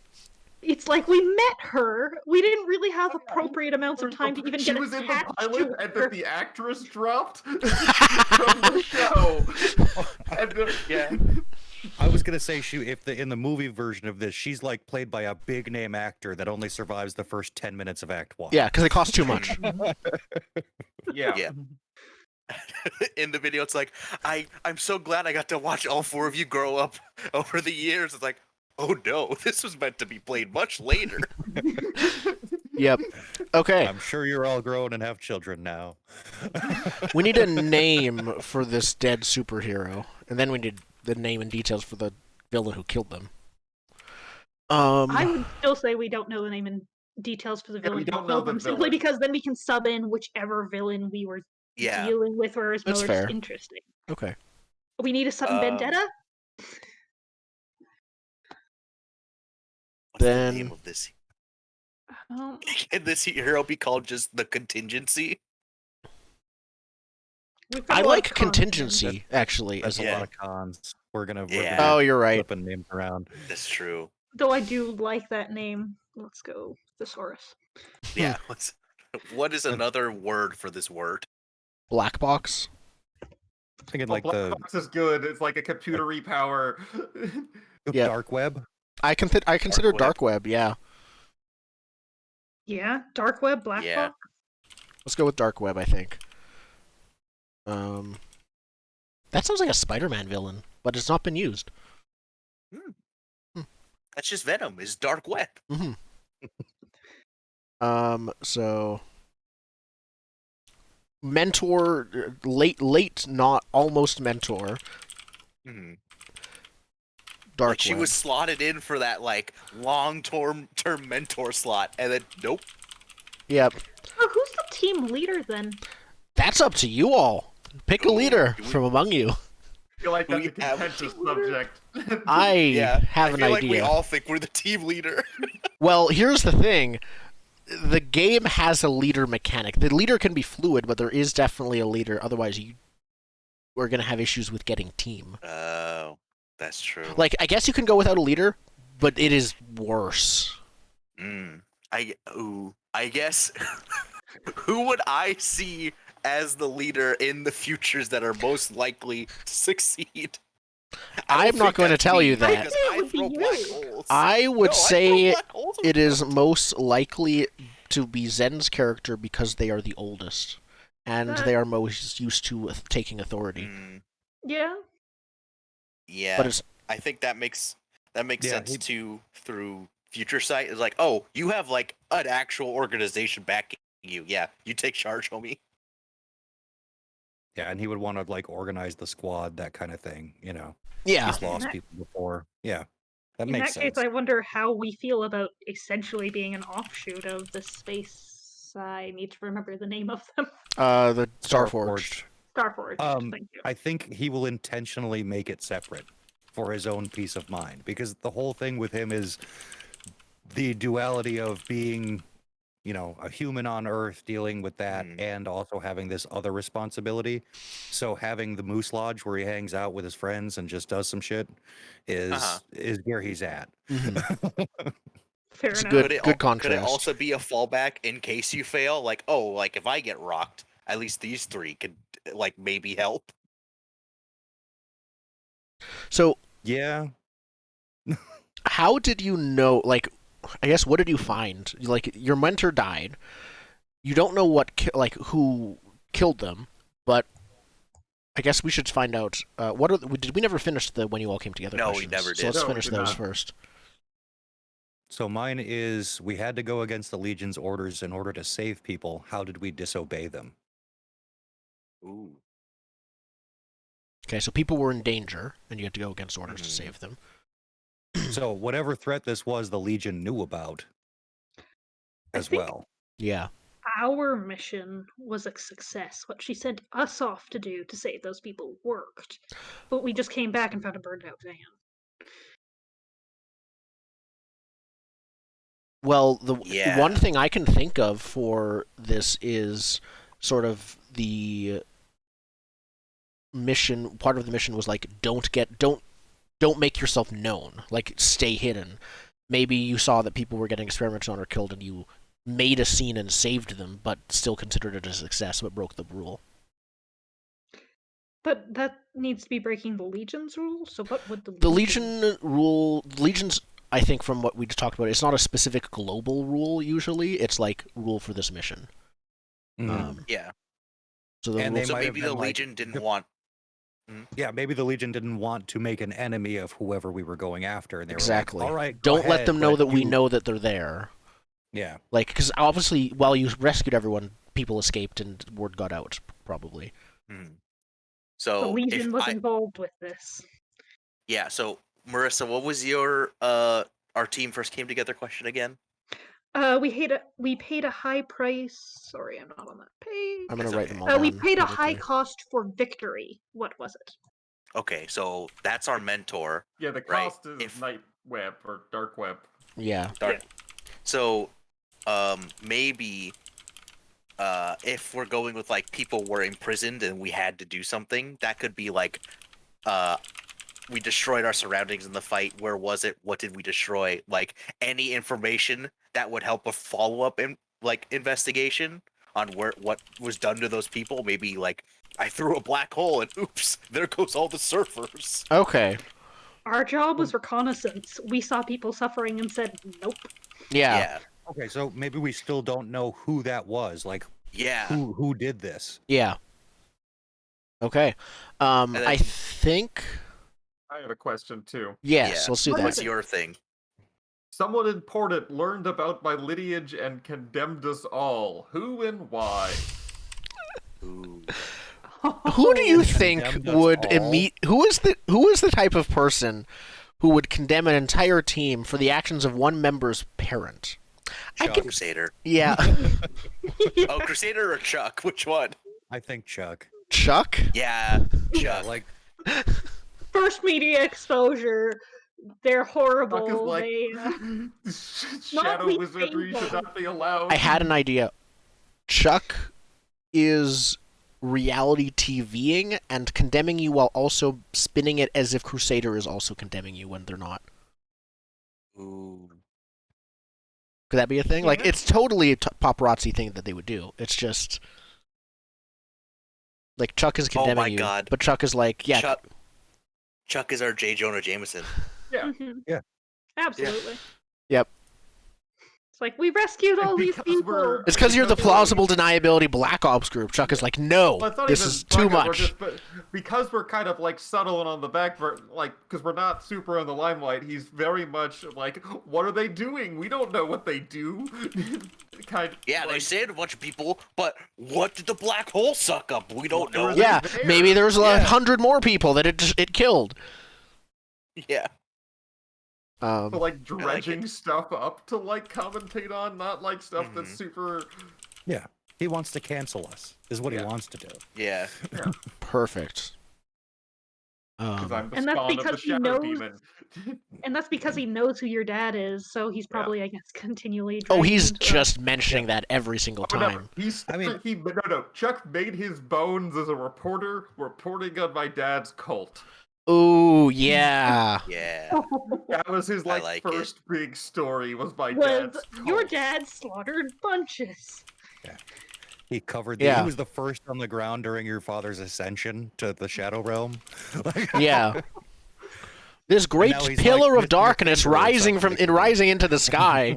Speaker 4: It's like we met her. We didn't really have appropriate amounts of time to even
Speaker 3: She
Speaker 4: get
Speaker 3: was in the
Speaker 4: attached
Speaker 3: pilot,
Speaker 4: to
Speaker 3: and
Speaker 4: her.
Speaker 3: then the actress dropped from the show. And,
Speaker 2: Yeah.
Speaker 5: I was gonna say in the movie version of this, she's like played by a big name actor that only survives the first 10 minutes of Act 1.
Speaker 1: Yeah, because they cost too much.
Speaker 3: yeah.
Speaker 2: Yeah. In the video, it's like I'm so glad I got to watch all four of you grow up over the years. It's like, oh no, this was meant to be played much later.
Speaker 1: Yep. Okay.
Speaker 5: I'm sure you're all grown and have children now.
Speaker 1: We need a name for this dead superhero, and then we need the name and details for the villain who killed them.
Speaker 4: I would still say we don't know the name and details for the
Speaker 3: Yeah,
Speaker 4: villain
Speaker 3: we
Speaker 4: who
Speaker 3: don't know
Speaker 4: killed
Speaker 3: the
Speaker 4: them, simply
Speaker 3: villain.
Speaker 4: because then we can sub in whichever villain we were
Speaker 2: Yeah.
Speaker 4: dealing with or is
Speaker 1: That's
Speaker 4: most
Speaker 1: fair.
Speaker 4: interesting.
Speaker 1: Okay.
Speaker 4: We need a sudden vendetta?
Speaker 2: What's
Speaker 1: Then-
Speaker 2: the name of this?
Speaker 4: Um,
Speaker 2: Can this hero be called just the Contingency?
Speaker 4: we've got
Speaker 1: I
Speaker 4: a lot
Speaker 1: like
Speaker 4: of cons
Speaker 1: contingency, actually.
Speaker 5: That's
Speaker 1: as
Speaker 5: a
Speaker 2: Yeah.
Speaker 5: lot of cons. We're gonna
Speaker 2: Yeah.
Speaker 1: Oh, you're right.
Speaker 5: flipping names around.
Speaker 2: That's true.
Speaker 4: then. Though I do like that name. Let's go Thesaurus.
Speaker 2: Yeah. What is another word for this word?
Speaker 1: Black box.
Speaker 5: Thinking
Speaker 3: Well,
Speaker 5: like
Speaker 3: Black
Speaker 5: the
Speaker 3: Box is good. It's like a computery power.
Speaker 1: Yeah.
Speaker 5: dark web.
Speaker 1: I consider dark web. Yeah.
Speaker 4: Yeah, dark web, black box.
Speaker 1: Let's go with dark web. I think. That sounds like a Spider-Man villain, but it's not been used.
Speaker 2: That's just Venom. Is dark web.
Speaker 1: Mm-hmm. So mentor, late, not almost mentor.
Speaker 2: Mm-hmm.
Speaker 1: Dark
Speaker 2: like she
Speaker 1: web.
Speaker 2: was slotted in for that like long-term mentor slot, and then nope.
Speaker 1: Yep.
Speaker 4: Oh, who's the team leader then?
Speaker 1: That's up to you all. Pick a leader from among you.
Speaker 3: I feel like that's a contentious subject.
Speaker 1: I have an idea.
Speaker 2: Like we all think we're the team leader.
Speaker 1: Well, here's the thing. The game has a leader mechanic. The leader can be fluid, but there is definitely a leader. Otherwise, we're going to have issues with getting team.
Speaker 2: Oh, that's true.
Speaker 1: Like, I guess you can go without a leader, but it is worse.
Speaker 2: I guess who would I see as the leader in the futures that are most likely to succeed?
Speaker 1: I'm not going to tell you that.
Speaker 2: I throw black holes.
Speaker 1: I would say it is most likely to be Zen's character because they are the oldest, and they are most used to taking authority.
Speaker 4: Yeah.
Speaker 2: Yeah,
Speaker 1: but
Speaker 2: I think that makes sense too. Through Future Sight is like, oh, you have like an actual organization backing you. Yeah, you take charge, homie.
Speaker 5: Yeah, and he would want to like organize the squad, that kind of thing, you know.
Speaker 1: Yeah.
Speaker 5: He's lost people before. Yeah. That makes sense.
Speaker 4: In that case, I wonder how we feel about essentially being an offshoot of the space. I need to remember the name of them.
Speaker 1: The Starforged.
Speaker 4: Starforged. Thank you.
Speaker 5: I think he will intentionally make it separate for his own peace of mind, because the whole thing with him is the duality of being, you know, a human on Earth dealing with that and also having this other responsibility. So having the Moose Lodge where he hangs out with his friends and just does some shit is where he's at.
Speaker 4: Fair
Speaker 1: it's
Speaker 4: enough.
Speaker 1: Good contrast.
Speaker 2: Could it also be a fallback in case you fail? Like, oh, like if I get rocked, at least these three could like maybe help.
Speaker 1: So
Speaker 5: yeah.
Speaker 1: How did you know? Like, I guess what did you find? Like, your mentor died. You don't know who killed them, but I guess we should find out. Did we never finish the when you all came together?
Speaker 2: No,
Speaker 1: questions?
Speaker 2: we never did.
Speaker 1: So let's
Speaker 3: No,
Speaker 1: finish
Speaker 3: we did
Speaker 1: those
Speaker 3: not.
Speaker 1: first.
Speaker 5: So mine is, we had to go against the Legion's orders in order to save people. How did we disobey them?
Speaker 2: Ooh.
Speaker 1: Okay, so people were in danger, and you had to go against orders to save them.
Speaker 5: So whatever threat this was, the Legion knew about as well.
Speaker 1: Yeah.
Speaker 4: Our mission was a success. What she sent us off to do to save those people worked. But we just came back and found a burned out van.
Speaker 1: Well, the one thing I can think of for this is sort of the mission. Part of the mission was like, don't make yourself known. Like, stay hidden. Maybe you saw that people were getting experimented on or killed, and you made a scene and saved them, but still considered it a success, but broke the rule.
Speaker 4: But that needs to be breaking the Legion's rule. So what would the
Speaker 1: Legion rule? Legion's, I think, from what we just talked about, it's not a specific global rule. Usually, it's like rule for this mission.
Speaker 2: Yeah.
Speaker 1: So
Speaker 2: maybe the Legion didn't want.
Speaker 5: Yeah, maybe the Legion didn't want to make an enemy of whoever we were going after, and they were
Speaker 1: exactly.
Speaker 5: like, all right,
Speaker 1: don't let them know that we know that they're there.
Speaker 5: Yeah.
Speaker 1: Like, because obviously, while you rescued everyone, people escaped and word got out, probably.
Speaker 2: So
Speaker 4: the Legion was involved with this.
Speaker 2: Yeah, so Marissa, what was your our team first came together question again?
Speaker 4: We paid a high price. Sorry, I'm not on that page.
Speaker 1: I'm gonna write them all down.
Speaker 4: We paid a high cost for victory. What was it?
Speaker 2: Okay, so that's our mentor.
Speaker 3: Yeah, the cost is night web or dark web.
Speaker 1: Yeah.
Speaker 2: Dark. So, maybe if we're going with like people were imprisoned and we had to do something, that could be like we destroyed our surroundings in the fight. Where was it? What did we destroy? Like any information that would help a follow-up investigation on what was done to those people. Maybe like I threw a black hole and oops, there goes all the surfers.
Speaker 1: Okay.
Speaker 4: Our job was reconnaissance. We saw people suffering and said, nope.
Speaker 1: Yeah.
Speaker 5: Okay, so maybe we still don't know who that was. Like, who did this?
Speaker 1: Yeah. Okay. I think.
Speaker 3: I have a question too.
Speaker 1: Yes, let's do that.
Speaker 2: What's your thing?
Speaker 3: Someone important learned about my lineage and condemned us all. Who and why?
Speaker 2: Ooh.
Speaker 1: Who do you think would
Speaker 5: all?
Speaker 1: who is the type of person who would condemn an entire team for the actions of one member's parent?
Speaker 2: Crusader.
Speaker 1: Yeah.
Speaker 2: Oh, Crusader or Chuck? Which one?
Speaker 5: I think Chuck.
Speaker 1: Chuck?
Speaker 2: Yeah, Chuck.
Speaker 5: Yeah, like
Speaker 4: First media exposure. They're horrible.
Speaker 3: Chuck is like,
Speaker 4: they,
Speaker 3: shadow
Speaker 4: Not
Speaker 3: wizardry should not be allowed.
Speaker 1: I had an idea. Chuck is reality TVing and condemning you while also spinning it as if Crusader is also condemning you when they're not.
Speaker 2: Ooh.
Speaker 1: Could that be a thing?
Speaker 4: Yeah.
Speaker 1: Like, it's totally a paparazzi thing that they would do. It's just like Chuck is condemning you,
Speaker 2: God.
Speaker 1: but Chuck is like, yeah.
Speaker 2: Chuck is our J. Jonah Jameson.
Speaker 3: Yeah.
Speaker 5: Yeah.
Speaker 4: Absolutely.
Speaker 1: Yep.
Speaker 4: It's like, we rescued all these people.
Speaker 1: It's because you're the plausible deniability Black Ops group. Chuck is like, no,
Speaker 3: Well, it's not
Speaker 1: this
Speaker 3: even
Speaker 1: is too
Speaker 3: Black Ops,
Speaker 1: much.
Speaker 3: but because we're kind of like subtle and on the back, like because we're not super in the limelight, he's very much like, what are they doing? We don't know what they do.
Speaker 2: Yeah, they saved a bunch of people, but what did the black hole suck up? We don't know.
Speaker 1: Yeah,
Speaker 3: there.
Speaker 1: maybe there's
Speaker 3: Yeah.
Speaker 1: 100 more people that it killed.
Speaker 2: Yeah.
Speaker 3: to like
Speaker 2: like
Speaker 3: dredging stuff up to like commentate on, not like stuff that's super.
Speaker 5: Yeah, he wants to cancel us. Is what he
Speaker 3: Yeah.
Speaker 5: wants to do.
Speaker 2: Yeah.
Speaker 1: Perfect.
Speaker 3: Because I'm the
Speaker 4: And that's
Speaker 3: spawn of the
Speaker 4: because he
Speaker 3: shadow
Speaker 4: knows-
Speaker 3: demon.
Speaker 4: And that's because he knows who your dad is, so he's probably, I guess, continually.
Speaker 1: Oh,
Speaker 4: dragged
Speaker 1: he's
Speaker 4: into
Speaker 1: just mentioning that every single
Speaker 3: Oh, no,
Speaker 1: time.
Speaker 3: no. Chuck made his bones as a reporter reporting on my dad's cult.
Speaker 1: Ooh, yeah.
Speaker 2: Yeah.
Speaker 3: That was his
Speaker 2: like
Speaker 3: first big story. Was my
Speaker 4: Was
Speaker 3: dad's
Speaker 4: your
Speaker 3: cult.
Speaker 4: dad slaughtered bunches?
Speaker 5: He covered.
Speaker 1: Yeah.
Speaker 5: He was the first on the ground during your father's ascension to the Shadow Realm.
Speaker 1: Yeah. This great
Speaker 5: now he's
Speaker 1: pillar
Speaker 5: like
Speaker 1: of darkness
Speaker 5: Mr. Finger or
Speaker 1: rising
Speaker 5: something.
Speaker 1: rising into the sky.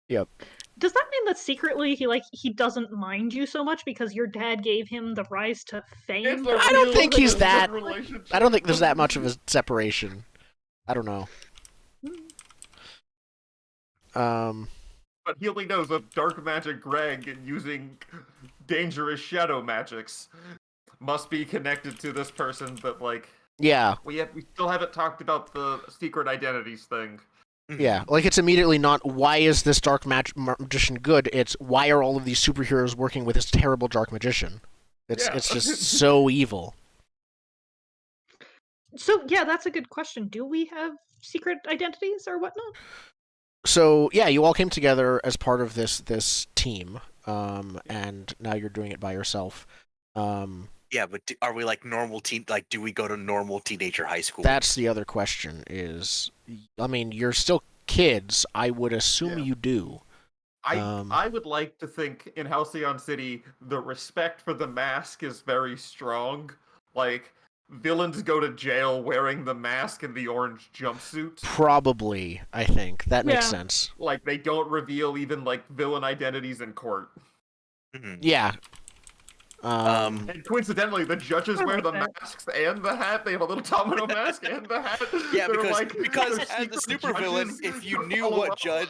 Speaker 1: Yep.
Speaker 4: Does that mean that secretly he doesn't mind you so much because your dad gave him the rise to fame?
Speaker 3: It's a
Speaker 1: I don't
Speaker 3: real
Speaker 1: think he's that-
Speaker 3: relationship.
Speaker 1: I don't think there's that much of a separation. I don't know.
Speaker 3: But he only knows of dark magic Greg and using dangerous shadow magics. Must be connected to this person, but like
Speaker 1: Yeah.
Speaker 3: we still haven't talked about the secret identities thing.
Speaker 1: Yeah, like it's immediately not why is this dark magician good, it's why are all of these superheroes working with this terrible dark magician. It's just so evil.
Speaker 4: So yeah, that's a good question. Do we have secret identities or whatnot?
Speaker 1: So yeah, you all came together as part of this team, and now you're doing it by yourself.
Speaker 2: Yeah, but are we like normal teen? Like, do we go to normal teenager high school?
Speaker 1: That's the other question. I mean, you're still kids. I would assume you do.
Speaker 3: I would like to think in Halcyon City the respect for the mask is very strong. Like villains go to jail wearing the mask and the orange jumpsuit.
Speaker 1: Probably, I think that makes
Speaker 4: Yeah.
Speaker 1: sense.
Speaker 3: Like they don't reveal even like villain identities in court.
Speaker 1: Yeah.
Speaker 3: And coincidentally, the judges
Speaker 4: I
Speaker 3: wear
Speaker 4: like
Speaker 3: the
Speaker 4: that.
Speaker 3: masks and the hat. They have a little domino mask and the hat.
Speaker 2: Yeah,
Speaker 3: They're
Speaker 2: because
Speaker 3: they're
Speaker 2: as the
Speaker 3: secret
Speaker 2: supervillain,
Speaker 3: judges
Speaker 2: if you
Speaker 3: who
Speaker 2: knew
Speaker 3: follow
Speaker 2: what
Speaker 3: up.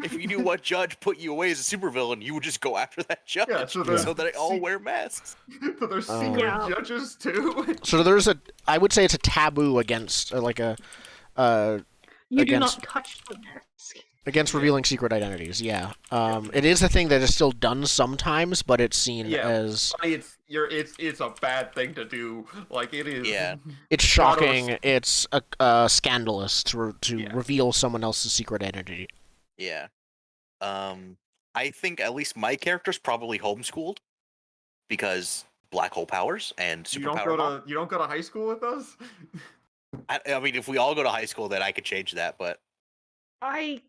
Speaker 2: if you knew what judge put you away as a supervillain, you would just go after that judge.
Speaker 3: Yeah, so
Speaker 2: so
Speaker 3: they're
Speaker 2: they all wear masks.
Speaker 3: but they're secret
Speaker 4: Yeah.
Speaker 3: judges too.
Speaker 1: So I would say it's a taboo against
Speaker 4: You do
Speaker 1: against-
Speaker 4: not touch the mask.
Speaker 1: against revealing secret identities. Yeah. It is a thing that is still done sometimes, but it's seen as
Speaker 3: It's a bad thing to do. Like it is.
Speaker 2: Yeah.
Speaker 1: it's shocking. It's scandalous to reveal someone else's secret identity.
Speaker 2: Yeah. I think at least my character's probably homeschooled because black hole powers and
Speaker 3: You don't
Speaker 2: superpower.
Speaker 3: go to high school with us.
Speaker 2: I mean, if we all go to high school, then I could change that. But
Speaker 4: I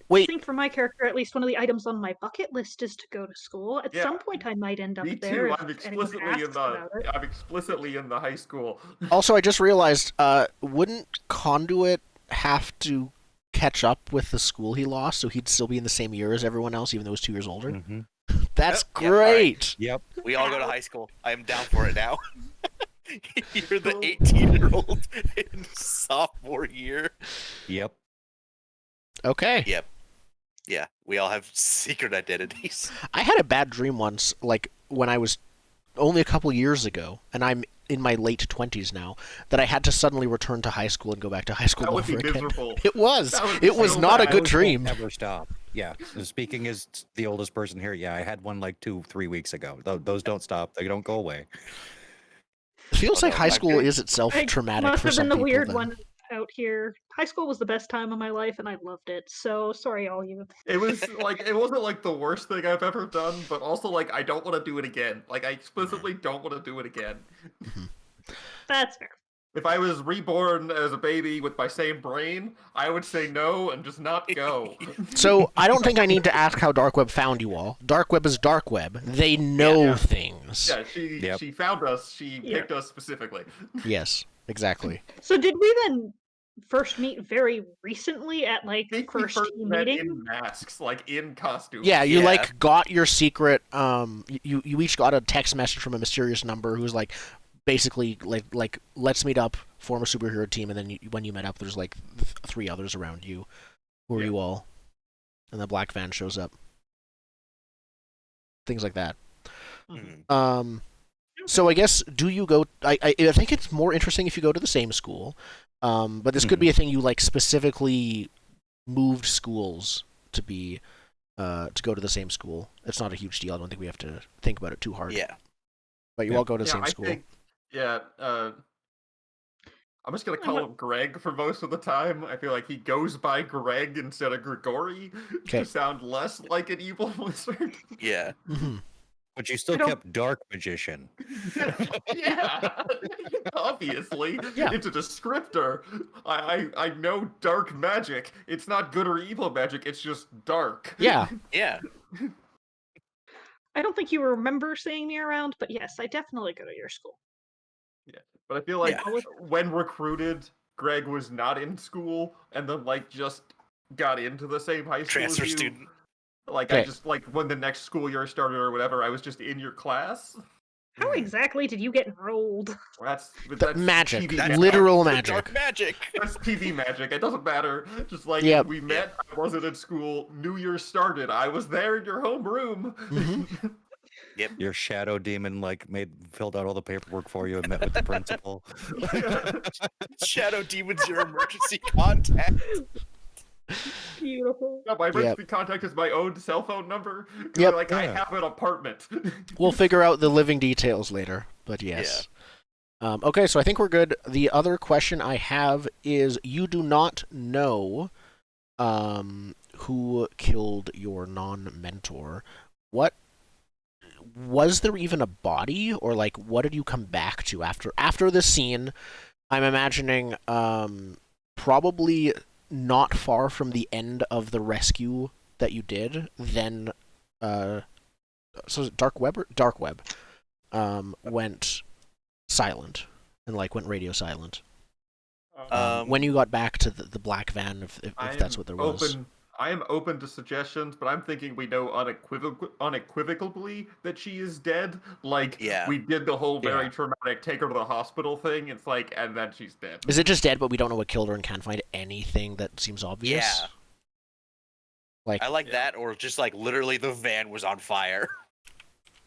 Speaker 1: Wait,
Speaker 4: think for my character, at least one of the items on my bucket list is to go to school. At some point, I might end up
Speaker 3: me
Speaker 4: there
Speaker 3: too.
Speaker 4: if anyone asks about it.
Speaker 3: I'm explicitly in the high school.
Speaker 1: also, I just realized, wouldn't Conduit have to catch up with the school he lost, so he'd still be in the same year as everyone else, even though he's 2 years older?
Speaker 5: Mm-hmm.
Speaker 1: That's
Speaker 2: Yep,
Speaker 1: great!
Speaker 5: Yep.
Speaker 2: We all go to high school. I am down for it now. You're the 18-year-old in sophomore year.
Speaker 5: Yep.
Speaker 1: Okay.
Speaker 2: Yep. Yeah, we all have secret identities.
Speaker 1: I had a bad dream once, like, when I was only a couple years ago, and I'm in my late 20s now, that I had to suddenly return to high school and go back to high school
Speaker 3: That would
Speaker 1: over
Speaker 3: be
Speaker 1: again.
Speaker 3: miserable.
Speaker 1: It was. It was
Speaker 3: so
Speaker 1: not a
Speaker 3: bad.
Speaker 1: good
Speaker 5: Those
Speaker 1: dream.
Speaker 5: won't never stop. Yeah. Speaking as the oldest person here, yeah, I had one like 2-3 weeks ago. Those don't stop. They don't go away.
Speaker 1: It feels
Speaker 2: Oh,
Speaker 1: like
Speaker 2: no,
Speaker 1: high
Speaker 2: my
Speaker 1: school
Speaker 2: parents-
Speaker 1: is itself
Speaker 4: I
Speaker 1: traumatic
Speaker 4: must
Speaker 1: for
Speaker 4: have
Speaker 1: some
Speaker 4: been the
Speaker 1: people.
Speaker 4: weird
Speaker 1: then.
Speaker 4: one out here. High school was the best time of my life, and I loved it. So sorry, all you.
Speaker 3: It was like it wasn't like the worst thing I've ever done, but also like I don't want to do it again. Like I explicitly don't want to do it again.
Speaker 4: That's fair.
Speaker 3: If I was reborn as a baby with my same brain, I would say no and just not go.
Speaker 1: So I don't think I need to ask how Dark Web found you all. Dark Web is Dark Web. They know
Speaker 3: Yeah.
Speaker 1: things.
Speaker 3: Yeah,
Speaker 5: Yep.
Speaker 3: she found us. She picked us specifically.
Speaker 1: Yes, exactly.
Speaker 4: So did we then first meet very recently at like
Speaker 3: I think we
Speaker 4: first
Speaker 3: first
Speaker 4: team
Speaker 3: met
Speaker 4: meeting?
Speaker 3: in masks, like in costumes.
Speaker 1: Yeah, you
Speaker 2: Yeah.
Speaker 1: like got your secret. You each got a text message from a mysterious number who's like, basically like let's meet up, form a superhero team, and then when you met up, there's like 3 others around you. Who are
Speaker 3: Yeah.
Speaker 1: you all? And the black van shows up. Things like that.
Speaker 2: Mhm.
Speaker 1: So I guess do you go? I think it's more interesting if you go to the same school. But this could be a thing you like specifically moved schools to be to go to the same school. It's not a huge deal. I don't think we have to think about it too hard.
Speaker 2: Yeah.
Speaker 1: But you
Speaker 5: Yeah.
Speaker 1: all go to the
Speaker 3: Yeah,
Speaker 1: same
Speaker 3: I
Speaker 1: school.
Speaker 3: think, I'm just gonna call him Greg for most of the time. I feel like he goes by Greg instead of Grigori
Speaker 1: Okay.
Speaker 3: to sound less like an evil wizard.
Speaker 2: Yeah.
Speaker 1: Mm-hmm.
Speaker 5: But you still
Speaker 4: I don't-
Speaker 5: kept Dark Magician.
Speaker 3: Yeah, obviously,
Speaker 1: Yeah.
Speaker 3: it's a descriptor. I know dark magic. It's not good or evil magic. It's just dark.
Speaker 1: Yeah.
Speaker 2: Yeah.
Speaker 4: I don't think you remember seeing me around, but yes, I definitely go to your school.
Speaker 3: But I feel like
Speaker 2: Yeah.
Speaker 3: when recruited, Greg was not in school, and then like just got into the same high school
Speaker 2: Transfer
Speaker 3: as you.
Speaker 2: student.
Speaker 3: Like
Speaker 1: Okay.
Speaker 3: I just like when the next school year started or whatever, I was just in your class.
Speaker 4: How exactly did you get enrolled?
Speaker 3: That's
Speaker 1: Magic.
Speaker 3: TV
Speaker 2: That's
Speaker 1: Literal
Speaker 2: dark-
Speaker 1: magic.
Speaker 2: Dark magic.
Speaker 3: That's TV magic. It doesn't matter. Just like
Speaker 1: Yep.
Speaker 3: we met, I wasn't in school. New Year started. I was there in your homeroom.
Speaker 1: Mhm.
Speaker 5: Your shadow demon filled out all the paperwork for you and met with the principal.
Speaker 2: Shadow demon's your emergency contact.
Speaker 4: Beautiful.
Speaker 3: No, my emergency contact is my own cell phone number.
Speaker 1: Yep.
Speaker 3: Like I
Speaker 5: Yeah.
Speaker 3: have an apartment.
Speaker 1: We'll figure out the living details later. But yes. Okay, so I think we're good. The other question I have is: you do not know who killed your non-mentor. What was there even a body, or like what did you come back to after this scene? I'm imagining probably not far from the end of the rescue that you did. Then so Dark Web went silent and went radio silent. When you got back to the black van, if that's what there was.
Speaker 3: I am open to suggestions, but I'm thinking we know unequivocally that she is dead. Like,
Speaker 2: Yeah.
Speaker 3: we did the whole very
Speaker 5: Yeah.
Speaker 3: traumatic take her to the hospital thing. It's like, and then she's dead.
Speaker 1: Is it just dead, but we don't know what killed her and can't find anything that seems obvious?
Speaker 2: Yeah.
Speaker 1: Like,
Speaker 2: I like that, or just like literally the van was on fire.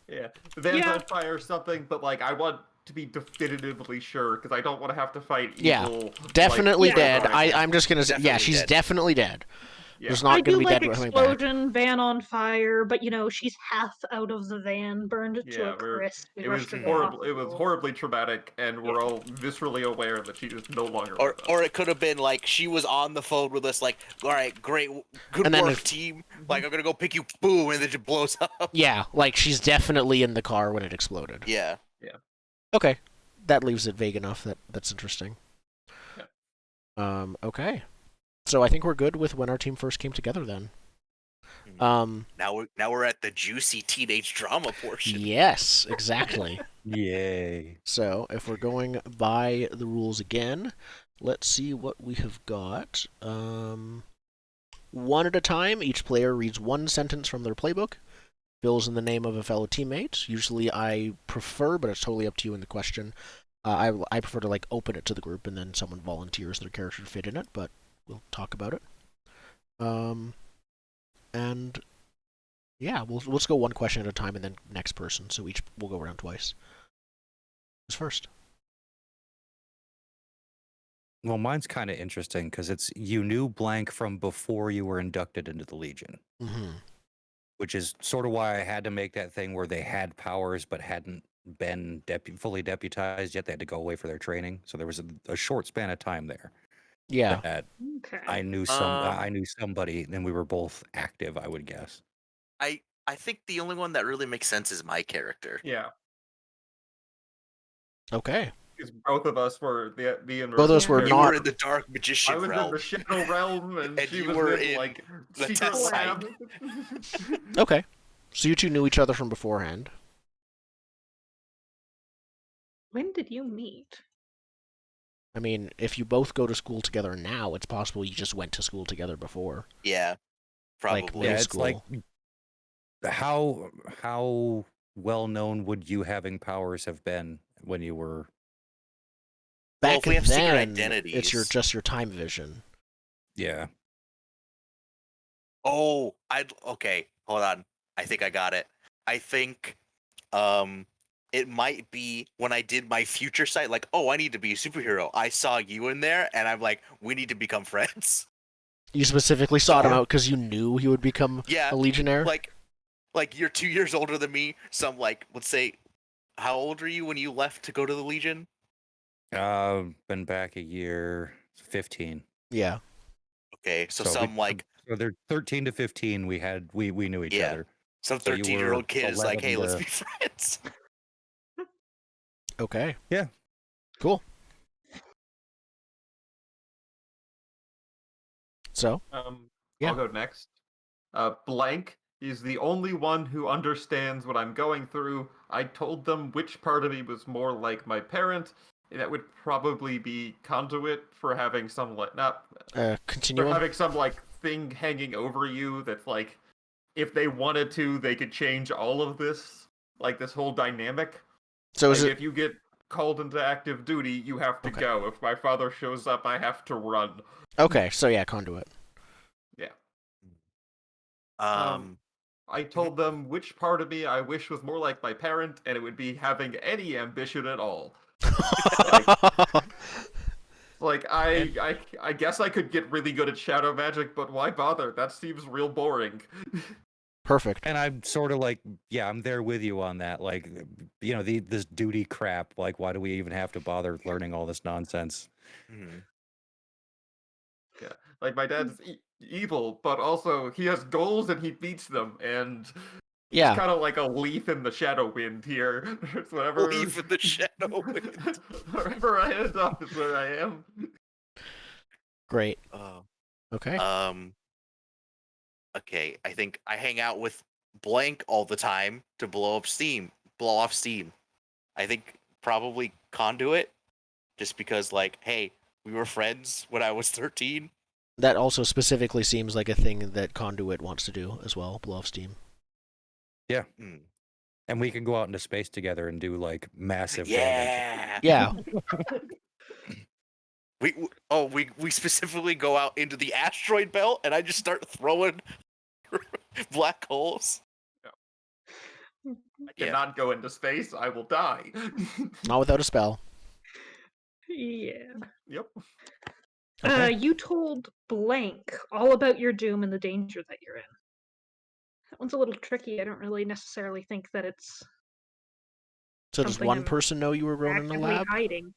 Speaker 3: Yeah, the van's
Speaker 4: Yeah.
Speaker 3: on fire or something, but like, I want to be definitively sure because I don't want to have to fight
Speaker 1: Yeah,
Speaker 3: evil.
Speaker 1: definitely
Speaker 3: like,
Speaker 1: dead.
Speaker 3: survivors.
Speaker 1: I'm just gonna say, yeah,
Speaker 2: Definitely
Speaker 1: she's
Speaker 2: dead.
Speaker 1: definitely dead.
Speaker 3: Yeah.
Speaker 1: There's
Speaker 4: I
Speaker 1: not gonna
Speaker 4: do
Speaker 1: be
Speaker 4: like
Speaker 1: dead coming back.
Speaker 4: explosion, van on fire, but she's half out of the van, burned to
Speaker 3: Yeah,
Speaker 4: a crisp. We
Speaker 3: It was
Speaker 4: rushed her to
Speaker 3: horrible. It was
Speaker 4: hospital.
Speaker 3: horribly traumatic, and we're all viscerally aware that she is no longer.
Speaker 2: Or
Speaker 3: with us.
Speaker 2: or it could have been like she was on the phone with us, like, all right, great, good
Speaker 1: And then
Speaker 2: work,
Speaker 1: if-
Speaker 2: team. Like, I'm gonna go pick you, boom, and then it blows up.
Speaker 1: Yeah, like she's definitely in the car when it exploded.
Speaker 2: Yeah.
Speaker 1: Okay, that leaves it vague enough that that's interesting.
Speaker 3: Yeah.
Speaker 1: Okay. So I think we're good with when our team first came together then.
Speaker 2: Now we're at the juicy teenage drama portion.
Speaker 1: Yes, exactly.
Speaker 5: Yay.
Speaker 1: So if we're going by the rules again, let's see what we have got. One at a time, each player reads one sentence from their playbook, fills in the name of a fellow teammate. Usually I prefer, but it's totally up to you in the question. I prefer to open it to the group and then someone volunteers their character to fit in it, but we'll talk about it. And yeah, we'll just go one question at a time and then next person. So each we'll go around twice. Who's first?
Speaker 5: Well, mine's kind of interesting because it's you knew blank from before you were inducted into the Legion, which is sort of why I had to make that thing where they had powers but hadn't been fully deputized yet. They had to go away for their training, so there was a short span of time there.
Speaker 1: Yeah.
Speaker 5: That
Speaker 4: Okay.
Speaker 5: I knew I knew somebody, and we were both active, I would guess.
Speaker 2: I think the only one that really makes sense is my character.
Speaker 3: Yeah.
Speaker 1: Okay.
Speaker 3: Because both of us were the
Speaker 1: Both of us were
Speaker 2: You
Speaker 1: not.
Speaker 2: were in the dark magician
Speaker 3: I was
Speaker 2: realm.
Speaker 3: in the shadow realm, and
Speaker 2: And
Speaker 3: she
Speaker 2: you
Speaker 3: was
Speaker 2: were
Speaker 3: in
Speaker 2: in the
Speaker 3: secret
Speaker 2: test
Speaker 3: lab.
Speaker 1: Okay. So you two knew each other from beforehand.
Speaker 4: When did you meet?
Speaker 1: I mean, if you both go to school together now, it's possible you just went to school together before.
Speaker 2: Yeah, probably.
Speaker 1: middle
Speaker 5: Yeah, it's
Speaker 1: school.
Speaker 5: like how well known would you having powers have been when you were?
Speaker 2: Well,
Speaker 1: Back
Speaker 2: if we have secret
Speaker 1: then,
Speaker 2: identities.
Speaker 1: it's just your time vision.
Speaker 5: Yeah.
Speaker 2: Oh, okay. Hold on. I think I got it. I think, it might be when I did my future sight. Like, oh, I need to be a superhero. I saw you in there, and I'm like, we need to become friends.
Speaker 1: You specifically sought him out because you knew he would become a legionnaire?
Speaker 2: Like you're 2 years older than me. So I'm like, let's say, how old are you when you left to go to the Legion?
Speaker 5: Been back a year, 15.
Speaker 1: Yeah.
Speaker 2: Okay, so
Speaker 5: they're 13 to 15. We knew each other.
Speaker 2: Some 13-year-old kid is like, hey, let's be
Speaker 5: to...
Speaker 2: friends.
Speaker 1: Okay.
Speaker 5: Yeah.
Speaker 1: Cool. So?
Speaker 3: I'll go next. Blank is the only one who understands what I'm going through. I told them which part of me was more like my parent. That would probably be Conduit for having some
Speaker 1: continuum?
Speaker 3: For having some thing hanging over you that's like, if they wanted to, they could change all of this, this whole dynamic.
Speaker 1: So
Speaker 3: if you get called into active duty, you have to go. If my father shows up, I have to run.
Speaker 1: Okay, so yeah, Conduit.
Speaker 3: Yeah.
Speaker 2: I
Speaker 3: told them which part of me I wish was more like my parent, and it would be having any ambition at all. I guess I could get really good at shadow magic, but why bother? That seems real boring.
Speaker 1: Perfect.
Speaker 5: And I'm sort of I'm there with you on that. This duty crap. Why do we even have to bother learning all this nonsense?
Speaker 2: Mm-hmm.
Speaker 3: Yeah, my dad's evil, but also he has goals and he beats them, and he's kind of like a leaf in the shadow wind here. It's whatever.
Speaker 2: Leaf in the shadow wind.
Speaker 3: Wherever I end up is where I am.
Speaker 1: Great. Okay.
Speaker 2: Okay, I think I hang out with Blank all the time to blow off steam. I think probably Conduit, just because hey, we were friends when I was 13.
Speaker 1: That also specifically seems like a thing that Conduit wants to do as well, blow off steam.
Speaker 5: Yeah. And we can go out into space together and do massive
Speaker 2: damage.
Speaker 1: Yeah.
Speaker 2: We specifically go out into the asteroid belt, and I just start throwing black holes.
Speaker 3: I cannot go into space. I will die.
Speaker 1: Not without a spell.
Speaker 4: Yeah.
Speaker 3: Yep.
Speaker 4: Okay. You told Blank all about your doom and the danger that you're in. That one's a little tricky. I don't really necessarily think that it's.
Speaker 1: So does one person know you were grown in the lab?
Speaker 4: Hiding.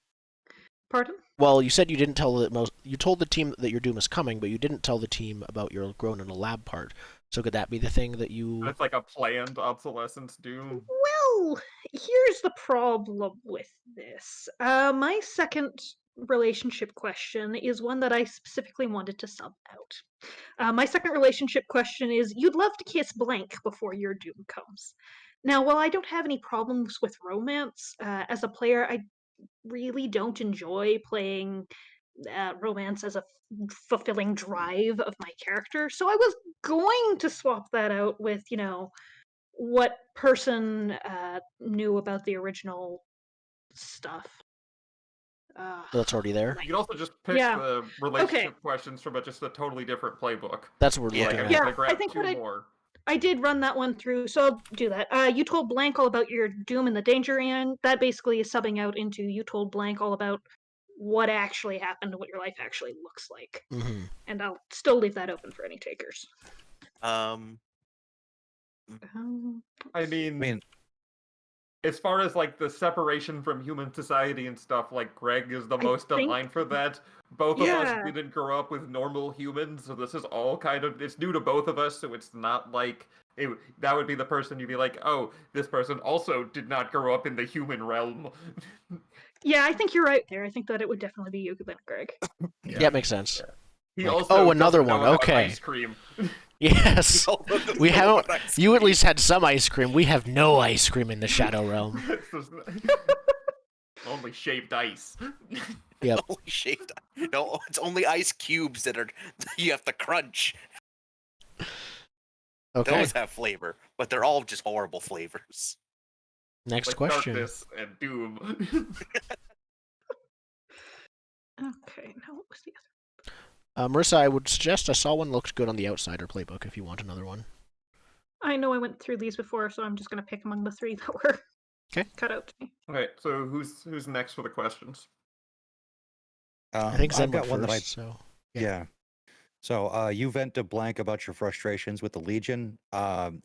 Speaker 4: Pardon?
Speaker 1: Well, you said you didn't tell you told the team that your doom is coming, but you didn't tell the team about your grown in a lab part. So could that be the thing that you?
Speaker 3: It's like a planned obsolescence doom.
Speaker 4: Well, here's the problem with this. My second relationship question is one that I specifically wanted to sub out. My second relationship question is, you'd love to kiss blank before your doom comes. Now, while I don't have any problems with romance, as a player, I really don't enjoy playing romance as a fulfilling drive of my character. So I was going to swap that out with, what person knew about the original stuff.
Speaker 1: That's already there.
Speaker 3: You could also just pick the relationship questions from just a totally different playbook.
Speaker 1: That's what we're looking at.
Speaker 3: Yeah, I think
Speaker 4: I did run that one through, so I'll do that. You told blank all about your doom and the danger, and that basically is subbing out into you told blank all about what actually happened and what your life actually looks like.
Speaker 1: Mm-hmm.
Speaker 4: And I'll still leave that open for any takers.
Speaker 3: I mean, as far as like the separation from human society and stuff, like Greg is the most aligned for that. Both of us didn't grow up with normal humans, so this is all kind of, it's new to both of us, so it's not like that would be the person you'd be like, oh, this person also did not grow up in the human realm.
Speaker 4: Yeah, I think you're right there. I think that it would definitely be you then, Greg.
Speaker 1: Yeah, it makes sense.
Speaker 3: Yeah. He also
Speaker 1: another one. Okay.
Speaker 3: Ice cream.
Speaker 1: Yes. We haven't. You at least had some ice cream. We have no ice cream in the Shadow Realm.
Speaker 3: Only shaved ice.
Speaker 1: Yep.
Speaker 2: Only shaved. No, it's only ice cubes that are you have to crunch.
Speaker 1: Okay.
Speaker 2: Those have flavor, but they're all just horrible flavors.
Speaker 1: Next
Speaker 3: like
Speaker 1: question.
Speaker 3: Darkness and Doom.
Speaker 4: Okay, now what was the other?
Speaker 1: Marissa, I would suggest I saw one looked good on the Outsider playbook if you want another one.
Speaker 4: I know I went through these before, so I'm just going to pick among the three that were cut out to me.
Speaker 3: Okay, so who's next for the questions?
Speaker 1: I think Zen
Speaker 5: I've got
Speaker 1: went
Speaker 5: one
Speaker 1: first,
Speaker 5: that
Speaker 1: so...
Speaker 5: Yeah. So you vent to blank about your frustrations with the Legion.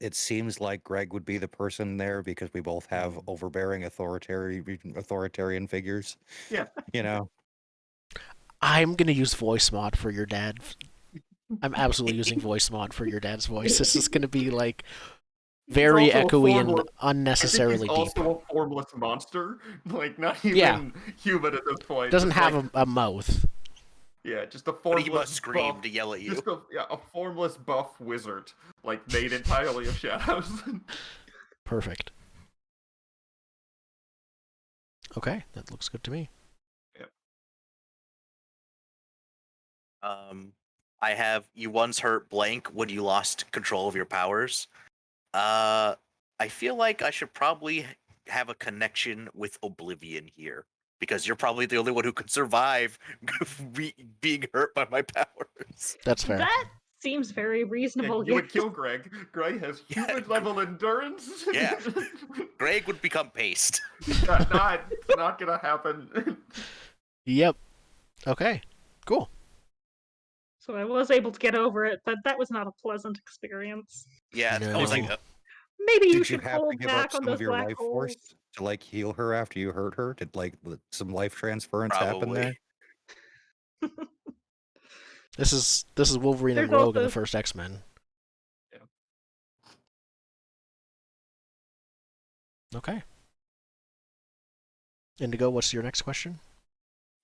Speaker 5: It seems like Greg would be the person there because we both have overbearing authoritarian figures.
Speaker 3: Yeah.
Speaker 1: I'm going to use voice mod for your dad. I'm absolutely using voice mod for your dad's voice. This is going to be like very echoey and unnecessarily
Speaker 3: deep.
Speaker 1: He's
Speaker 3: also a formless monster, like not even human at this point.
Speaker 1: Doesn't have a mouth.
Speaker 3: Yeah, just a formless.
Speaker 2: But he must scream to yell at you.
Speaker 3: Just a formless buff wizard, like made entirely of shadows.
Speaker 1: Perfect. Okay, that looks good to me.
Speaker 3: Yep.
Speaker 2: I have you once hurt blank when you lost control of your powers. I feel like I should probably have a connection with Oblivion here because you're probably the only one who could survive being hurt by my powers.
Speaker 1: That's fair.
Speaker 4: That seems very reasonable.
Speaker 3: Yeah, you would kill Greg. Greg has human level endurance.
Speaker 2: Yeah, Greg would become paste.
Speaker 3: Not gonna happen.
Speaker 1: Yep. Okay. Cool.
Speaker 4: So I was able to get over it, but that was not a pleasant experience.
Speaker 2: Yeah,
Speaker 1: No.
Speaker 2: I was like,
Speaker 4: maybe you
Speaker 5: Did
Speaker 4: should
Speaker 5: you have to
Speaker 4: hold
Speaker 5: give
Speaker 4: back
Speaker 5: up
Speaker 4: on
Speaker 5: some
Speaker 4: those
Speaker 5: of your
Speaker 4: black
Speaker 5: life
Speaker 4: holes.
Speaker 5: force to like heal her after you hurt her? Did like some life transference happen there?
Speaker 1: This is Wolverine and Rogue in the first X-Men.
Speaker 3: Yeah.
Speaker 1: Okay. Indigo, what's your next question?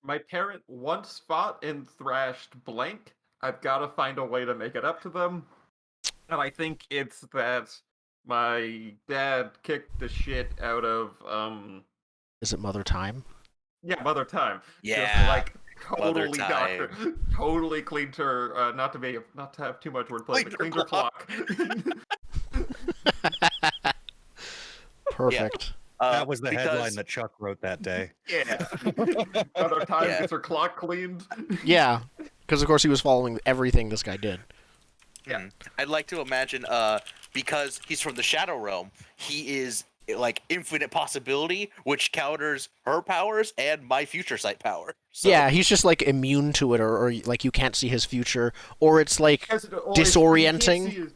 Speaker 3: My parent once fought and thrashed blank. I've got to find a way to make it up to them. And I think it's that my dad kicked the shit out of
Speaker 1: Is it Mother Time?
Speaker 3: Yeah, Mother Time.
Speaker 2: Yeah.
Speaker 3: Just like
Speaker 2: Mother
Speaker 3: totally
Speaker 2: Time.
Speaker 3: totally cleaned her not to have too much wordplay, but cleaned her clock.
Speaker 1: Perfect.
Speaker 5: That was the headline that Chuck wrote that day.
Speaker 3: Yeah. Mother Time gets her clock cleaned.
Speaker 1: Yeah, because of course he was following everything this guy did.
Speaker 3: Yeah.
Speaker 2: I'd like to imagine, because he's from the Shadow Realm, he is like infinite possibility, which counters her powers and my future sight power. So,
Speaker 1: yeah, he's just like immune to it, or like you can't see his future, or it's like disorienting.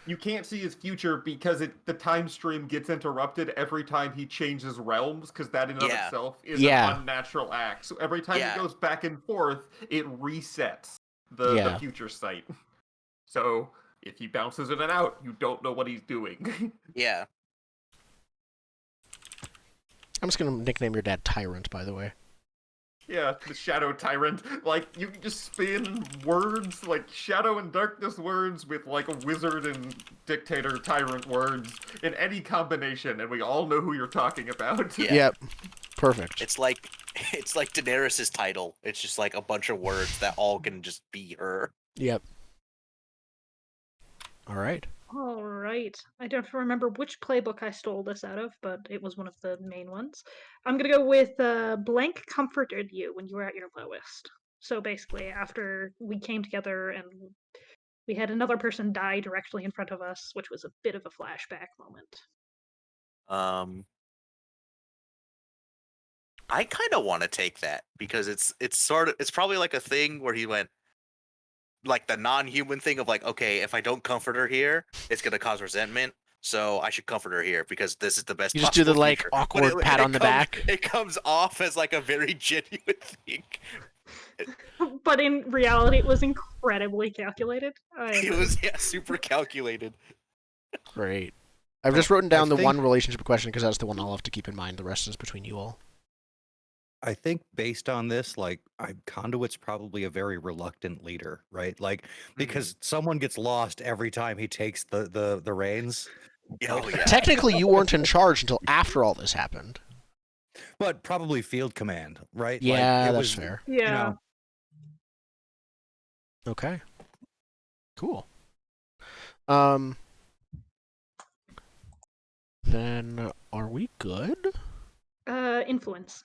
Speaker 3: You can't see his future because the time stream gets interrupted every time he changes realms, because that in and of itself is an unnatural act. So every time he goes back and forth, it resets the future sight. So if he bounces in and out, you don't know what he's doing.
Speaker 2: Yeah.
Speaker 1: I'm just gonna nickname your dad Tyrant, by the way.
Speaker 3: Yeah, the Shadow Tyrant. Like, you can just spin words, like Shadow and Darkness words with, like, a Wizard and Dictator Tyrant words in any combination, and we all know who you're talking about.
Speaker 2: Yeah.
Speaker 1: Yep. Perfect.
Speaker 2: It's like Daenerys' title. It's just like a bunch of words that all can just be her.
Speaker 1: Yep. All right.
Speaker 4: All right. I don't remember which playbook I stole this out of, but it was one of the main ones. I'm gonna go with blank comforted you when you were at your lowest. So basically, after we came together and we had another person die directly in front of us, which was a bit of a flashback moment.
Speaker 2: I kind of want to take that because it's probably like a thing where he went like the non-human thing of like, okay, if I don't comfort her here, it's gonna cause resentment. So I should comfort her here because this is the best.
Speaker 1: You just do the
Speaker 2: possible
Speaker 1: like
Speaker 2: future.
Speaker 1: awkward pat on the back.
Speaker 2: It comes off as like a very genuine thing.
Speaker 4: But in reality, it was incredibly calculated.
Speaker 2: It was super calculated.
Speaker 1: Great. I've just written down the one relationship question because that's the one I'll have to keep in mind. The rest is between you all.
Speaker 5: I think based on this, like, Conduit's probably a very reluctant leader, right? Like, because someone gets lost every time he takes the reins.
Speaker 2: Oh, yeah.
Speaker 1: Technically, you weren't in charge until after all this happened.
Speaker 5: But probably field command, right?
Speaker 1: Yeah,
Speaker 5: like,
Speaker 1: that's fair.
Speaker 4: Yeah.
Speaker 5: You know,
Speaker 1: okay. Cool. Then are we good?
Speaker 4: Influence.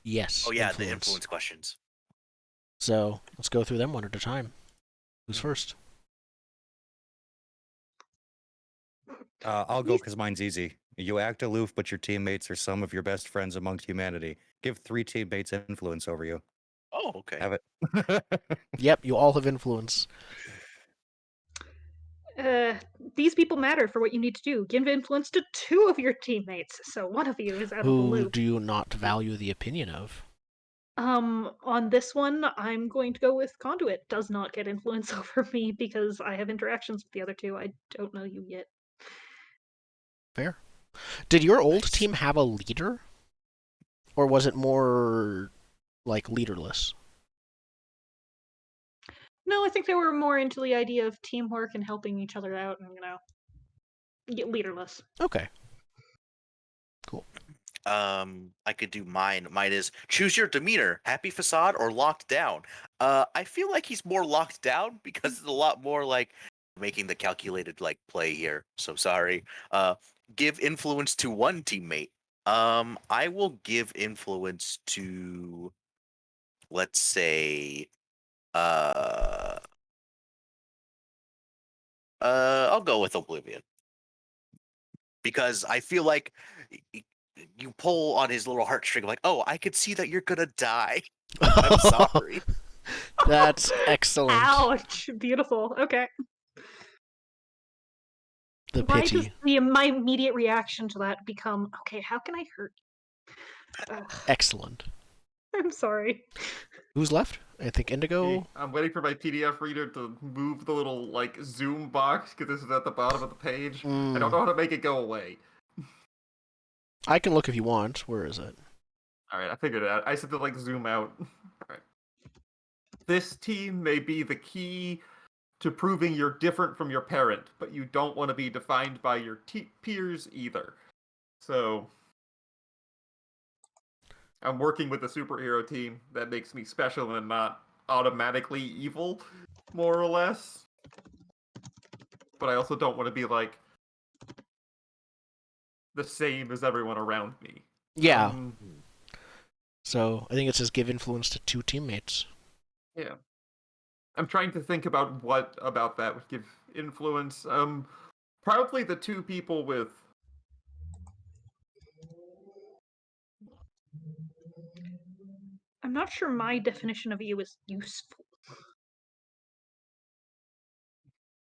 Speaker 1: Yes.
Speaker 2: Oh yeah, the influence questions.
Speaker 1: So let's go through them one at a time. Who's first?
Speaker 5: I'll go because mine's easy. You act aloof, but your teammates are some of your best friends amongst humanity. Give 3 teammates influence over you.
Speaker 2: Oh, okay.
Speaker 5: Have it.
Speaker 1: Yep, you all have influence.
Speaker 4: These people matter for what you need to do. Give influence to 2 of your teammates, so one of you is out of the
Speaker 1: Who
Speaker 4: loop.
Speaker 1: do you not value the opinion of?
Speaker 4: On this one, I'm going to go with Conduit. Does not get influence over me because I have interactions with the other 2. I don't know you yet.
Speaker 1: Fair. Did your old team have a leader? Or was it more like leaderless?
Speaker 4: No, I think they were more into the idea of teamwork and helping each other out and, get leaderless.
Speaker 1: Okay. Cool.
Speaker 2: I could do mine. Mine is choose your demeanor, happy facade or locked down. I feel like he's more locked down because it's a lot more like making the calculated like play here. So sorry. Give influence to 1 teammate. I will give influence to, let's say, I'll go with Oblivion because I feel like you pull on his little heartstring, like, oh, I could see that you're gonna die. I'm sorry.
Speaker 1: That's excellent.
Speaker 4: Ouch! Beautiful. Okay.
Speaker 1: The
Speaker 4: Why
Speaker 1: pity.
Speaker 4: does my immediate reaction to that become, okay, how can I hurt you?
Speaker 1: Excellent.
Speaker 4: I'm sorry.
Speaker 1: Who's left? I think Indigo.
Speaker 3: I'm waiting for my PDF reader to move the little, like, zoom box, because this is at the bottom of the page. I don't know how to make it go away.
Speaker 1: I can look if you want. Where is it?
Speaker 3: Alright, I figured it out. I said to, like, zoom out. Alright. This team may be the key to proving you're different from your parent, but you don't want to be defined by your peers either. So, I'm working with a superhero team that makes me special and not automatically evil, more or less. But I also don't want to be, like, the same as everyone around me.
Speaker 1: Yeah. So I think it says give influence to 2 teammates.
Speaker 3: Yeah. I'm trying to think about what about that would give influence. Probably the 2 people with...
Speaker 4: I'm not sure my definition of you is useful.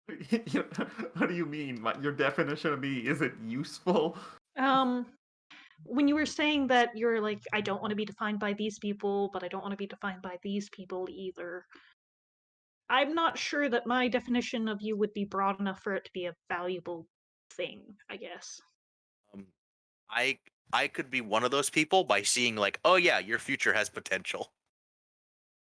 Speaker 3: What do you mean? Your definition of me, is it useful?
Speaker 4: When you were saying that you're like, I don't want to be defined by these people, but I don't want to be defined by these people either. I'm not sure that my definition of you would be broad enough for it to be a valuable thing, I guess.
Speaker 2: I could be one of those people by seeing like, oh yeah, your future has potential.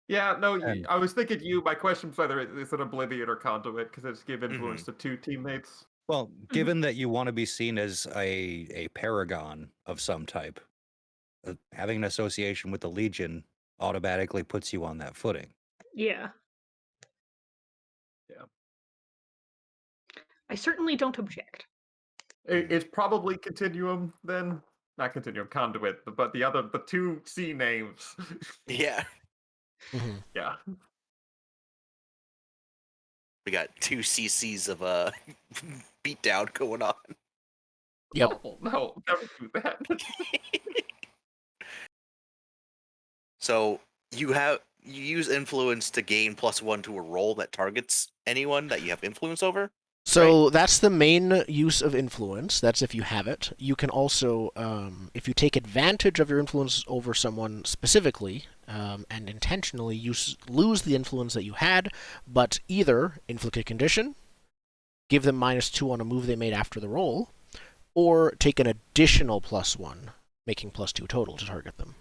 Speaker 3: Yeah, no,
Speaker 5: And-
Speaker 3: I was thinking you. My question was whether it's an Oblivion or Conduit, because it's give influence
Speaker 2: Mm-hmm.
Speaker 3: to 2 teammates.
Speaker 5: Well, given that you want to be seen as a paragon of some type, having an association with the Legion automatically puts you on that footing.
Speaker 4: Yeah.
Speaker 3: Yeah.
Speaker 4: I certainly don't object.
Speaker 3: It's probably Continuum then. Not Continuum, Conduit, but the 2 C names.
Speaker 2: Yeah.
Speaker 1: Mhm.
Speaker 3: Yeah.
Speaker 2: We got 2 CCs of beatdown going on.
Speaker 1: Yep.
Speaker 3: Oh, no, never do that.
Speaker 2: So you use influence to gain +1 to a roll that targets anyone that you have influence over.
Speaker 1: So that's the main use of influence. That's if you have it. You can also, if you take advantage of your influence over someone specifically, and intentionally lose the influence that you had, but either inflict a condition, give them -2 on a move they made after the roll, or take an additional +1, making +2 total to target them.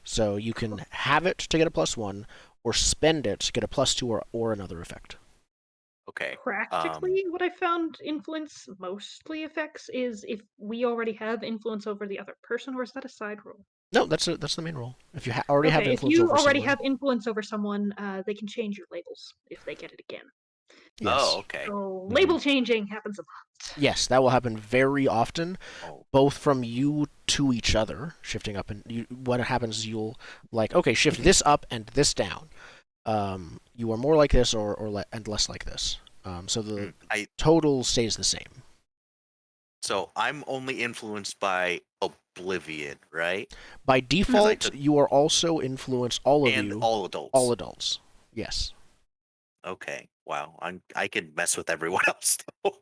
Speaker 1: So you can have it to get a +1, or spend it to get a +2 or another effect.
Speaker 2: Okay.
Speaker 4: Practically, what I found influence mostly affects is if we already have influence over the other person, or is that a side roll?
Speaker 1: No, that's the main role. If you already have
Speaker 4: Okay, if
Speaker 1: influence
Speaker 4: you
Speaker 1: over
Speaker 4: already
Speaker 1: someone,
Speaker 4: have influence over someone, they can change your labels if they get it again.
Speaker 1: yes.
Speaker 2: Oh, okay.
Speaker 4: So label changing happens a lot.
Speaker 1: Yes, that will happen very often,
Speaker 2: Oh.
Speaker 1: both from you to each other, shifting up. And what happens is you'll, like, okay, shift this up and this down. You are more like this and less like this. So the total stays the same.
Speaker 2: So I'm only influenced by Oblivion, right?
Speaker 1: By default, you are also influenced, all of
Speaker 2: and
Speaker 1: you.
Speaker 2: all adults.
Speaker 1: All adults. Yes.
Speaker 2: Okay. Wow. I can mess with everyone else though.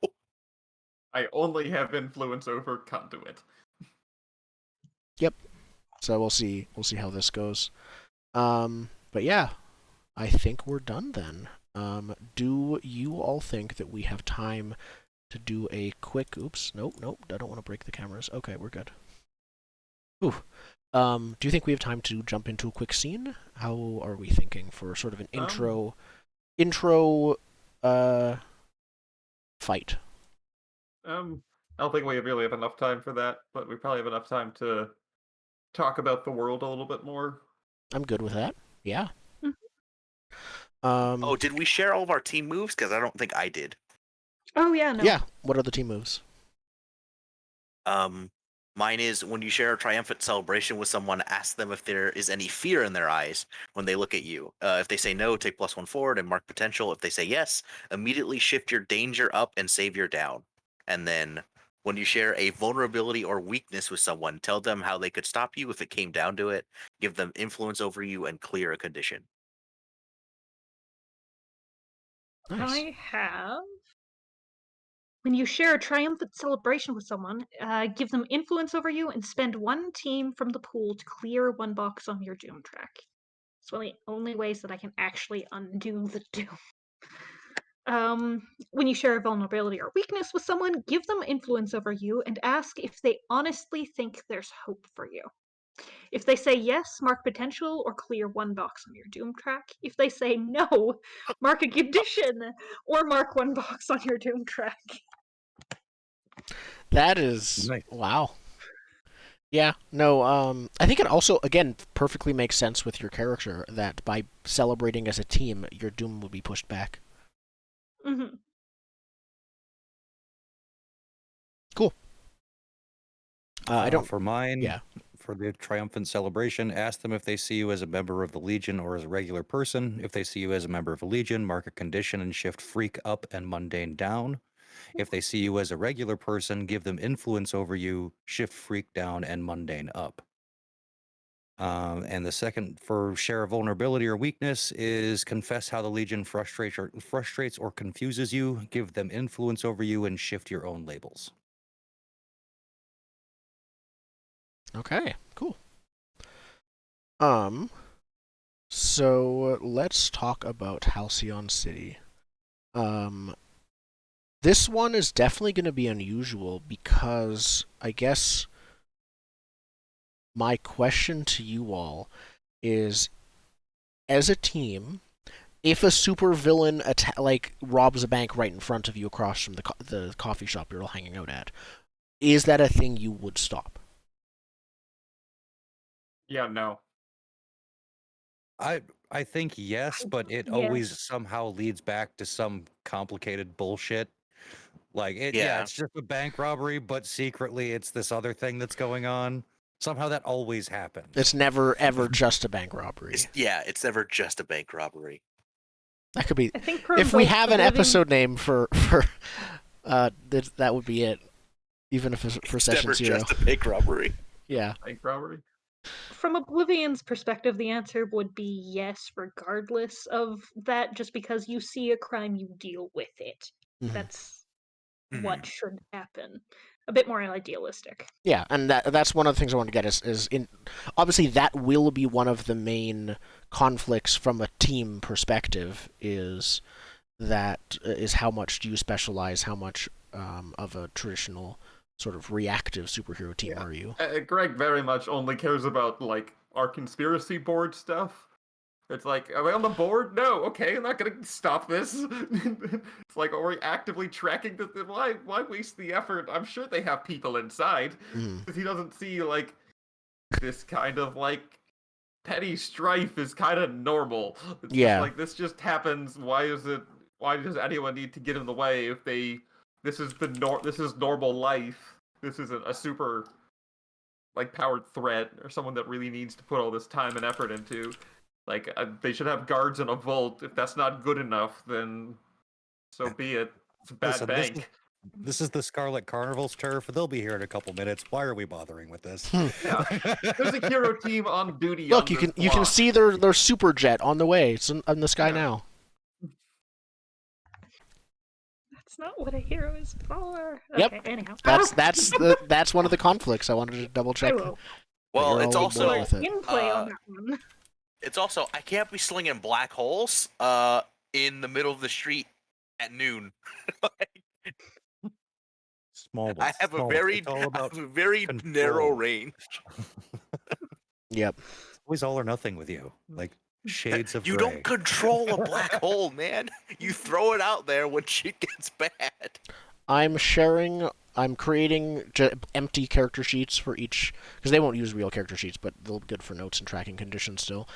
Speaker 3: I only have influence over Conduit.
Speaker 1: Yep. So we'll see how this goes. But yeah, I think we're done then. Do you all think that we have time to do a quick... Oops, nope, I don't want to break the cameras. Okay, we're good. Ooh. Do you think we have time to jump into a quick scene? How are we thinking for sort of an intro fight?
Speaker 3: I don't think we really have enough time for that, but we probably have enough time to talk about the world a little bit more.
Speaker 1: I'm good with that. Yeah.
Speaker 2: Oh, did we share all of our team moves? Because I don't think I did.
Speaker 4: Oh yeah, no.
Speaker 1: Yeah. What are the team moves?
Speaker 2: Mine is when you share a triumphant celebration with someone, ask them if there is any fear in their eyes when they look at you. If they say no, take +1 forward and mark potential. If they say yes, immediately shift your danger up and save your down. And then when you share a vulnerability or weakness with someone, tell them how they could stop you if it came down to it. Give them influence over you and clear a condition.
Speaker 1: Nice.
Speaker 4: I have. When you share a triumphant celebration with someone, give them influence over you and spend 1 team from the pool to clear 1 box on your doom track. It's one of the only ways that I can actually undo the doom. When you share a vulnerability or weakness with someone, give them influence over you and ask if they honestly think there's hope for you. If they say yes, mark potential or clear 1 box on your doom track. If they say no, mark a condition or mark 1 box on your doom track.
Speaker 1: That is
Speaker 5: nice.
Speaker 1: Wow. Yeah, no, I think it also, again, perfectly makes sense with your character that by celebrating as a team, your doom would be pushed back.
Speaker 4: Mm-hmm.
Speaker 1: Cool. I don't...
Speaker 5: For mine,
Speaker 1: Yeah.
Speaker 5: For the triumphant celebration, ask them if they see you as a member of the Legion or as a regular person. If they see you as a member of the Legion, mark a condition and shift freak up and mundane down. If they see you as a regular person, give them influence over you, shift freak down and mundane up. And the second for share a vulnerability or weakness is confess how the Legion frustrates or confuses you, give them influence over you, and shift your own labels.
Speaker 1: Okay, cool. So let's talk about Halcyon City. This one is definitely going to be unusual because I guess my question to you all is, as a team, if a supervillain robs a bank right in front of you across from the coffee shop you're all hanging out at, is that a thing you would stop?
Speaker 3: Yeah, no.
Speaker 5: I think yes, but it always somehow leads back to some complicated bullshit. Like it's just a bank robbery, but secretly it's this other thing that's going on. Somehow that always happens.
Speaker 1: It's never ever just a bank robbery.
Speaker 2: It's never just a bank robbery.
Speaker 1: That could be.
Speaker 4: I think
Speaker 1: If we have an episode name for that would be it. Even if for session 0.
Speaker 2: Never just a bank robbery.
Speaker 1: Yeah.
Speaker 3: Bank robbery.
Speaker 4: From Oblivion's perspective, the answer would be yes, regardless of that, just because you see a crime, you deal with it.
Speaker 1: Mhm.
Speaker 4: That's what should happen. A bit more idealistic.
Speaker 1: Yeah, and that's one of the things I want to get is in obviously that will be one of the main conflicts from a team perspective is how much do you specialize, how much of a traditional sort of reactive superhero team are you?
Speaker 3: Greg very much only cares about like our conspiracy board stuff. It's like, are we on the board? No, okay, I'm not gonna stop this. It's like, are we actively tracking this? Why waste the effort? I'm sure they have people inside. Because he doesn't see like this kind of like petty strife is kind of normal. It's just like this just happens. Why does anyone need to get in the way if this is normal life. This isn't a super like powered threat or someone that really needs to put all this time and effort into. Like they should have guards in a vault. If that's not good enough, then so be it. It's a bad bank.
Speaker 5: This is the Scarlet Carnival's turf. They'll be here in a couple minutes. Why are we bothering with this?
Speaker 3: Yeah. There's a hero team on duty.
Speaker 1: Look, you can see their super jet on the way. It's in the sky now.
Speaker 4: That's not what a hero is for.
Speaker 1: Yep.
Speaker 4: Okay, anyhow.
Speaker 1: That's one of the conflicts. I wanted to double check.
Speaker 2: Well, it's also
Speaker 4: in play on that one.
Speaker 2: It's also I can't be slinging black holes in the middle of the street at noon.
Speaker 5: Small.
Speaker 2: I have a very narrow range.
Speaker 1: Yep.
Speaker 5: It's always all or nothing with you. Like shades of
Speaker 2: You
Speaker 5: gray.
Speaker 2: don't control a black hole, man. You throw it out there when shit gets bad.
Speaker 1: I'm creating empty character sheets for each, because they won't use real character sheets, but they'll be good for notes and tracking conditions still,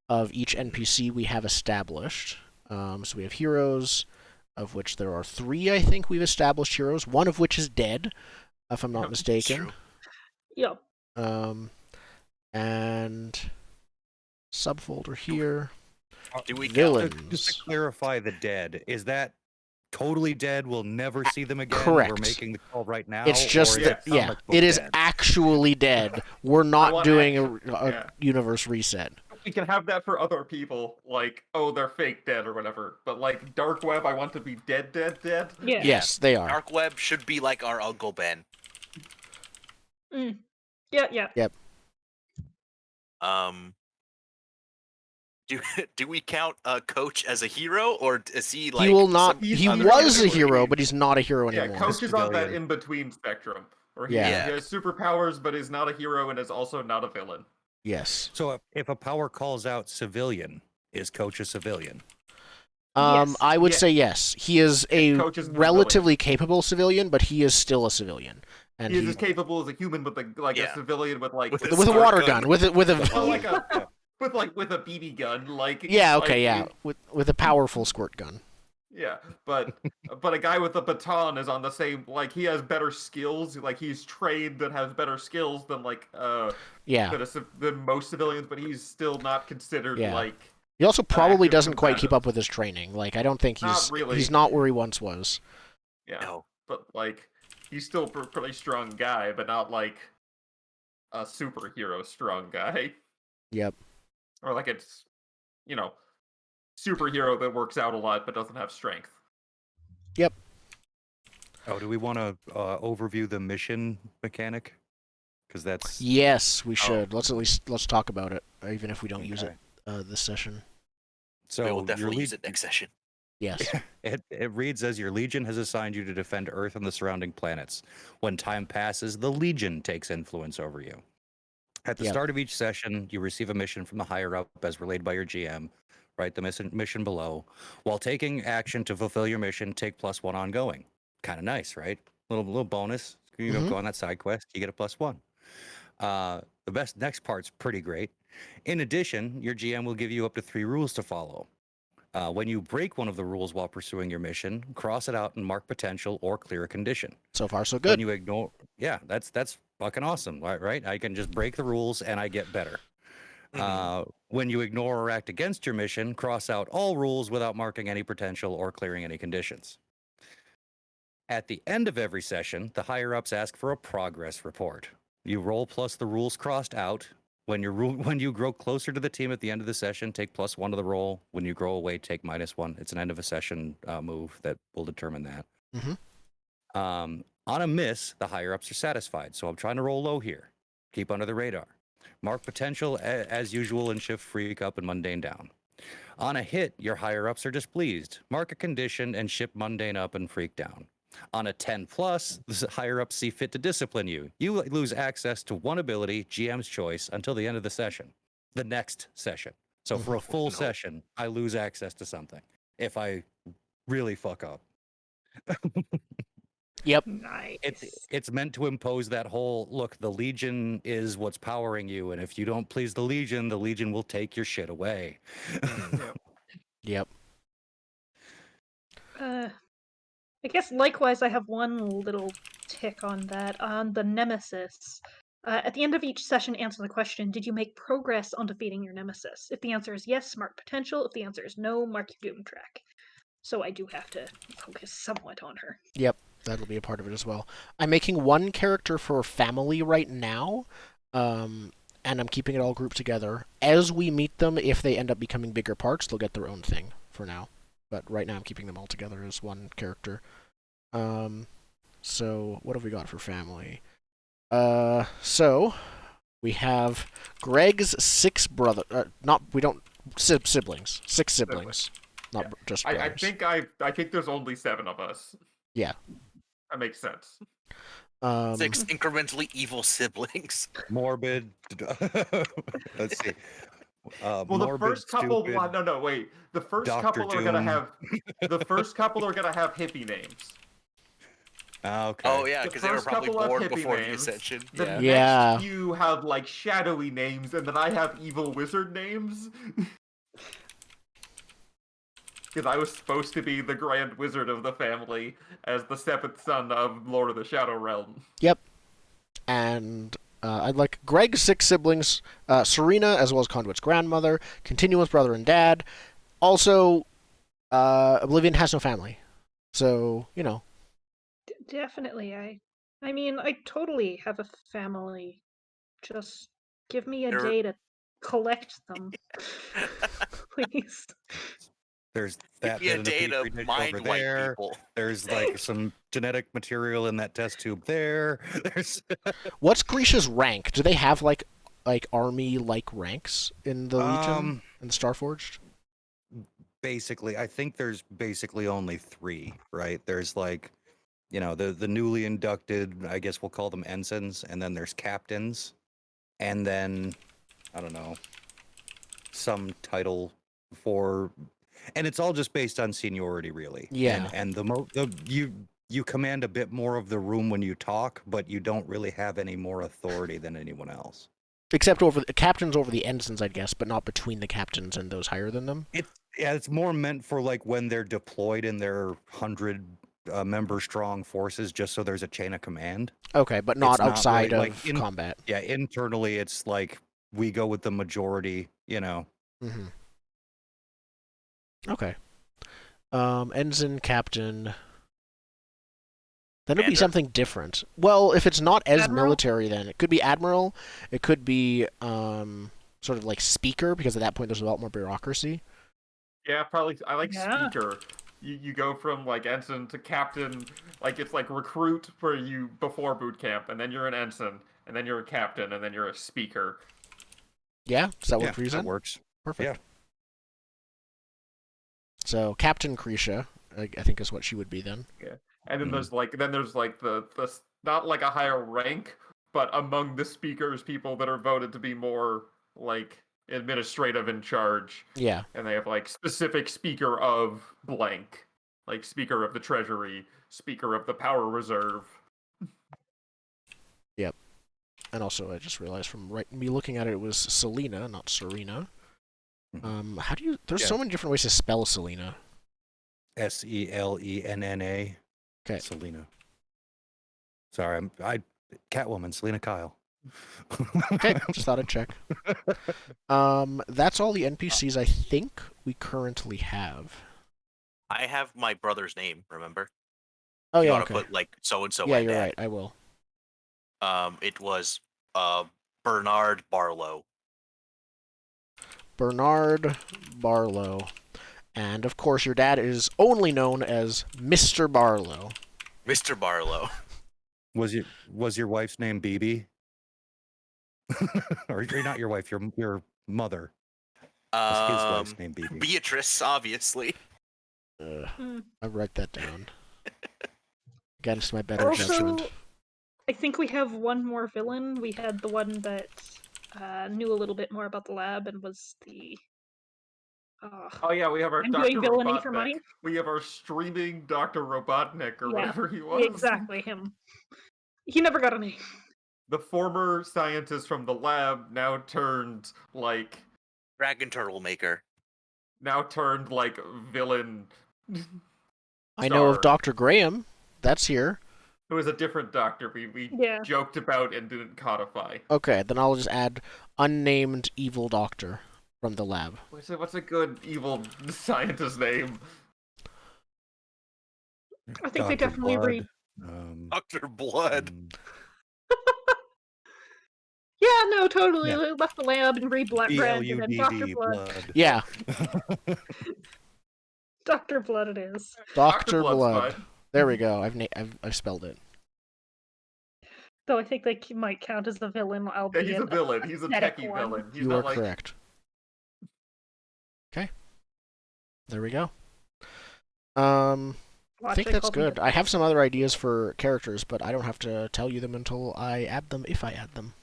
Speaker 1: of each NPC we have established. So we have heroes, of which there are 3, I think we've established heroes, one of which is dead, if I'm not mistaken.
Speaker 4: Yep.
Speaker 1: And subfolder here.
Speaker 2: Do we
Speaker 1: Villains.
Speaker 5: Just to clarify the dead, is that totally dead? We'll never see them again?
Speaker 1: Correct.
Speaker 5: We're making the call right now?
Speaker 1: It's just that, it is actually dead. We're not doing a universe reset.
Speaker 3: We can have that for other people, like, oh, they're fake dead or whatever. But like Dark Web, I want to be dead.
Speaker 4: Yeah.
Speaker 1: Yes, they are.
Speaker 2: Dark Web should be like our Uncle Ben.
Speaker 4: Yeah.
Speaker 1: Yep.
Speaker 2: Do we count Coach as a hero, or is he like?
Speaker 1: He will not. He was a hero, but he's not a hero anymore.
Speaker 3: Yeah, Coach is on that in between spectrum, or he has superpowers, but is not a hero and is also not a villain.
Speaker 1: Yes.
Speaker 5: So if a power calls out civilian, is Coach a civilian?
Speaker 4: Yes.
Speaker 1: I would say yes. He is a relatively capable civilian, but he is still a civilian. And
Speaker 3: he is as capable as a human, but a civilian with
Speaker 1: a water gun, with a
Speaker 3: with a BB gun,
Speaker 1: with a powerful squirt gun.
Speaker 3: Yeah, but a guy with a baton is on the same, like, he has better skills, like, he's trained and has better skills than, like, than most civilians, but he's still not considered, like...
Speaker 1: He also probably doesn't quite keep up with his training. Like, I don't think he's not where he once was.
Speaker 3: Yeah, no. But, like, he's still a pretty strong guy, but not, like, a superhero strong guy.
Speaker 1: Yep.
Speaker 3: Or, like, it's, superhero that works out a lot but doesn't have strength.
Speaker 1: Yep.
Speaker 5: Oh, do we want to overview the mission mechanic? Because that's...
Speaker 1: Yes, we should. Let's talk about it, even if we don't use it this session.
Speaker 5: So
Speaker 2: we'll definitely use it next session.
Speaker 1: Yes.
Speaker 5: It reads as your Legion has assigned you to defend Earth and the surrounding planets. When time passes, the Legion takes influence over you. At the start of each session, you receive a mission from the higher up as relayed by your GM. Write the mission below. While taking action to fulfill your mission, take +1 ongoing. Kind of nice, right? Little bonus. You go on that side quest, you get a +1. The next part's pretty great. In addition, your GM will give you up to 3 rules to follow. When you break one of the rules while pursuing your mission, cross it out and mark potential or clear a condition.
Speaker 1: So far, so good.
Speaker 5: When you ignore, that's fucking awesome, right? I can just break the rules and I get better. When you ignore or act against your mission, cross out all rules without marking any potential or clearing any conditions. At the end of every session, the higher-ups ask for a progress report. You roll plus the rules crossed out. When you grow closer to the team at the end of the session, take +1 to the roll. When you grow away, take -1. It's an end of a session move that will determine that. On a miss, the higher-ups are satisfied, so I'm trying to roll low here. Keep under the radar. Mark potential as usual and shift freak up and mundane down. On a hit, your higher-ups are displeased. Mark a condition and shift mundane up and freak down. On a 10+, the higher-ups see fit to discipline you. You lose access to one ability, GM's choice, until the end of the session. The next session. So for a full session, I lose access to something if I really fuck up.
Speaker 1: Yep.
Speaker 4: Nice.
Speaker 5: It's meant to impose that whole, look, the Legion is what's powering you, and if you don't please the Legion will take your shit away.
Speaker 1: Yep.
Speaker 4: I guess likewise I have one little tick on that. On the Nemesis. At the end of each session, answer the question, did you make progress on defeating your Nemesis? If the answer is yes, mark potential. If the answer is no, mark your doom track. So I do have to focus somewhat on her.
Speaker 1: Yep, that'll be a part of it as well. I'm making one character for family right now, and I'm keeping it all grouped together. As we meet them, if they end up becoming bigger parts, they'll get their own thing for now. But right now I'm keeping them all together as one character. So what have we got for family? So we have Greg's 6 siblings. 6 siblings. Not just brothers.
Speaker 3: I think there's only 7 of us.
Speaker 1: Yeah.
Speaker 3: That makes sense.
Speaker 2: 6 incrementally evil siblings.
Speaker 5: Morbid. Let's see.
Speaker 3: Well,
Speaker 5: morbid,
Speaker 3: the first couple.
Speaker 5: stupid,
Speaker 3: No, wait. The first
Speaker 5: Dr.
Speaker 3: couple are gonna
Speaker 5: Doom.
Speaker 3: have. The first couple are gonna have hippie names.
Speaker 5: Okay.
Speaker 2: Oh yeah,
Speaker 3: The
Speaker 2: because they were
Speaker 3: first
Speaker 2: probably
Speaker 3: couple have
Speaker 2: born
Speaker 3: hippie
Speaker 2: before the
Speaker 3: names.
Speaker 2: Ascension.
Speaker 3: The
Speaker 1: Yeah.
Speaker 3: next few have like shadowy names, and then I have evil wizard names. Because I was supposed to be the Grand Wizard of the family as the 7th son of Lord of the Shadow Realm.
Speaker 1: Yep. And I'd like Greg's 6 siblings, Serena, as well as Conduit's grandmother, Continuous brother and dad. Also, Oblivion has no family. So, you know.
Speaker 4: Definitely. I mean, I totally have a family. Just give me a day to collect them. Please.
Speaker 5: There's that
Speaker 2: Give me a
Speaker 5: in a
Speaker 2: day to
Speaker 5: petri dish
Speaker 2: mind
Speaker 5: over
Speaker 2: white
Speaker 5: there.
Speaker 2: people.
Speaker 5: There's like some genetic material in that test tube there. There's
Speaker 1: What's Grisha's rank? Do they have like army-like ranks in the Legion, in the Starforged?
Speaker 5: basically, I think there's basically only 3, right? There's like, you know, the newly inducted, I guess we'll call them ensigns, and then there's captains, and then, I don't know, some title for, and it's all just based on seniority, really.
Speaker 1: Yeah.
Speaker 5: And you command a bit more of the room when you talk, but you don't really have any more authority than anyone else.
Speaker 1: Except over the captains over the ensigns, I guess, but not between the captains and those higher than them.
Speaker 5: It's more meant for like when they're deployed in their 100 member strong forces, just so there's a chain of command.
Speaker 1: Okay, but not outside
Speaker 5: really,
Speaker 1: of combat.
Speaker 5: Yeah, internally it's like we go with the majority, you know.
Speaker 1: Mm-hmm. Okay. Ensign, captain. Then it'd be something different. Well, if it's not as
Speaker 4: Admiral?
Speaker 1: military, then it could be admiral. It could be sort of like speaker, because at that point there's a lot more bureaucracy.
Speaker 3: Yeah, probably. I like
Speaker 4: Yeah.
Speaker 3: speaker. You go from like ensign to captain. Like it's like recruit for you before boot camp, and then you're an ensign, and then you're a captain, and then you're a speaker.
Speaker 1: Yeah, does that work for you?
Speaker 5: That works.
Speaker 1: Perfect.
Speaker 5: Yeah.
Speaker 1: So Captain Grisha, I think, is what she would be then.
Speaker 3: Yeah, and then there's like the not like a higher rank, but among the speakers, people that are voted to be more like administrative in charge.
Speaker 1: Yeah.
Speaker 3: And they have like specific speaker of blank, like speaker of the treasury, speaker of the power reserve.
Speaker 1: Yep. And also, I just realized from me looking at it, it was Selena, not Serena. How do you? There's so many different ways to spell Selena.
Speaker 5: Selenna.
Speaker 1: Okay.
Speaker 5: Selena. Sorry, Catwoman, Selena Kyle.
Speaker 1: Okay, just thought I'd check. That's all the NPCs I think we currently have.
Speaker 2: I have my brother's name, remember?
Speaker 1: Oh,
Speaker 2: you
Speaker 1: yeah,
Speaker 2: want
Speaker 1: okay.
Speaker 2: to put, like, so-and-so.
Speaker 1: Yeah, you're right, I will.
Speaker 2: It was Bernard Barlow.
Speaker 1: Bernard Barlow. And, of course, your dad is only known as Mr. Barlow.
Speaker 2: Mr. Barlow.
Speaker 5: Was your wife's name BB? Or not your wife, your mother. Was his wife's name BB?
Speaker 2: Beatrice, obviously.
Speaker 1: I'll write that down. Against my better judgment.
Speaker 4: I think we have one more villain. We had the one that knew a little bit more about the lab and was the...
Speaker 3: Oh yeah, we have our
Speaker 4: I'm
Speaker 3: Dr.
Speaker 4: doing villainy
Speaker 3: Robotnik.
Speaker 4: for money.
Speaker 3: We have our streaming Dr. Robotnik, or whatever he was.
Speaker 4: Exactly, him. He never got a name.
Speaker 3: The former scientist from the lab now turned, like...
Speaker 2: Dragon Turtle Maker.
Speaker 3: Now turned, like, villain...
Speaker 1: I know of Dr. Graham. That's here.
Speaker 3: It was a different doctor we joked about and didn't codify.
Speaker 1: Okay, then I'll just add unnamed evil doctor from the lab.
Speaker 3: What's a good evil scientist name?
Speaker 4: I think they definitely read...
Speaker 2: Dr. Blood.
Speaker 4: Yeah, no, totally. Yeah. Left the lab and read Blood, and then Dr. Blood.
Speaker 1: Yeah.
Speaker 4: Dr. Blood it is.
Speaker 1: Dr. Blood. There we go. I've spelled it.
Speaker 4: Though I think they might count as the villain.
Speaker 3: Yeah, he's a villain. He's a techie villain. He's
Speaker 1: you are correct. Okay. There we go. I think that's good. I have some other ideas for characters, but I don't have to tell you them until I add them, if I add them.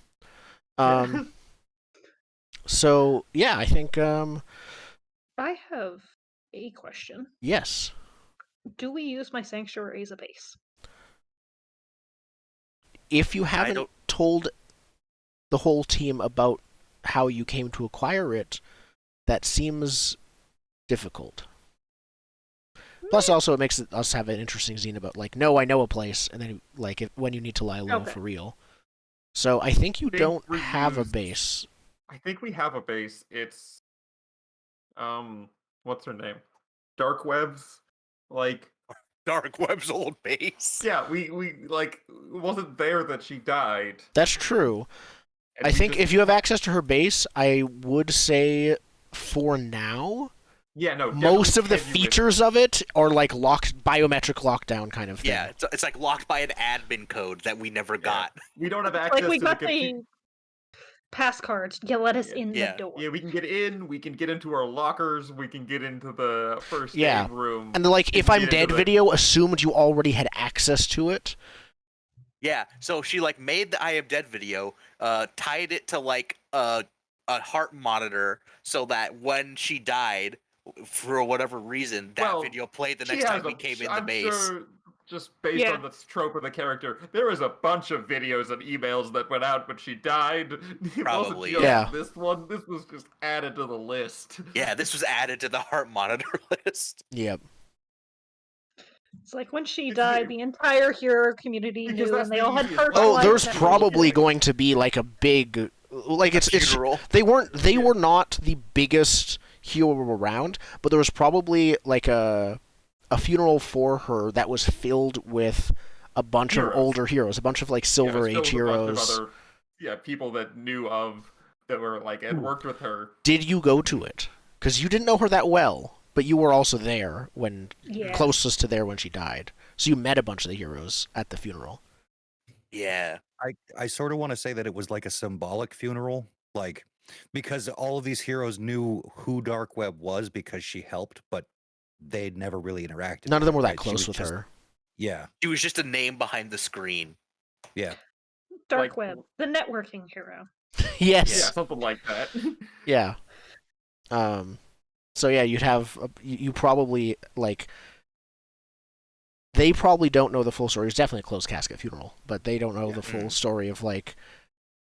Speaker 1: So, yeah, I think...
Speaker 4: I have a question.
Speaker 1: Yes.
Speaker 4: Do we use my sanctuary as a base?
Speaker 1: If you haven't told the whole team about how you came to acquire it, that seems difficult. Plus, also, it makes us have an interesting zine about, like, no, I know a place, and then, like, when you need to lie low for real. So, I think you don't have a base.
Speaker 3: I think we have a base. It's, what's her name? Dark Web's, like...
Speaker 2: Dark Web's old base.
Speaker 3: Yeah, we like, it wasn't there that she died.
Speaker 1: That's true. And I think if you have access to her base, I would say, for now...
Speaker 3: Yeah, no.
Speaker 1: Most of the features of it are like biometric lockdown kind of thing.
Speaker 2: Yeah, it's like locked by an admin code that we never got.
Speaker 3: We don't have access
Speaker 4: like we
Speaker 3: to
Speaker 4: got the pass cards. You let us in the door.
Speaker 3: Yeah, we can get in. We can get into our lockers. We can get into the first aid room.
Speaker 1: And like, if I'm dead video assumed you already had access to it.
Speaker 2: Yeah, so she like made the I am dead video, tied it to like a heart monitor so that when she died, for whatever reason, that video played the next time we came in the base.
Speaker 3: Sure, just based on the trope of the character, there was a bunch of videos and emails that went out when she died.
Speaker 2: Probably,
Speaker 3: This one, this was just added to the list.
Speaker 2: Yeah, this was added to the heart monitor list.
Speaker 1: Yep.
Speaker 4: It's like when she died, the entire hero community knew, and they all had heard.
Speaker 1: Oh, there's probably going to be like a big, like it's they were not the biggest hero around, but there was probably like a funeral for her that was filled with a bunch of older heroes, a bunch of like Silver Age heroes.
Speaker 3: People that knew of that were like and worked with her.
Speaker 1: Did you go to it? Because you didn't know her that well, but you were also there closest to there when she died. So you met a bunch of the heroes at the funeral.
Speaker 2: Yeah.
Speaker 5: I sort of want to say that it was like a symbolic funeral, like, because all of these heroes knew who Dark Web was because she helped, but they'd never really interacted.
Speaker 1: None of them were that close with her.
Speaker 5: Yeah.
Speaker 2: She was just a name behind the screen.
Speaker 5: Yeah.
Speaker 4: Dark Web, the networking hero.
Speaker 1: Yes.
Speaker 3: Yeah, something like that.
Speaker 1: Yeah. So yeah, you'd have you probably like. They probably don't know the full story. It's definitely a closed casket funeral, but they don't know the full story of like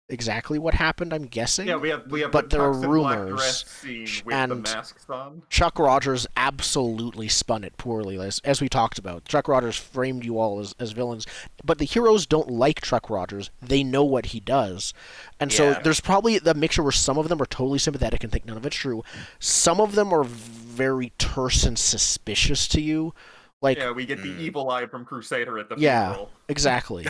Speaker 1: exactly what happened. I'm guessing.
Speaker 3: Yeah, we have
Speaker 1: but
Speaker 3: the
Speaker 1: there are
Speaker 3: tux and black
Speaker 1: rumors,
Speaker 3: dress scene with
Speaker 1: and
Speaker 3: the masks on.
Speaker 1: Chuck Rogers absolutely spun it poorly, as we talked about. Chuck Rogers framed you all as villains, but the heroes don't like Chuck Rogers. They know what he does, and so there's probably the mixture where some of them are totally sympathetic and think none of it's true. Some of them are very terse and suspicious to you. Like,
Speaker 3: yeah, we get the evil eye from Crusader at the
Speaker 1: yeah,
Speaker 3: funeral.
Speaker 1: Exactly.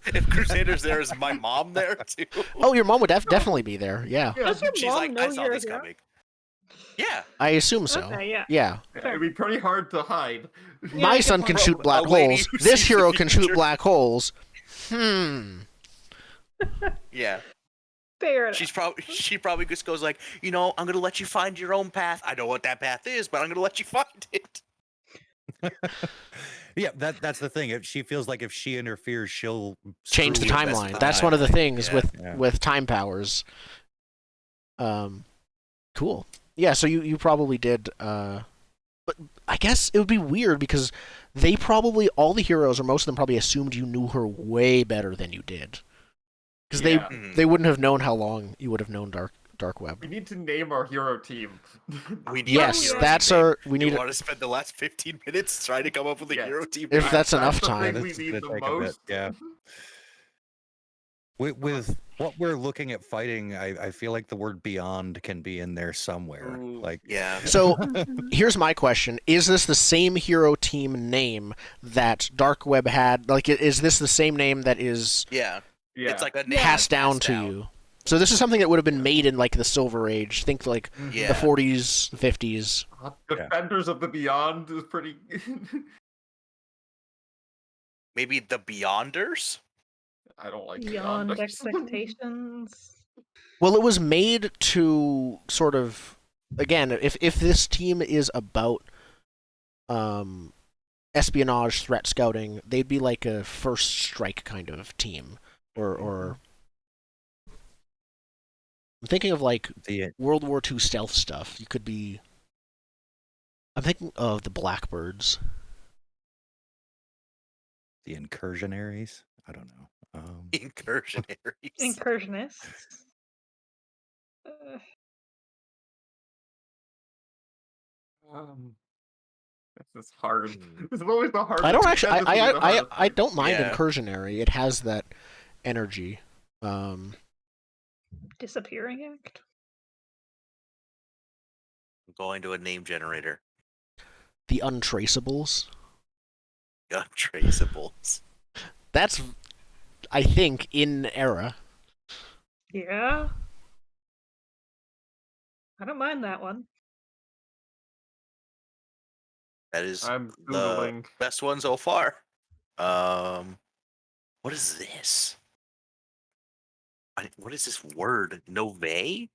Speaker 2: If Crusader's there, is my mom there too?
Speaker 1: Oh, your mom would definitely be there. Yeah.
Speaker 4: Does your
Speaker 2: She's
Speaker 4: mom
Speaker 2: like,
Speaker 4: know
Speaker 2: I saw
Speaker 4: you're
Speaker 2: this
Speaker 4: a hero?
Speaker 2: coming. Yeah.
Speaker 1: I assume so.
Speaker 4: Okay, yeah.
Speaker 1: Yeah.
Speaker 3: It'd be pretty hard to hide.
Speaker 1: My son can shoot black holes. This hero can shoot black holes.
Speaker 2: Yeah.
Speaker 4: Fair enough.
Speaker 2: She probably just goes like, I'm gonna let you find your own path. I know what that path is, but I'm gonna let you find it.
Speaker 5: Yeah, that's the thing. If she feels like if she interferes, she'll
Speaker 1: change the timeline. That's one of the things with time powers. Cool. Yeah, so you probably did. But I guess it would be weird because they probably, all the heroes or most of them probably assumed you knew her way better than you did. Because they wouldn't have known how long you would have known Dark Web.
Speaker 3: We need to name our hero team.
Speaker 2: We need
Speaker 1: yes, that's our. We need.
Speaker 2: You want to spend the last 15 minutes trying to come up with a hero team?
Speaker 1: If that's enough
Speaker 3: the
Speaker 1: time.
Speaker 3: thing we need the most.
Speaker 5: Yeah. With what we're looking at fighting, I feel like the word beyond can be in there somewhere.
Speaker 2: Ooh,
Speaker 5: like,
Speaker 2: yeah.
Speaker 1: So here's my question: is this the same hero team name that Dark Web had? Like, is this the same name that is?
Speaker 2: Yeah. It's like a name
Speaker 1: passed down to you. So this is something that would have been made in like the Silver Age. Think like the 40s, 50s.
Speaker 3: Defenders of the Beyond is pretty.
Speaker 2: Maybe the Beyonders.
Speaker 3: I don't like
Speaker 4: Beyond
Speaker 3: Beyonders.
Speaker 4: expectations.
Speaker 1: Well, it was made to sort of, again, if this team is about espionage, threat scouting, they'd be like a first strike kind of team, or I'm thinking of like
Speaker 5: the
Speaker 1: World War II stealth stuff. You could be. I'm thinking of the Blackbirds.
Speaker 5: the incursionaries. I don't know.
Speaker 2: Incursionaries.
Speaker 4: Incursionists.
Speaker 3: This is hard. This is always the hardest.
Speaker 1: I don't actually. I don't mind incursionary. It has that energy.
Speaker 4: Disappearing act.
Speaker 2: I'm going to a name generator.
Speaker 1: The Untraceables.
Speaker 2: Untraceables.
Speaker 1: That's, I think, in era.
Speaker 4: Yeah. I don't mind that one.
Speaker 2: That is
Speaker 3: I'm
Speaker 2: the
Speaker 3: Googling.
Speaker 2: best one so far. What is this? What is this word? Nove?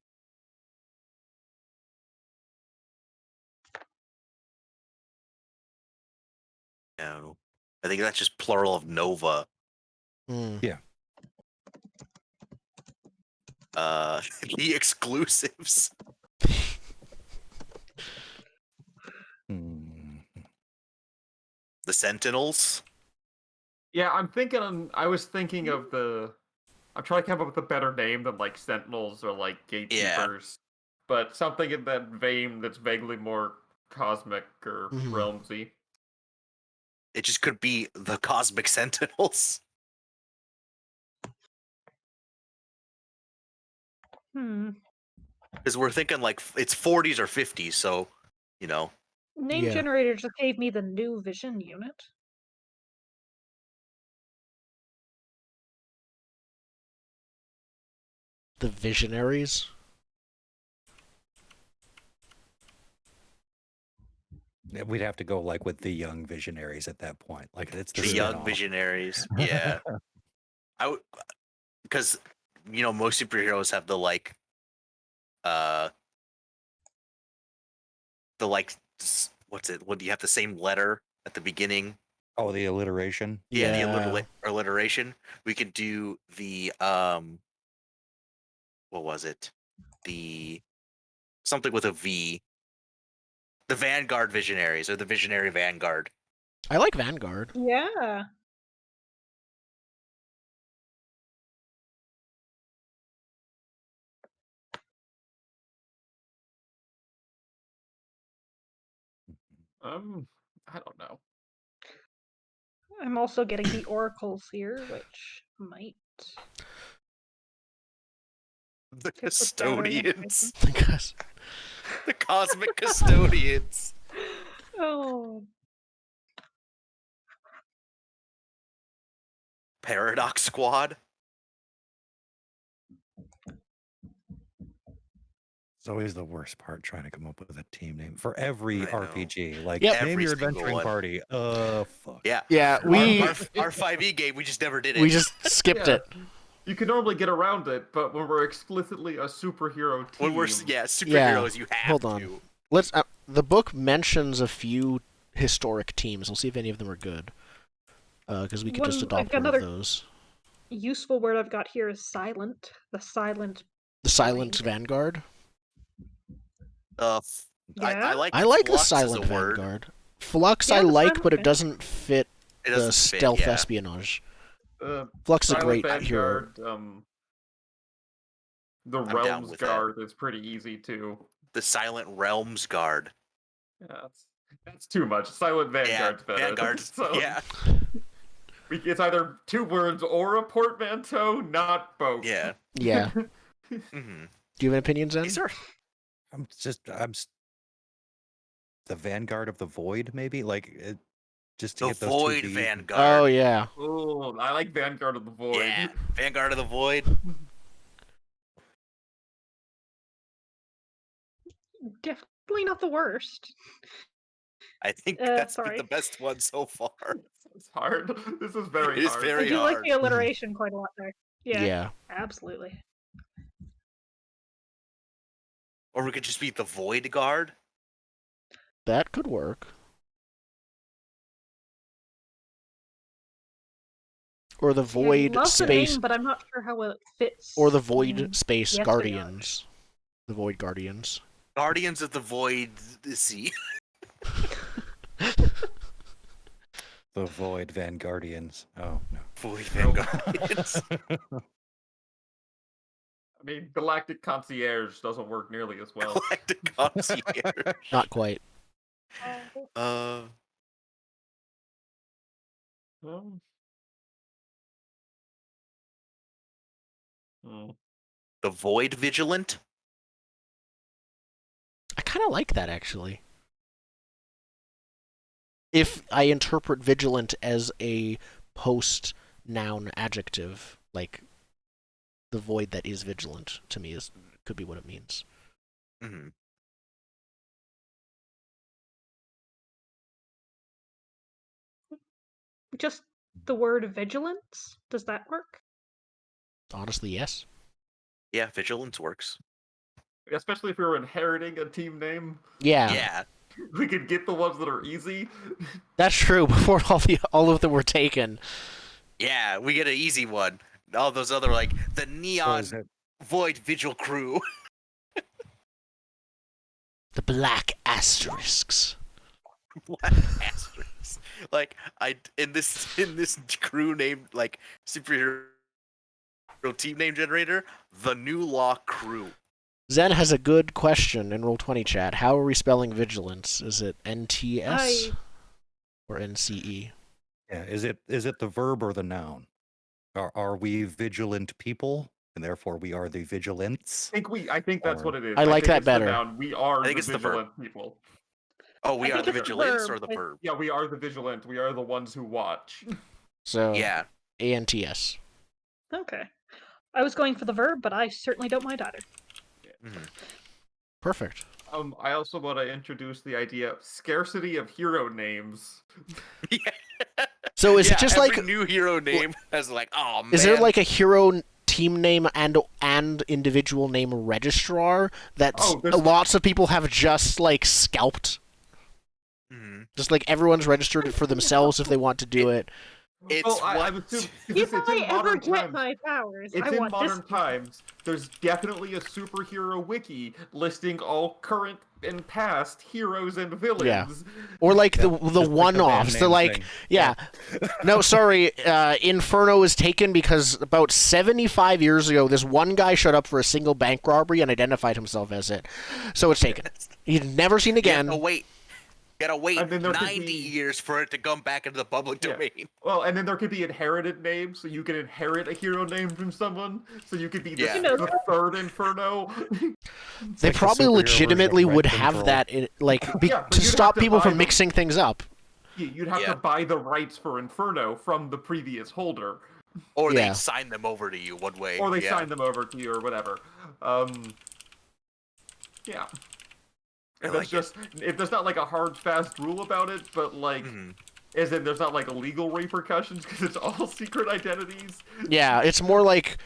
Speaker 2: No. I think that's just plural of Nova.
Speaker 5: Yeah.
Speaker 2: The exclusives. The Sentinels.
Speaker 3: Yeah, I was thinking of the. I'm trying to come up with a better name than like Sentinels or like Gatekeepers, but something in that vein that's vaguely more cosmic or realmsy.
Speaker 2: It just could be the Cosmic Sentinels. Because we're thinking like it's 40s or 50s, so
Speaker 4: Name generator just gave me the new Vision unit.
Speaker 1: The Visionaries.
Speaker 5: We'd have to go like with the young visionaries at that point. Like it's
Speaker 2: the young visionaries. Yeah. I would, because most superheroes have the like what's it? What do you have the same letter at the beginning?
Speaker 5: Oh, the alliteration.
Speaker 2: Yeah, the alliteration. We could do the what was it? The something with a V. The Vanguard Visionaries or the Visionary Vanguard.
Speaker 1: I like Vanguard.
Speaker 4: Yeah.
Speaker 3: I don't know.
Speaker 4: I'm also getting the oracles here, which might.
Speaker 2: The
Speaker 4: give us battery
Speaker 2: Custodians.
Speaker 1: Because
Speaker 2: The Cosmic Custodians.
Speaker 4: Oh.
Speaker 2: Paradox Squad.
Speaker 5: It's always the worst part trying to come up with a team name for every
Speaker 2: I know.
Speaker 5: RPG. Like,
Speaker 1: Yep.
Speaker 5: name
Speaker 2: Every
Speaker 5: your
Speaker 2: single
Speaker 5: adventuring
Speaker 2: one.
Speaker 5: party. Fuck.
Speaker 2: Yeah.
Speaker 1: yeah,
Speaker 2: Our,
Speaker 1: we
Speaker 2: our 5e game, we just never did it.
Speaker 1: we just skipped
Speaker 3: Yeah.
Speaker 1: it.
Speaker 3: You can normally get around it, but when we're explicitly a superhero team,
Speaker 2: when we're superheroes, you have
Speaker 1: hold on.
Speaker 2: to.
Speaker 1: Let's. The book mentions a few historic teams. We'll see if any of them are good. Because we could just adopt one of those.
Speaker 4: Useful word I've got here is silent. The silent.
Speaker 1: The Silent Vanguard.
Speaker 4: Yeah.
Speaker 2: I like
Speaker 1: the
Speaker 2: Flux
Speaker 1: Silent
Speaker 2: as a word.
Speaker 1: Vanguard. Flux
Speaker 4: Yeah,
Speaker 1: I
Speaker 4: the
Speaker 1: like,
Speaker 4: Silent
Speaker 1: but it
Speaker 4: Vanguard.
Speaker 1: doesn't fit
Speaker 2: It
Speaker 1: the
Speaker 2: doesn't
Speaker 1: stealth
Speaker 2: fit, yeah.
Speaker 1: espionage.
Speaker 3: uh,
Speaker 1: Flux is a
Speaker 3: Silent
Speaker 1: great hero.
Speaker 3: Vanguard, the
Speaker 2: I'm down
Speaker 3: Realms
Speaker 2: with that.
Speaker 3: Guard is pretty easy too.
Speaker 2: The Silent Realms Guard.
Speaker 3: Yeah, that's too much. Silent Vanguard's better.
Speaker 2: Vanguard's,
Speaker 3: So
Speaker 2: yeah.
Speaker 3: it's either two words or a portmanteau, not both.
Speaker 2: Yeah.
Speaker 1: Yeah.
Speaker 2: Mm-hmm.
Speaker 1: Do you have an opinion, Zen?
Speaker 2: These are
Speaker 5: The Vanguard of the Void, maybe? Like, just to
Speaker 2: the
Speaker 5: get those
Speaker 2: Void
Speaker 5: two V's.
Speaker 2: Vanguard.
Speaker 1: Oh yeah.
Speaker 3: Oh, I like Vanguard of the Void.
Speaker 2: Yeah. Vanguard of the Void.
Speaker 4: Definitely not the worst.
Speaker 2: I think that's been
Speaker 4: sorry.
Speaker 2: the best one so far.
Speaker 3: It's hard. This is very
Speaker 2: It is
Speaker 3: hard.
Speaker 2: very
Speaker 4: I do like
Speaker 2: hard.
Speaker 4: the alliteration quite a lot there. Yeah.
Speaker 1: Yeah.
Speaker 4: Absolutely.
Speaker 2: Or we could just be the Void Guard.
Speaker 1: That could work. Or the Void
Speaker 4: love the
Speaker 1: Space.
Speaker 4: name, but I'm not sure how it fits.
Speaker 1: Or the Void
Speaker 4: in
Speaker 1: Space
Speaker 4: the
Speaker 1: Guardians. The Void Guardians.
Speaker 2: Guardians of the Void Sea.
Speaker 5: The Void Vanguardians. Oh, no.
Speaker 2: Void Vanguardians.
Speaker 3: I mean, Galactic Concierge doesn't work nearly as well.
Speaker 2: Galactic Concierge.
Speaker 1: Not quite.
Speaker 2: Uh,
Speaker 3: Um, hmm.
Speaker 2: the Void Vigilant.
Speaker 1: I kind of like that, actually. If I interpret vigilant as a post-noun adjective, like the void that is vigilant, to me could be what it means.
Speaker 2: Mm-hmm.
Speaker 4: Just the word vigilance? Does that work?
Speaker 1: Honestly, yes.
Speaker 2: Yeah, Vigilance works.
Speaker 3: Especially if we were inheriting a team name.
Speaker 1: Yeah.
Speaker 2: Yeah.
Speaker 3: We could get the ones that are easy.
Speaker 1: That's true. Before all of them were taken.
Speaker 2: Yeah, we get an easy one. All those other, like, the Neon Void Vigil Crew.
Speaker 1: The Black Asterisks.
Speaker 2: Black Asterisks. Like, in this crew named, like, superhero team name generator, the New Law Crew.
Speaker 1: Zen has a good question in Roll20 chat. How are we spelling vigilance? Is it NTS or NCE?
Speaker 5: Yeah, is it the verb or the noun? Are we vigilant people, and therefore we are the vigilants?
Speaker 3: I think that's what it is.
Speaker 1: I like that
Speaker 3: think it's the
Speaker 1: better.
Speaker 3: noun. We are
Speaker 2: I think
Speaker 3: the
Speaker 2: it's the
Speaker 3: vigilant people.
Speaker 2: Oh, we
Speaker 4: I
Speaker 2: are
Speaker 4: think
Speaker 2: the
Speaker 4: it's the
Speaker 2: Vigilants
Speaker 4: verb.
Speaker 2: or the verb?
Speaker 3: Yeah, we are the vigilant. We are the ones who watch.
Speaker 1: So
Speaker 2: Yeah.
Speaker 1: ANTS.
Speaker 4: Okay. I was going for the verb, but I certainly don't mind either.
Speaker 2: Mm-hmm.
Speaker 1: Perfect.
Speaker 3: I also want to introduce the idea of scarcity of hero names.
Speaker 2: Yeah.
Speaker 1: So is it just
Speaker 2: every
Speaker 1: like
Speaker 2: new hero name has like, oh man.
Speaker 1: is there like a hero team name and individual name registrar that
Speaker 3: Oh, there's-
Speaker 1: lots of people have just like scalped? Just like everyone's registered it for themselves if they want to do it.
Speaker 2: It's
Speaker 3: I would assume
Speaker 4: If
Speaker 3: it's
Speaker 4: I
Speaker 3: in
Speaker 4: ever
Speaker 3: modern
Speaker 4: get
Speaker 3: times.
Speaker 4: my powers,
Speaker 3: It's
Speaker 4: I
Speaker 3: in
Speaker 4: want this.
Speaker 3: modern times. There's definitely a superhero wiki listing all current and past heroes and villains.
Speaker 1: Yeah. Or like the one-offs. They're like, no, sorry, Inferno is taken because about 75 years ago, this one guy showed up for a single bank robbery and identified himself as it. So it's taken. He's never seen again.
Speaker 2: Gotta wait 90 years for it to come back into the public domain.
Speaker 3: Well, and then there could be inherited names, so you can inherit a hero name from someone, so you could be the third Inferno.
Speaker 1: They like probably legitimately would have that, to stop people from mixing things up.
Speaker 3: You'd have to buy the rights for Inferno from the previous holder.
Speaker 2: Or they sign them over to you one way.
Speaker 3: Or they sign them over to you or whatever. If there's not like a hard, fast rule about it, but like, as in there's not like legal repercussions because it's all secret identities.
Speaker 1: Yeah, it's more like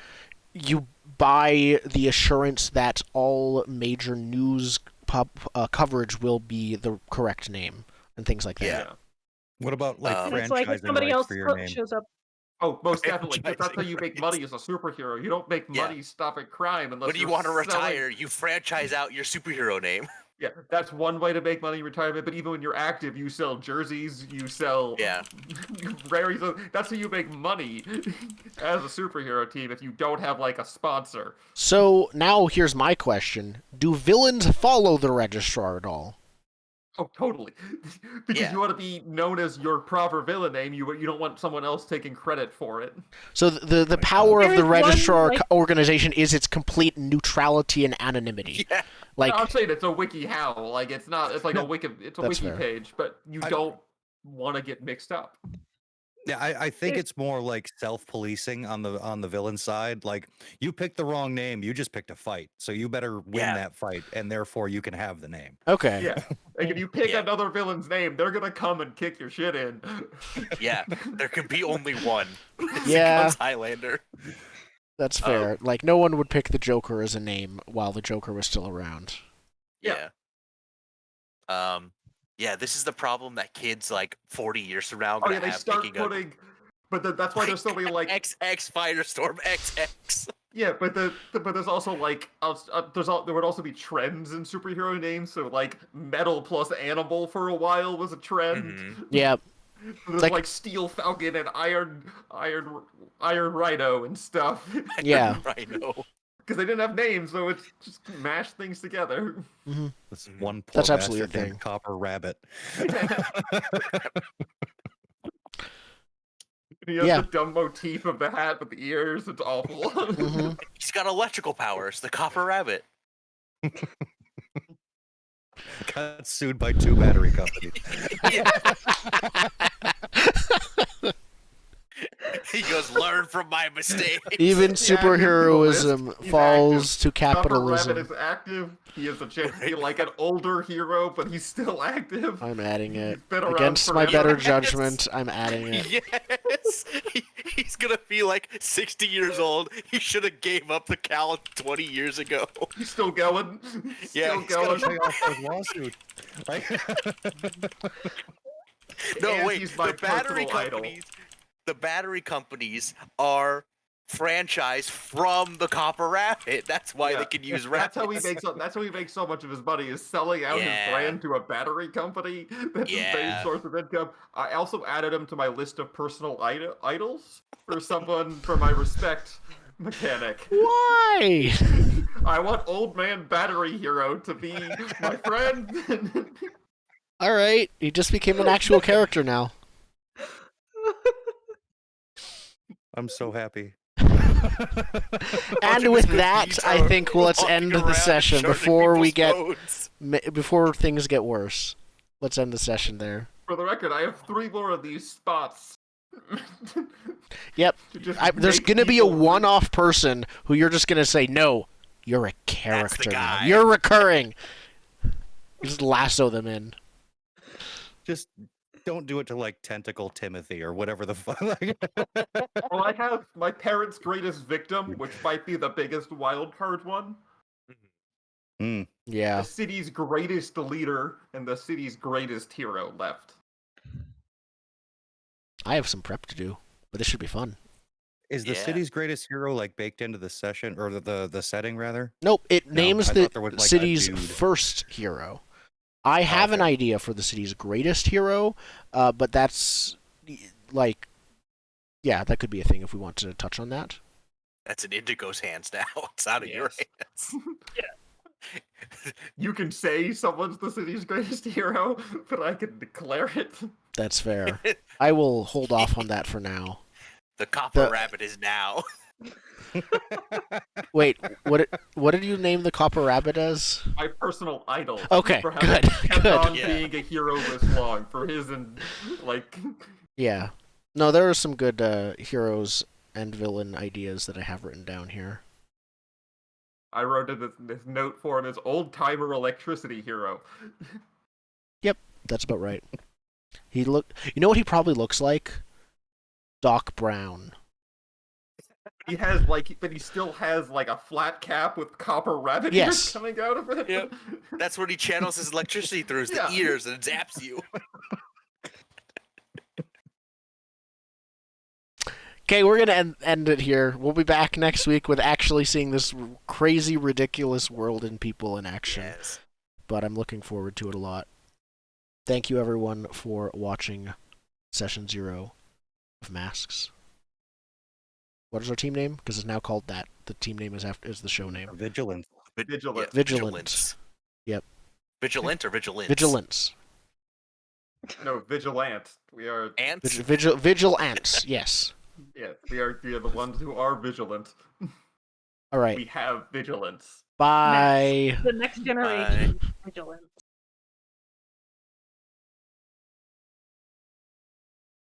Speaker 1: you buy the assurance that all major news coverage will be the correct name and things like that.
Speaker 2: Yeah.
Speaker 5: What about like franchising
Speaker 4: like if somebody else
Speaker 5: for your name?
Speaker 4: shows up.
Speaker 3: Oh, most definitely. That's how you make money as a superhero. You don't make money stopping crime unless
Speaker 2: when you want to retire, you franchise out your superhero name.
Speaker 3: Yeah, that's one way to make money in retirement, but even when you're active, you sell jerseys, you sell raries. That's how you make money as a superhero team if you don't have, like, a sponsor.
Speaker 1: So, now here's my question. Do villains follow the Registrar at all?
Speaker 3: Oh, totally. Because you want to be known as your proper villain name. You don't want someone else taking credit for it.
Speaker 1: So the power of the Registrar organization is its complete neutrality and anonymity.
Speaker 2: Yeah.
Speaker 3: Like, I'm saying it's a wiki how. Like, it's not. It's like a wiki. It's a wiki page, but you don't want to get mixed up.
Speaker 5: Yeah, I think it's more like self-policing on the villain side. Like, you picked the wrong name, you just picked a fight, so you better win that fight, and therefore you can have the name.
Speaker 1: Okay.
Speaker 3: Yeah. Like, if you pick another villain's name, they're gonna come and kick your shit in.
Speaker 2: Yeah, there can be only one.
Speaker 1: Yeah.
Speaker 2: Highlander.
Speaker 1: That's fair. Like, no one would pick the Joker as a name while the Joker was still around.
Speaker 2: Yeah. Yeah, this is the problem that kids like 40 years from now.
Speaker 3: They start putting, but that's why there's so many like
Speaker 2: XX Firestorm XX.
Speaker 3: Yeah, but there's also like there would also be trends in superhero names. So like metal plus animal for a while was a trend.
Speaker 1: Mm-hmm. Yeah.
Speaker 3: There's like Steel Falcon and Iron Rhino and stuff.
Speaker 1: Yeah.
Speaker 2: Rhino.
Speaker 3: Because they didn't have names, so it's just mash things together.
Speaker 1: Mm-hmm.
Speaker 5: This one poor
Speaker 1: That's absolutely a thing.
Speaker 5: Named Copper Rabbit.
Speaker 3: He has the dumb motif of the hat with the ears. It's awful.
Speaker 1: Mm-hmm.
Speaker 2: He's got electrical powers. The Copper Rabbit.
Speaker 5: Got sued by 2 battery companies.
Speaker 2: He goes, learn from my mistakes.
Speaker 1: Even superheroism falls to capitalism.
Speaker 3: Copper Rabbit is active. He has a chance to be like an older hero, but he's still active.
Speaker 1: I'm adding it. Against my better judgment, I'm adding it.
Speaker 2: Yes! He's gonna be like 60 years old. He should have gave up the cowl 20 years ago.
Speaker 3: He's still going.
Speaker 2: Still
Speaker 3: going.
Speaker 5: Pay off his lawsuit. Right?
Speaker 2: No,
Speaker 3: And
Speaker 2: wait.
Speaker 3: he's my
Speaker 2: The battery companies are franchise from the Copper Rabbit. That's why they can use rabbits.
Speaker 3: That's how he makes so much of his money, is selling out his brand to a battery company. That's his main source of income. I also added him to my list of personal idols for someone for my respect mechanic.
Speaker 1: Why?
Speaker 3: I want Old Man Battery Hero to be my friend.
Speaker 1: All right, he just became an actual character now.
Speaker 5: I'm so happy.
Speaker 1: And with that, I think let's end the session before things get worse. Let's end the session there.
Speaker 3: For the record, I have 3 more of these spots.
Speaker 1: Yep. There's going to be a one-off person who you're just going to say, no, you're a character now. You're recurring. Just lasso them in.
Speaker 5: Just don't do it to like Tentacle Timothy or whatever the fuck.
Speaker 3: Well, I have my parents' greatest victim, which might be the biggest wild card one.
Speaker 1: Yeah.
Speaker 3: The city's greatest leader and the city's greatest hero left.
Speaker 1: I have some prep to do, but this should be fun.
Speaker 5: Is the city's greatest hero like baked into the session or the setting rather?
Speaker 1: Nope, it names the
Speaker 5: like
Speaker 1: city's first hero. I have an idea for the city's greatest hero, but that's like, yeah, that could be a thing if we want to touch on that.
Speaker 2: That's in Indigo's hands now. It's out of your hands.
Speaker 3: Yeah. You can say someone's the city's greatest hero, but I can declare it.
Speaker 1: That's fair. I will hold off on that for now.
Speaker 2: The Copper Rabbit is now.
Speaker 1: Wait, what did you name the Copper Rabbit as?
Speaker 3: My personal idol.
Speaker 1: Okay,
Speaker 3: for having
Speaker 1: good.
Speaker 3: kept on being a hero this long for his and like.
Speaker 1: Yeah, no, there are some good heroes and villain ideas that I have written down here.
Speaker 3: I wrote this note for him as old timer electricity hero.
Speaker 1: Yep, that's about right. You know what he probably looks like? Doc Brown.
Speaker 3: He has but he still has like a flat cap with copper rabbit ears coming out of it.
Speaker 2: Yep. That's what he channels his electricity through the ears and zaps you.
Speaker 1: Okay, we're gonna end it here. We'll be back next week with actually seeing this crazy, ridiculous world and people in action.
Speaker 2: Yes.
Speaker 1: But I'm looking forward to it a lot. Thank you, everyone, for watching Session 0 of Masks. What is our team name? Because it's now called that. The team name is the show name.
Speaker 5: Vigilance.
Speaker 1: Vigilance. Yep.
Speaker 2: Vigilant or Vigilance?
Speaker 1: Vigilance.
Speaker 3: No, Vigilant. We are
Speaker 2: ants.
Speaker 1: Vigilants. Yes.
Speaker 3: Yeah, we are the ones who are vigilant.
Speaker 1: All right.
Speaker 3: We have vigilance.
Speaker 1: Bye.
Speaker 4: The next generation. Vigilance.